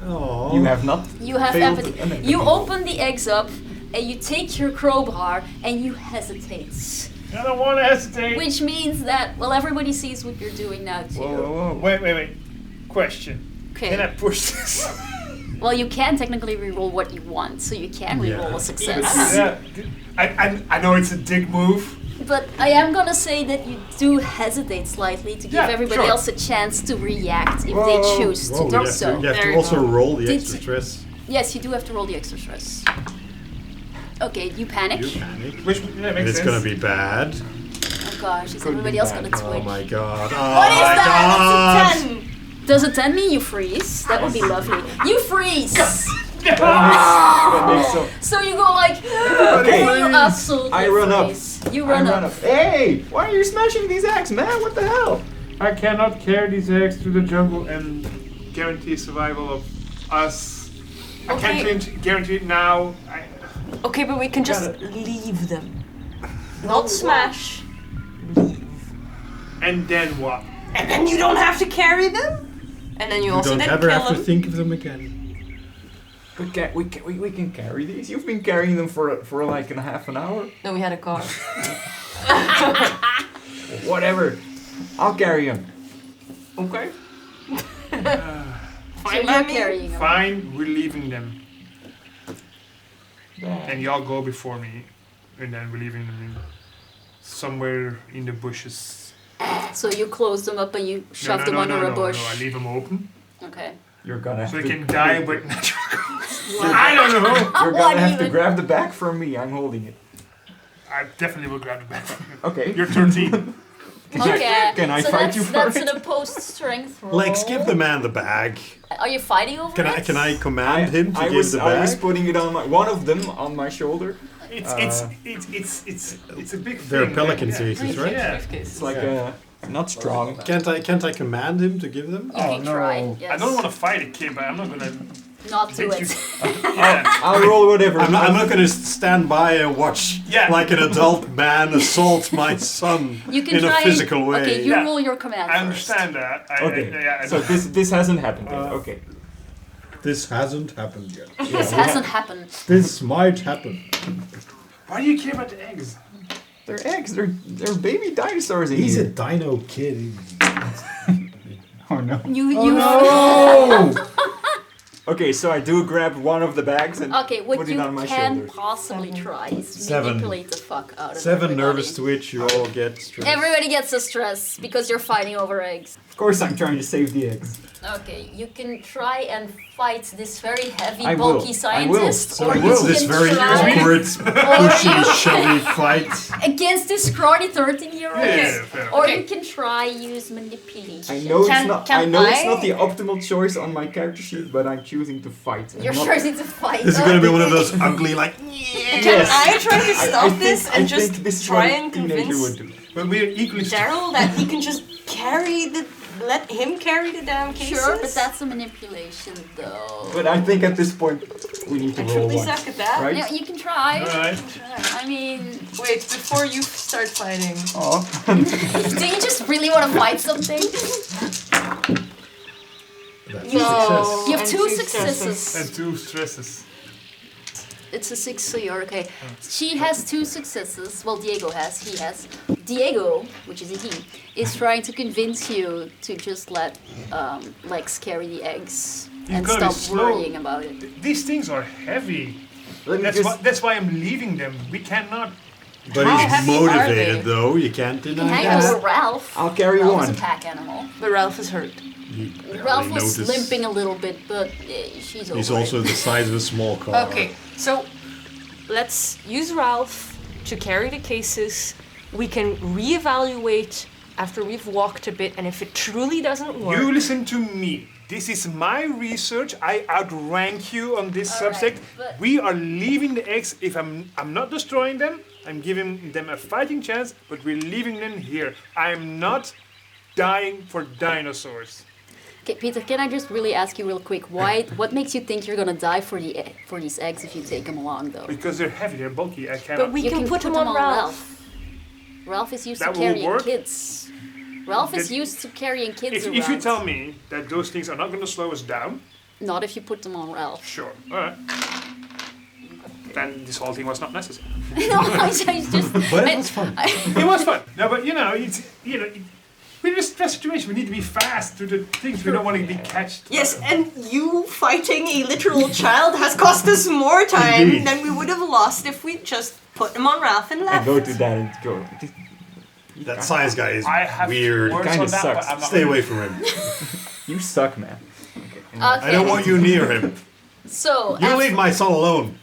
Speaker 7: Oh.
Speaker 5: You have not.
Speaker 3: You have
Speaker 5: failed
Speaker 3: empathy.
Speaker 5: an empathy.
Speaker 3: You open the eggs up, and you take your crowbar, and you hesitate.
Speaker 4: I don't want to hesitate.
Speaker 3: Which means that, well, everybody sees what you're doing now too.
Speaker 5: Whoa, whoa, whoa.
Speaker 4: Wait. Question.
Speaker 3: Okay.
Speaker 4: Can I push this?
Speaker 3: Well, you can technically reroll what you want, so you can reroll
Speaker 7: Yeah.
Speaker 3: a success.
Speaker 4: Yeah. I know it's a dick move.
Speaker 3: But I am gonna say that you do hesitate slightly to give
Speaker 4: Yeah,
Speaker 3: everybody
Speaker 4: sure.
Speaker 3: else a chance to react if
Speaker 4: Whoa,
Speaker 3: they choose
Speaker 7: Whoa,
Speaker 3: to do
Speaker 7: you have
Speaker 3: so.
Speaker 7: to, you have
Speaker 6: There
Speaker 7: to
Speaker 6: you
Speaker 7: also
Speaker 6: go.
Speaker 7: roll the
Speaker 3: Did
Speaker 7: extra
Speaker 3: you-
Speaker 7: stress.
Speaker 3: Yes, you do have to roll the extra stress. Okay, you panic.
Speaker 7: You panic.
Speaker 4: Which
Speaker 7: And
Speaker 4: makes
Speaker 7: it's
Speaker 4: sense.
Speaker 7: gonna be bad.
Speaker 3: Oh gosh, is
Speaker 5: Could
Speaker 3: everybody
Speaker 5: be
Speaker 3: else
Speaker 5: bad.
Speaker 3: gonna twitch?
Speaker 7: Oh my god. Oh
Speaker 3: What is
Speaker 7: my
Speaker 3: that?
Speaker 7: god.
Speaker 6: 10.
Speaker 3: Does a 10 mean you freeze? That would be lovely. You freeze!
Speaker 5: That makes so.
Speaker 3: So you go like,
Speaker 5: Okay.
Speaker 3: and you absolutely
Speaker 5: I run up.
Speaker 3: freeze. You run up.
Speaker 5: Hey, why are you smashing these eggs, man? What the hell?
Speaker 4: I cannot carry these eggs through the jungle and guarantee survival of us. I can't guarantee it now.
Speaker 6: Okay, but we can just leave them. Not smash.
Speaker 4: And then what?
Speaker 6: And then you don't have to carry them? And then you
Speaker 7: You
Speaker 6: also
Speaker 7: don't
Speaker 6: then
Speaker 7: ever
Speaker 6: kill
Speaker 7: have to
Speaker 6: them.
Speaker 7: think of them again.
Speaker 5: But we can carry these. You've been carrying them for like a half an hour.
Speaker 6: No, we had a car.
Speaker 5: Whatever. I'll carry them.
Speaker 6: Okay.
Speaker 3: So
Speaker 6: Fine
Speaker 3: you're
Speaker 6: by me.
Speaker 3: carrying them.
Speaker 4: Fine, we're leaving them. And y'all go before me. And then we're leaving them in. somewhere in the bushes.
Speaker 3: So you close them up and you shove them under a bush.
Speaker 4: No, I leave them open.
Speaker 3: Okay.
Speaker 5: You're gonna
Speaker 4: So
Speaker 5: have
Speaker 4: they
Speaker 5: to
Speaker 4: can die with natural causes. I don't know.
Speaker 5: You're gonna have to grab the bag from me. I'm holding it.
Speaker 4: I definitely will grab the bag from you.
Speaker 5: Okay.
Speaker 4: You're 13.
Speaker 3: Okay.
Speaker 5: Can I
Speaker 3: so
Speaker 5: fight you for
Speaker 3: that's
Speaker 5: it?
Speaker 3: an opposed strength roll.
Speaker 7: Lex, give the man the bag.
Speaker 3: Are you fighting over it?
Speaker 7: Can I command him to give the
Speaker 5: I
Speaker 7: bag?
Speaker 5: was putting it on one of them on my shoulder.
Speaker 4: It's a big thing.
Speaker 7: They're pelican
Speaker 4: yeah.
Speaker 7: cases, right?
Speaker 4: Yeah.
Speaker 5: It's like not strong.
Speaker 7: Can't I command him to give them?
Speaker 3: You can try. Yes.
Speaker 4: I don't want to fight a kid, but I'm not gonna.
Speaker 3: Not do it.
Speaker 4: Yeah.
Speaker 5: I'll roll whatever.
Speaker 7: I'm not going to stand by and watch like an adult man assault my son
Speaker 3: You can
Speaker 7: in
Speaker 3: try
Speaker 7: a physical way.
Speaker 3: Okay, you roll your command
Speaker 4: I
Speaker 3: first.
Speaker 4: understand that.
Speaker 5: Okay. So this hasn't happened yet. Okay.
Speaker 7: This hasn't happened yet.
Speaker 3: This hasn't happened.
Speaker 7: This might happen.
Speaker 4: Why do you care about the eggs?
Speaker 5: They're eggs. They're baby dinosaurs in
Speaker 7: He's
Speaker 5: here.
Speaker 7: a dino kid.
Speaker 5: Oh no.
Speaker 7: No!
Speaker 5: Okay, so I do grab one of the bags and
Speaker 3: Okay, what
Speaker 5: put
Speaker 3: you
Speaker 5: it on my
Speaker 3: can
Speaker 5: shoulders.
Speaker 3: possibly try is
Speaker 7: 7.
Speaker 3: manipulate the fuck out of
Speaker 7: 7
Speaker 3: everybody.
Speaker 7: nervous twitch, you all get stressed.
Speaker 3: Everybody gets a stress because you're fighting over eggs.
Speaker 5: Of course I'm trying to save the eggs.
Speaker 3: Okay, you can try and fight this very heavy,
Speaker 5: I will.
Speaker 3: bulky
Speaker 5: I
Speaker 3: scientist,
Speaker 5: will.
Speaker 3: or
Speaker 5: I
Speaker 3: you
Speaker 5: will.
Speaker 3: can
Speaker 7: This very
Speaker 3: try
Speaker 7: awkward, pushy, shovey fight.
Speaker 3: against this scrawny 13-year-old,
Speaker 4: Yeah,
Speaker 3: or
Speaker 6: Okay.
Speaker 3: you can try use manipulation.
Speaker 5: I know it's
Speaker 6: Can-
Speaker 5: not.
Speaker 6: can
Speaker 5: I know it's
Speaker 6: I-
Speaker 5: not the optimal choice on my character sheet, but I'm choosing to fight. and
Speaker 3: You're
Speaker 5: not-
Speaker 3: choosing to fight.
Speaker 7: This is going to be one of those ugly, like,
Speaker 6: Can I try to stop this and just
Speaker 5: think this is
Speaker 6: try
Speaker 5: what a
Speaker 6: and
Speaker 5: teenager would
Speaker 6: convince
Speaker 5: do.
Speaker 4: But we're equally
Speaker 6: Daryl that he can just let him carry the damn cases?
Speaker 3: Sure, but that's a manipulation, though.
Speaker 5: But I think at this point we need to
Speaker 6: I
Speaker 5: roll
Speaker 6: truly
Speaker 5: one,
Speaker 6: suck at that.
Speaker 5: right?
Speaker 3: Yeah, you can try.
Speaker 4: Alright.
Speaker 3: I mean,
Speaker 6: Wait, before you start fighting.
Speaker 5: Oh,
Speaker 3: do you just really want to fight something?
Speaker 7: That's
Speaker 3: You-
Speaker 7: a success.
Speaker 3: You have
Speaker 6: And
Speaker 3: 2
Speaker 6: 2
Speaker 3: successes.
Speaker 4: And 2 stresses.
Speaker 3: It's a 6, so you're okay. She has 2 successes. Well, Diego has. He has. Diego, which is a he, is trying to convince you to just let Lex carry the eggs and
Speaker 4: gotta be
Speaker 3: stop
Speaker 4: slow.
Speaker 3: worrying about it.
Speaker 4: These things are heavy.
Speaker 5: let me just.
Speaker 4: That's why I'm leaving them. We cannot.
Speaker 7: But
Speaker 6: How
Speaker 7: he's
Speaker 6: heavy are
Speaker 7: motivated,
Speaker 6: they?
Speaker 7: though. You can't
Speaker 3: You can
Speaker 7: deny
Speaker 3: hang
Speaker 7: that.
Speaker 3: over Ralph.
Speaker 5: I'll carry
Speaker 3: Ralph
Speaker 5: one.
Speaker 3: is a pack animal.
Speaker 6: But Ralph is hurt.
Speaker 7: You
Speaker 3: Ralph
Speaker 7: barely
Speaker 3: was
Speaker 7: notice.
Speaker 3: limping a little bit, but she's over
Speaker 7: He's
Speaker 3: it.
Speaker 7: also the size of a small car.
Speaker 6: Okay, so let's use Ralph to carry the cases. We can reevaluate after we've walked a bit, and if it truly doesn't work.
Speaker 4: You listen to me. This is my research. I outrank you on this
Speaker 3: All right,
Speaker 4: subject.
Speaker 3: but-
Speaker 4: We are leaving the eggs. If I'm not destroying them, I'm giving them a fighting chance, but we're leaving them here. I'm not dying for dinosaurs.
Speaker 3: Okay, Peter, can I just really ask you real quick, what makes you think you're gonna die for these eggs if you take them along, though?
Speaker 4: Because they're heavy, they're bulky. I cannot.
Speaker 6: But we
Speaker 3: You
Speaker 6: can put them on Ralph.
Speaker 3: Ralph is used
Speaker 4: That
Speaker 3: to
Speaker 4: will
Speaker 3: carrying
Speaker 4: work.
Speaker 3: kids. Ralph is
Speaker 4: That-
Speaker 3: used to carrying kids
Speaker 4: if
Speaker 3: around.
Speaker 4: you tell me that those things are not going to slow us down,
Speaker 3: Not if you put them on Ralph.
Speaker 4: sure, all right. Then this whole thing was not necessary.
Speaker 3: No, I just.
Speaker 7: But it was fun.
Speaker 4: It was fun. No, but we're in a stress situation. We need to be fast to the things. We don't want to be catched.
Speaker 6: Yes, and you fighting a literal child has cost us more time
Speaker 7: Indeed.
Speaker 6: than we would have lost if we just put them on Ralph and
Speaker 5: I
Speaker 6: left.
Speaker 5: go to that and go.
Speaker 7: That science guy is
Speaker 4: I have
Speaker 7: weird.
Speaker 4: words
Speaker 5: Kinda
Speaker 4: on that,
Speaker 5: sucks.
Speaker 4: but I'm not
Speaker 7: Stay
Speaker 4: gonna-
Speaker 7: away from him.
Speaker 5: You suck, man.
Speaker 3: Okay.
Speaker 7: I don't want you near him.
Speaker 3: So,
Speaker 7: You leave my son alone.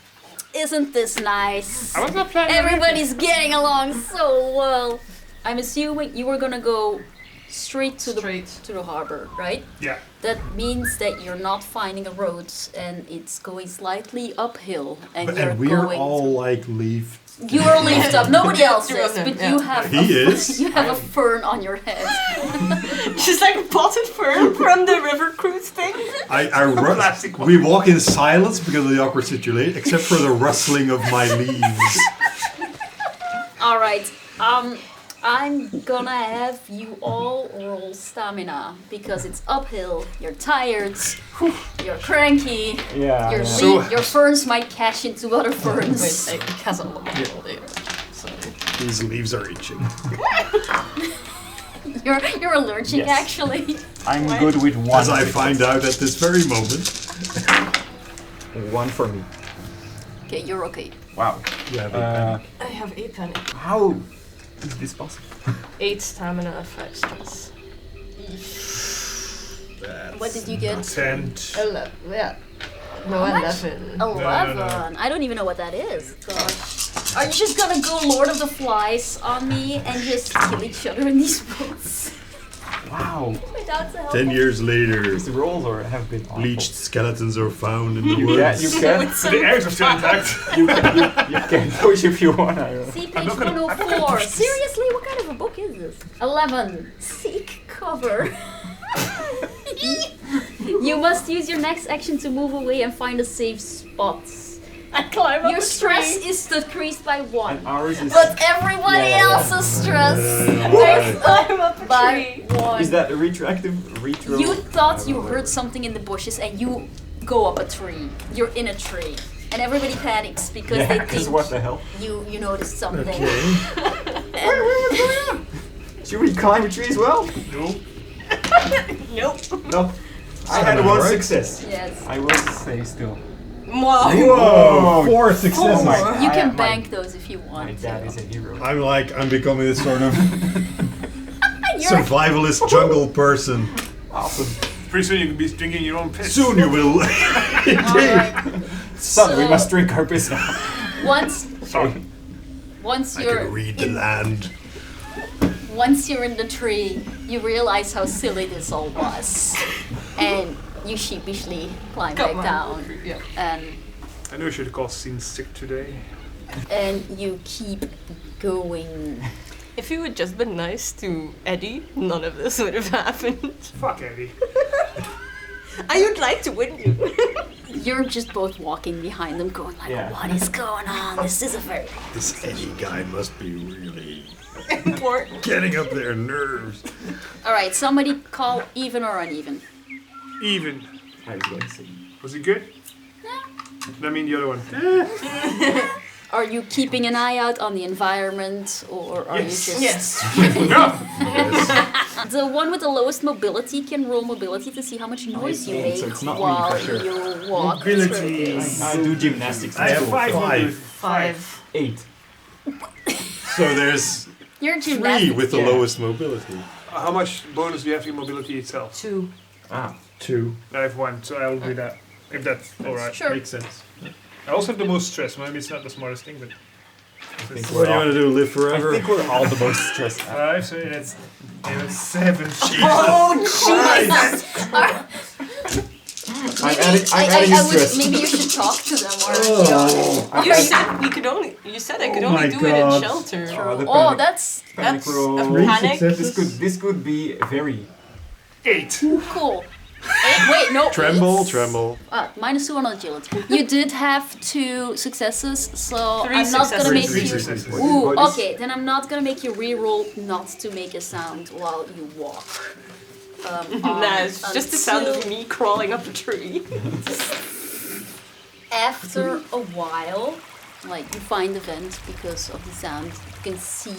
Speaker 3: isn't this nice?
Speaker 4: I was not planning on
Speaker 3: Everybody's getting along so well. I'm assuming you were gonna go straight to the harbor, right?
Speaker 4: Yeah.
Speaker 3: That means that you're not finding a road and it's going slightly uphill, and you're
Speaker 7: And we're
Speaker 3: going.
Speaker 7: all like leaf.
Speaker 3: You are lifted up. Nobody else
Speaker 6: Two of
Speaker 3: is,
Speaker 6: them,
Speaker 3: but
Speaker 6: yeah.
Speaker 3: you have.
Speaker 7: He is.
Speaker 3: You have a fern on your head.
Speaker 6: Just like a potted fern from the river cruise thing.
Speaker 4: Plastic one.
Speaker 7: We walk in silence because of the awkward situation, except for the rustling of my leaves.
Speaker 3: All right. I'm gonna have you all roll stamina because it's uphill. You're tired. You're cranky.
Speaker 5: Yeah.
Speaker 3: Your
Speaker 5: yeah.
Speaker 3: your ferns might cash into other ferns.
Speaker 6: Wait, it has a lot there. So.
Speaker 7: These leaves are itching.
Speaker 3: You're allergic,
Speaker 5: Yes.
Speaker 3: actually.
Speaker 5: I'm good with one.
Speaker 7: As I find out at this very moment.
Speaker 5: One for me.
Speaker 3: Okay, you're okay.
Speaker 5: Wow.
Speaker 7: You have a
Speaker 6: I have a penny.
Speaker 5: How Is this possible?
Speaker 6: 8 stamina, 5 stress.
Speaker 3: What did you get?
Speaker 4: 10.
Speaker 6: 11. Yeah. No, 11.
Speaker 3: 11. I don't even know what that is. Gosh. Are you just gonna go Lord of the Flies on me and just kill each other in these books?
Speaker 5: Wow.
Speaker 3: My dad's a help.
Speaker 7: 10 years later,
Speaker 5: These rolls have been awful.
Speaker 7: bleached skeletons are found in the
Speaker 5: You
Speaker 7: woods.
Speaker 5: can.
Speaker 4: The eggs are still intact.
Speaker 5: You can push if you want. I don't know.
Speaker 3: See, page 104. Seriously, what kind of a book is this? 11. Seek cover. You must use your next action to move away and find a safe spot.
Speaker 6: I climb up
Speaker 3: Your
Speaker 6: a
Speaker 3: stress
Speaker 6: tree.
Speaker 3: is decreased by 1.
Speaker 5: And ours is.
Speaker 3: But everybody else's stress goes
Speaker 6: Climb up
Speaker 3: up
Speaker 6: a
Speaker 3: by
Speaker 6: tree.
Speaker 3: 1.
Speaker 5: Is that a retroactive? Retro?
Speaker 3: You thought you heard something in the bushes and you go up a tree. You're in a tree. And everybody panics because
Speaker 5: Yeah,
Speaker 3: they
Speaker 5: because
Speaker 3: think
Speaker 5: what the hell?
Speaker 3: you noticed something.
Speaker 7: Okay.
Speaker 5: What's going on? Should we climb a tree as well?
Speaker 4: No.
Speaker 6: Nope.
Speaker 5: No. I had one
Speaker 7: right?
Speaker 5: success.
Speaker 3: Yes.
Speaker 5: I will say still.
Speaker 6: Wow.
Speaker 7: Whoa! 4 successes.
Speaker 3: You can
Speaker 5: my-
Speaker 3: bank those if you want
Speaker 5: My
Speaker 3: to.
Speaker 5: dad is a hero.
Speaker 7: I'm becoming this sort of
Speaker 3: You're
Speaker 7: survivalist jungle person.
Speaker 5: Awesome.
Speaker 4: Pretty soon you can be drinking your own piss.
Speaker 7: Soon you will.
Speaker 3: Alright.
Speaker 5: Son, we
Speaker 3: So-
Speaker 5: must drink our piss now.
Speaker 3: Once
Speaker 4: Sorry.
Speaker 3: once
Speaker 7: I
Speaker 3: you're
Speaker 7: can read the land.
Speaker 3: once you're in the tree, you realize how silly this all was. And you sheepishly climb back down.
Speaker 6: Yeah.
Speaker 3: And
Speaker 4: I knew I should have called scene sick today.
Speaker 3: you keep going.
Speaker 6: If you had just been nice to Eddie, none of this would have happened.
Speaker 4: Fuck Eddie.
Speaker 6: I would like to win you.
Speaker 3: You're just both walking behind them going like,
Speaker 5: Yeah.
Speaker 3: what is going on? This is a very...
Speaker 7: This Eddie guy must be really
Speaker 6: Important.
Speaker 7: getting up their nerves.
Speaker 3: Alright, somebody call even or uneven.
Speaker 4: Even.
Speaker 5: I was going to say.
Speaker 4: Was it good? I mean the other one.
Speaker 3: Are you keeping an eye out on the environment or are
Speaker 4: Yes.
Speaker 3: you just...
Speaker 6: Yes.
Speaker 4: No!
Speaker 3: The one with the lowest mobility can roll mobility to see how much noise you
Speaker 5: eight,
Speaker 3: make
Speaker 5: so it's not me
Speaker 3: while
Speaker 5: for sure.
Speaker 3: you walk
Speaker 4: Mobility.
Speaker 3: through this.
Speaker 5: I do gymnastics.
Speaker 4: I have 500.
Speaker 6: 5.
Speaker 5: 8.
Speaker 7: So there's
Speaker 3: You're
Speaker 7: 3
Speaker 3: gymnastics.
Speaker 7: with the
Speaker 5: Yeah.
Speaker 7: lowest mobility.
Speaker 4: How much bonus do you have in mobility itself?
Speaker 6: 2.
Speaker 5: Ah,
Speaker 7: 2.
Speaker 4: I have 1, so I'll do that. If that's alright.
Speaker 3: Sure.
Speaker 7: Makes sense.
Speaker 4: I also have the most stress. Maybe it's not the smartest thing, but.
Speaker 7: What do you want to do? Live
Speaker 5: I
Speaker 7: forever?
Speaker 5: think we're all the most stressed out.
Speaker 4: 5, so that's 7.
Speaker 3: Oh, Jesus!
Speaker 5: I'm adding stress.
Speaker 3: Maybe you should talk to them or
Speaker 6: You said we could only. You said I could only
Speaker 7: my
Speaker 6: do it
Speaker 7: God.
Speaker 6: in shelter.
Speaker 5: The
Speaker 3: Oh,
Speaker 5: panic-
Speaker 3: that's
Speaker 5: panic
Speaker 6: That's
Speaker 5: roll.
Speaker 6: a
Speaker 7: 3
Speaker 6: panic.
Speaker 7: successes.
Speaker 5: This could be very.
Speaker 4: 8.
Speaker 3: cool. Wait, no.
Speaker 7: Tremble,
Speaker 3: it's-
Speaker 7: tremble.
Speaker 3: -2 on agility. You did have 2 successes, so
Speaker 6: 3
Speaker 3: I'm not gonna make
Speaker 4: Three
Speaker 3: you.
Speaker 4: successes.
Speaker 3: Ooh,
Speaker 5: What is-
Speaker 3: okay, then I'm not gonna make you re-roll not to make a sound while you walk.
Speaker 6: Nah, it's just the sound of me crawling up a tree.
Speaker 3: After a while, like you find the vent because of the sound, you can see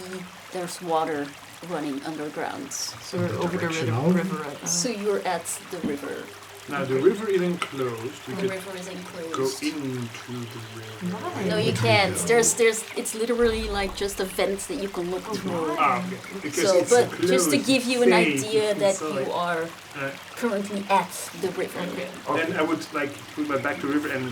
Speaker 3: there's water running underground.
Speaker 6: So we're over the
Speaker 7: Direction
Speaker 6: river right now.
Speaker 3: So you're at the river.
Speaker 4: Now the river is enclosed. We
Speaker 3: The
Speaker 4: could
Speaker 3: river is
Speaker 4: go
Speaker 3: enclosed.
Speaker 4: into the river.
Speaker 3: No, you can't. It's literally like just a vent that you can look through.
Speaker 4: Ah, okay. Because
Speaker 3: So,
Speaker 4: it's
Speaker 3: but
Speaker 4: enclosed,
Speaker 3: just to give you an
Speaker 4: safe
Speaker 3: idea that
Speaker 4: inside.
Speaker 3: you are currently at the river.
Speaker 4: Then I would like put my back to the river and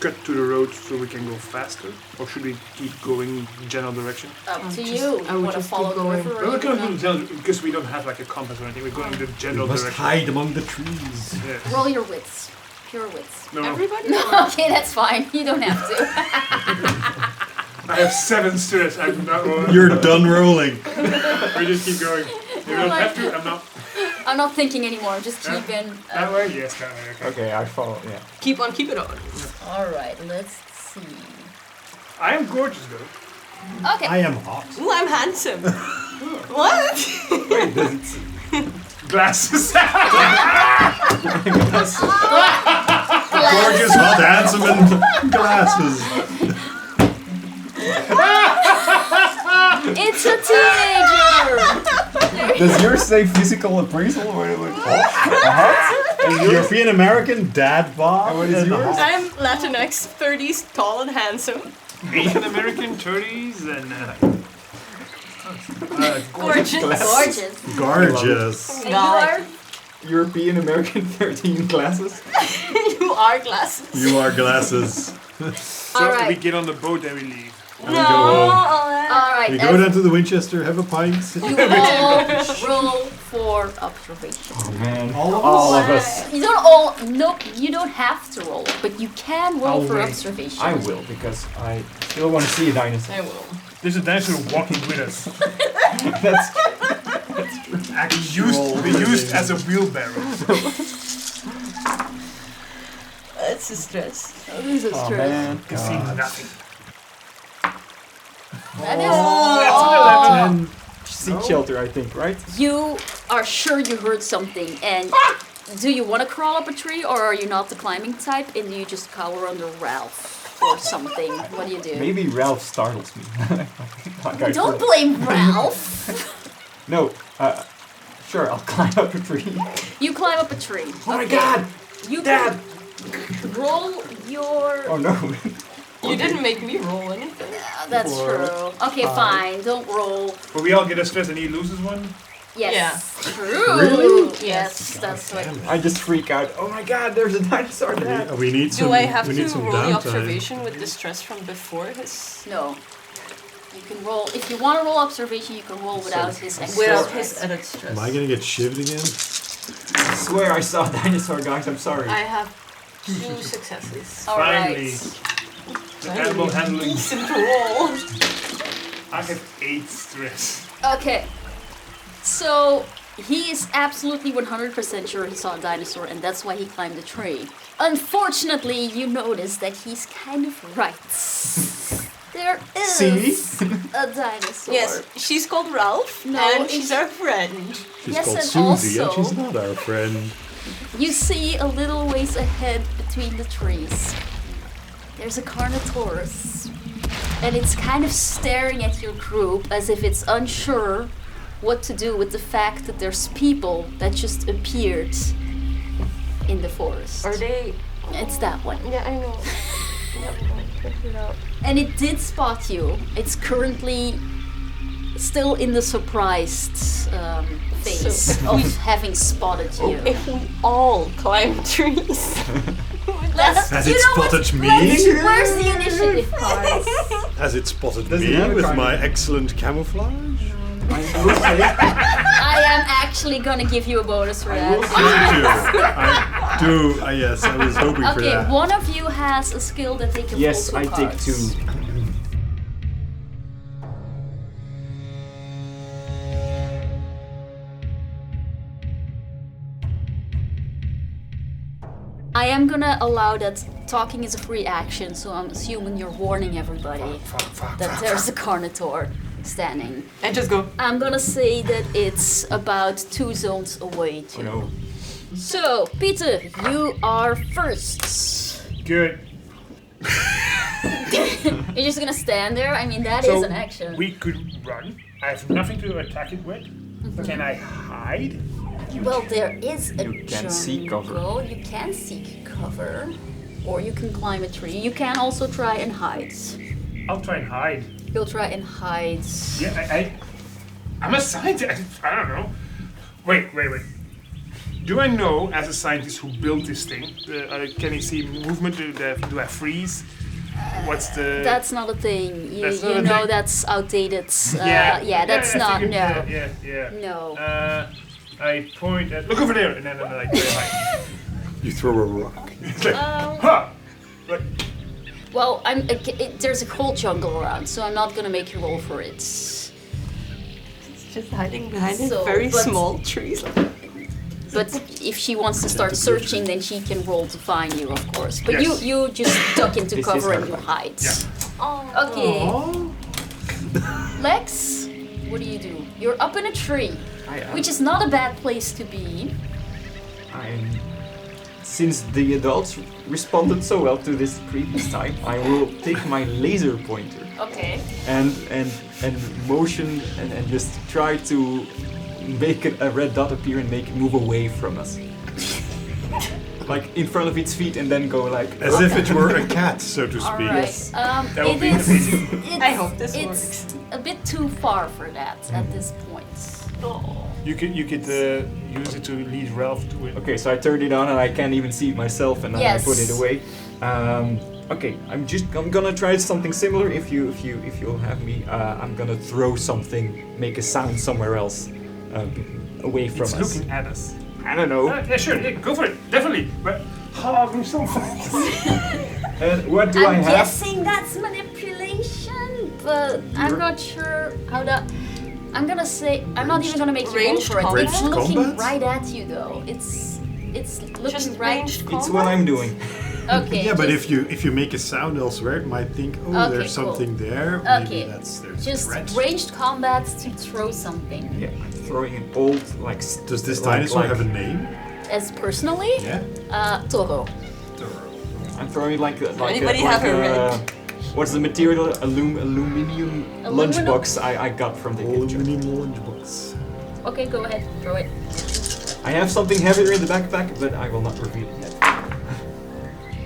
Speaker 4: cut to the road so we can go faster. Or should we keep going general direction?
Speaker 3: Up to
Speaker 6: just-
Speaker 3: you.
Speaker 6: I would
Speaker 3: Want to
Speaker 6: just
Speaker 3: follow
Speaker 6: keep
Speaker 3: the
Speaker 6: going.
Speaker 3: river? Or
Speaker 4: We're
Speaker 3: you
Speaker 4: not going to
Speaker 3: wanna
Speaker 4: do general because we don't have like a compass or anything. We're going in the general
Speaker 7: You must
Speaker 4: direction.
Speaker 7: hide among the trees.
Speaker 4: Yeah.
Speaker 3: roll your wits. Pure wits.
Speaker 4: No, no.
Speaker 6: Everybody?
Speaker 3: Okay, that's fine. You don't have to.
Speaker 4: I have 7 stress. I'm not rolling.
Speaker 7: You're done rolling.
Speaker 4: We just keep going. You don't have to. I'm not.
Speaker 3: I'm not thinking anymore. I'm just keeping.
Speaker 4: That way? Yes, that way. Okay.
Speaker 5: Okay, I follow. Yeah.
Speaker 6: Keep on, keep it on.
Speaker 3: All right. Let's see.
Speaker 4: I am gorgeous though.
Speaker 3: Okay.
Speaker 7: I am hot.
Speaker 6: Ooh, I'm handsome. What?
Speaker 5: Wait, does it?
Speaker 4: Glasses.
Speaker 7: Gorgeous, hot, handsome, and glasses.
Speaker 3: It's a teenager.
Speaker 5: Does yours say physical appraisal or like
Speaker 7: European American dad bod.
Speaker 5: And what is
Speaker 7: and
Speaker 5: yours?
Speaker 7: hot.
Speaker 6: I'm Latinx, 30s, tall and handsome.
Speaker 4: Asian American 30s and
Speaker 3: Gorgeous.
Speaker 7: Gorgeous.
Speaker 3: And you are?
Speaker 5: European American 13 glasses.
Speaker 6: You are glasses.
Speaker 7: You are glasses.
Speaker 4: So
Speaker 3: All right.
Speaker 4: we get on the boat and we leave.
Speaker 7: And we go home.
Speaker 3: All right.
Speaker 7: We go down to the Winchester, have a pint.
Speaker 3: You all roll for observation.
Speaker 5: Oh man.
Speaker 7: All of
Speaker 5: us.
Speaker 3: You don't all. Nope. You don't have to roll, but you can roll
Speaker 4: I'll
Speaker 3: for
Speaker 4: wait.
Speaker 3: observation.
Speaker 5: I will, because I still want to see a dinosaur.
Speaker 6: I will.
Speaker 4: There's a dinosaur walking with us.
Speaker 5: That's
Speaker 4: Actually used as a wheelbarrow.
Speaker 6: That's a stress.
Speaker 3: This is
Speaker 5: oh
Speaker 3: true.
Speaker 5: man.
Speaker 4: You see nothing.
Speaker 3: That is.
Speaker 5: And seek shelter, I think, right?
Speaker 3: You are sure you heard something, and do you want to crawl up a tree, or are you not the climbing type, and you just cower under Ralph or something? What do you do?
Speaker 5: Maybe Ralph startles me. Like I
Speaker 3: Don't
Speaker 5: heard-
Speaker 3: blame Ralph.
Speaker 5: No, sure, I'll climb up a tree.
Speaker 3: You climb up a tree.
Speaker 5: Oh my god!
Speaker 3: You
Speaker 5: Dad!
Speaker 3: can roll your.
Speaker 5: Oh no.
Speaker 6: You didn't make me roll anything.
Speaker 3: That's true. Okay, fine. Don't roll.
Speaker 4: But we all get a stress and he loses one.
Speaker 3: Yes. True.
Speaker 7: Really?
Speaker 3: Yes, that's what.
Speaker 5: I just freak out. Oh my god, there's a dinosaur there.
Speaker 7: We need some.
Speaker 6: Do I have
Speaker 7: we
Speaker 6: to
Speaker 7: need some
Speaker 6: roll the
Speaker 7: downtime.
Speaker 6: observation with the stress from before his...
Speaker 3: No. You can roll. If you want to roll observation, you can roll without his extra
Speaker 6: Without
Speaker 3: stress.
Speaker 6: his added stress.
Speaker 7: Am I gonna get shivved again?
Speaker 5: I swear I saw a dinosaur, guys. I'm sorry.
Speaker 6: I have 2 successes.
Speaker 3: All
Speaker 4: Finally.
Speaker 3: right.
Speaker 4: The animal handling.
Speaker 6: Decent roll.
Speaker 4: I have 8 stress.
Speaker 3: Okay. So he is absolutely 100% sure he saw a dinosaur, and that's why he climbed the tree. Unfortunately, you notice that he's kind of right. There is a dinosaur.
Speaker 6: Yes, she's called Ralph,
Speaker 3: No,
Speaker 6: and she's our friend.
Speaker 7: She's
Speaker 3: Yes,
Speaker 7: called
Speaker 3: and
Speaker 7: Susie, and
Speaker 3: also-
Speaker 7: she's not our friend.
Speaker 3: You see a little ways ahead between the trees. There's a Carnotaurus, and it's kind of staring at your group as if it's unsure what to do with the fact that there's people that just appeared in the forest.
Speaker 6: Are they...
Speaker 3: It's that one.
Speaker 6: Yeah, I know. Check it out.
Speaker 3: And it did spot you. It's currently still in the surprised phase of having spotted you.
Speaker 6: If we all climb trees...
Speaker 7: Has it spotted me?
Speaker 3: Where's the initiative cards?
Speaker 7: Has it spotted
Speaker 5: Does it
Speaker 7: me
Speaker 5: have a
Speaker 7: with
Speaker 5: kind
Speaker 7: my
Speaker 5: of-
Speaker 7: excellent camouflage?
Speaker 5: I will say,
Speaker 3: I am actually gonna give you a bonus for
Speaker 5: I will
Speaker 3: that.
Speaker 5: say,
Speaker 7: I do. Yes, I was hoping for
Speaker 3: Okay,
Speaker 7: that.
Speaker 3: one of you has a skill that they can
Speaker 5: yes,
Speaker 3: pull
Speaker 5: I
Speaker 3: two
Speaker 5: take
Speaker 3: cards.
Speaker 5: 2.
Speaker 3: I am gonna allow that talking is a free action, so I'm assuming you're warning everybody that there's a Carnotaur standing.
Speaker 6: And just go...
Speaker 3: I'm gonna say that it's about 2 zones away too.
Speaker 5: Oh no.
Speaker 3: So, Pieter, you are first.
Speaker 4: Good.
Speaker 3: You're just gonna stand there? I mean, that is
Speaker 4: So
Speaker 3: an action.
Speaker 4: we could run. I have nothing to attack it with. Can I hide?
Speaker 3: Well, there is a
Speaker 5: You can seek cover.
Speaker 3: jungle. You can seek cover, or you can climb a tree. You can also try and hide.
Speaker 4: I'll try and hide.
Speaker 3: You'll try and hide.
Speaker 4: Yeah, I'm a scientist. I don't know. Wait. Do I know, as a scientist who built this thing, can I see movement? Do I freeze? What's the...
Speaker 3: That's not a thing. You,
Speaker 4: That's not
Speaker 3: you
Speaker 4: a
Speaker 3: know
Speaker 4: thing?
Speaker 3: that's outdated. That's
Speaker 4: I
Speaker 3: not.
Speaker 4: figured,
Speaker 3: No.
Speaker 4: Yeah.
Speaker 3: No.
Speaker 4: I point at... Look over there! And then I'm like, hide.
Speaker 7: You throw a rock.
Speaker 4: It's like, ha! Like,
Speaker 3: Well, there's a whole jungle around, so I'm not gonna make you roll for it.
Speaker 6: It's just hiding behind
Speaker 3: So,
Speaker 6: very
Speaker 3: but-
Speaker 6: small trees.
Speaker 3: But if she wants to start searching, then she can roll to find you, of course. But
Speaker 4: Yes.
Speaker 3: you just duck into
Speaker 5: This
Speaker 3: cover
Speaker 5: is
Speaker 3: and you hide.
Speaker 4: Yeah.
Speaker 3: Okay. Lex, what do? You're up in a tree, which is not a bad place to be.
Speaker 5: Since the adults responded so well to this previous time, I will take my laser pointer
Speaker 3: Okay.
Speaker 5: and motion and just try to make a red dot appear and make it move away from us. like in front of its feet and then go like
Speaker 7: As if it were a cat, so to
Speaker 3: All
Speaker 7: speak.
Speaker 3: right.
Speaker 4: That would be
Speaker 3: it's,
Speaker 6: I hope this
Speaker 3: it's
Speaker 6: works.
Speaker 3: a bit too far for that at this point.
Speaker 4: You could use it to lead Ralph to it.
Speaker 5: Okay, so I turned it on and I can't even see it myself, and then
Speaker 3: Yes.
Speaker 5: I put it away. Okay, I'm gonna try something similar. If you'll have me, I'm gonna throw something, make a sound somewhere else, away from
Speaker 4: It's
Speaker 5: us.
Speaker 4: looking at us.
Speaker 5: I don't know.
Speaker 4: Yeah, sure. Yeah, go for it. Definitely. But do something.
Speaker 5: What do I
Speaker 3: I'm
Speaker 5: have?
Speaker 3: guessing that's manipulation, but I'm not sure how that. I'm gonna say I'm not even gonna make you roll
Speaker 6: Ranged
Speaker 3: for it.
Speaker 6: combat?
Speaker 3: It's looking
Speaker 7: Combat?
Speaker 3: right at you though. It's looking
Speaker 6: Just
Speaker 3: right.
Speaker 6: ranged
Speaker 5: It's
Speaker 6: combat?
Speaker 5: what I'm doing.
Speaker 3: Okay.
Speaker 7: Yeah, but
Speaker 3: just-
Speaker 7: if you make a sound elsewhere, it might think, oh,
Speaker 3: Okay,
Speaker 7: there's
Speaker 3: cool.
Speaker 7: something there.
Speaker 3: Okay.
Speaker 7: Maybe there's a
Speaker 3: just
Speaker 7: threat.
Speaker 3: ranged combat to throw something.
Speaker 5: Yeah, I'm throwing an old like.
Speaker 7: Does this
Speaker 5: like-
Speaker 7: dinosaur
Speaker 5: like-
Speaker 7: have a name?
Speaker 3: As personally,
Speaker 7: Yeah.
Speaker 3: Toro.
Speaker 5: I'm throwing like
Speaker 6: Anybody have a red?
Speaker 5: What's the material? Aluminium lunchbox I got from the gift shop.
Speaker 7: Aluminum lunchbox.
Speaker 3: Okay, go ahead, throw it.
Speaker 5: I have something heavier in the backpack, but I will not reveal it yet.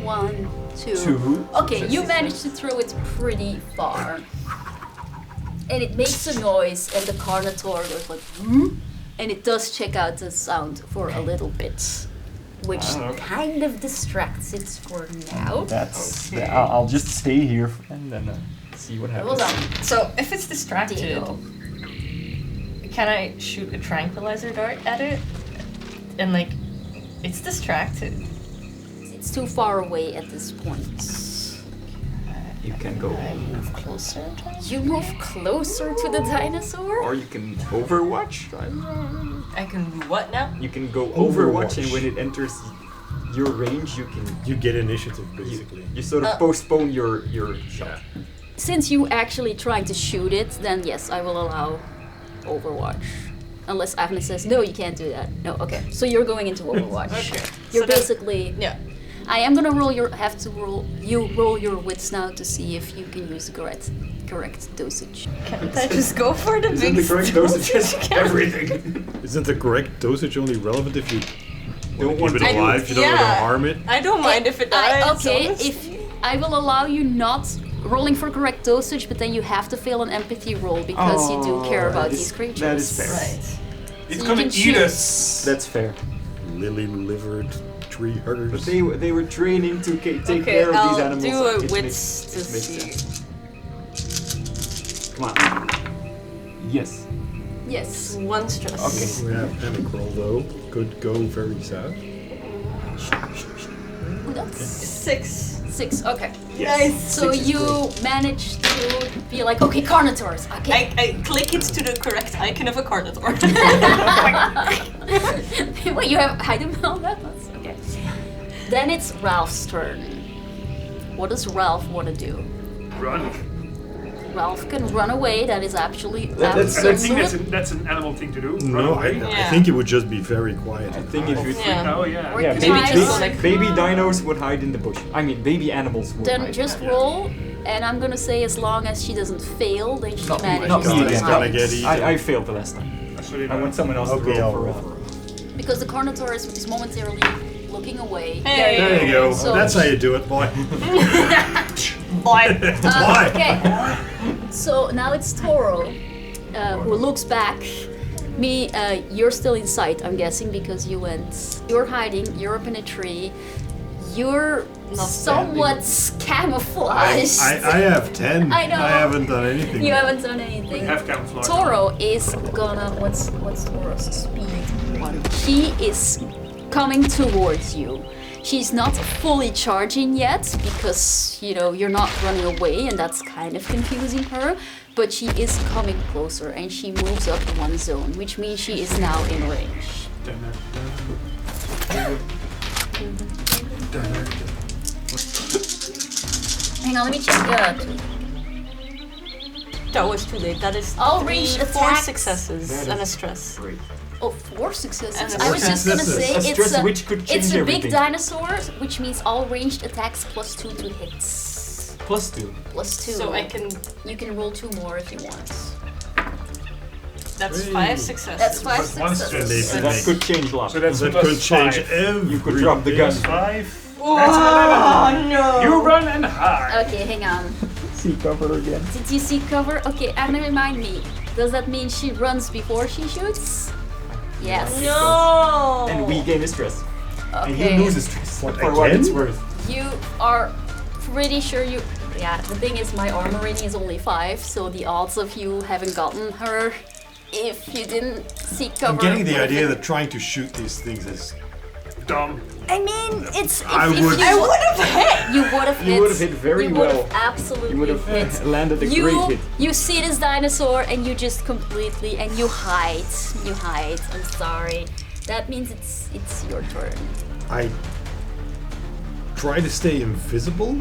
Speaker 3: 1, 2.
Speaker 5: Two.
Speaker 3: Okay, you managed to throw it pretty far. And it makes a noise, and the Carnotaur goes like, and it does check out the sound for a little bit, which kind of distracts it for now.
Speaker 5: That's. I'll just stay here and then see what happens.
Speaker 3: Hold on.
Speaker 6: So if it's distracted,
Speaker 3: Diego.
Speaker 6: can I shoot a tranquilizer dart at it? And like, it's distracted.
Speaker 3: It's too far away at this point.
Speaker 5: You can go,
Speaker 6: Move closer.
Speaker 3: You move closer to the dinosaur?
Speaker 5: or you can overwatch.
Speaker 6: I can do what now?
Speaker 5: You can go overwatch, and
Speaker 7: Overwatch.
Speaker 5: when it enters your range, you can
Speaker 7: You get initiative, basically.
Speaker 5: you sort of postpone your shot.
Speaker 3: Since you actually trying to shoot it, then yes, I will allow Overwatch. Unless Agnes says, no, you can't do that. No, okay. So you're going into Overwatch.
Speaker 6: Okay.
Speaker 3: You're
Speaker 6: So then-
Speaker 3: basically...
Speaker 6: Yeah.
Speaker 3: I am gonna roll your wits now to see if you can use the correct dosage.
Speaker 6: Can't I just go for the
Speaker 5: Isn't
Speaker 6: big
Speaker 5: the correct dosage is everything?
Speaker 7: Isn't the correct dosage only relevant if you
Speaker 5: Don't
Speaker 7: keep it alive? You don't want to harm it?
Speaker 6: I don't mind if it dies.
Speaker 3: Okay,
Speaker 6: honestly.
Speaker 3: if I will allow you not rolling for correct dosage, but then you have to fail an empathy roll because you do care about these creatures.
Speaker 5: That is fair.
Speaker 6: Right.
Speaker 4: It's
Speaker 3: you
Speaker 4: gonna
Speaker 3: can
Speaker 4: eat
Speaker 3: shoot.
Speaker 4: us.
Speaker 5: That's fair.
Speaker 7: Lily-livered tree huggers.
Speaker 5: But they were training to take
Speaker 6: Okay,
Speaker 5: care of these
Speaker 6: I'll
Speaker 5: animals.
Speaker 6: do a
Speaker 5: It
Speaker 6: wits
Speaker 5: makes-
Speaker 6: to
Speaker 5: it makes
Speaker 6: see.
Speaker 5: sense. Come on. Yes.
Speaker 3: Yes.
Speaker 6: One stress.
Speaker 5: Okay.
Speaker 7: We have panic roll though. Could go very south.
Speaker 3: Ooh, that's
Speaker 6: 6.
Speaker 3: 6. Okay.
Speaker 6: Nice.
Speaker 3: So you manage to be like, okay, Carnotaurs. Okay.
Speaker 6: I click it to the correct icon of a Carnotaur.
Speaker 3: Wait, you have hide on that? Okay. Then it's Ralph's turn. What does Ralph want to do?
Speaker 4: Run.
Speaker 3: Ralph can run away. That is actually
Speaker 4: I don't think
Speaker 3: absolute.
Speaker 4: that's an animal thing to do. Run
Speaker 7: No, I
Speaker 4: away.
Speaker 7: think it would just be very quiet.
Speaker 5: I think if you
Speaker 6: Yeah.
Speaker 4: Oh yeah.
Speaker 3: Or
Speaker 5: yeah,
Speaker 3: you
Speaker 5: baby,
Speaker 3: try
Speaker 6: just
Speaker 3: to-
Speaker 6: like-
Speaker 5: baby dinos would hide in the bush. I mean, baby animals would
Speaker 3: Then
Speaker 5: hide.
Speaker 3: just roll, and I'm gonna say as long as she doesn't fail, then she manages
Speaker 5: not me
Speaker 3: to
Speaker 5: again.
Speaker 3: hide.
Speaker 7: Gonna get eaten.
Speaker 5: I failed the last time.
Speaker 4: That's what it
Speaker 5: I want someone else
Speaker 7: Okay,
Speaker 5: to
Speaker 7: I'll
Speaker 5: roll
Speaker 7: roll
Speaker 5: for
Speaker 7: for
Speaker 5: Ralph.
Speaker 3: Because the Carnotaur is momentarily looking away.
Speaker 6: Hey.
Speaker 7: There you go.
Speaker 3: So-
Speaker 7: That's how you do it, boy.
Speaker 6: Boy.
Speaker 7: Boy.
Speaker 3: Okay. So now it's Toro, who looks back. You're still in sight, I'm guessing, because you went. You're hiding. You're up in a tree. You're
Speaker 6: Not
Speaker 3: somewhat camouflaged.
Speaker 7: I have 10.
Speaker 3: I know.
Speaker 7: I haven't done anything.
Speaker 3: You haven't done anything.
Speaker 4: Have camouflage.
Speaker 3: Toro is gonna. What's Toro's speed one? She is coming towards you. She's not fully charging yet because you're not running away, and that's kind of confusing her. But she is coming closer, and she moves up one zone, which means she is now in range. Hang on, let me check.
Speaker 6: That was too late. That is
Speaker 3: All
Speaker 6: 3,
Speaker 3: ranged
Speaker 6: 4
Speaker 3: attacks.
Speaker 6: successes
Speaker 5: That
Speaker 6: and a
Speaker 5: is
Speaker 6: stress.
Speaker 5: Great.
Speaker 3: Oh, 4 successes.
Speaker 6: And
Speaker 3: I was just gonna
Speaker 7: successes.
Speaker 3: say
Speaker 5: A
Speaker 3: it's
Speaker 5: stress which could
Speaker 3: it's
Speaker 5: change
Speaker 3: a
Speaker 5: everything.
Speaker 3: big dinosaur, which means all ranged attacks +2 to hits.
Speaker 5: +2.
Speaker 3: +2.
Speaker 6: So I can.
Speaker 3: You can roll 2 more if you want.
Speaker 6: That's 5 successes.
Speaker 3: That's 5
Speaker 4: But one
Speaker 3: successes.
Speaker 4: stress.
Speaker 5: That could change a lot.
Speaker 4: So that's
Speaker 7: That
Speaker 4: plus
Speaker 7: could change
Speaker 4: 5.
Speaker 7: everything.
Speaker 5: You could drop the gun.
Speaker 4: Plus 5.
Speaker 6: Oh,
Speaker 4: That's 11.
Speaker 6: no!
Speaker 4: You run and hide.
Speaker 3: Okay, hang on.
Speaker 5: See cover again.
Speaker 3: Did you see cover? Okay, and remind me. Does that mean she runs before she shoots? Yes.
Speaker 6: No!
Speaker 5: And we gain a stress. And
Speaker 3: Okay.
Speaker 5: you lose a stress.
Speaker 7: What,
Speaker 5: for what
Speaker 7: again?
Speaker 5: it's worth.
Speaker 3: You are pretty sure you. Yeah, the thing is, my armor rating is only 5, so the odds of you having gotten her if you didn't seek cover.
Speaker 7: I'm getting the
Speaker 3: would've
Speaker 7: idea
Speaker 3: been-
Speaker 7: that trying to shoot these things is
Speaker 4: Dumb.
Speaker 3: I mean, it's. If,
Speaker 7: I
Speaker 3: if
Speaker 7: would-
Speaker 3: you
Speaker 6: I would have hit!
Speaker 3: You would have hit.
Speaker 5: You would have hit very
Speaker 3: you would
Speaker 5: well.
Speaker 3: have absolutely
Speaker 5: You would have
Speaker 3: hit.
Speaker 5: landed a
Speaker 3: you,
Speaker 5: great hit.
Speaker 3: You see this dinosaur and you just completely and you hide. You hide. I'm sorry. That means it's your turn.
Speaker 7: I try to stay invisible.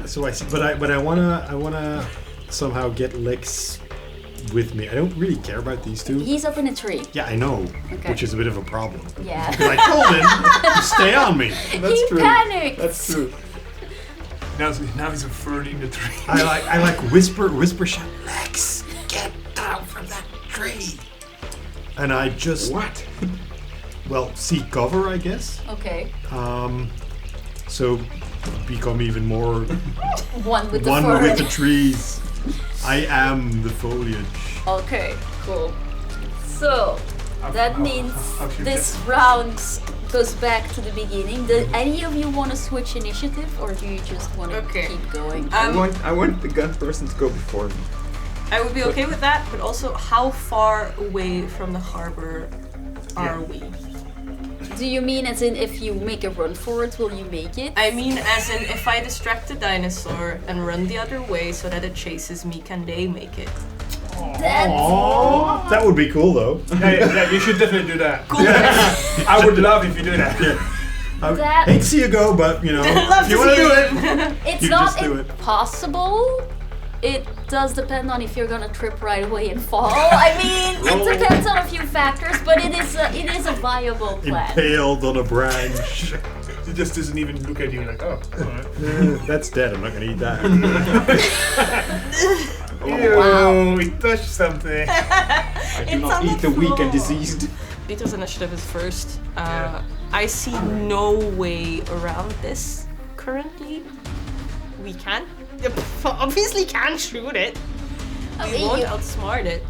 Speaker 7: So I wanna somehow get Lix with me. I don't really care about these two.
Speaker 3: He's up in a tree.
Speaker 7: Yeah, I know,
Speaker 3: Okay.
Speaker 7: which is a bit of a problem.
Speaker 3: Yeah.
Speaker 7: Because I told him to stay on me.
Speaker 5: That's
Speaker 3: He
Speaker 5: true.
Speaker 3: panicked.
Speaker 5: That's true.
Speaker 4: Now he's afraid in the tree.
Speaker 7: I like whisper shout, Lex, get down from that tree. And I just well, seek cover, I guess.
Speaker 3: Okay.
Speaker 7: So become even more
Speaker 3: One with the
Speaker 7: one
Speaker 3: fur.
Speaker 7: with the trees. I am the foliage.
Speaker 3: Okay, cool. So that means
Speaker 4: how should
Speaker 3: this round goes back to the beginning. Do any of you want to switch initiative, or do you just want to
Speaker 6: Okay.
Speaker 3: keep going?
Speaker 5: I want the gun person to go before me.
Speaker 6: I would be okay with that, but also how far away from the harbor are we?
Speaker 3: Do you mean as in if you make a run for it, will you make it?
Speaker 6: I mean as in if I distract the dinosaur and run the other way so that it chases me, can they make it?
Speaker 7: Oh, that would be cool though.
Speaker 4: Yeah, you should definitely do that.
Speaker 6: Cool.
Speaker 4: I would love if you do that.
Speaker 7: I
Speaker 3: That-
Speaker 7: hate to see you go, but you know,
Speaker 6: Love
Speaker 7: if you
Speaker 6: to
Speaker 7: want to
Speaker 6: see
Speaker 7: do
Speaker 6: it.
Speaker 7: it.
Speaker 3: It's
Speaker 7: You
Speaker 3: not
Speaker 7: just do it.
Speaker 3: impossible. It does depend on if you're gonna trip right away and fall. I mean, it depends on a few factors, but it is a viable plan.
Speaker 7: Impaled on a branch.
Speaker 4: He just doesn't even look at you like, oh, alright.
Speaker 7: That's dead. I'm not gonna eat that.
Speaker 4: Ew,
Speaker 3: Wow.
Speaker 4: we touched something.
Speaker 5: I do
Speaker 6: It's
Speaker 5: not
Speaker 6: on
Speaker 5: eat
Speaker 6: the
Speaker 5: the weak and
Speaker 6: floor.
Speaker 5: diseased.
Speaker 6: Peter's initiative is first. I see no way around this currently. We can. Obviously can shoot it.
Speaker 3: I
Speaker 6: We
Speaker 3: mean,
Speaker 6: won't
Speaker 3: you-
Speaker 6: outsmart it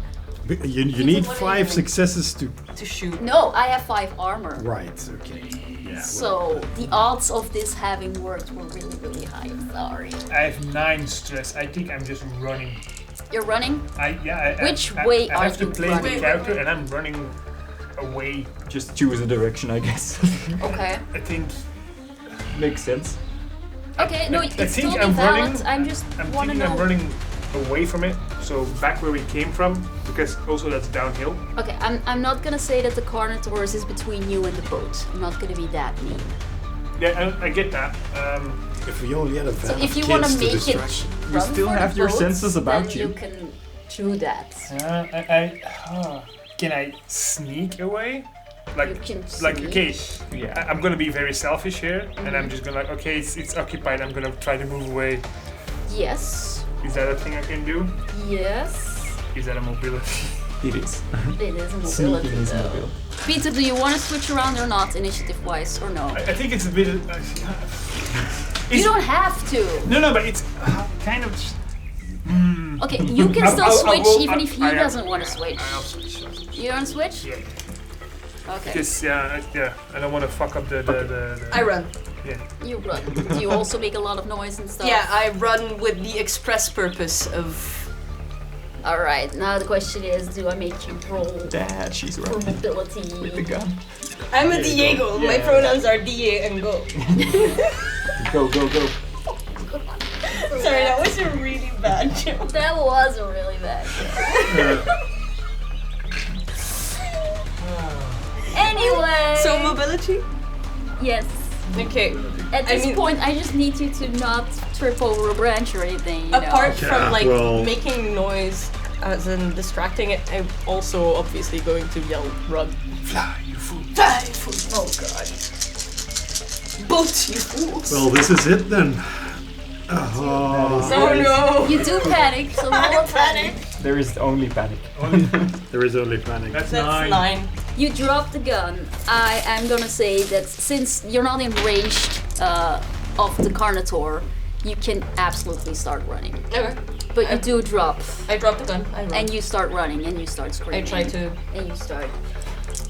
Speaker 7: You need
Speaker 3: what are you
Speaker 7: 5
Speaker 3: doing?
Speaker 7: successes to.
Speaker 6: to shoot.
Speaker 3: No, I have 5 armor.
Speaker 7: Right. Okay. Yeah.
Speaker 3: So the odds of this having worked were really, really high. I'm sorry.
Speaker 4: I have 9 stress. I think I'm just running.
Speaker 3: You're running? Which way
Speaker 4: I
Speaker 3: are
Speaker 4: have to
Speaker 3: you
Speaker 4: play
Speaker 3: running?
Speaker 4: the character and I'm running away.
Speaker 5: Just choose a direction, I guess.
Speaker 3: Okay.
Speaker 4: I think
Speaker 5: Makes sense.
Speaker 3: Okay, no,
Speaker 4: I
Speaker 3: it's
Speaker 4: think
Speaker 3: totally
Speaker 4: I'm
Speaker 3: valid.
Speaker 4: running-
Speaker 3: I'm just
Speaker 4: I'm
Speaker 3: wanna
Speaker 4: thinking
Speaker 3: know.
Speaker 4: I'm running away from it, so back where we came from, because also that's downhill.
Speaker 3: Okay, I'm not gonna say that the Carnotaurus is between you and the boat. I'm not gonna be that mean.
Speaker 4: Yeah, I get that.
Speaker 7: If we only had a van
Speaker 3: So if
Speaker 7: of
Speaker 3: you want to
Speaker 7: kids
Speaker 3: make
Speaker 7: to
Speaker 3: it
Speaker 7: distract.
Speaker 3: run
Speaker 5: still
Speaker 3: for the
Speaker 5: have your
Speaker 3: boat,
Speaker 5: senses about
Speaker 3: then
Speaker 5: you.
Speaker 3: you can do that.
Speaker 4: Can I sneak away? Like,
Speaker 3: You can
Speaker 4: like
Speaker 3: sneak.
Speaker 4: okay,
Speaker 5: Yeah.
Speaker 4: I'm gonna be very selfish here, and I'm just gonna like, okay, it's occupied. I'm gonna try to move away.
Speaker 3: Yes.
Speaker 4: Is that a thing I can do?
Speaker 3: Yes.
Speaker 4: Is that a mobility?
Speaker 5: It is.
Speaker 3: It is a mobility
Speaker 5: Sneaking is
Speaker 3: though.
Speaker 5: mobile.
Speaker 3: Peter, do you want to switch around or not, initiative-wise, or no?
Speaker 4: I think it's a bit.
Speaker 3: You don't have to.
Speaker 4: No, but it's kind of.
Speaker 3: Okay, you can still switch even if he
Speaker 4: I am-
Speaker 3: doesn't want to switch.
Speaker 4: I'll switch. I'll switch.
Speaker 3: You want to switch?
Speaker 4: Yeah.
Speaker 3: Okay.
Speaker 4: Because I don't want to fuck up the
Speaker 6: I run.
Speaker 4: Yeah.
Speaker 3: You run. Do you also make a lot of noise and stuff?
Speaker 6: Yeah, I run with the express purpose of.
Speaker 3: Alright, now the question is, do I make you roll
Speaker 5: Dad, she's
Speaker 3: for
Speaker 5: running
Speaker 3: mobility?
Speaker 5: with the gun.
Speaker 6: I'm a Diego. My
Speaker 5: Yeah.
Speaker 6: pronouns are DA and go.
Speaker 5: Go, go, go.
Speaker 6: Sorry, that was a really bad joke.
Speaker 3: That was a really bad joke. Anyway!
Speaker 6: So mobility?
Speaker 3: Yes.
Speaker 6: Okay.
Speaker 3: At
Speaker 6: I
Speaker 3: this
Speaker 6: mean-
Speaker 3: point, I just need you to not trip over a branch or anything, you know?
Speaker 6: Apart from like
Speaker 7: well-
Speaker 6: making noise, as in distracting it, I'm also obviously going to yell, "Run!
Speaker 4: Fly, you fool.
Speaker 6: Fly, fool! Oh god! Boat, you fools!"
Speaker 7: Well, this is it then.
Speaker 6: Oh no!
Speaker 3: You do panic, so roll a panic.
Speaker 5: There is only panic.
Speaker 7: There is only panic.
Speaker 4: That's
Speaker 6: That's 9.
Speaker 3: You drop the gun. I am gonna say that since you're not in range of the Carnotaur, you can absolutely start running.
Speaker 6: Okay.
Speaker 3: But you do drop.
Speaker 6: I drop the gun. I run.
Speaker 3: And you start running and you start screaming.
Speaker 6: I try to.
Speaker 3: And you start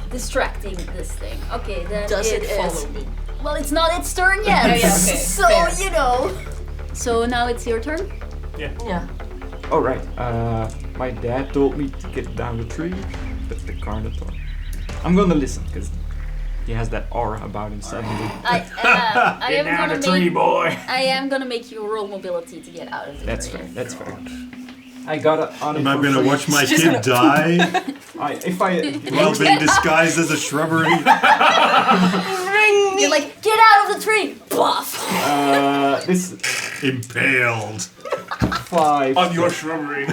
Speaker 3: distracting this thing. Okay, then
Speaker 6: Does it
Speaker 3: is.
Speaker 6: follow me?
Speaker 3: Well, it's not its turn yet.
Speaker 6: Oh, yeah, okay,
Speaker 3: So,
Speaker 6: fair.
Speaker 3: you know. So now it's your turn?
Speaker 6: Yeah.
Speaker 5: Oh right. My dad told me to get down the tree, but the Carnotaur. I'm gonna listen because he has that aura about him suddenly.
Speaker 3: I am
Speaker 4: Down
Speaker 3: gonna
Speaker 4: the tree,
Speaker 3: make.
Speaker 4: boy.
Speaker 3: I am gonna make you roll mobility to get out of the
Speaker 5: That's
Speaker 3: tree.
Speaker 5: fair. That's fair. I got it on it.
Speaker 7: Am I
Speaker 5: for
Speaker 7: gonna
Speaker 5: free.
Speaker 7: watch my kid die
Speaker 5: If I
Speaker 7: while being disguised as a shrubbery?
Speaker 3: You're like, get out of the tree! Bluff!
Speaker 5: this
Speaker 7: Impaled.
Speaker 5: 5.
Speaker 4: On your shrubbery.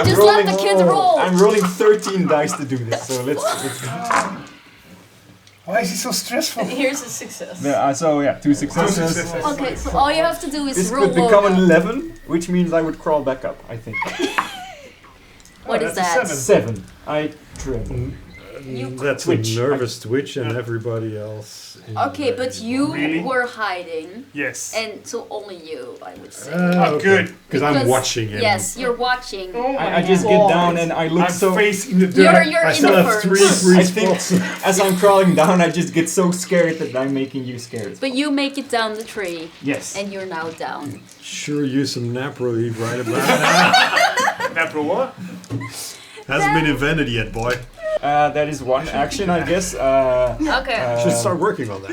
Speaker 3: Just let the kid roll!
Speaker 5: I'm rolling 13 dice to do this, so let's go.
Speaker 4: Why is he so stressful?
Speaker 6: Here's a success.
Speaker 5: Yeah, so yeah, 2 successes.
Speaker 3: Okay, so all you have to do is
Speaker 5: This
Speaker 3: roll
Speaker 5: could become an
Speaker 3: low.
Speaker 5: 11, which means I would crawl back up, I think.
Speaker 3: What is
Speaker 4: that's a
Speaker 3: that?
Speaker 5: 7. I tremble.
Speaker 7: That's
Speaker 5: Twitch.
Speaker 7: a nervous twitch, and everybody else.
Speaker 3: Okay, but you
Speaker 4: Really?
Speaker 3: were hiding,
Speaker 4: Yes.
Speaker 3: and so only you, I would say.
Speaker 4: Good.
Speaker 7: Because I'm watching him.
Speaker 3: Yes, you're watching.
Speaker 5: I just get down and I look
Speaker 4: I'm
Speaker 5: so.
Speaker 4: facing the dirt.
Speaker 3: You're
Speaker 7: I
Speaker 3: in
Speaker 7: still
Speaker 3: the
Speaker 7: have
Speaker 3: ferns.
Speaker 7: three
Speaker 5: I think
Speaker 7: spots.
Speaker 5: as I'm crawling down, I just get so scared that I'm making you scared.
Speaker 3: But you make it down the tree,
Speaker 5: Yes.
Speaker 3: and you're now down.
Speaker 7: Sure use some nap relief right about now.
Speaker 4: Napper what?
Speaker 7: Hasn't been invented yet, boy.
Speaker 5: That is one action, I guess.
Speaker 3: Okay.
Speaker 7: Should start working on that.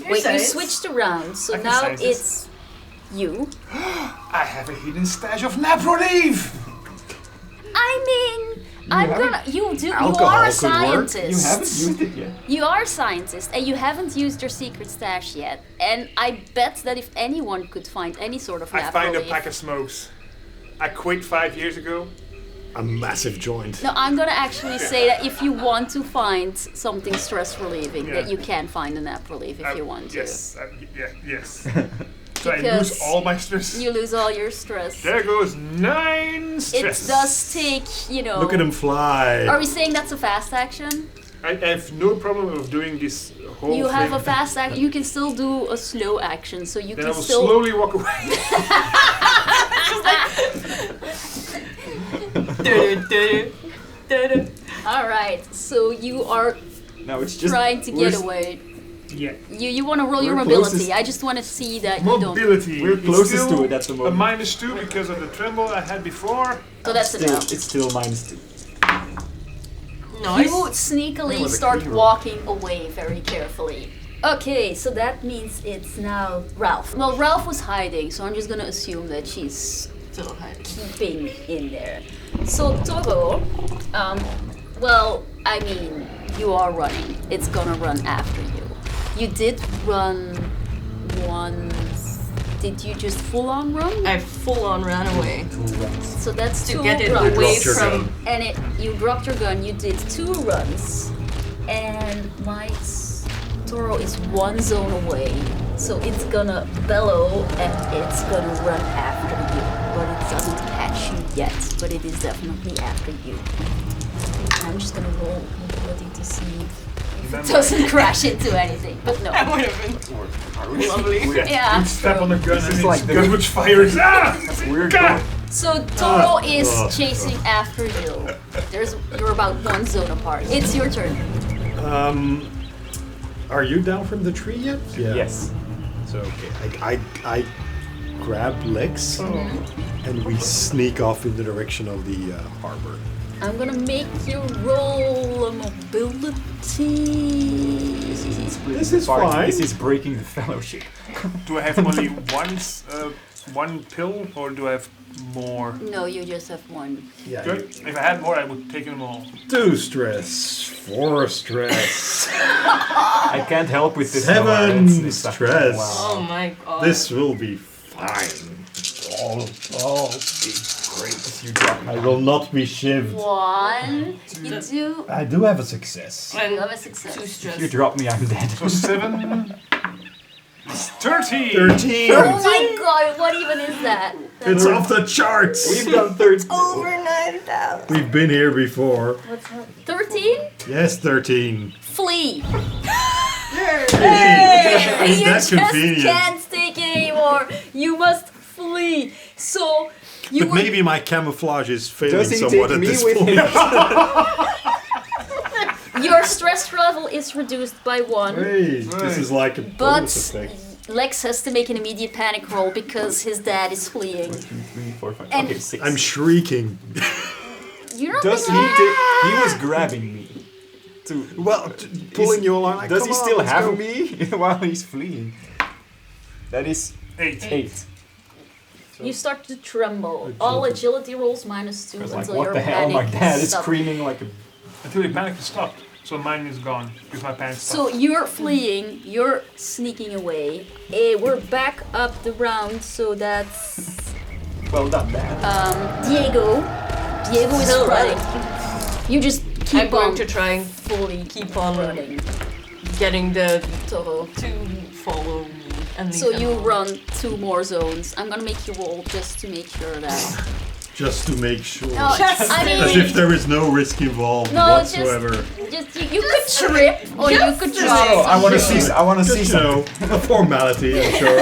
Speaker 3: Wait, you
Speaker 6: science.
Speaker 3: switched around, so
Speaker 4: I can
Speaker 3: now
Speaker 4: science
Speaker 3: it's you.
Speaker 4: I have a hidden stash of napper leaf.
Speaker 3: I mean, you do. You
Speaker 7: Alcohol
Speaker 3: are a
Speaker 7: could work.
Speaker 3: scientist.
Speaker 5: You haven't used it yet.
Speaker 3: You are a scientist, and you haven't used your secret stash yet. And I bet that if anyone could find any sort of
Speaker 4: I
Speaker 3: nap
Speaker 4: find a
Speaker 3: relief-
Speaker 4: pack of smokes. I quit 5 years ago.
Speaker 7: A massive joint.
Speaker 3: No, I'm gonna actually say that if you want to find something stress relieving,
Speaker 4: Yeah.
Speaker 3: that you can find a nap relief if you want to.
Speaker 4: Yes. Yes. So I lose
Speaker 3: Because
Speaker 4: all my stress.
Speaker 3: You lose all your stress.
Speaker 4: There goes 9 stress.
Speaker 3: It does take, you know.
Speaker 7: Look at him fly.
Speaker 3: Are we saying that's a fast action?
Speaker 4: I have no problem of doing this whole
Speaker 3: You
Speaker 4: thing.
Speaker 3: have a fast action. You can still do a slow action, so you
Speaker 4: Then I
Speaker 3: can
Speaker 4: will
Speaker 3: still.
Speaker 4: slowly walk away.
Speaker 3: All right. So you are
Speaker 5: No, it's just
Speaker 3: trying to
Speaker 5: we're
Speaker 3: get
Speaker 5: s-
Speaker 3: away.
Speaker 4: Yeah.
Speaker 3: You want to roll your
Speaker 5: We're
Speaker 3: mobility.
Speaker 5: closest-
Speaker 3: I just want to see that you don't.
Speaker 4: Mobility.
Speaker 5: We're
Speaker 4: It's
Speaker 5: closest
Speaker 4: still
Speaker 5: to it at the moment.
Speaker 4: A -2 because of the tremble I had before.
Speaker 3: So that's
Speaker 5: Still,
Speaker 3: enough.
Speaker 5: it's still -2.
Speaker 6: Nice.
Speaker 3: You sneakily
Speaker 5: was a
Speaker 3: start
Speaker 5: clean roll.
Speaker 3: walking away very carefully. Okay, so that means it's now Ralph. Well, Ralph was hiding, so I'm just gonna assume that she's
Speaker 6: Still hiding.
Speaker 3: keeping in there. So Togo, well, I mean, you are running. It's gonna run after you. You did run once. Did you just full on run?
Speaker 6: I full on ran away.
Speaker 3: So that's
Speaker 6: To
Speaker 3: two
Speaker 6: get it
Speaker 3: runs.
Speaker 6: away
Speaker 7: dropped your
Speaker 6: from.
Speaker 7: gun.
Speaker 3: And you dropped your gun, you did 2 runs, and my Toro is 1 zone away, so it's gonna bellow and it's gonna run after you, but it doesn't catch you yet, but it is definitely after you. I'm just gonna roll mobility to see if it doesn't crash into anything, but no.
Speaker 6: That would have been lovely.
Speaker 3: Yeah.
Speaker 4: You step on the gun and
Speaker 5: is
Speaker 4: it's
Speaker 5: like the-
Speaker 4: gun which fires. Ah!
Speaker 5: We're
Speaker 4: God!
Speaker 5: going.
Speaker 3: So Toro is chasing after you. You're about 1 zone apart. It's your turn.
Speaker 7: Are you down from the tree yet? Yeah.
Speaker 5: Yes.
Speaker 7: So okay, I grab Lex and we sneak off in the direction of the harbor.
Speaker 3: I'm gonna make you roll a mobility.
Speaker 7: This is fine.
Speaker 5: This is breaking the fellowship.
Speaker 4: Do I have only one pill or do I have more?
Speaker 3: No, you just have 1.
Speaker 7: Yeah.
Speaker 4: Good. If I had more, I would take them all.
Speaker 7: 2 stress, 4 stress,
Speaker 5: I can't help with this.
Speaker 7: 7
Speaker 5: Noah.
Speaker 7: stress.
Speaker 6: Oh my god.
Speaker 7: This will be fine. All be great.
Speaker 5: You drop my
Speaker 7: I will not be shivved.
Speaker 3: 1. You do.
Speaker 7: I do have a success.
Speaker 6: And
Speaker 3: You have a success.
Speaker 6: 2 stress.
Speaker 5: You drop me, I'm dead.
Speaker 4: So 7. 13!
Speaker 7: 13!
Speaker 3: Oh my god, what even is that?
Speaker 7: It's off the charts!
Speaker 5: We've done 13.
Speaker 6: Over 9,000.
Speaker 7: We've been here before.
Speaker 3: 13?
Speaker 7: Yes, 13.
Speaker 3: Flee!
Speaker 7: Ain't
Speaker 3: You
Speaker 7: that
Speaker 3: just
Speaker 7: convenient?
Speaker 3: can't take it anymore. You must flee. So you
Speaker 7: But
Speaker 3: were
Speaker 7: maybe my camouflage is failing
Speaker 5: Does he
Speaker 7: somewhat
Speaker 5: take
Speaker 7: at
Speaker 5: me
Speaker 7: this
Speaker 5: with
Speaker 7: point.
Speaker 5: him?
Speaker 3: your stress level is reduced by 1.
Speaker 7: Hey, this is like a bonus
Speaker 3: But
Speaker 7: effect.
Speaker 3: Lex has to make an immediate panic roll because his dad is fleeing.
Speaker 5: 1, 2, 3, 4, 5.
Speaker 3: And-
Speaker 5: Okay, 6.
Speaker 7: I'm shrieking.
Speaker 3: You're not
Speaker 5: Does he
Speaker 3: making-
Speaker 5: he was grabbing me.
Speaker 7: Well, pulling you along. Like,
Speaker 5: Does
Speaker 7: come
Speaker 5: he
Speaker 7: on,
Speaker 5: still
Speaker 7: let's
Speaker 5: have
Speaker 7: go.
Speaker 5: me while he's fleeing? That is
Speaker 4: 8.
Speaker 5: 8.
Speaker 3: You start to tremble. All agility rolls -2
Speaker 5: It's
Speaker 3: until
Speaker 5: like,
Speaker 3: your
Speaker 5: what the hell? My
Speaker 3: panic
Speaker 5: dad is
Speaker 3: stops.
Speaker 5: screaming like a...
Speaker 4: Until the panic is stopped. So mine is gone. Because my panic stopped.
Speaker 3: So you're fleeing, you're sneaking away. We're back up the round, so that's
Speaker 5: Well, not bad.
Speaker 3: Diego. Diego is
Speaker 6: Still
Speaker 3: running. You just keep
Speaker 6: I'm going
Speaker 3: on
Speaker 6: to try and
Speaker 3: fully
Speaker 6: keep on
Speaker 3: running.
Speaker 6: getting the
Speaker 3: So,
Speaker 6: to follow me. And
Speaker 3: so
Speaker 6: lead
Speaker 3: you
Speaker 6: them.
Speaker 3: run 2 more zones. I'm gonna make you roll just to make sure that.
Speaker 7: Just to make sure.
Speaker 3: No, I mean,
Speaker 7: As if there is no risk involved
Speaker 3: No,
Speaker 7: whatsoever.
Speaker 3: just you could trip or you could drop.
Speaker 5: I want to see. I want to see
Speaker 7: Just, you know,
Speaker 5: something.
Speaker 7: a formality, I'm sure.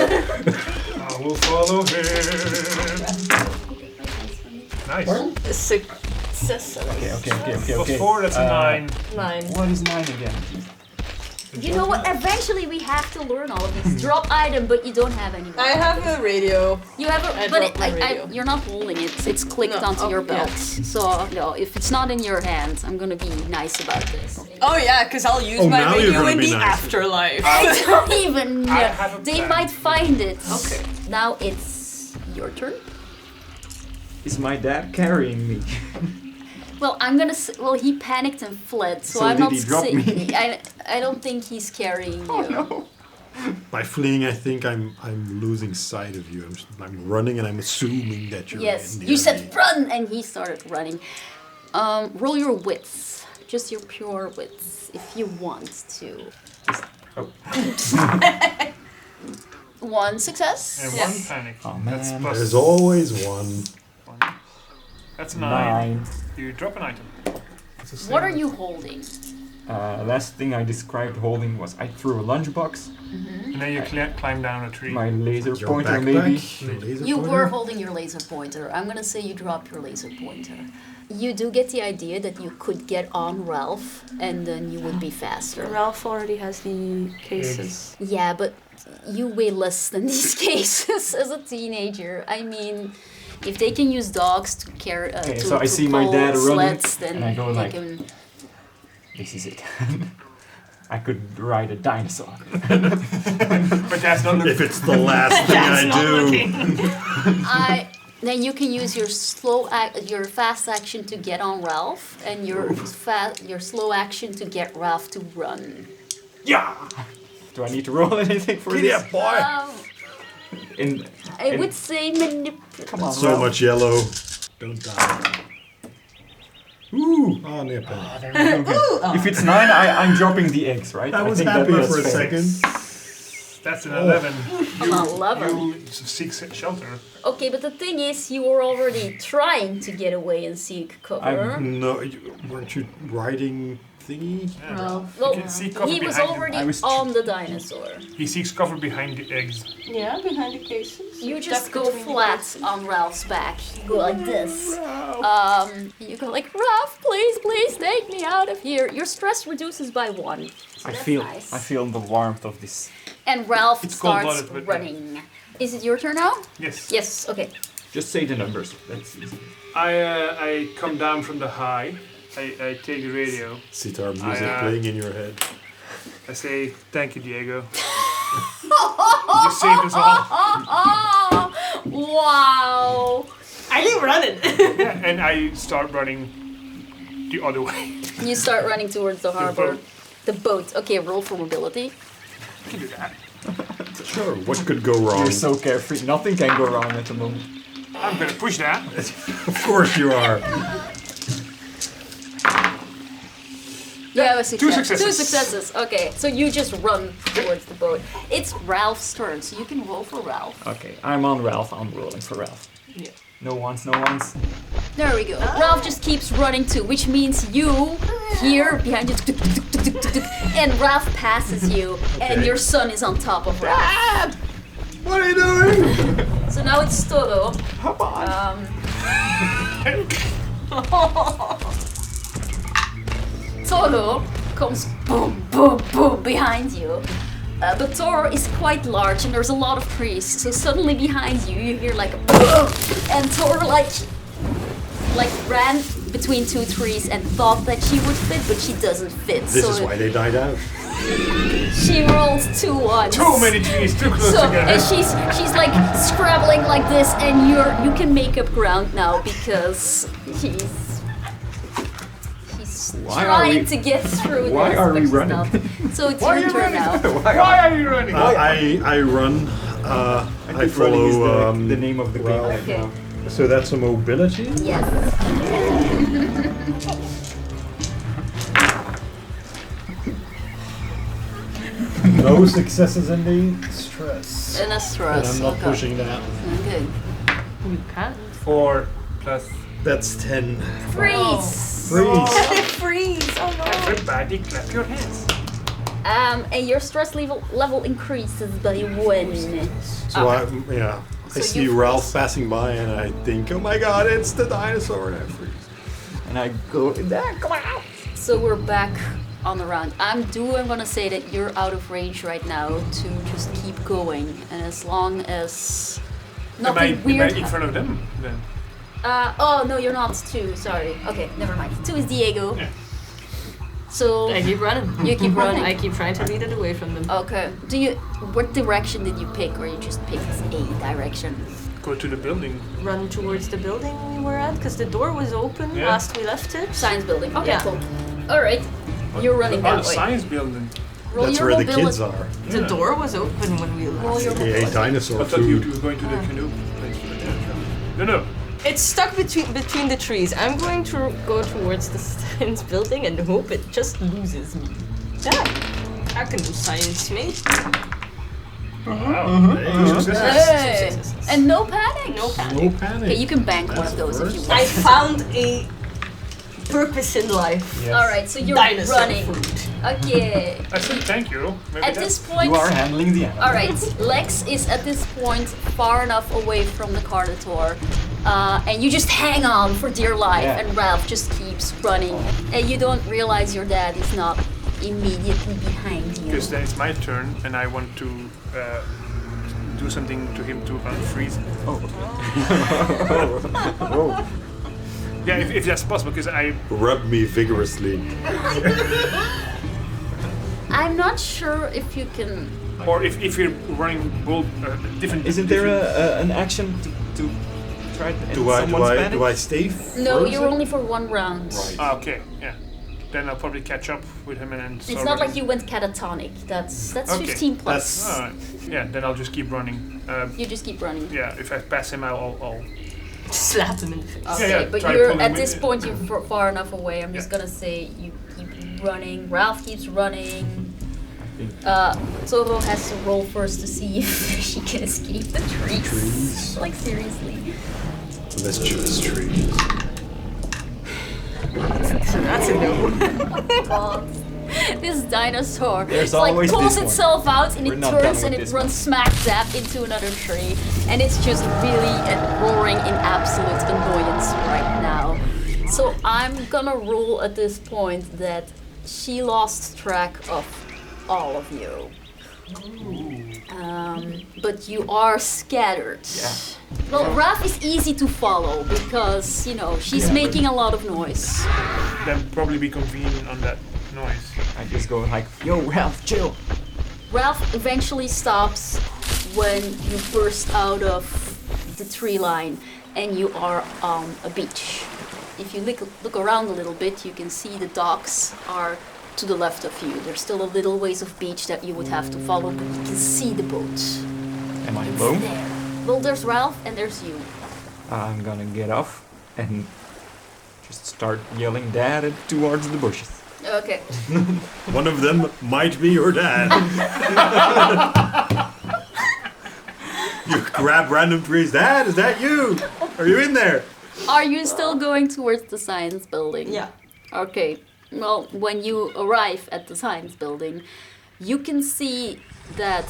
Speaker 4: I will follow him. Nice.
Speaker 6: Success.
Speaker 5: Okay.
Speaker 4: Plus 4, that's a 9.
Speaker 6: 9.
Speaker 5: What is 9 again?
Speaker 3: You know what? Eventually we have to learn all of these. Drop item, but you don't have any more.
Speaker 6: I have a radio.
Speaker 3: You have a,
Speaker 6: I
Speaker 3: but
Speaker 6: dropped my radio.
Speaker 3: you're not holding it. It's clicked
Speaker 6: No,
Speaker 3: onto your
Speaker 6: yeah.
Speaker 3: belt. So no, if it's not in your hands, I'm gonna be nice about this.
Speaker 6: Oh yeah, because I'll use
Speaker 7: Oh,
Speaker 6: my
Speaker 7: now you're
Speaker 6: radio
Speaker 7: gonna
Speaker 6: in
Speaker 7: be
Speaker 6: the
Speaker 7: nice.
Speaker 6: afterlife.
Speaker 3: I don't even know.
Speaker 4: have a
Speaker 3: They
Speaker 4: plan.
Speaker 3: might find it.
Speaker 6: Okay.
Speaker 3: Now it's your turn.
Speaker 5: Is my dad carrying me?
Speaker 3: Well, I'm gonna. Well, he panicked and fled, so,
Speaker 5: So
Speaker 3: I'm
Speaker 5: did
Speaker 3: not
Speaker 5: he drop
Speaker 3: saying.
Speaker 5: me?
Speaker 3: I don't think he's carrying you.
Speaker 7: By fleeing, I think I'm losing sight of you. I'm running and I'm assuming that you're
Speaker 3: Yes,
Speaker 7: near
Speaker 3: you said
Speaker 7: me.
Speaker 3: run, and he started running. Roll your wits, just your pure wits, if you want to.
Speaker 5: Oh.
Speaker 3: 1 success.
Speaker 4: And
Speaker 6: Yes.
Speaker 4: 1 panic.
Speaker 5: Oh
Speaker 4: That's
Speaker 5: man.
Speaker 4: plus
Speaker 7: There's always one.
Speaker 4: That's 9.
Speaker 5: 9.
Speaker 4: You drop an item. It's the
Speaker 3: What
Speaker 4: same.
Speaker 3: are you holding?
Speaker 5: Last thing I described holding was I threw a lunchbox,
Speaker 4: And then you climb down a tree.
Speaker 5: my laser
Speaker 7: Your
Speaker 5: pointer
Speaker 7: backpack,
Speaker 5: maybe.
Speaker 7: your laser
Speaker 3: You
Speaker 7: pointer?
Speaker 3: were holding your laser pointer. I'm gonna say you dropped your laser pointer. You do get the idea that you could get on Ralph, and then you would be faster.
Speaker 6: Ralph already has the cases.
Speaker 3: Yeah, but you weigh less than these cases as a teenager. I mean, if they can use dogs to carry,
Speaker 5: Okay,
Speaker 3: to,
Speaker 5: so I
Speaker 3: to
Speaker 5: see my
Speaker 3: pull
Speaker 5: dad running,
Speaker 3: sleds, then
Speaker 5: and I go
Speaker 3: they
Speaker 5: like-
Speaker 3: can.
Speaker 5: This is it. I could ride a dinosaur.
Speaker 4: But that's not
Speaker 7: If it's the last thing I do.
Speaker 3: Then you can use your your fast action to get on Ralph, and your slow action to get Ralph to run.
Speaker 5: Yeah. Do I need to roll anything for
Speaker 7: Giddy
Speaker 5: this?
Speaker 7: up, boy!
Speaker 3: I would say
Speaker 5: Come on,
Speaker 7: So
Speaker 5: Ralph.
Speaker 7: much yellow. Don't die. Ooh! Oh, near pen.
Speaker 5: If it's 9, I'm dropping the eggs, right?
Speaker 7: I was
Speaker 5: think
Speaker 7: happy
Speaker 5: that's
Speaker 7: for a
Speaker 5: fair.
Speaker 7: second.
Speaker 4: That's an 11.
Speaker 3: Eleven.
Speaker 4: You seek shelter.
Speaker 3: Okay, but the thing is, you were already trying to get away and seek cover.
Speaker 7: No, weren't you riding thingy?
Speaker 3: Well,
Speaker 4: can see cover
Speaker 3: he was
Speaker 4: behind him.
Speaker 3: already
Speaker 5: I was
Speaker 3: on the dinosaur.
Speaker 4: He seeks cover behind the eggs.
Speaker 6: Yeah, behind the cases.
Speaker 3: You just
Speaker 6: Duck
Speaker 3: go
Speaker 6: between the
Speaker 3: flat
Speaker 6: cases.
Speaker 3: on Ralph's back. You go like this. You go like, Ralph, please take me out of here. Your stress reduces by 1. So
Speaker 5: I
Speaker 3: that's
Speaker 5: feel
Speaker 3: nice.
Speaker 5: I feel the warmth of this.
Speaker 3: And Ralph
Speaker 4: It's
Speaker 3: starts
Speaker 4: cold-blooded, but-
Speaker 3: running. Is it your turn now?
Speaker 4: Yes.
Speaker 3: Yes. Okay.
Speaker 5: Just say the numbers. That's easy.
Speaker 4: I come down from the high. I take the radio.
Speaker 7: Sitar music playing in your head.
Speaker 4: I say, thank you, Diego. You saved us all.
Speaker 3: Wow.
Speaker 6: Are you running?
Speaker 4: And I start running the other way.
Speaker 3: You start running towards the harbor.
Speaker 4: boat.
Speaker 3: The boat. Okay, roll for mobility.
Speaker 4: I can do that.
Speaker 7: Sure, what could go wrong?
Speaker 5: You're so carefree. Nothing can go wrong at the moment.
Speaker 4: I'm gonna push that.
Speaker 7: Of course you are.
Speaker 3: You have a success.
Speaker 4: 2 successes.
Speaker 3: 2 successes. Okay, so you just run towards the boat. It's Ralph's turn, so you can roll for Ralph.
Speaker 5: Okay, I'm on Ralph. I'm rolling for Ralph.
Speaker 6: Yeah.
Speaker 5: No ones, no ones.
Speaker 3: There we go. Ralph just keeps running too, which means you hear behind you, tuk, tuk, tuk, tuk, tuk, tuk, and Ralph passes you, and your son is on top of Ralph.
Speaker 7: What are you doing?
Speaker 3: So now it's Toro.
Speaker 5: Come on.
Speaker 3: Toro comes boom, boom, boom behind you. But Toro is quite large and there's a lot of trees. So suddenly behind you, you hear like a boom, and Toro like ran between 2 trees and thought that she would fit, but she doesn't fit.
Speaker 7: This
Speaker 3: so
Speaker 7: is why they died out.
Speaker 3: she rolled 2 ones.
Speaker 4: Too many trees, too close
Speaker 3: So
Speaker 4: together.
Speaker 3: and she's like scrabbling like this, and you can make up ground now because she's
Speaker 5: Why are
Speaker 3: trying
Speaker 5: we-
Speaker 3: to get through
Speaker 5: why
Speaker 3: this.
Speaker 5: are
Speaker 3: but
Speaker 5: we
Speaker 3: she's
Speaker 5: running?
Speaker 3: not. So it's
Speaker 4: Why are
Speaker 3: your
Speaker 4: you
Speaker 3: turn
Speaker 4: running?
Speaker 3: now.
Speaker 4: Why are you running?
Speaker 7: I run. I
Speaker 5: think running is
Speaker 7: follow
Speaker 5: the name of the game
Speaker 7: Ralph.
Speaker 5: right now.
Speaker 7: So that's a mobility.
Speaker 3: Yes.
Speaker 7: No successes in the stress.
Speaker 3: And a
Speaker 7: And
Speaker 3: stress.
Speaker 7: I'm not
Speaker 3: Okay.
Speaker 7: pushing that.
Speaker 3: Okay.
Speaker 6: You can.
Speaker 4: 4 plus
Speaker 7: That's 10.
Speaker 3: Freeze.
Speaker 7: Freeze.
Speaker 6: They freeze. Oh no.
Speaker 4: everybody clap your hands.
Speaker 3: And your stress level increases by 1.
Speaker 7: So I
Speaker 3: So
Speaker 7: see
Speaker 3: you
Speaker 7: Ralph
Speaker 3: freeze.
Speaker 7: passing by and I think, oh my god, it's the dinosaur, and I freeze.
Speaker 5: And I go, come on.
Speaker 3: So we're back on the round. I'm gonna say that you're out of range right now to just keep going, and as long as nothing
Speaker 4: Am I
Speaker 3: weird.
Speaker 4: in front of them then?
Speaker 3: Oh no, you're not 2. Sorry. Okay, never mind. 2 is Diego.
Speaker 4: Yeah.
Speaker 3: So
Speaker 6: I keep running.
Speaker 3: you keep running.
Speaker 6: I keep trying to lead it away from them.
Speaker 3: Okay. What direction did you pick, or you just picked a direction?
Speaker 4: Go to the building.
Speaker 6: Run towards the building we were at, because the door was open
Speaker 4: Yeah.
Speaker 6: last we left it.
Speaker 3: Science building. Okay,
Speaker 6: Yeah.
Speaker 3: cool. All right. You're running
Speaker 4: Oh,
Speaker 3: that
Speaker 4: the
Speaker 3: way.
Speaker 4: science building.
Speaker 3: Roll
Speaker 7: That's
Speaker 3: your
Speaker 7: where the
Speaker 3: mobility.
Speaker 7: kids are.
Speaker 6: The door was open when we
Speaker 3: Roll
Speaker 6: left.
Speaker 3: your
Speaker 7: They ate
Speaker 3: mobility.
Speaker 7: dinosaur
Speaker 4: I thought you
Speaker 7: food.
Speaker 4: were going to the canoe. No.
Speaker 6: It's stuck between the trees. I'm going to go towards the science building and hope it just loses me. Yeah, I can do science, mate.
Speaker 4: Wow.
Speaker 3: Hey.
Speaker 6: Successes.
Speaker 3: And no panic.
Speaker 6: No panic.
Speaker 7: No panic.
Speaker 3: Okay, you can bank one of those if you want.
Speaker 6: I found a purpose in life.
Speaker 7: Yes.
Speaker 3: All right, so you're
Speaker 6: Dinosaur
Speaker 3: running.
Speaker 6: food.
Speaker 3: Okay.
Speaker 4: I said thank you. Maybe
Speaker 3: At
Speaker 4: that's-
Speaker 3: this point,
Speaker 5: You are handling the animal.
Speaker 3: all right, Lex is at this point far enough away from the Carnotaur, and you just hang on for dear life,
Speaker 5: Yeah.
Speaker 3: and Ralph just keeps running, and you don't realize your dad is not immediately behind you.
Speaker 4: Because then it's my turn, and I want to do something to him to unfreeze him.
Speaker 5: Oh.
Speaker 4: Yeah, if that's possible, because I
Speaker 7: Rub me vigorously.
Speaker 3: I'm not sure if you can.
Speaker 4: or if you're running both different.
Speaker 5: Isn't there
Speaker 4: different-
Speaker 5: an action to try to end
Speaker 7: Do I
Speaker 5: someone's panic?
Speaker 7: do I stay?
Speaker 3: No,
Speaker 7: frozen?
Speaker 3: you're only for 1 round.
Speaker 7: Right.
Speaker 4: Ah, okay, yeah. Then I'll probably catch up with him and then.
Speaker 3: It's not like you went catatonic. That's
Speaker 4: Okay.
Speaker 3: 15 plus.
Speaker 4: Alright. Yeah, then I'll just keep running.
Speaker 3: You just keep running.
Speaker 4: Yeah, if I pass him, I'll
Speaker 6: Slap him in the face.
Speaker 3: Okay,
Speaker 4: yeah,
Speaker 3: but
Speaker 4: try to
Speaker 3: you're
Speaker 4: pull
Speaker 3: at
Speaker 4: him
Speaker 3: this
Speaker 4: in.
Speaker 3: point you're far enough away. I'm just
Speaker 4: Yeah.
Speaker 3: gonna say you keep running. Ralph keeps running.
Speaker 5: think.
Speaker 3: Toro has to roll first to see if she can escape the trees. Like seriously.
Speaker 7: Mischievous trees.
Speaker 6: So that's a no.
Speaker 3: God. This dinosaur
Speaker 5: There's
Speaker 3: like
Speaker 5: always
Speaker 3: pulls
Speaker 5: this one.
Speaker 3: itself out and
Speaker 5: We're
Speaker 3: it
Speaker 5: not
Speaker 3: turns
Speaker 5: done with
Speaker 3: and it
Speaker 5: this
Speaker 3: runs smack dab into another tree, and it's just really roaring in absolute annoyance right now. So I'm gonna rule at this point that she lost track of all of you. But you are scattered.
Speaker 5: Yeah.
Speaker 3: Well, Raph is easy to follow because, you know, she's making a lot of noise.
Speaker 4: then probably be convenient on that noise.
Speaker 5: I just go like, yo, Ralph, chill.
Speaker 3: Ralph eventually stops when you burst out of the tree line and you are on a beach. If you look around a little bit, you can see the docks are to the left of you. There's still a little ways of beach that you would have to follow, but you can see the boat.
Speaker 5: Am I
Speaker 3: It's
Speaker 5: alone?
Speaker 3: there. Well, there's Ralph and there's you.
Speaker 5: I'm gonna get off and just start yelling dad towards the bushes.
Speaker 3: Okay.
Speaker 7: One of them might be your dad. You grab random trees. Dad, is that you? Are you in there?
Speaker 3: Are you still going towards the science building?
Speaker 6: Yeah.
Speaker 3: Okay. Well, when you arrive at the science building, you can see that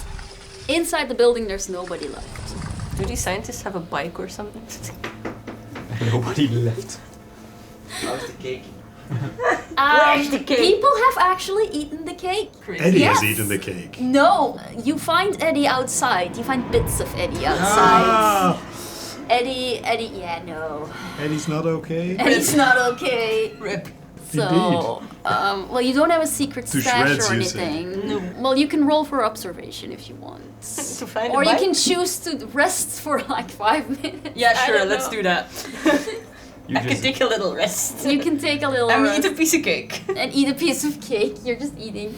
Speaker 3: inside the building there's nobody left.
Speaker 6: Do these scientists have a bike or something?
Speaker 5: Nobody left. How's the cake?
Speaker 6: Where's the cake?
Speaker 3: People have actually eaten the cake.
Speaker 7: Eddie
Speaker 3: Yes.
Speaker 7: has eaten the cake.
Speaker 3: No, you find Eddie outside. You find bits of Eddie outside.
Speaker 7: Ah,
Speaker 3: Eddie, yeah, no.
Speaker 7: Eddie's not okay.
Speaker 3: Eddie's not okay.
Speaker 6: Rip.
Speaker 3: So, well, you don't have a secret
Speaker 7: To
Speaker 3: stash
Speaker 7: shreds,
Speaker 3: or
Speaker 7: you say.
Speaker 3: anything. No. Well, you can roll for observation if you want.
Speaker 6: To find
Speaker 3: Or
Speaker 6: a
Speaker 3: you
Speaker 6: bike?
Speaker 3: can choose to rest for like 5 minutes.
Speaker 6: Yeah,
Speaker 3: I
Speaker 6: sure,
Speaker 3: don't
Speaker 6: let's
Speaker 3: know.
Speaker 6: do that.
Speaker 5: You
Speaker 6: I can take a little rest.
Speaker 3: You can take a little
Speaker 6: And
Speaker 3: rest
Speaker 6: eat a piece of cake.
Speaker 3: and eat a piece of cake. You're just eating.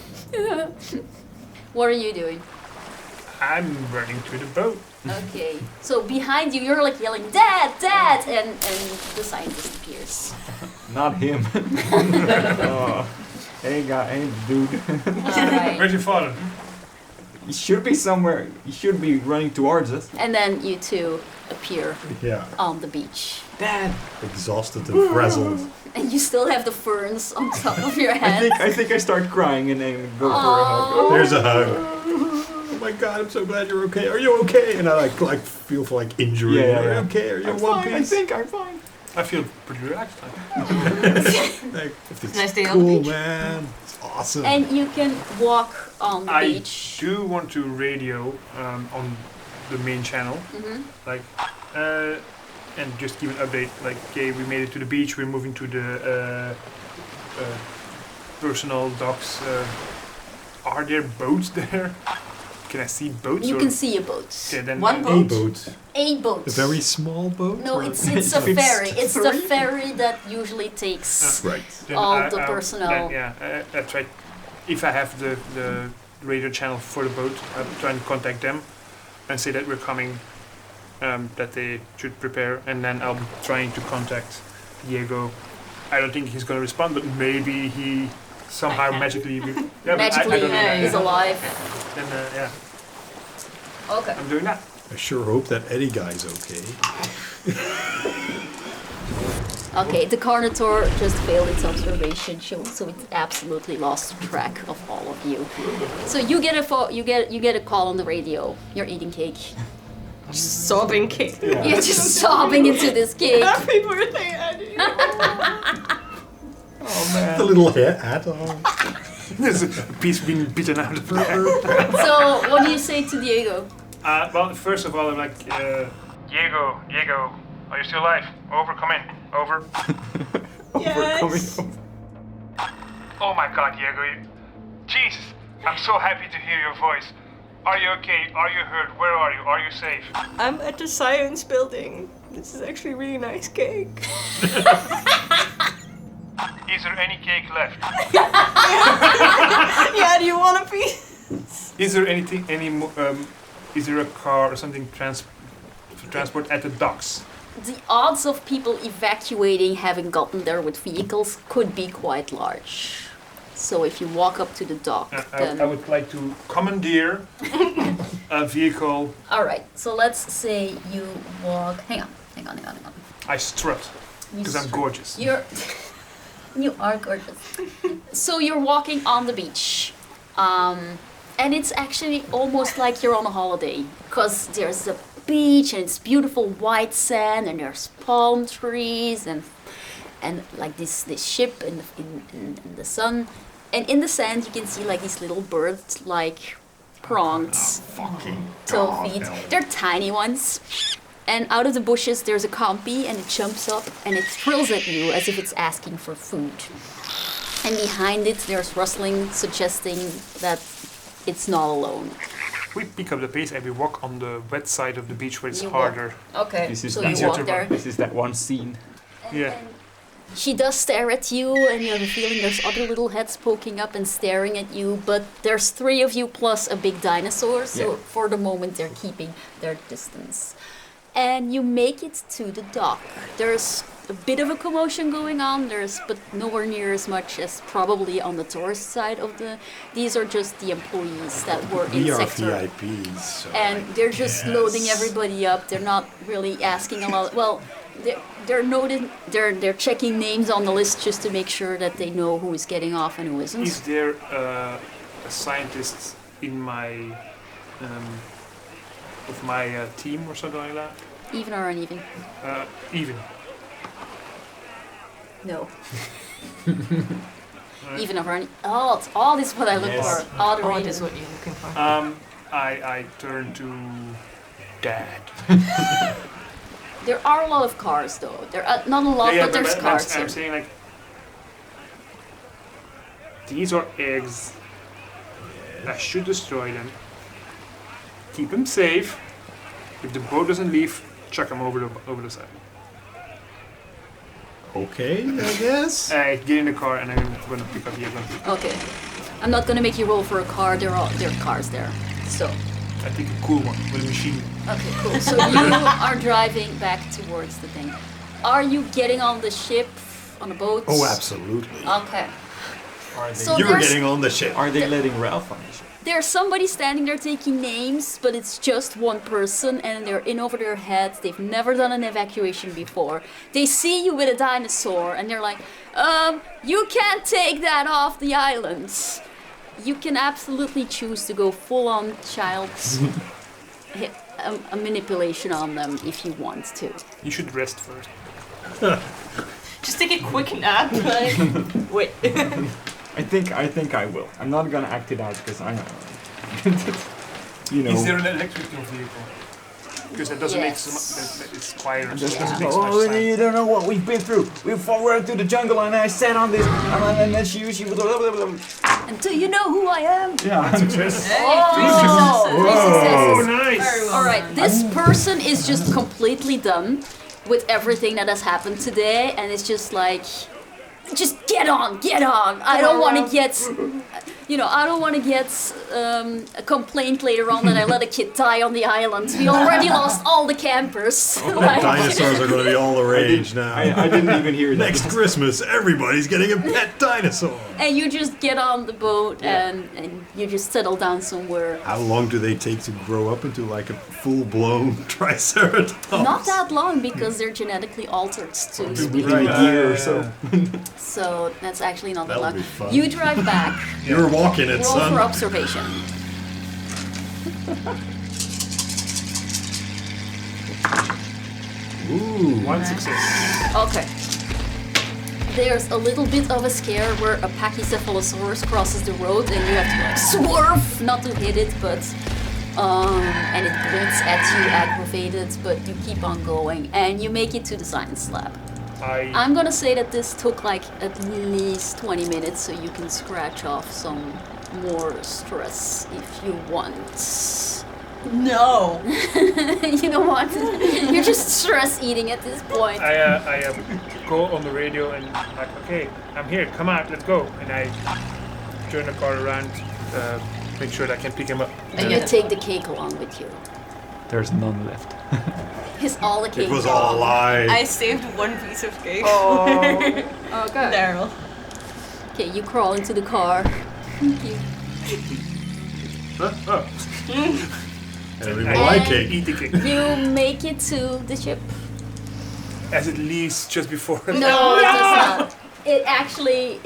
Speaker 3: What are you doing?
Speaker 4: I'm running to the boat.
Speaker 3: Okay. So behind you, you're like yelling, "Dad, Dad!" and the scientist appears.
Speaker 5: Not him. Oh. Hey, dude.
Speaker 3: Alright.
Speaker 4: Where's your father?
Speaker 5: He should be somewhere. He should be running towards us.
Speaker 3: And then you two appear
Speaker 7: Yeah,
Speaker 3: on the beach.
Speaker 5: Dad.
Speaker 7: exhausted and frazzled.
Speaker 3: And you still have the ferns on top of your head.
Speaker 5: I think I start crying and then go for a hug.
Speaker 7: There's a hug. Oh my God, I'm so glad you're okay. Are you okay? And I like feel for like injury.
Speaker 5: Yeah,
Speaker 7: Are you
Speaker 5: yeah.
Speaker 7: okay? Are you
Speaker 5: I'm
Speaker 7: in one
Speaker 5: fine. I
Speaker 7: piece?
Speaker 5: think I'm fine.
Speaker 4: I feel pretty relaxed.
Speaker 7: Like, it's
Speaker 6: Nice day on the
Speaker 7: cool,
Speaker 6: beach.
Speaker 7: man. It's awesome.
Speaker 3: And you can walk on the
Speaker 4: I
Speaker 3: beach.
Speaker 4: do want to radio on the main channel, like, and just give an update. Like, okay, we made it to the beach. We're moving to the personal docks. Are there boats there? Can I see boats?
Speaker 3: You
Speaker 4: or-
Speaker 3: can see a boat.
Speaker 4: Okay, then
Speaker 6: One
Speaker 7: a
Speaker 6: boat?
Speaker 7: boat.
Speaker 3: A boat.
Speaker 7: A very small boat?
Speaker 3: No,
Speaker 7: or-
Speaker 3: it's a ferry. It's the ferry that usually takes
Speaker 7: Right.
Speaker 4: then
Speaker 3: all the personnel.
Speaker 4: Then, yeah, that's right. If I have the radio channel for the boat, I'm trying to contact them and say that we're coming, that they should prepare, and then I'm trying to contact Diego. I don't think he's going to respond, but maybe he somehow magically... Yeah, but I
Speaker 3: Magically
Speaker 4: don't know that.
Speaker 3: is alive.
Speaker 4: Then, yeah,
Speaker 3: Okay.
Speaker 4: I'm doing that.
Speaker 7: I sure hope that Eddie guy's okay.
Speaker 3: Okay, the Carnotaur just failed its observation, so it absolutely lost track of all of you. So you get a call on the radio. You're eating cake.
Speaker 6: Sobbing cake.
Speaker 3: You're just sobbing into this cake.
Speaker 6: Happy birthday, Eddie.
Speaker 5: Oh man.
Speaker 7: The little hat on.
Speaker 4: There's a piece being beaten out of there.
Speaker 3: So what do you say to Diego?
Speaker 4: Well, first of all, I'm like, Diego, are you still alive? Over, come in. Over.
Speaker 6: Yes.
Speaker 4: Oh my God, Diego. Jesus, I'm so happy to hear your voice. Are you okay? Are you hurt? Where are you? Are you safe?
Speaker 6: I'm at the science building. This is actually really nice cake.
Speaker 4: Is there any cake left?
Speaker 6: Yeah, do you want a piece?
Speaker 4: Is there anything, is there a car or something transport at the docks?
Speaker 3: The odds of people evacuating having gotten there with vehicles could be quite large. So if you walk up to the dock, then...
Speaker 4: I would like to commandeer a vehicle.
Speaker 3: Alright, so let's say you walk... Hang on.
Speaker 4: I strut, because I'm gorgeous.
Speaker 3: You are gorgeous. So you're walking on the beach. And it's actually almost like you're on a holiday. Because there's a beach and it's beautiful white sand and there's palm trees and like this ship in the sun. And in the sand you can see like these little birds like prawns. Toe feet. They're tiny ones. And out of the bushes there's a compy and it jumps up and it thrills at you as if it's asking for food. And behind it there's rustling suggesting that it's not alone.
Speaker 4: We pick up the pace and we walk on the wet side of the beach where it's
Speaker 3: You walk.
Speaker 4: harder.
Speaker 3: Okay,
Speaker 5: This is
Speaker 3: so you
Speaker 4: easier
Speaker 3: walk
Speaker 4: to
Speaker 3: there.
Speaker 5: This is that one scene.
Speaker 4: Yeah.
Speaker 3: She does stare at you and you have a feeling there's other little heads poking up and staring at you, but there's 3 of you plus a big dinosaur, so
Speaker 5: Yeah.
Speaker 3: for the moment they're keeping their distance. and you make it to the dock. There's a bit of a commotion going on, but nowhere near as much as probably on the tourist side of the... These are just the employees that were in
Speaker 7: We are
Speaker 3: sector.
Speaker 7: VIPs. So
Speaker 3: And they're just loading everybody up. They're not really asking a lot. Well, they're checking names on the list just to make sure that they know who is getting off and who isn't.
Speaker 4: Is there a scientist in my with my team or something like that?
Speaker 3: Even or uneven?
Speaker 4: Even.
Speaker 3: No. Even or uneven? Oh, odd is what I look for. Odd or
Speaker 6: Odd
Speaker 3: even.
Speaker 6: is what you're looking for.
Speaker 4: I turn to Dad.
Speaker 3: There are a lot of cars though. There are not a lot, but there's cars
Speaker 4: I'm
Speaker 3: here.
Speaker 4: saying like these are eggs. I should destroy them. Keep them safe. If the boat doesn't leave, chuck them over the side.
Speaker 7: okay, I guess.
Speaker 4: Get in the car and I'm gonna pick up the egg.
Speaker 3: Okay. I'm not gonna make you roll for a car. There are cars there. So.
Speaker 4: I take a cool one with a machine.
Speaker 3: Okay, cool. So you are driving back towards the thing. Are you getting on the ship, on a boat?
Speaker 7: Oh, absolutely.
Speaker 3: Okay. So
Speaker 7: You're
Speaker 3: there's-
Speaker 7: getting on the ship.
Speaker 5: Are they letting Ralph on the ship?
Speaker 3: There's somebody standing there taking names, but it's just one person and they're in over their heads. They've never done an evacuation before. They see you with a dinosaur and they're like, you can't take that off the island. You can absolutely choose to go full on child a manipulation on them if you want to.
Speaker 4: You should rest first.
Speaker 6: Just take a quick nap. Like, wait.
Speaker 5: I think I will. I'm not gonna act it out because I know. You know.
Speaker 4: Is there an electrical vehicle? Because that doesn't make so much. It's quieter. So it doesn't make so much
Speaker 5: Oh,
Speaker 4: sound.
Speaker 5: you don't know what we've been through. We forward through the jungle and I sat on this and then she blah, blah, blah, blah.
Speaker 3: And do you know who I am?
Speaker 5: Yeah.
Speaker 4: Success.
Speaker 3: Three
Speaker 4: Oh,
Speaker 3: successes.
Speaker 4: nice.
Speaker 3: Alright, this person is just completely done with everything that has happened today and it's just like, just get on. I don't want to get, I don't want to get a complaint later on that I let a kid die on the island. We already lost all the campers. Like-
Speaker 7: Dinosaurs are going to be all the rage now.
Speaker 5: I didn't even hear that.
Speaker 7: Next Christmas, everybody's getting a pet dinosaur.
Speaker 3: and you just get on the boat and you just settle down somewhere.
Speaker 7: How long do they take to grow up into like a full-blown Triceratops?
Speaker 3: Not that long because they're genetically altered to speed.
Speaker 5: Within a year or so.
Speaker 3: So that's actually not that
Speaker 7: That'll
Speaker 3: long.
Speaker 7: be fun.
Speaker 3: You drive back.
Speaker 7: You're walking it,
Speaker 3: Roll for
Speaker 7: son.
Speaker 3: observation.
Speaker 7: Ooh.
Speaker 4: One success.
Speaker 3: Okay. There's a little bit of a scare where a Pachycephalosaurus crosses the road and you have to like swerve, not to hit it, but and it blinks at you, aggravated, but you keep on going and you make it to the science lab. I'm gonna say that this took like at least 20 minutes, so you can scratch off some more stress if you want.
Speaker 6: No.
Speaker 3: You don't want it. You're just stress eating at this point.
Speaker 4: I go on the radio and like, okay, I'm here. Come out, let's go. And I turn the car around, make sure that I can pick him up.
Speaker 3: And you take the cake along with you.
Speaker 5: There's none left.
Speaker 3: Is all the cake
Speaker 7: It was all a
Speaker 3: gone?
Speaker 7: lie.
Speaker 6: I saved one piece of cake.
Speaker 3: Okay.
Speaker 6: Daryl.
Speaker 3: Okay, you crawl into the car. Thank you.
Speaker 7: Everyone like cake.
Speaker 4: Eat the cake.
Speaker 3: You make it to the ship.
Speaker 4: As it leaves just before.
Speaker 3: No, it does not. It actually,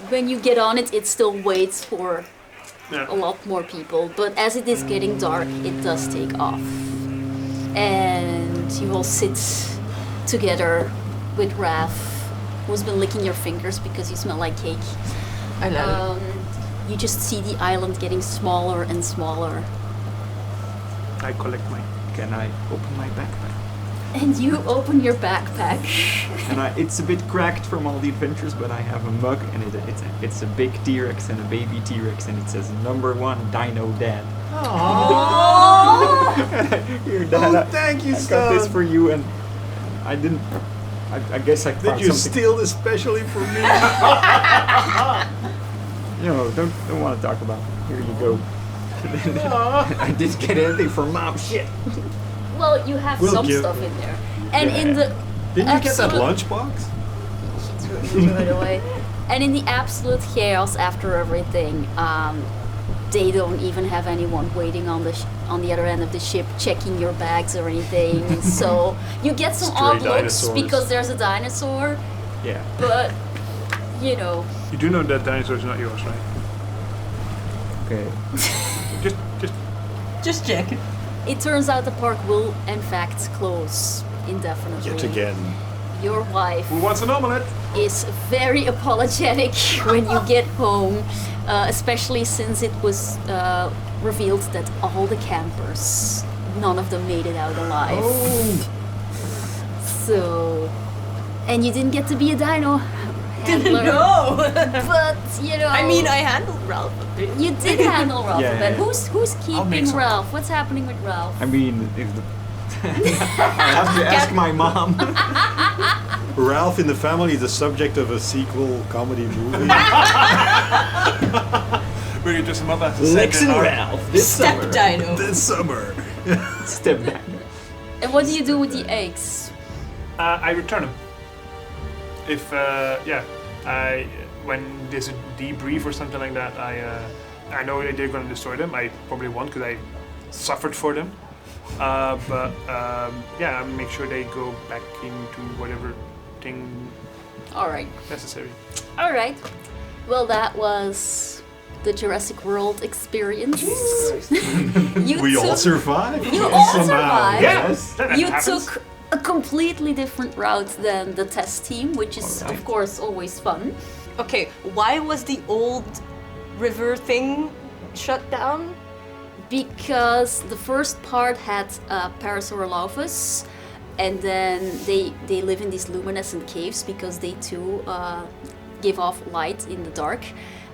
Speaker 3: when you get on it, it still waits for a lot more people. But as it is getting dark, it does take off. And you all sit together with Raph, who's been licking your fingers because you smell like cake.
Speaker 6: I know.
Speaker 3: You just see the island getting smaller and smaller.
Speaker 4: I collect mine.
Speaker 5: Can I open my backpack?
Speaker 3: And you open your backpack.
Speaker 5: And it's a bit cracked from all the adventures, but I have a mug and it's a big T-Rex and a baby T-Rex and it says #1 Dino Dad. Here, Dad,
Speaker 7: Thank you,
Speaker 5: I got this
Speaker 7: son.
Speaker 5: for you and I didn't. I guess I
Speaker 7: Did
Speaker 5: found
Speaker 7: you
Speaker 5: something.
Speaker 7: steal this specially for me?
Speaker 5: Don't want to talk about it. Here you go. I didn't get anything for Mom. Shit.
Speaker 3: Well, you have
Speaker 7: We'll
Speaker 3: some
Speaker 7: give-
Speaker 3: stuff in there. And in the
Speaker 7: Didn't you get that
Speaker 3: absolute-
Speaker 7: lunchbox?
Speaker 3: threw it away. And in the absolute chaos after everything, they don't even have anyone waiting on the other end of the ship checking your bags or anything. So you get some
Speaker 7: Stray
Speaker 3: odd looks
Speaker 7: dinosaurs.
Speaker 3: because there's a dinosaur,
Speaker 5: Yeah.
Speaker 3: but you know.
Speaker 4: You do know that dinosaur is not yours, right?
Speaker 5: Okay.
Speaker 6: Just check.
Speaker 3: It turns out the park will in fact close indefinitely.
Speaker 7: Yet again.
Speaker 3: Your wife
Speaker 4: Who wants an omelette?
Speaker 3: is very apologetic when you get home, especially since it was revealed that all the campers, none of them made it out alive.
Speaker 7: Oh.
Speaker 3: So, and you didn't get to be a dino handler.
Speaker 6: No.
Speaker 3: But you know.
Speaker 6: I mean, I handled Ralph a bit.
Speaker 3: You did handle Ralph
Speaker 5: Yeah,
Speaker 3: a bit.
Speaker 5: yeah.
Speaker 3: Who's
Speaker 4: make
Speaker 3: keeping
Speaker 4: some.
Speaker 3: Ralph? What's happening with Ralph?
Speaker 5: I mean, if the I have to ask my mom.
Speaker 7: Ralph in the Family is the subject of a sequel comedy movie.
Speaker 4: Where you dress him up as a
Speaker 5: Lex
Speaker 4: second
Speaker 5: and
Speaker 4: arm.
Speaker 5: Ralph this
Speaker 6: Step
Speaker 5: summer.
Speaker 6: dino.
Speaker 7: this summer.
Speaker 5: Step back.
Speaker 3: And what do you do with the eggs?
Speaker 4: I return them. If when there's a debrief or something like that, I know they're going to destroy them. I probably won't because I suffered for them. But I make sure they go back into whatever thing
Speaker 3: All right.
Speaker 4: necessary.
Speaker 3: All right. Well, that was the Jurassic World experience.
Speaker 7: We all survived.
Speaker 3: You all
Speaker 7: somehow.
Speaker 3: survived.
Speaker 5: Yes.
Speaker 3: You
Speaker 4: happens.
Speaker 3: took a completely different route than the test team, which is of course always fun.
Speaker 6: Okay, why was the old river thing shut down?
Speaker 3: Because the first part had Parasaurolophus, and then they live in these luminescent caves because they too give off light in the dark.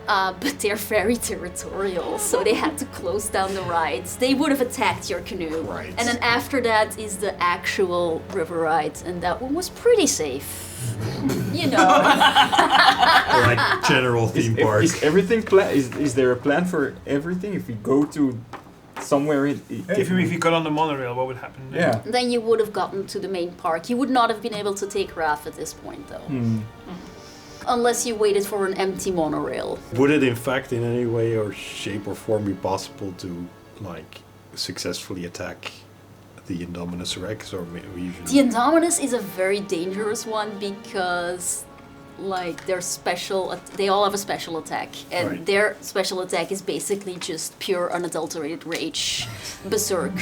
Speaker 3: But they're very territorial, so they had to close down the rides. They would have attacked your canoe.
Speaker 7: Right.
Speaker 3: And then after that is the actual river ride, and that one was pretty safe. You know.
Speaker 7: Like general theme park.
Speaker 5: Is everything is there a plan for everything? If we go to somewhere
Speaker 4: If you got on the monorail, what would happen?
Speaker 5: yeah.
Speaker 3: Then you would have gotten to the main park. You would not have been able to take Raph at this point, though. Unless you waited for an empty monorail.
Speaker 7: Would it in fact in any way or shape or form be possible to like successfully attack the Indominus Rex, or we usually
Speaker 3: The Indominus is a very dangerous one because, like, they all have a special attack, and
Speaker 7: Right.
Speaker 3: their special attack is basically just pure unadulterated rage, berserk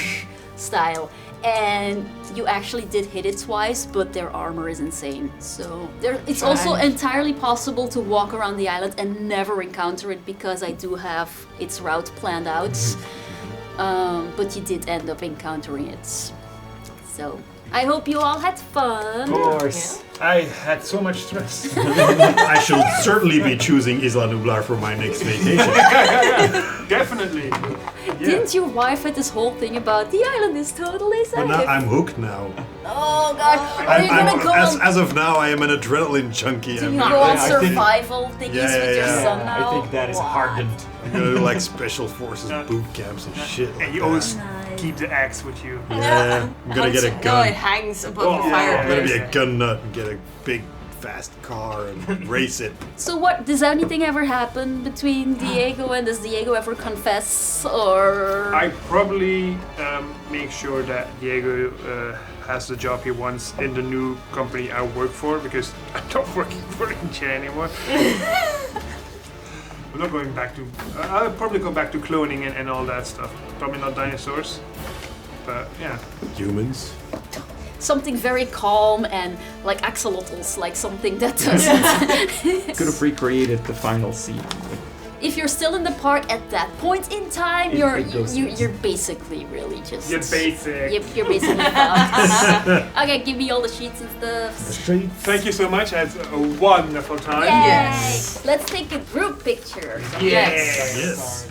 Speaker 3: style. And you actually did hit it twice, but their armor is insane. So it's also entirely possible to walk around the island and never encounter it because I do have its route planned out. But you did end up encountering it. So I hope you all had fun.
Speaker 5: Of course.
Speaker 4: I had so much stress.
Speaker 7: I should certainly be choosing Isla Nublar for my next vacation.
Speaker 4: Definitely.
Speaker 3: Didn't your wife had this whole thing about the island is totally safe?
Speaker 7: But now I'm hooked now.
Speaker 3: Oh god, are you gonna go on,
Speaker 7: as of now, I am an adrenaline junkie.
Speaker 3: do
Speaker 7: I'm
Speaker 3: you
Speaker 7: gonna,
Speaker 3: go on
Speaker 5: I think-
Speaker 3: survival thingies
Speaker 7: Yeah,
Speaker 3: with your
Speaker 7: yeah.
Speaker 3: son now?
Speaker 5: I think that is
Speaker 3: What?
Speaker 5: hardened.
Speaker 7: I'm gonna do like special forces boot camps and shit. Like
Speaker 4: And you
Speaker 7: that.
Speaker 4: always keep the axe with you.
Speaker 7: Yeah, I'm gonna get a
Speaker 6: No, it
Speaker 7: gun.
Speaker 6: hangs above
Speaker 4: Oh,
Speaker 6: the
Speaker 4: yeah.
Speaker 7: I'm gonna
Speaker 6: fireplace.
Speaker 7: be a gun nut and get a big fast car and race it.
Speaker 3: So what, does anything ever happen between Diego and does Diego ever confess or...
Speaker 4: I probably make sure that Diego has the job he wants in the new company I work for, because I'm not working for Ingen anymore. I'm not going back to... I'll probably go back to cloning and all that stuff. Probably not dinosaurs, but yeah.
Speaker 7: Humans.
Speaker 3: Something very calm and like axolotls, like something that doesn't...
Speaker 5: Could have recreated the final scene.
Speaker 3: If you're still in the park at that point in time,
Speaker 5: It goes-
Speaker 3: you're basically really just...
Speaker 4: You're basic.
Speaker 3: You're basically fucked. Okay, give me all the sheets and stuff.
Speaker 4: Thank you so much. I had a wonderful time.
Speaker 3: Yay!
Speaker 6: Yes.
Speaker 3: Let's take a group picture.
Speaker 4: Yes.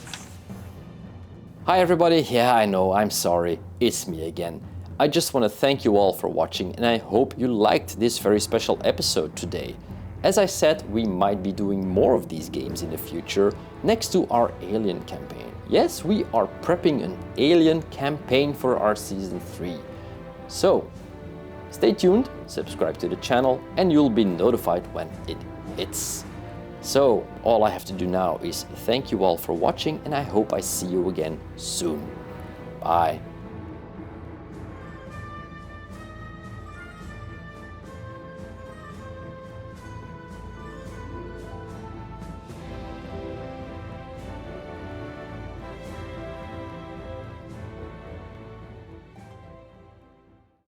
Speaker 1: Hi everybody, yeah I know, I'm sorry, it's me again. I just want to thank you all for watching and I hope you liked this very special episode today. As I said, we might be doing more of these games in the future next to our Alien campaign. Yes, we are prepping an Alien campaign for our Season 3. So, stay tuned, subscribe to the channel, and you'll be notified when it hits. So, all I have to do now is thank you all for watching, and I hope I see you again soon. Bye.